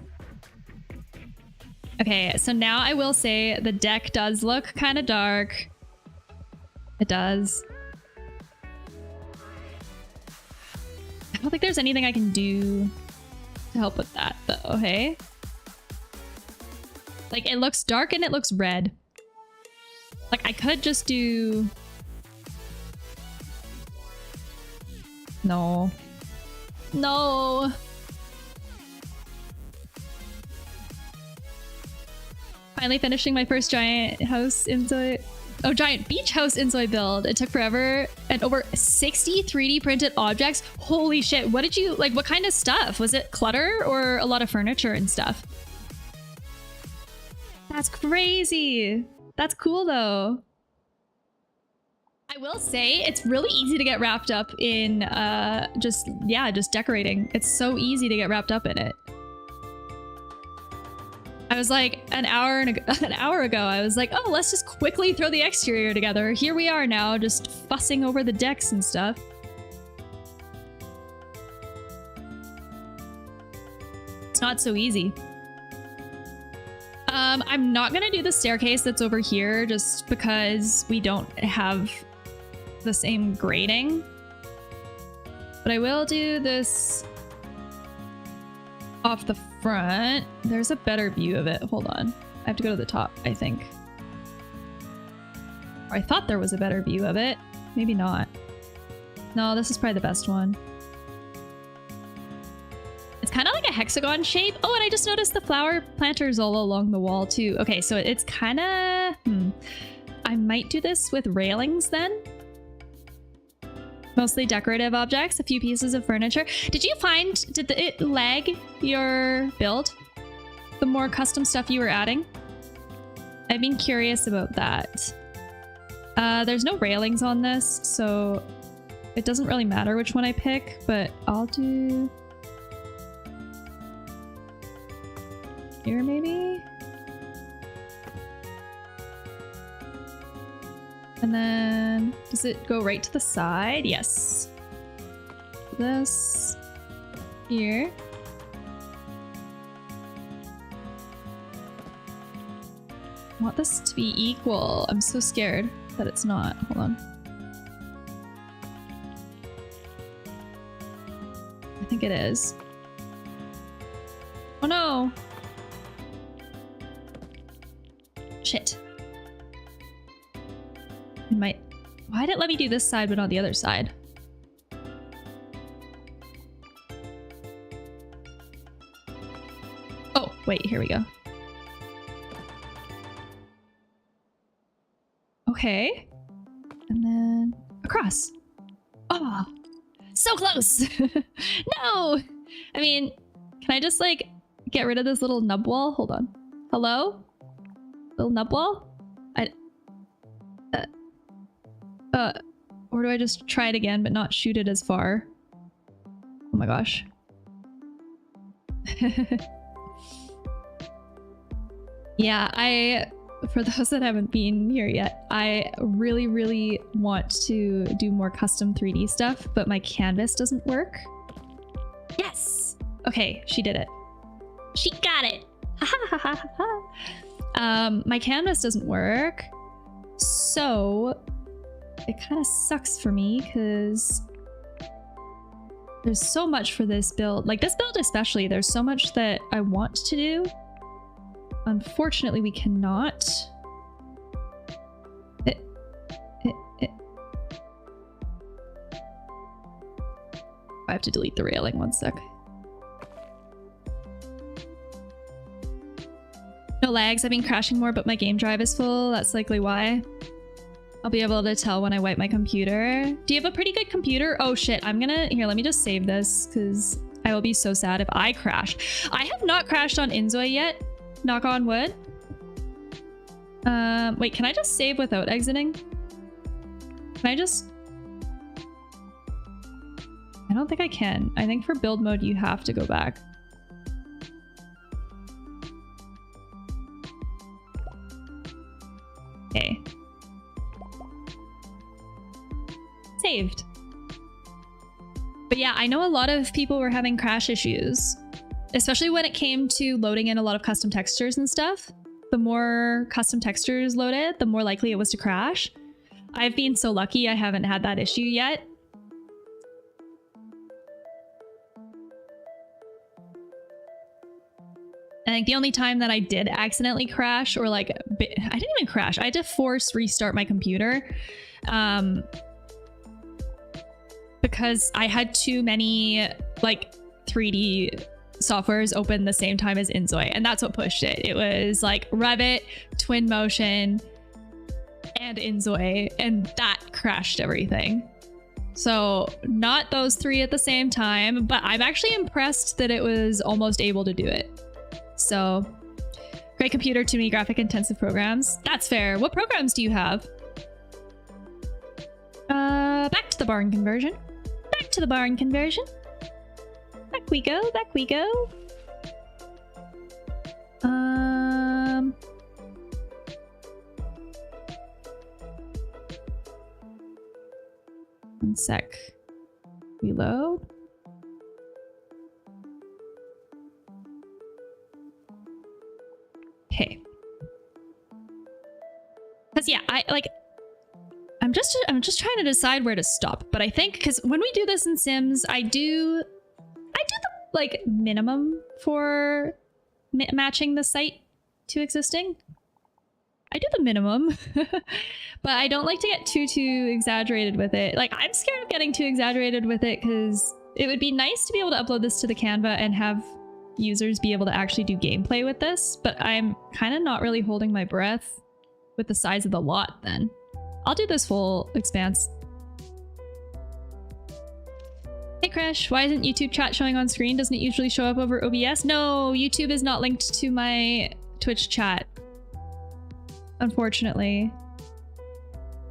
Okay, so now I will say the deck does look kind of dark. It does. I don't think there's anything I can do to help with that though, hey? Like, it looks dark and it looks red. Like, I could just do... no. No! Finally finishing my first giant house InZOI... oh, giant beach house InZOI build. It took forever and over 60 3D printed objects. Holy shit, what did you... like, what kind of stuff? Was it clutter or a lot of furniture and stuff? That's crazy. That's cool though. I will say it's really easy to get wrapped up in just decorating. It's so easy to get wrapped up in it. I was like an hour ago, I was like, oh, let's just quickly throw the exterior together. Here we are now, just fussing over the decks and stuff. It's not so easy. I'm not gonna do the staircase that's over here just because we don't have the same grading. But I will do this off the front. There's a better view of it. Hold on. I have to go to the top, I think. Or I thought there was a better view of it. Maybe not. No, this is probably the best one. It's kind of like a hexagon shape. Oh, and I just noticed the flower planters all along the wall too. Okay, so it's kind of... I might do this with railings then. Mostly decorative objects, a few pieces of furniture. Did it lag your build? The more custom stuff you were adding? I've been curious about that. There's no railings on this, so it doesn't really matter which one I pick, but I'll do... here maybe? And then does it go right to the side? Yes. This here. I want this to be equal. I'm so scared that it's not. Hold on. I think it is. Oh no. Shit. Why did it let me do this side but not the other side? Oh, wait, here we go. Okay. And then across. Oh, so close. No. I mean, can I just like get rid of this little nub wall? Hold on. Hello? Little nub wall? Or do I just try it again but not shoot it as far? Oh my gosh. Yeah, for those that haven't been here yet, I really, really want to do more custom 3D stuff, but my canvas doesn't work. Yes! Okay, she did it. She got it! My canvas doesn't work, so it kind of sucks for me because there's so much for this build. Like this build especially, there's so much that I want to do. Unfortunately, we cannot. I have to delete the railing, one sec. No lags, I've been crashing more, but my game drive is full. That's likely why. I'll be able to tell when I wipe my computer. Do you have a pretty good computer? Oh shit, here, let me just save this because I will be so sad if I crash. I have not crashed on InZOI yet. Knock on wood. Wait, can I just save without exiting? Can I just... I don't think I can. I think for build mode, you have to go back. Okay. Saved. But yeah, I know a lot of people were having crash issues, especially when it came to loading in a lot of custom textures and stuff. The more custom textures loaded, the more likely it was to crash. I've been so lucky I haven't had that issue yet. I think the only time that I did accidentally crash, or like, I didn't even crash. I had to force restart my computer because I had too many like 3D softwares open the same time as InZOI, and that's what pushed it. It was like Revit, Twinmotion, and InZOI, and that crashed everything. So not those three at the same time, but I'm actually impressed that it was almost able to do it. So great computer, too many graphic intensive programs. That's fair. What programs do you have? Back to the barn conversion. Back to the barn conversion. Back we go, back we go. One sec. Reload. Okay. Because yeah, I'm just trying to decide where to stop. But I think because when we do this in Sims, I do the like minimum for matching the site to existing. I do the minimum, but I don't like to get too exaggerated with it. Like I'm scared of getting too exaggerated with it because it would be nice to be able to upload this to the Canva and have users be able to actually do gameplay with this, but I'm kind of not really holding my breath with the size of the lot then. I'll do this full expanse. Hey Crash, why isn't YouTube chat showing on screen? Doesn't it usually show up over OBS? No, YouTube is not linked to my Twitch chat, unfortunately.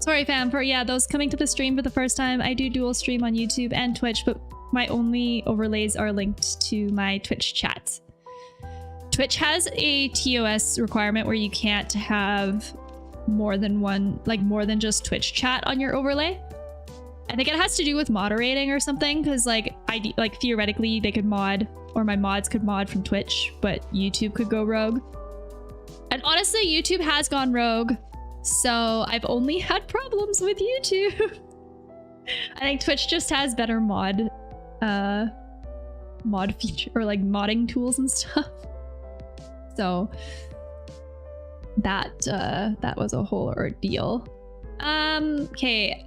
Sorry fam, for yeah, those coming to the stream for the first time, I do dual stream on YouTube and Twitch, but my only overlays are linked to my Twitch chat. Twitch has a TOS requirement where you can't have more than one, like more than just Twitch chat on your overlay. I think it has to do with moderating or something, because like theoretically they could mod, or my mods could mod from Twitch, but YouTube could go rogue. And honestly, YouTube has gone rogue, so I've only had problems with YouTube. I think Twitch just has better mod mod feature or like modding tools and stuff. So that that was a whole ordeal. Okay,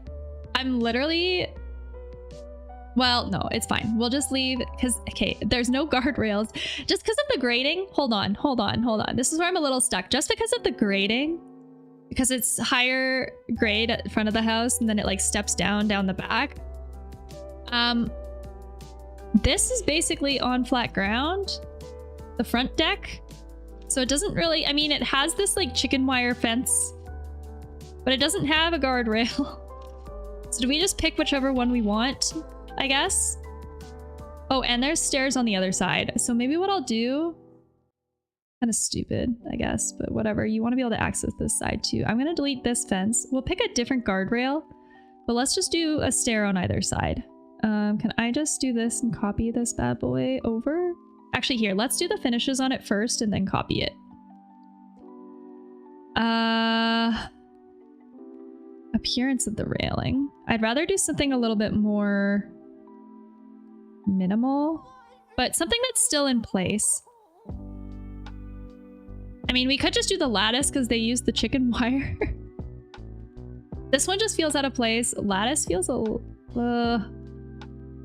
I'm literally, well, no, it's fine. We'll just leave because, okay, there's no guardrails. Just because of the grading, hold on. This is where I'm a little stuck. Just because of the grading, because it's higher grade at the front of the house and then it like steps down the back. This is basically on flat ground, the front deck. So it doesn't really, I mean, it has this like chicken wire fence, but it doesn't have a guardrail. So do we just pick whichever one we want, I guess? Oh, and there's stairs on the other side. So maybe what I'll do, kind of stupid, I guess, but whatever. You want to be able to access this side too. I'm going to delete this fence. We'll pick a different guardrail, but let's just do a stair on either side. Can I just do this and copy this bad boy over? Actually, here, let's do the finishes on it first and then copy it. Appearance of the railing. I'd rather do something a little bit more minimal, but something that's still in place. I mean, we could just do the lattice because they use the chicken wire. This one just feels out of place. Lattice feels a...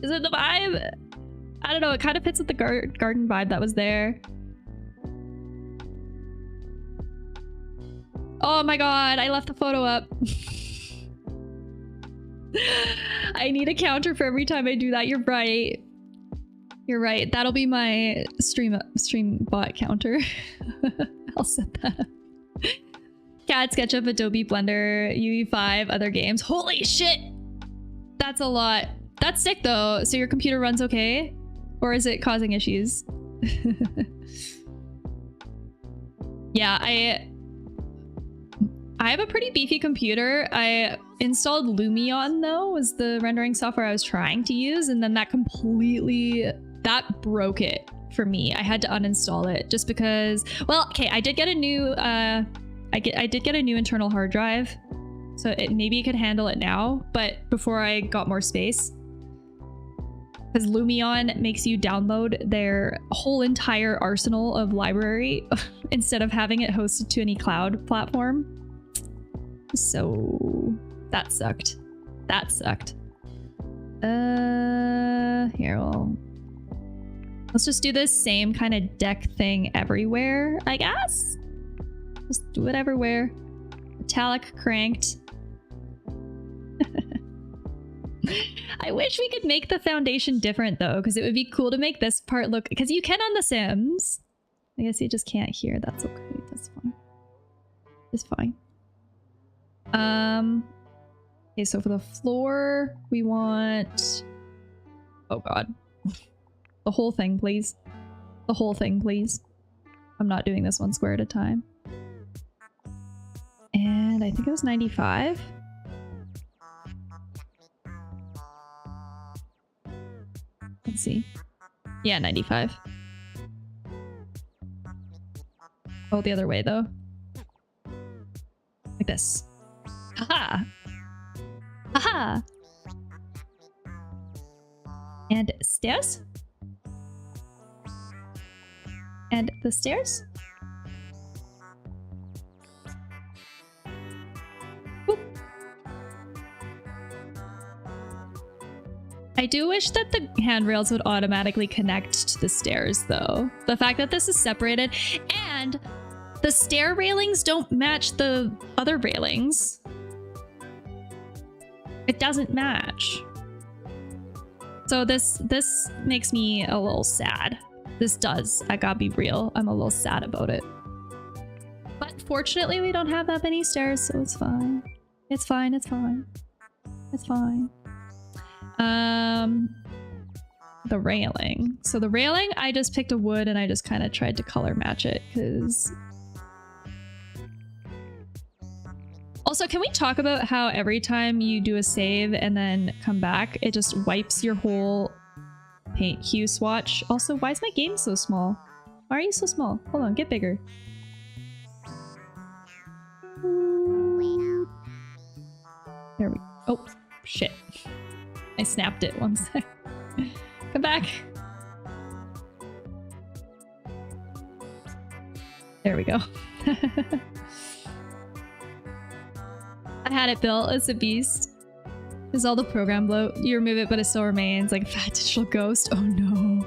is it the vibe? I don't know. It kind of fits with the garden vibe that was there. Oh my god, I left the photo up. I need a counter for every time I do that. You're right. You're right. That'll be my stream bot counter. I'll set that up. CAD, SketchUp, Adobe, Blender, UE5, other games. Holy shit! That's a lot. That's sick though. So your computer runs okay? Or is it causing issues? Yeah, I have a pretty beefy computer. I installed Lumion though, was the rendering software I was trying to use, and then that completely, that broke it for me. I had to uninstall it just because, well, okay, I did get a new I did get a new internal hard drive, so maybe it could handle it now, but before I got more space. Because Lumion makes you download their whole entire arsenal of library instead of having it hosted to any cloud platform. So that sucked. That sucked. Here, well, let's just do this same kind of deck thing everywhere, I guess. Just do it everywhere. Metallic cranked. I wish we could make the foundation different though, because it would be cool to make this part look, because you can on The Sims. I guess you just can't here. That's okay. That's fine. It's fine. Okay, so for the floor, we want... Oh god. The whole thing, please. The whole thing, please. I'm not doing this one square at a time. And I think it was 95. Let's see. Yeah, 95. Oh, the other way though. Like this. Haha! Haha! And stairs? And the stairs? Boop. I do wish that the handrails would automatically connect to the stairs though. The fact that this is separated and the stair railings don't match the other railings. It doesn't match. So this makes me a little sad. This does. I gotta be real. I'm a little sad about it. But fortunately we don't have that many stairs, so it's fine. It's fine, it's fine. It's fine. The railing. So the railing, I just picked a wood and I just kind of tried to color match it because... Also, can we talk about how every time you do a save and then come back, it just wipes your whole paint hue swatch? Also, why is my game so small? Why are you so small? Hold on, get bigger. There we go. Oh, shit. I snapped it one sec. Come back. There we go. I had it built. It's a beast. Is all the program bloat? You remove it, but it still remains like a fat digital ghost. Oh no.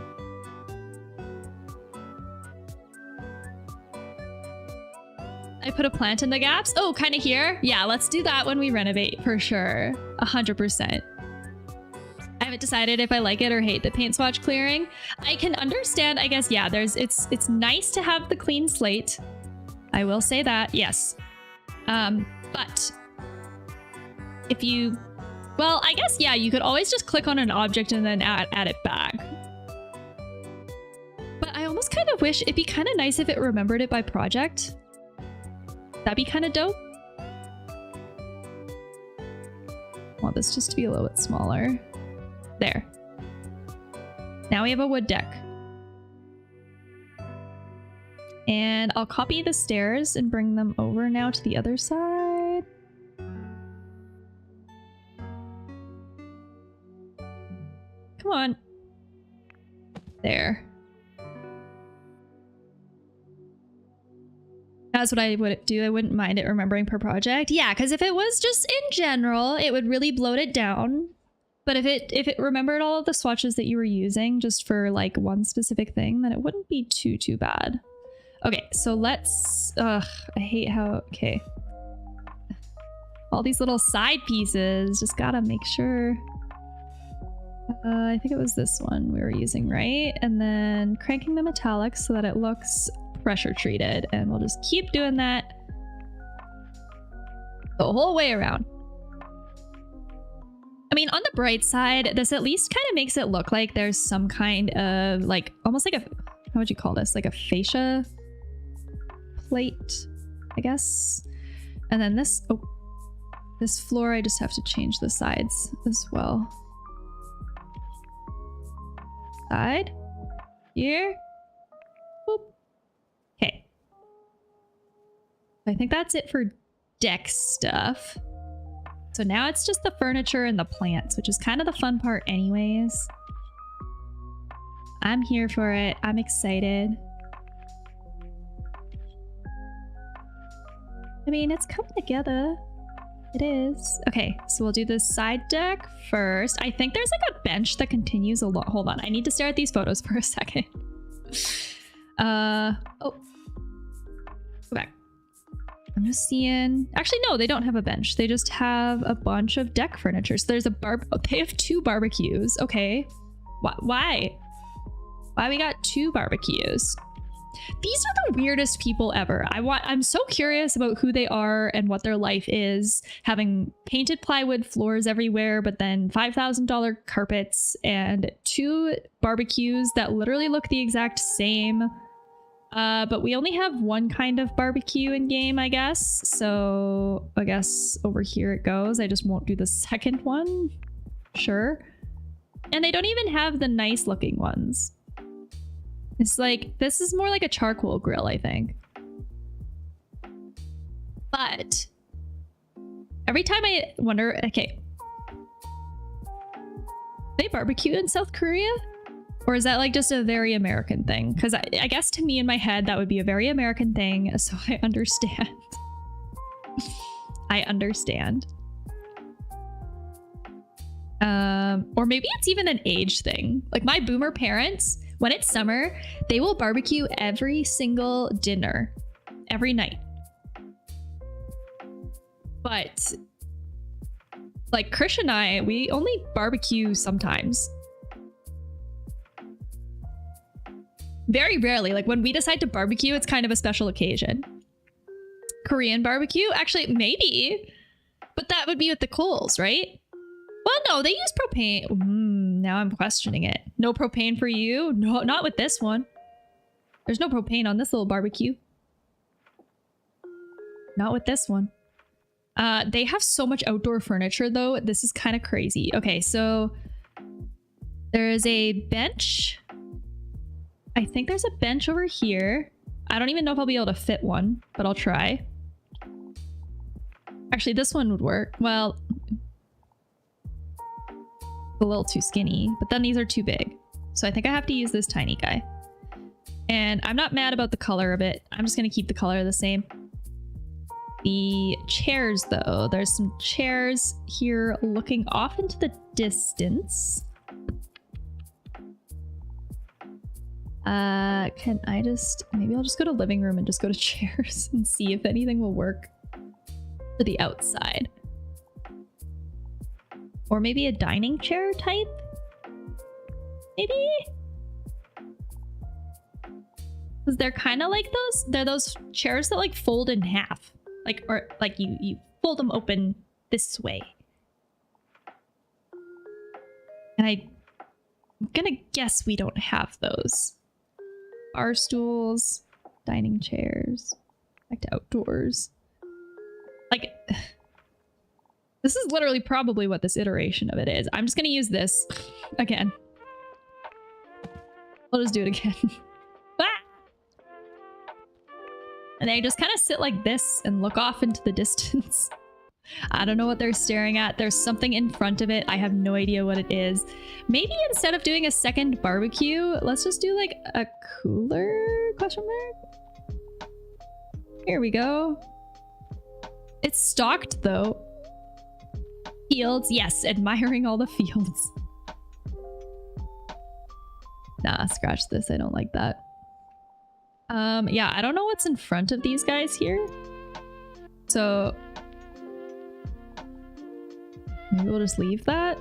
I put a plant in the gaps. Oh, kind of here. Yeah, let's do that when we renovate for sure. 100%. I haven't decided if I like it or hate the paint swatch clearing. I can understand, I guess, yeah, it's nice to have the clean slate. I will say that, yes. But if you, well, I guess, yeah, you could always just click on an object and then add it back. But I almost kind of wish it'd be kind of nice if it remembered it by project. That'd be kind of dope. I want this just to be a little bit smaller. There. Now we have a wood deck. And I'll copy the stairs and bring them over now to the other side. Come on. There. That's what I would do. I wouldn't mind it remembering per project. Yeah, because if it was just in general, it would really bloat it down. But if it remembered all of the swatches that you were using just for like one specific thing, then it wouldn't be too bad. Okay, so let's, I hate how, okay. All these little side pieces, just gotta make sure. I think it was this one we were using, right? And then cranking the metallics so that it looks pressure treated. And we'll just keep doing that the whole way around. I mean, on the bright side, this at least kind of makes it look like there's some kind of like, almost like a, how would you call this? Like a fascia plate, I guess. And then this, oh, this floor, I just have to change the sides as well. Side, here, boop. Okay. I think that's it for deck stuff. So now it's just the furniture and the plants, which is kind of the fun part anyways. I'm here for it. I'm excited. I mean, it's coming together. It is. Okay, so we'll do the side deck first. I think there's like a bench that continues a lot. Hold on, I need to stare at these photos for a second. Oh. Go back. I'm just seeing, actually no, they don't have a bench. They just have a bunch of deck furniture. So there's a they have 2 barbecues. Okay. Why? Why we got 2 barbecues? These are the weirdest people ever. I'm so curious about who they are and what their life is, having painted plywood floors everywhere, but then $5,000 carpets and 2 barbecues that literally look the exact same. But we only have one kind of barbecue in game, I guess. So I guess over here it goes. I just won't do the second one. Sure. And they don't even have the nice looking ones. It's like, this is more like a charcoal grill, I think. But every time I wonder, okay. They barbecue in South Korea? Or is that like just a very American thing? Because I guess to me in my head, that would be a very American thing. So I understand. I understand. Or maybe it's even an age thing. Like my boomer parents, when it's summer, they will barbecue every single dinner, every night. But like Krish and I, we only barbecue sometimes. Very rarely. Like when we decide to barbecue, it's kind of a special occasion. Korean barbecue? Actually, maybe. But that would be with the coals, right? Well, no, they use propane. Now I'm questioning it. No propane for you? No, not with this one. There's no propane on this little barbecue. Not with this one. They have so much outdoor furniture, though. This is kind of crazy. Okay, so there's a bench. I think there's a bench over here. I don't even know if I'll be able to fit one, but I'll try. Actually, this one would work. Well, a little too skinny, but then these are too big. So I think I have to use this tiny guy. And I'm not mad about the color of it. I'm just gonna keep the color the same. The chairs though, there's some chairs here looking off into the distance. Can I just, maybe I'll just go to living room and just go to chairs and see if anything will work for the outside. Or maybe a dining chair type? Maybe? Because they're kind of like those, they're those chairs that like fold in half. Like, or like you fold them open this way. And I'm gonna guess we don't have those. Bar stools, dining chairs, back to outdoors. Like, this is literally probably what this iteration of it is. I'm just gonna use this again. I'll just do it again. Ah! And they just kind of sit like this and look off into the distance. I don't know what they're staring at. There's something in front of it. I have no idea what it is. Maybe instead of doing a second barbecue, let's just do like a cooler? Question mark? Here we go. It's stocked though. Fields, yes, admiring all the fields. Nah, scratch this. I don't like that. Yeah, I don't know what's in front of these guys here. So maybe we'll just leave that.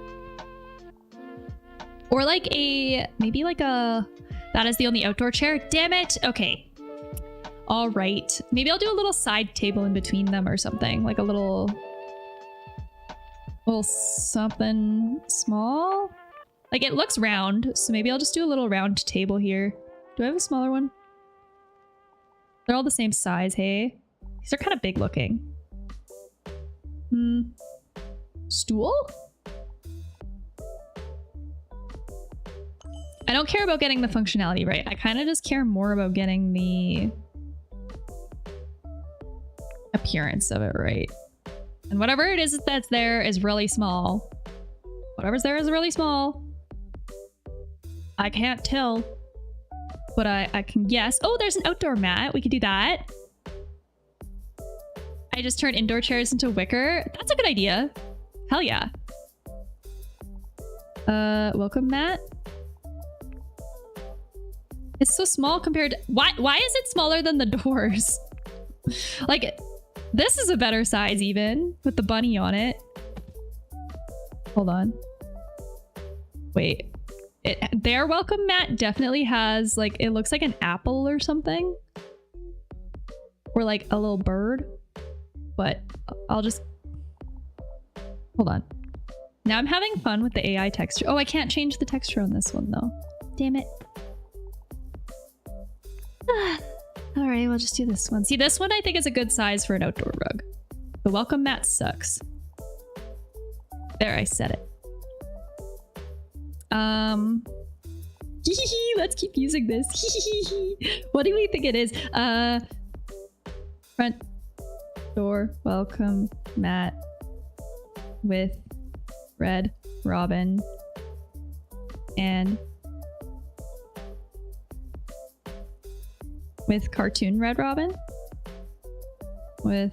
Or like a, maybe like a, that is the only outdoor chair. Damn it. Okay. All right. Maybe I'll do a little side table in between them or something. Like a little something small. Like it looks round. So maybe I'll just do a little round table here. Do I have a smaller one? They're all the same size, hey? These are kind of big looking. Stool? I don't care about getting the functionality right. I kind of just care more about getting the appearance of it right. And whatever it is that's there is really small. Whatever's there is really small. I can't tell, but I can guess. Oh, there's an outdoor mat. We could do that. I just turned indoor chairs into wicker. That's a good idea. Hell yeah. Welcome mat. It's so small compared to, why is it smaller than the doors? Like, this is a better size even with the bunny on it. Hold on. Wait. Their welcome mat definitely has like, it looks like an apple or something. Or like a little bird. But I'll just, hold on. Now I'm having fun with the AI texture. Oh, I can't change the texture on this one though. Damn it. All right, we'll just do this one. See, this one I think is a good size for an outdoor rug. The welcome mat sucks. There, I said it. Let's keep using this. What do we think it is? Front door welcome mat with red robin and with cartoon red robin with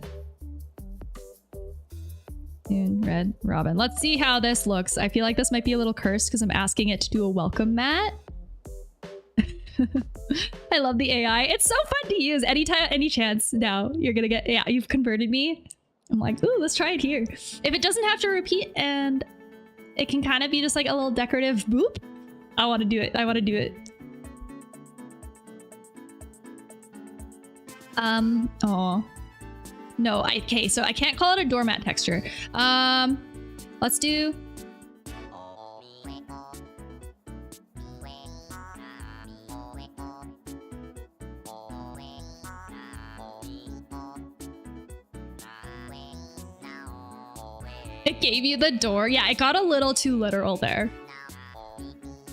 red robin. Let's see how this looks. I feel like this might be a little cursed because I'm asking it to do a welcome mat. I love the AI. It's so fun to use. Anytime, any chance now you're gonna get, yeah, you've converted me. I'm like, ooh, let's try it here. If it doesn't have to repeat and it can kind of be just like a little decorative boop, I want to do it. I want to do it. Oh no, okay, so I can't call it a doormat texture. Let's do it gave you the door. Yeah, it got a little too literal there.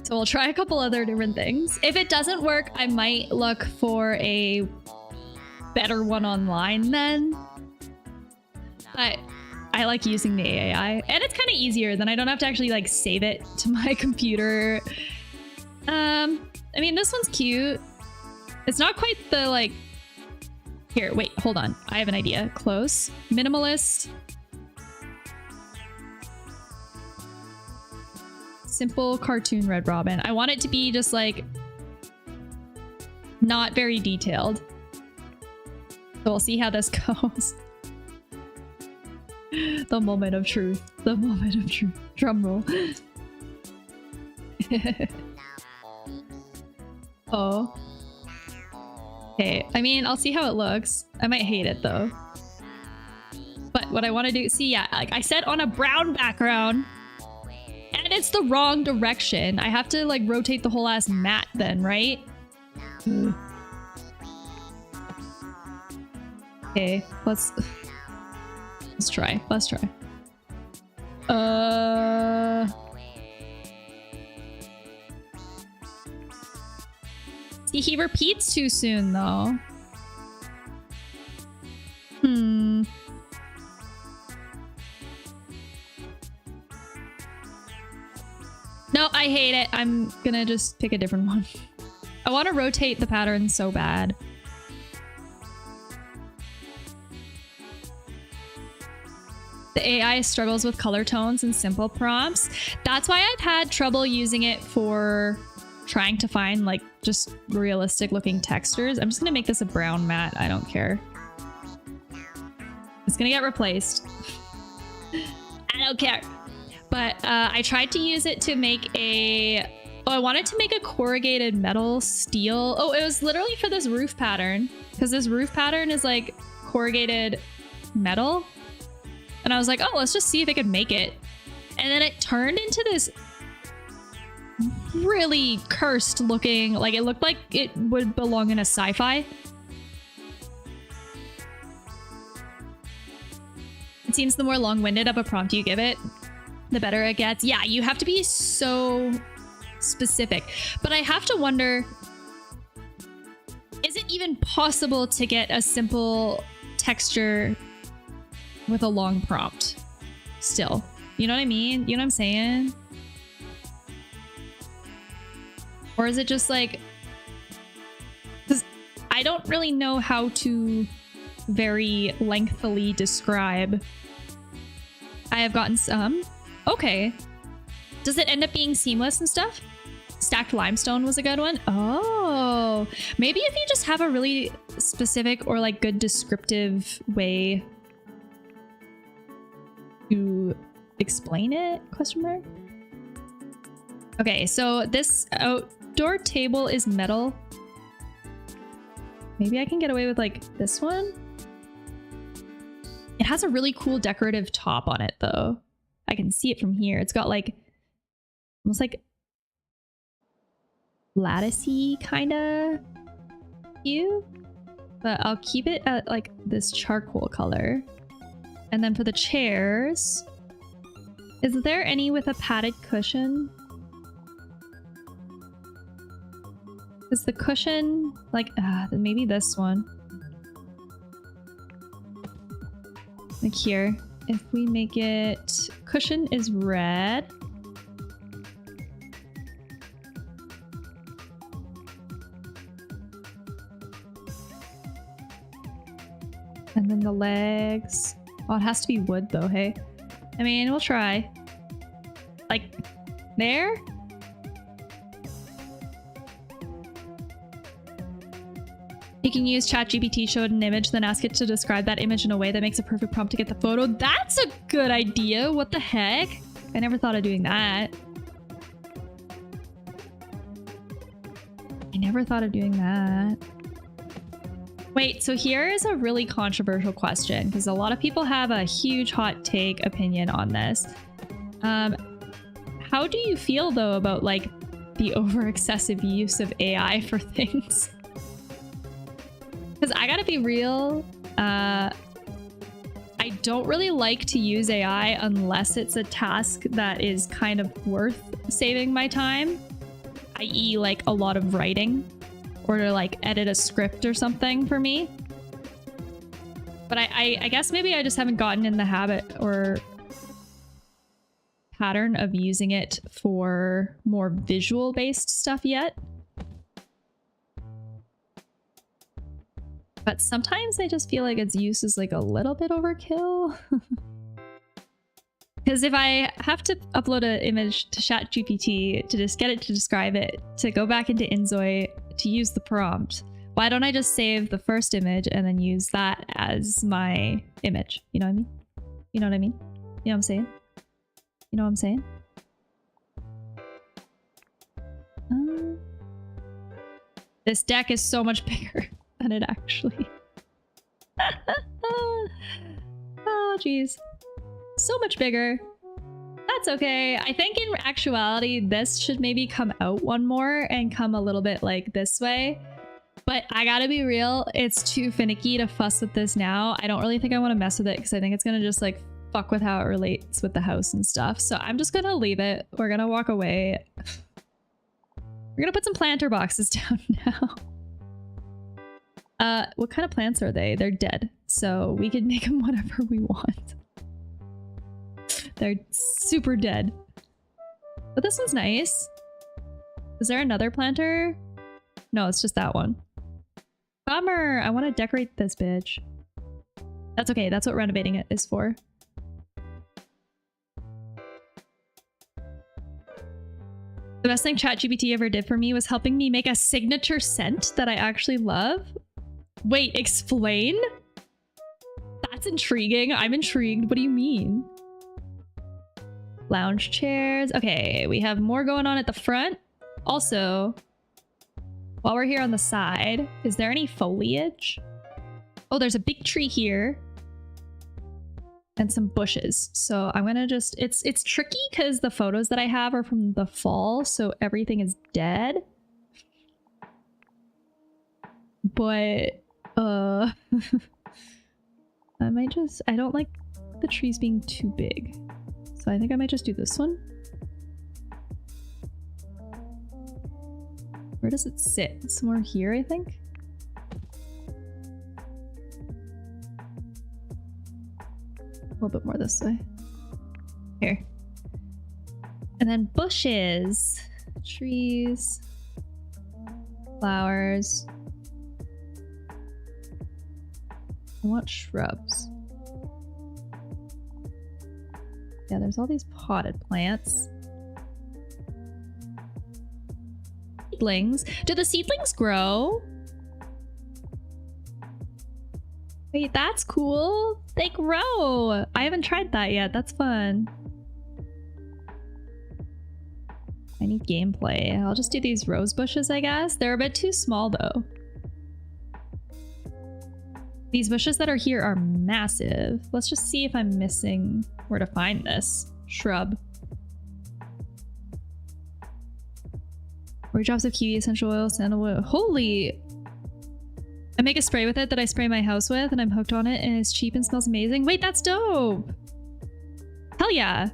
So we'll try a couple other different things. If it doesn't work, I might look for a better one online then. I like using the AI, and it's kind of easier. Then I don't have to actually like save it to my computer. I mean, this one's cute. It's not quite the like... Here, wait, hold on. I have an idea. Close. Minimalist. Simple cartoon Red Robin. I want it to be just like... not very detailed. So we'll see how this goes. The moment of truth. The moment of truth. Drum roll. Oh. Okay, I mean, I'll see how it looks. I might hate it though. But what I want to do, see, yeah, like I said, on a brown background, and it's the wrong direction. I have to like rotate the whole ass mat then, right? Okay, let's try. Let's try. See, he repeats too soon, though. No, I hate it. I'm gonna just pick a different one. I want to rotate the pattern so bad. The AI struggles with color tones and simple prompts. That's why I've had trouble using it for trying to find like just realistic looking textures. I'm just gonna make this a brown mat. I don't care. It's gonna get replaced. I don't care. But I tried to use it to make a... Oh, I wanted to make a corrugated metal steel. Oh, it was literally for this roof pattern. Because this roof pattern is like corrugated metal. And I was like, oh, let's just see if I could make it. And then it turned into this really cursed looking, like it looked like it would belong in a sci-fi. It seems the more long-winded of a prompt you give it, the better it gets. Yeah, you have to be so specific. But I have to wonder, is it even possible to get a simple texture with a long prompt still? You know what I mean? You know what I'm saying? Or is it just like... Because I don't really know how to very lengthily describe. I have gotten some. Okay. Does it end up being seamless and stuff? Stacked limestone was a good one. Oh, maybe if you just have a really specific or like good descriptive way to explain it? Question mark. Okay, so this outdoor table is metal. Maybe I can get away with like this one. It has a really cool decorative top on it though. I can see it from here. It's got like almost like latticey kind of hue, but I'll keep it at like this charcoal color. And then for the chairs, is there any with a padded cushion? Is the cushion like maybe this one? Like here, if we make it cushion is red. And then the legs. Oh, it has to be wood though, hey? I mean, we'll try. Like, there? You can use ChatGPT, show it an image, then ask it to describe that image in a way that makes a perfect prompt to get the photo. That's a good idea. What the heck? I never thought of doing that. I never thought of doing that. Wait, so here is a really controversial question because a lot of people have a huge hot take opinion on this. How do you feel though about like the over excessive use of AI for things? Because I gotta be real, I don't really like to use AI unless it's a task that is kind of worth saving my time, i.e. like a lot of writing or to like edit a script or something for me. But I guess maybe I just haven't gotten in the habit or pattern of using it for more visual based stuff yet. But sometimes I just feel like its use is like a little bit overkill. Because if I have to upload an image to ChatGPT to just get it to describe it, to go back into InZOI to use the prompt, why don't I just save the first image and then use that as my image? You know what I mean? You know what I mean? You know what I'm saying? You know what I'm saying? This deck is so much bigger than it actually. Oh, geez. So much bigger. That's okay. I think in actuality, this should maybe come out one more and come a little bit like this way. But I gotta be real, it's too finicky to fuss with this now. I don't really think I want to mess with it because I think it's gonna just like fuck with how it relates with the house and stuff. So I'm just gonna leave it. We're gonna walk away. We're gonna put some planter boxes down now. What kind of plants are they? They're dead, so we can make them whatever we want. They're super dead. But this one's nice. Is there another planter? No, it's just that one. Bummer! I want to decorate this bitch. That's okay, that's what renovating it is for. The best thing ChatGPT ever did for me was helping me make a signature scent that I actually love. Wait, explain? That's intriguing. I'm intrigued. What do you mean? Lounge chairs. Okay, we have more going on at the front. Also, while we're here on the side, is there any foliage? Oh, there's a big tree here. And some bushes. So I'm gonna just... It's tricky because the photos that I have are from the fall, so everything is dead. But... I might just... I don't like the trees being too big. So I think I might just do this one. Where does it sit? Somewhere here, I think? A little bit more this way. Here. And then bushes. Trees. Flowers. I want shrubs. Yeah, there's all these potted plants. Seedlings. Do the seedlings grow? Wait, that's cool. They grow. I haven't tried that yet. That's fun. I need gameplay. I'll just do these rose bushes, I guess. They're a bit too small, though. These bushes that are here are massive. Let's just see if I'm missing where to find this shrub. Or drops of kiwi essential oil, sandalwood. Holy! I make a spray with it that I spray my house with, and I'm hooked on it, and it's cheap and smells amazing. Wait, that's dope! Hell yeah!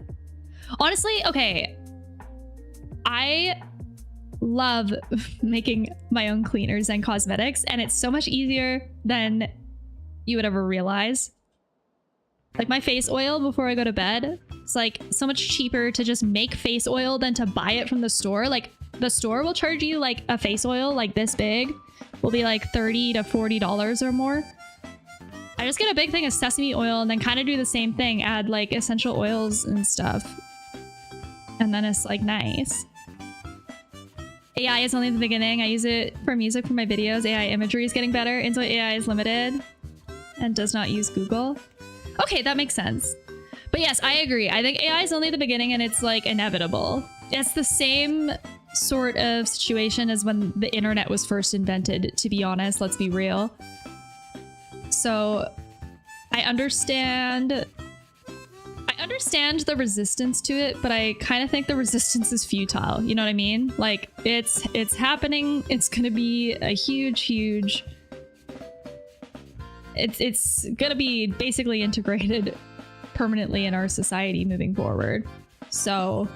Honestly, okay. I love making my own cleaners and cosmetics, and it's so much easier than you would ever realize. Like my face oil before I go to bed, it's like so much cheaper to just make face oil than to buy it from the store. Like the store will charge you like a face oil like this big will be like $30 to $40 or more. I just get a big thing of sesame oil and then kind of do the same thing, add like essential oils and stuff. And then it's like nice. AI is only the beginning. I use it for music for my videos. AI imagery is getting better. InZOI AI is limited and does not use Google. Okay, that makes sense. But yes, I agree. I think AI is only the beginning and it's like inevitable. It's the same sort of situation as when the internet was first invented, to be honest. Let's be real. So I understand the resistance to it, but I kind of think the resistance is futile. You know what I mean? Like it's happening. It's gonna be a huge it's gonna be basically integrated permanently in our society moving forward. So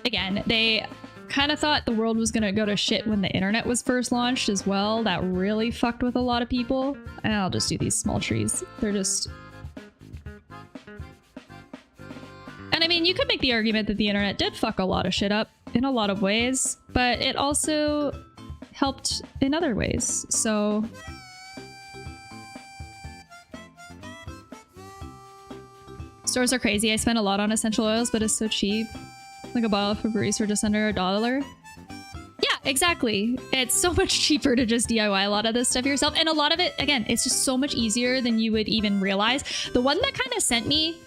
again, they kind of thought the world was gonna go to shit when the internet was first launched as well. That really fucked with a lot of people. And I'll just do these small trees. They're just... And I mean, you could make the argument that the internet did fuck a lot of shit up in a lot of ways, but it also helped in other ways. So stores are crazy. I spend a lot on essential oils, but it's so cheap. Like a bottle of Febreze for just under $1. Yeah, exactly. It's so much cheaper to just DIY a lot of this stuff yourself. And a lot of it, again, it's just so much easier than you would even realize. The one that kind of sent me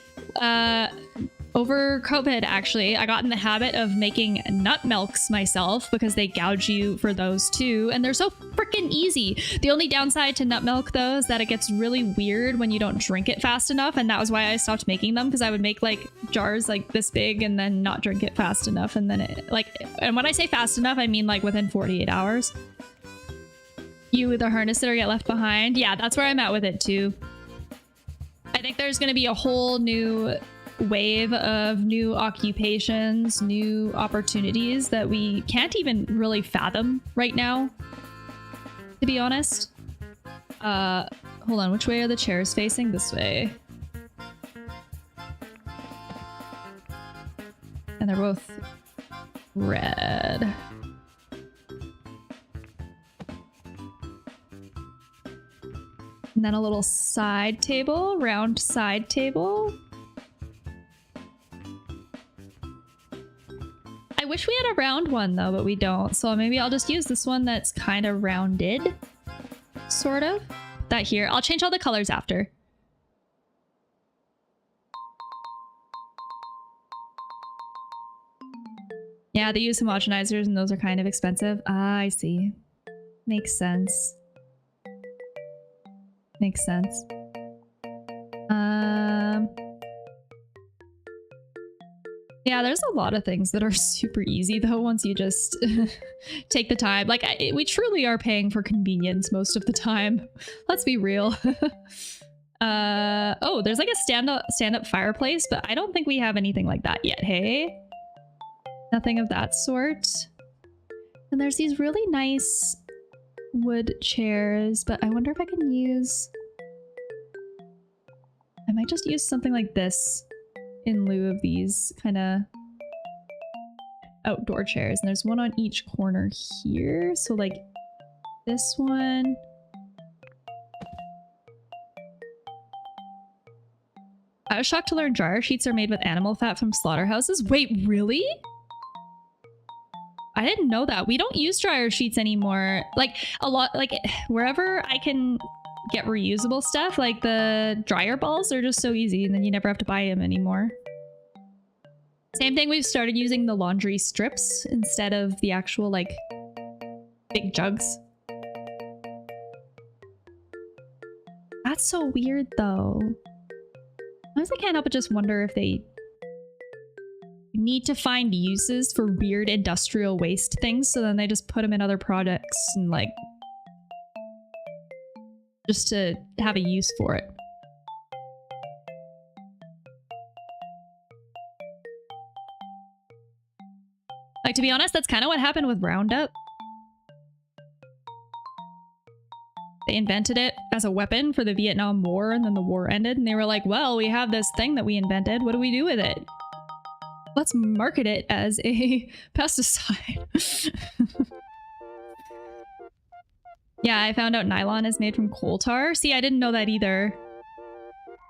over COVID, actually, I got in the habit of making nut milks myself because they gouge you for those too. And they're so freaking easy. The only downside to nut milk, though, is that it gets really weird when you don't drink it fast enough. And that was why I stopped making them, because I would make like jars like this big and then not drink it fast enough. And then it like, and when I say fast enough, I mean like within 48 hours. You either harness it or get left behind. Yeah, that's where I'm at with it too. I think there's going to be a whole new wave of new occupations, new opportunities that we can't even really fathom right now, to be honest. Hold on, which way are the chairs facing? This way. And they're both red. And then a little side table, round side table. I wish we had a round one though, but we don't. So maybe I'll just use this one that's kind of rounded, sort of. That here. I'll change all the colors after. Yeah, they use homogenizers and those are kind of expensive. Ah, I see. Makes sense. Makes sense. Yeah, there's a lot of things that are super easy though once you just take the time. Like we truly are paying for convenience most of the time. Let's be real. Oh, there's like a stand-up fireplace, but I don't think we have anything like that yet, hey? Nothing of that sort. And there's these really nice wood chairs, but I wonder if I can use... I might just use something like this in lieu of these kind of outdoor chairs. And there's one on each corner here. So like this one. I was shocked to learn dryer sheets are made with animal fat from slaughterhouses. Wait, really? I didn't know that. We don't use dryer sheets anymore. Like a lot, like wherever I can get reusable stuff, like the dryer balls are just so easy and then you never have to buy them anymore. Same thing, we've started using the laundry strips instead of the actual like big jugs. That's so weird though. Sometimes I can't help but just wonder if they need to find uses for weird industrial waste things, so then they just put them in other products and like just to have a use for it. Like, to be honest, that's kind of what happened with Roundup. They invented it as a weapon for the Vietnam War, and then the war ended, and they were like, well, we have this thing that we invented. What do we do with it? Let's market it as a pesticide. Yeah, I found out nylon is made from coal tar. See, I didn't know that either.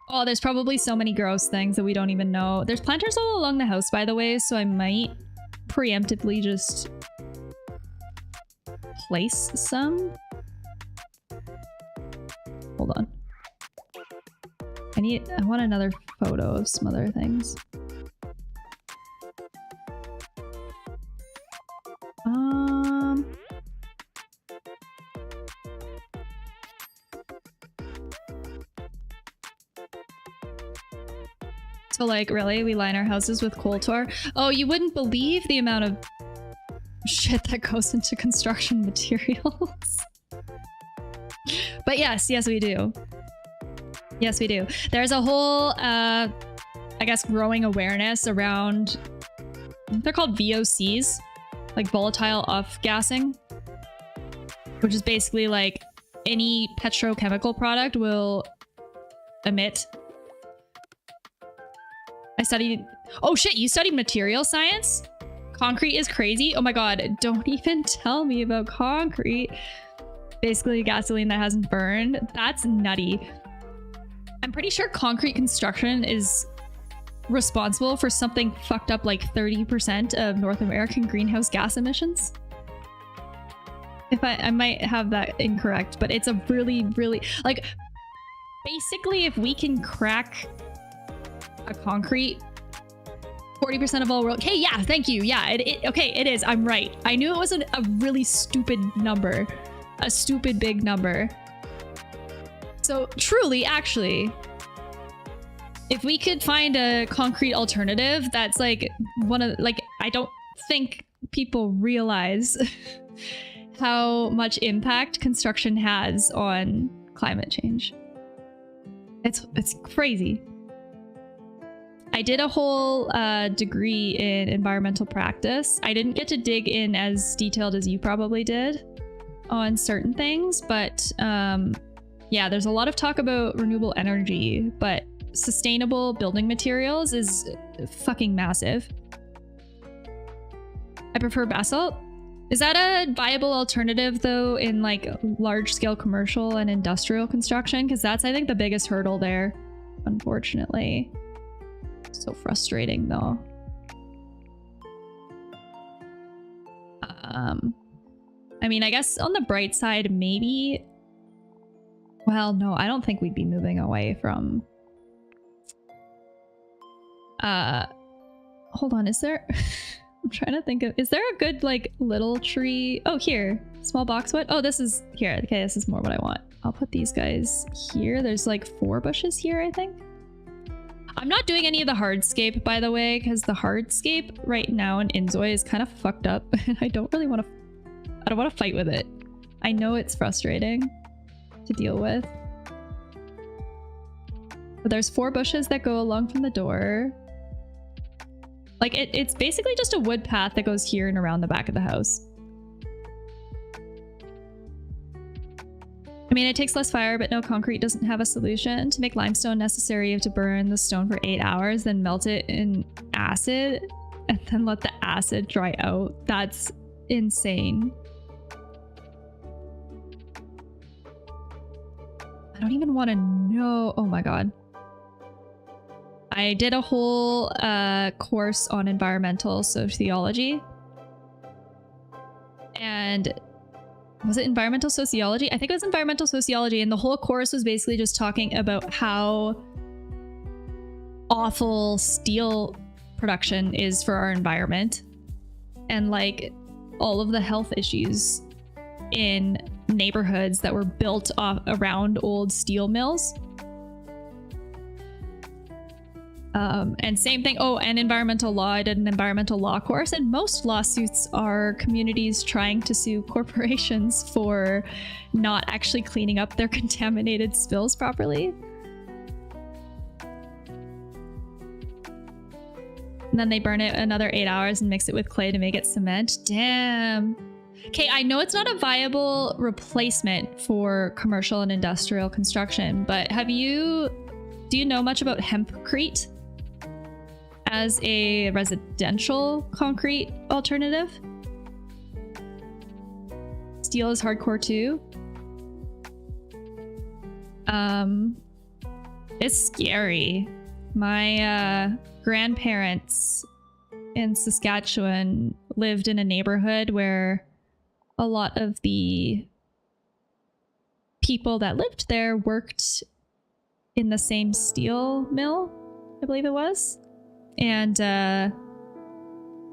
Oh, there's probably so many gross things that we don't even know. There's planters all along the house, by the way, so I might preemptively just place some. Hold on. I want another photo of some other things. So like, really? We line our houses with coal tar? Oh, you wouldn't believe the amount of shit that goes into construction materials. But yes, we do. Yes, we do. There's a whole, I guess, growing awareness around, they're called VOCs, like volatile off-gassing, which is basically like any petrochemical product will emit. I studied... Oh shit, you studied material science? Concrete is crazy. Oh my god, don't even tell me about concrete. Basically gasoline that hasn't burned. That's nutty. I'm pretty sure concrete construction is responsible for something fucked up like 30% of North American greenhouse gas emissions. If I might have that incorrect, but it's a really, like, basically if we can crack a concrete, 40% of all world. Okay, yeah, thank you. Yeah, okay, it is. I'm right. I knew it was a really stupid number. A stupid big number. So truly, actually, if we could find a concrete alternative that's like one of, like, I don't think people realize how much impact construction has on climate change. It's crazy. I did a whole degree in environmental practice. I didn't get to dig in as detailed as you probably did on certain things, but yeah, there's a lot of talk about renewable energy, but sustainable building materials is fucking massive. I prefer basalt. Is that a viable alternative though in like large scale commercial and industrial construction? Because that's, I think, the biggest hurdle there, unfortunately. So frustrating though. I mean, I guess on the bright side, maybe. Well, no, I don't think we'd be moving away from. Hold on, is there? I'm trying to think of. Is there a good like little tree? Oh, here, small boxwood. Oh, this is here. Okay, this is more what I want. I'll put these guys here. There's like 4 bushes here, I think. I'm not doing any of the hardscape, by the way, because the hardscape right now in InZOI is kind of fucked up, and I don't really want to. I don't want to fight with it. I know it's frustrating to deal with. But there's 4 bushes that go along from the door. Like it's basically just a wood path that goes here and around the back of the house. I mean, it takes less fire, but no, concrete doesn't have a solution. To make limestone necessary, you have to burn the stone for 8 hours, then melt it in acid, and then let the acid dry out. That's insane. I don't even want to know. Oh my god. I did a whole course on environmental sociology. And was it environmental sociology? I think it was environmental sociology, and the whole course was basically just talking about how awful steel production is for our environment and like all of the health issues in neighborhoods that were built around old steel mills. And same thing. Oh, and environmental law. I did an environmental law course, and most lawsuits are communities trying to sue corporations for not actually cleaning up their contaminated spills properly. And then they burn it another 8 hours and mix it with clay to make it cement. Damn. Okay, I know it's not a viable replacement for commercial and industrial construction, but do you know much about hempcrete as a residential concrete alternative? Steel is hardcore too. It's scary. My grandparents in Saskatchewan lived in a neighborhood where a lot of the people that lived there worked in the same steel mill, I believe it was. And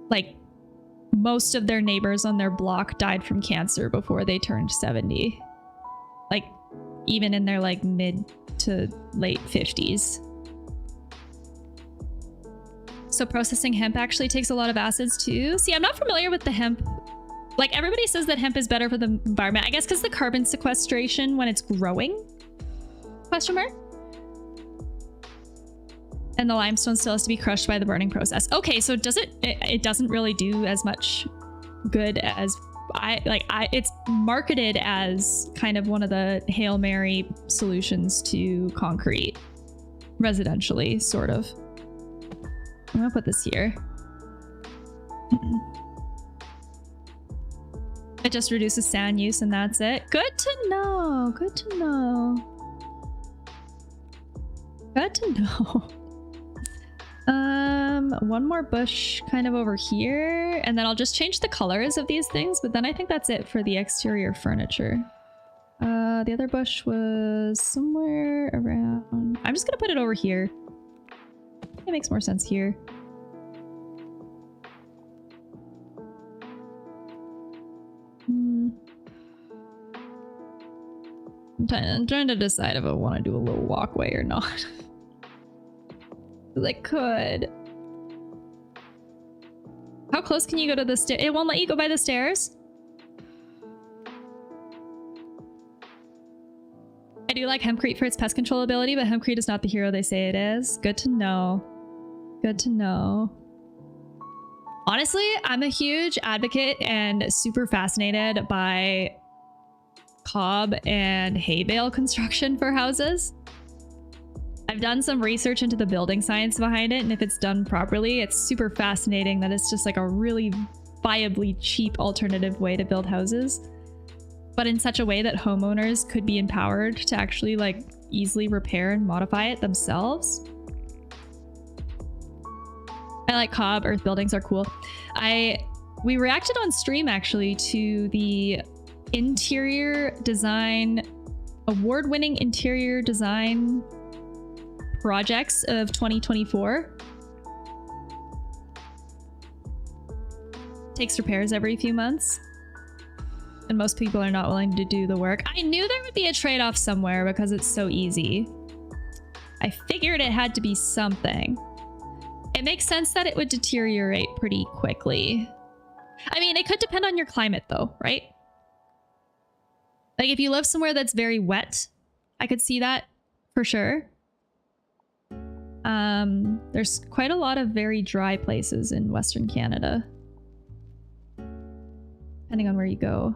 like most of their neighbors on their block died from cancer before they turned 70. Like even in their like mid to late 50s. So processing hemp actually takes a lot of acids too. See, I'm not familiar with the hemp. Like everybody says that hemp is better for the environment. I guess because the carbon sequestration when it's growing? Question mark? And the limestone still has to be crushed by the burning process. Okay, so does it doesn't really do as much good as it's marketed as kind of one of the Hail Mary solutions to concrete residentially, sort of. I'm gonna put this here. It just reduces sand use and that's it. Good to know. Good to know. Good to know. One more bush kind of over here, and then I'll just change the colors of these things, but then I think that's it for the exterior furniture. The other bush was somewhere around... I'm just gonna put it over here. It makes more sense here. I'm trying to decide if I want to do a little walkway or not. I could. How close can you go to the stair? It won't let you go by the stairs? I do like hempcrete for its pest control ability, but hempcrete is not the hero they say it is. Good to know. Good to know. Honestly, I'm a huge advocate and super fascinated by cob and hay bale construction for houses. I've done some research into the building science behind it, and if it's done properly, it's super fascinating that it's just like a really viably cheap alternative way to build houses, but in such a way that homeowners could be empowered to actually like easily repair and modify it themselves. I like cob. Earth buildings are cool. We reacted on stream actually to the interior design, award-winning interior design projects of 2024. Takes repairs every few months, and most people are not willing to do the work. I knew there would be a trade-off somewhere because it's so easy. I figured it had to be something. It makes sense that it would deteriorate pretty quickly. I mean, it could depend on your climate though, right? Like if you live somewhere that's very wet, I could see that for sure. There's quite a lot of very dry places in Western Canada, depending on where you go.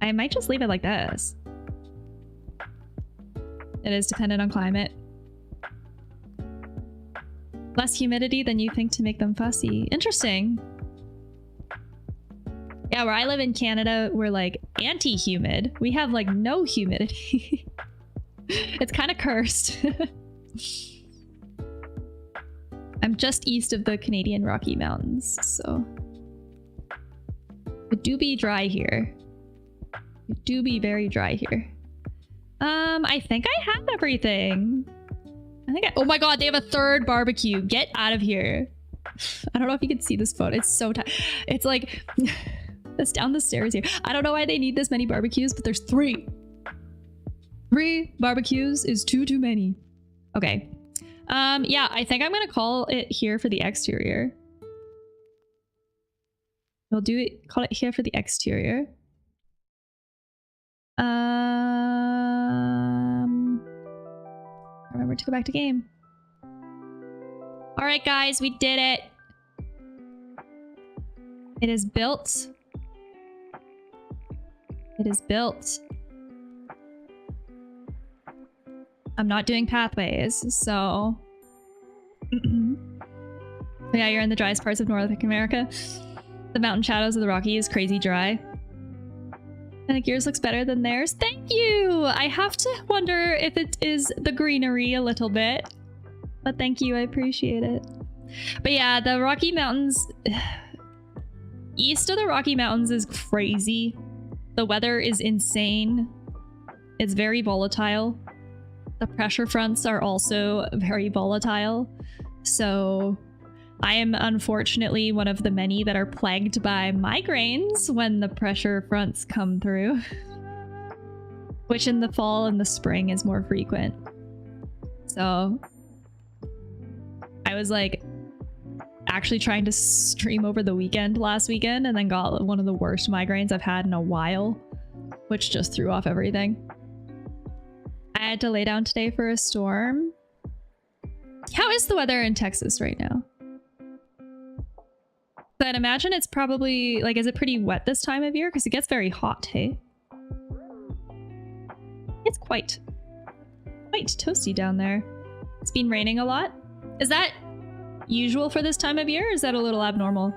I might just leave it like this. It is dependent on climate. Less humidity than you think to make them fussy. Interesting. Yeah, where I live in Canada, we're like anti-humid. We have like no humidity. It's kind of cursed. I'm just east of the Canadian Rocky Mountains, so it do be dry here. It do be very dry here. I think I have everything. Oh my god, they have a third barbecue. Get out of here. I don't know if you can see this photo. It's so tight. It's like it's down the stairs here. I don't know why they need this many barbecues, but there's 3. 3 barbecues is too many. Okay. Yeah, I think I'm gonna call it here for the exterior. We'll do it, call it here for the exterior. Remember to go back to game. All right, guys, we did it. It is built. It is built. I'm not doing pathways, so... Yeah, you're in the driest parts of North America. The mountain shadows of the Rockies, crazy dry. I think yours looks better than theirs. Thank you! I have to wonder if it is the greenery a little bit. But thank you, I appreciate it. But yeah, the Rocky Mountains... East of the Rocky Mountains is crazy. The weather is insane. It's very volatile. The pressure fronts are also very volatile. So I am unfortunately one of the many that are plagued by migraines when the pressure fronts come through. Which in the fall and the spring is more frequent. So I was like actually trying to stream over the weekend last weekend and then got one of the worst migraines I've had in a while, which just threw off everything. I had to lay down today for a storm. How is the weather in Texas right now? So I'd imagine it's probably like, is it pretty wet this time of year? Because it gets very hot, hey? It's quite toasty down there. It's been raining a lot. Is that usual for this time of year, or is that a little abnormal?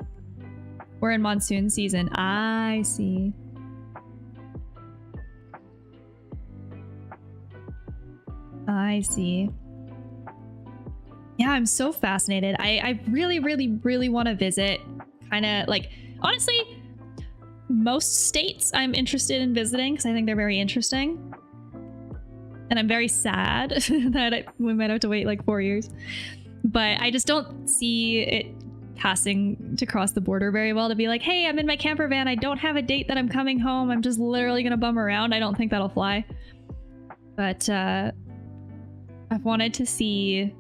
We're in monsoon season. I see. I see. Yeah, I'm so fascinated. I really, really, really want to visit. Kind of like, honestly, most states I'm interested in visiting because I think they're very interesting. And I'm very sad that we might have to wait like 4 years. But I just don't see it passing to cross the border very well to be like, hey, I'm in my camper van. I don't have a date that I'm coming home. I'm just literally going to bum around. I don't think that'll fly. But I've wanted to see,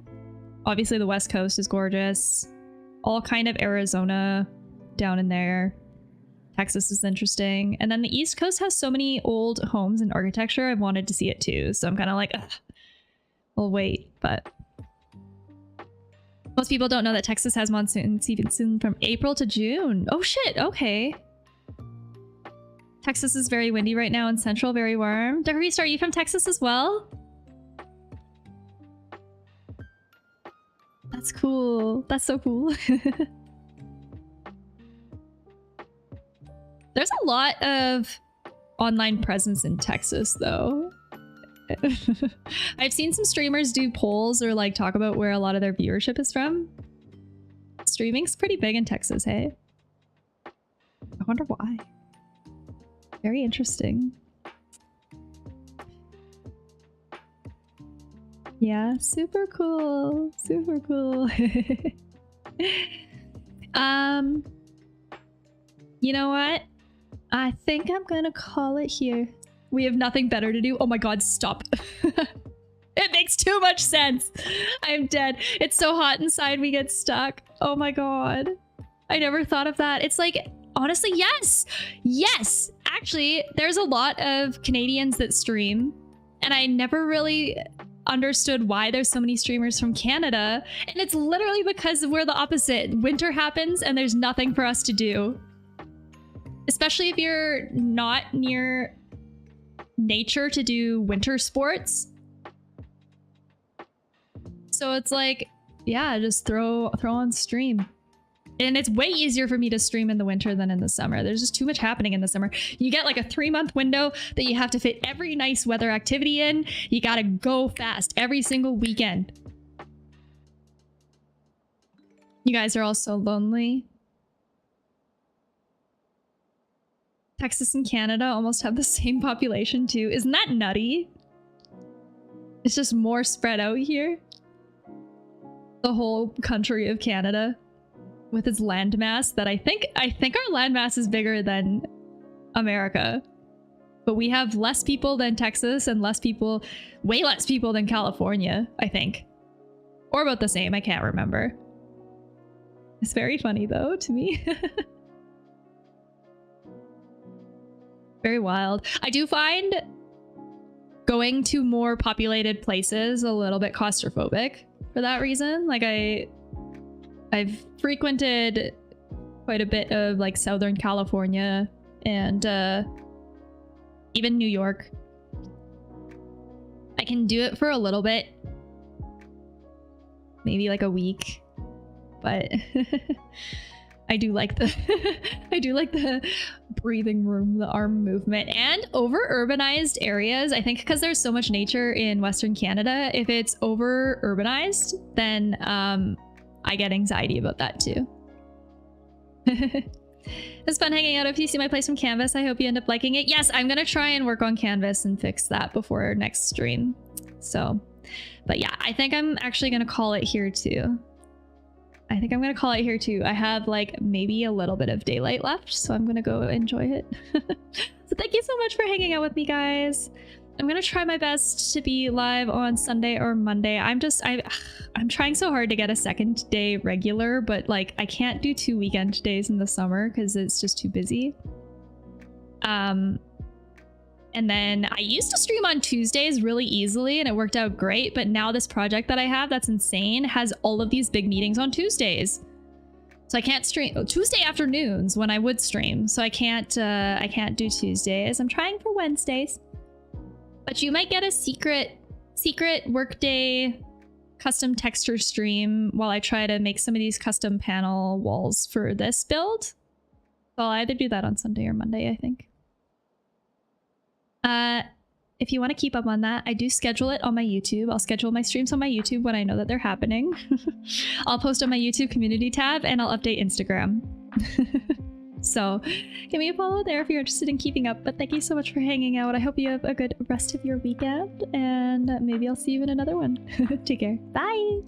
obviously the West Coast is gorgeous. All kind of Arizona down in there. Texas is interesting. And then the East Coast has so many old homes and architecture. I've wanted to see it too. So I'm kind of like, ugh, I'll wait. But most people don't know that Texas has monsoon season from April to June. Oh shit, okay. Texas is very windy right now and central, very warm. Degrees, are you from Texas as well? That's cool. That's so cool. There's a lot of online presence in Texas, though. I've seen some streamers do polls or like talk about where a lot of their viewership is from. Streaming's pretty big in Texas, hey? I wonder why. Very interesting. Yeah, super cool. Super cool. You know what? I think I'm gonna call it here. We have nothing better to do. Oh my god, stop. It makes too much sense. I'm dead. It's so hot inside we get stuck. Oh my god. I never thought of that. It's like, honestly, yes. Yes. Actually, there's a lot of Canadians that stream, and I never really understood why there's so many streamers from Canada. And it's literally because we're the opposite. Winter happens and there's nothing for us to do. Especially if you're not near nature to do winter sports. So it's like, yeah, just throw on stream. And it's way easier for me to stream in the winter than in the summer. There's just too much happening in the summer. You get like a 3-month window that you have to fit every nice weather activity in. You gotta go fast every single weekend. You guys are all so lonely. Texas and Canada almost have the same population too. Isn't that nutty? It's just more spread out here. The whole country of Canada with its landmass that I think our landmass is bigger than America. But we have less people than Texas and way less people than California, I think. Or about the same, I can't remember. It's very funny though to me. Very wild. I do find going to more populated places a little bit claustrophobic for that reason. Like I've frequented quite a bit of like Southern California and even New York. I can do it for a little bit, maybe like a week, but I do like the breathing room, the arm movement, and over urbanized areas. I think because there's so much nature in Western Canada, if it's over urbanized, then I get anxiety about that too. It's fun hanging out. If you see my place from Canvas, I hope you end up liking it. Yes, I'm gonna try and work on Canvas and fix that before our next stream. So, but yeah, I think I'm actually gonna call it here too. I have like maybe a little bit of daylight left, so I'm gonna go enjoy it. So thank you so much for hanging out with me, guys. I'm gonna try my best to be live on Sunday or Monday. I'm trying so hard to get a second day regular, but like I can't do 2 weekend days in the summer because it's just too busy. And then I used to stream on Tuesdays really easily and it worked out great. But now this project that I have that's insane has all of these big meetings on Tuesdays. So I can't stream Tuesday afternoons when I would stream. So I can't do Tuesdays. I'm trying for Wednesdays. But you might get a secret workday custom texture stream while I try to make some of these custom panel walls for this build. So I'll either do that on Sunday or Monday, I think. If you want to keep up on that, I do schedule it on my YouTube. I'll schedule my streams on my YouTube when I know that they're happening. I'll post on my YouTube community tab and I'll update Instagram. So give me a follow there if you're interested in keeping up. But thank you so much for hanging out. I hope you have a good rest of your weekend and maybe I'll see you in another one. Take care. Bye.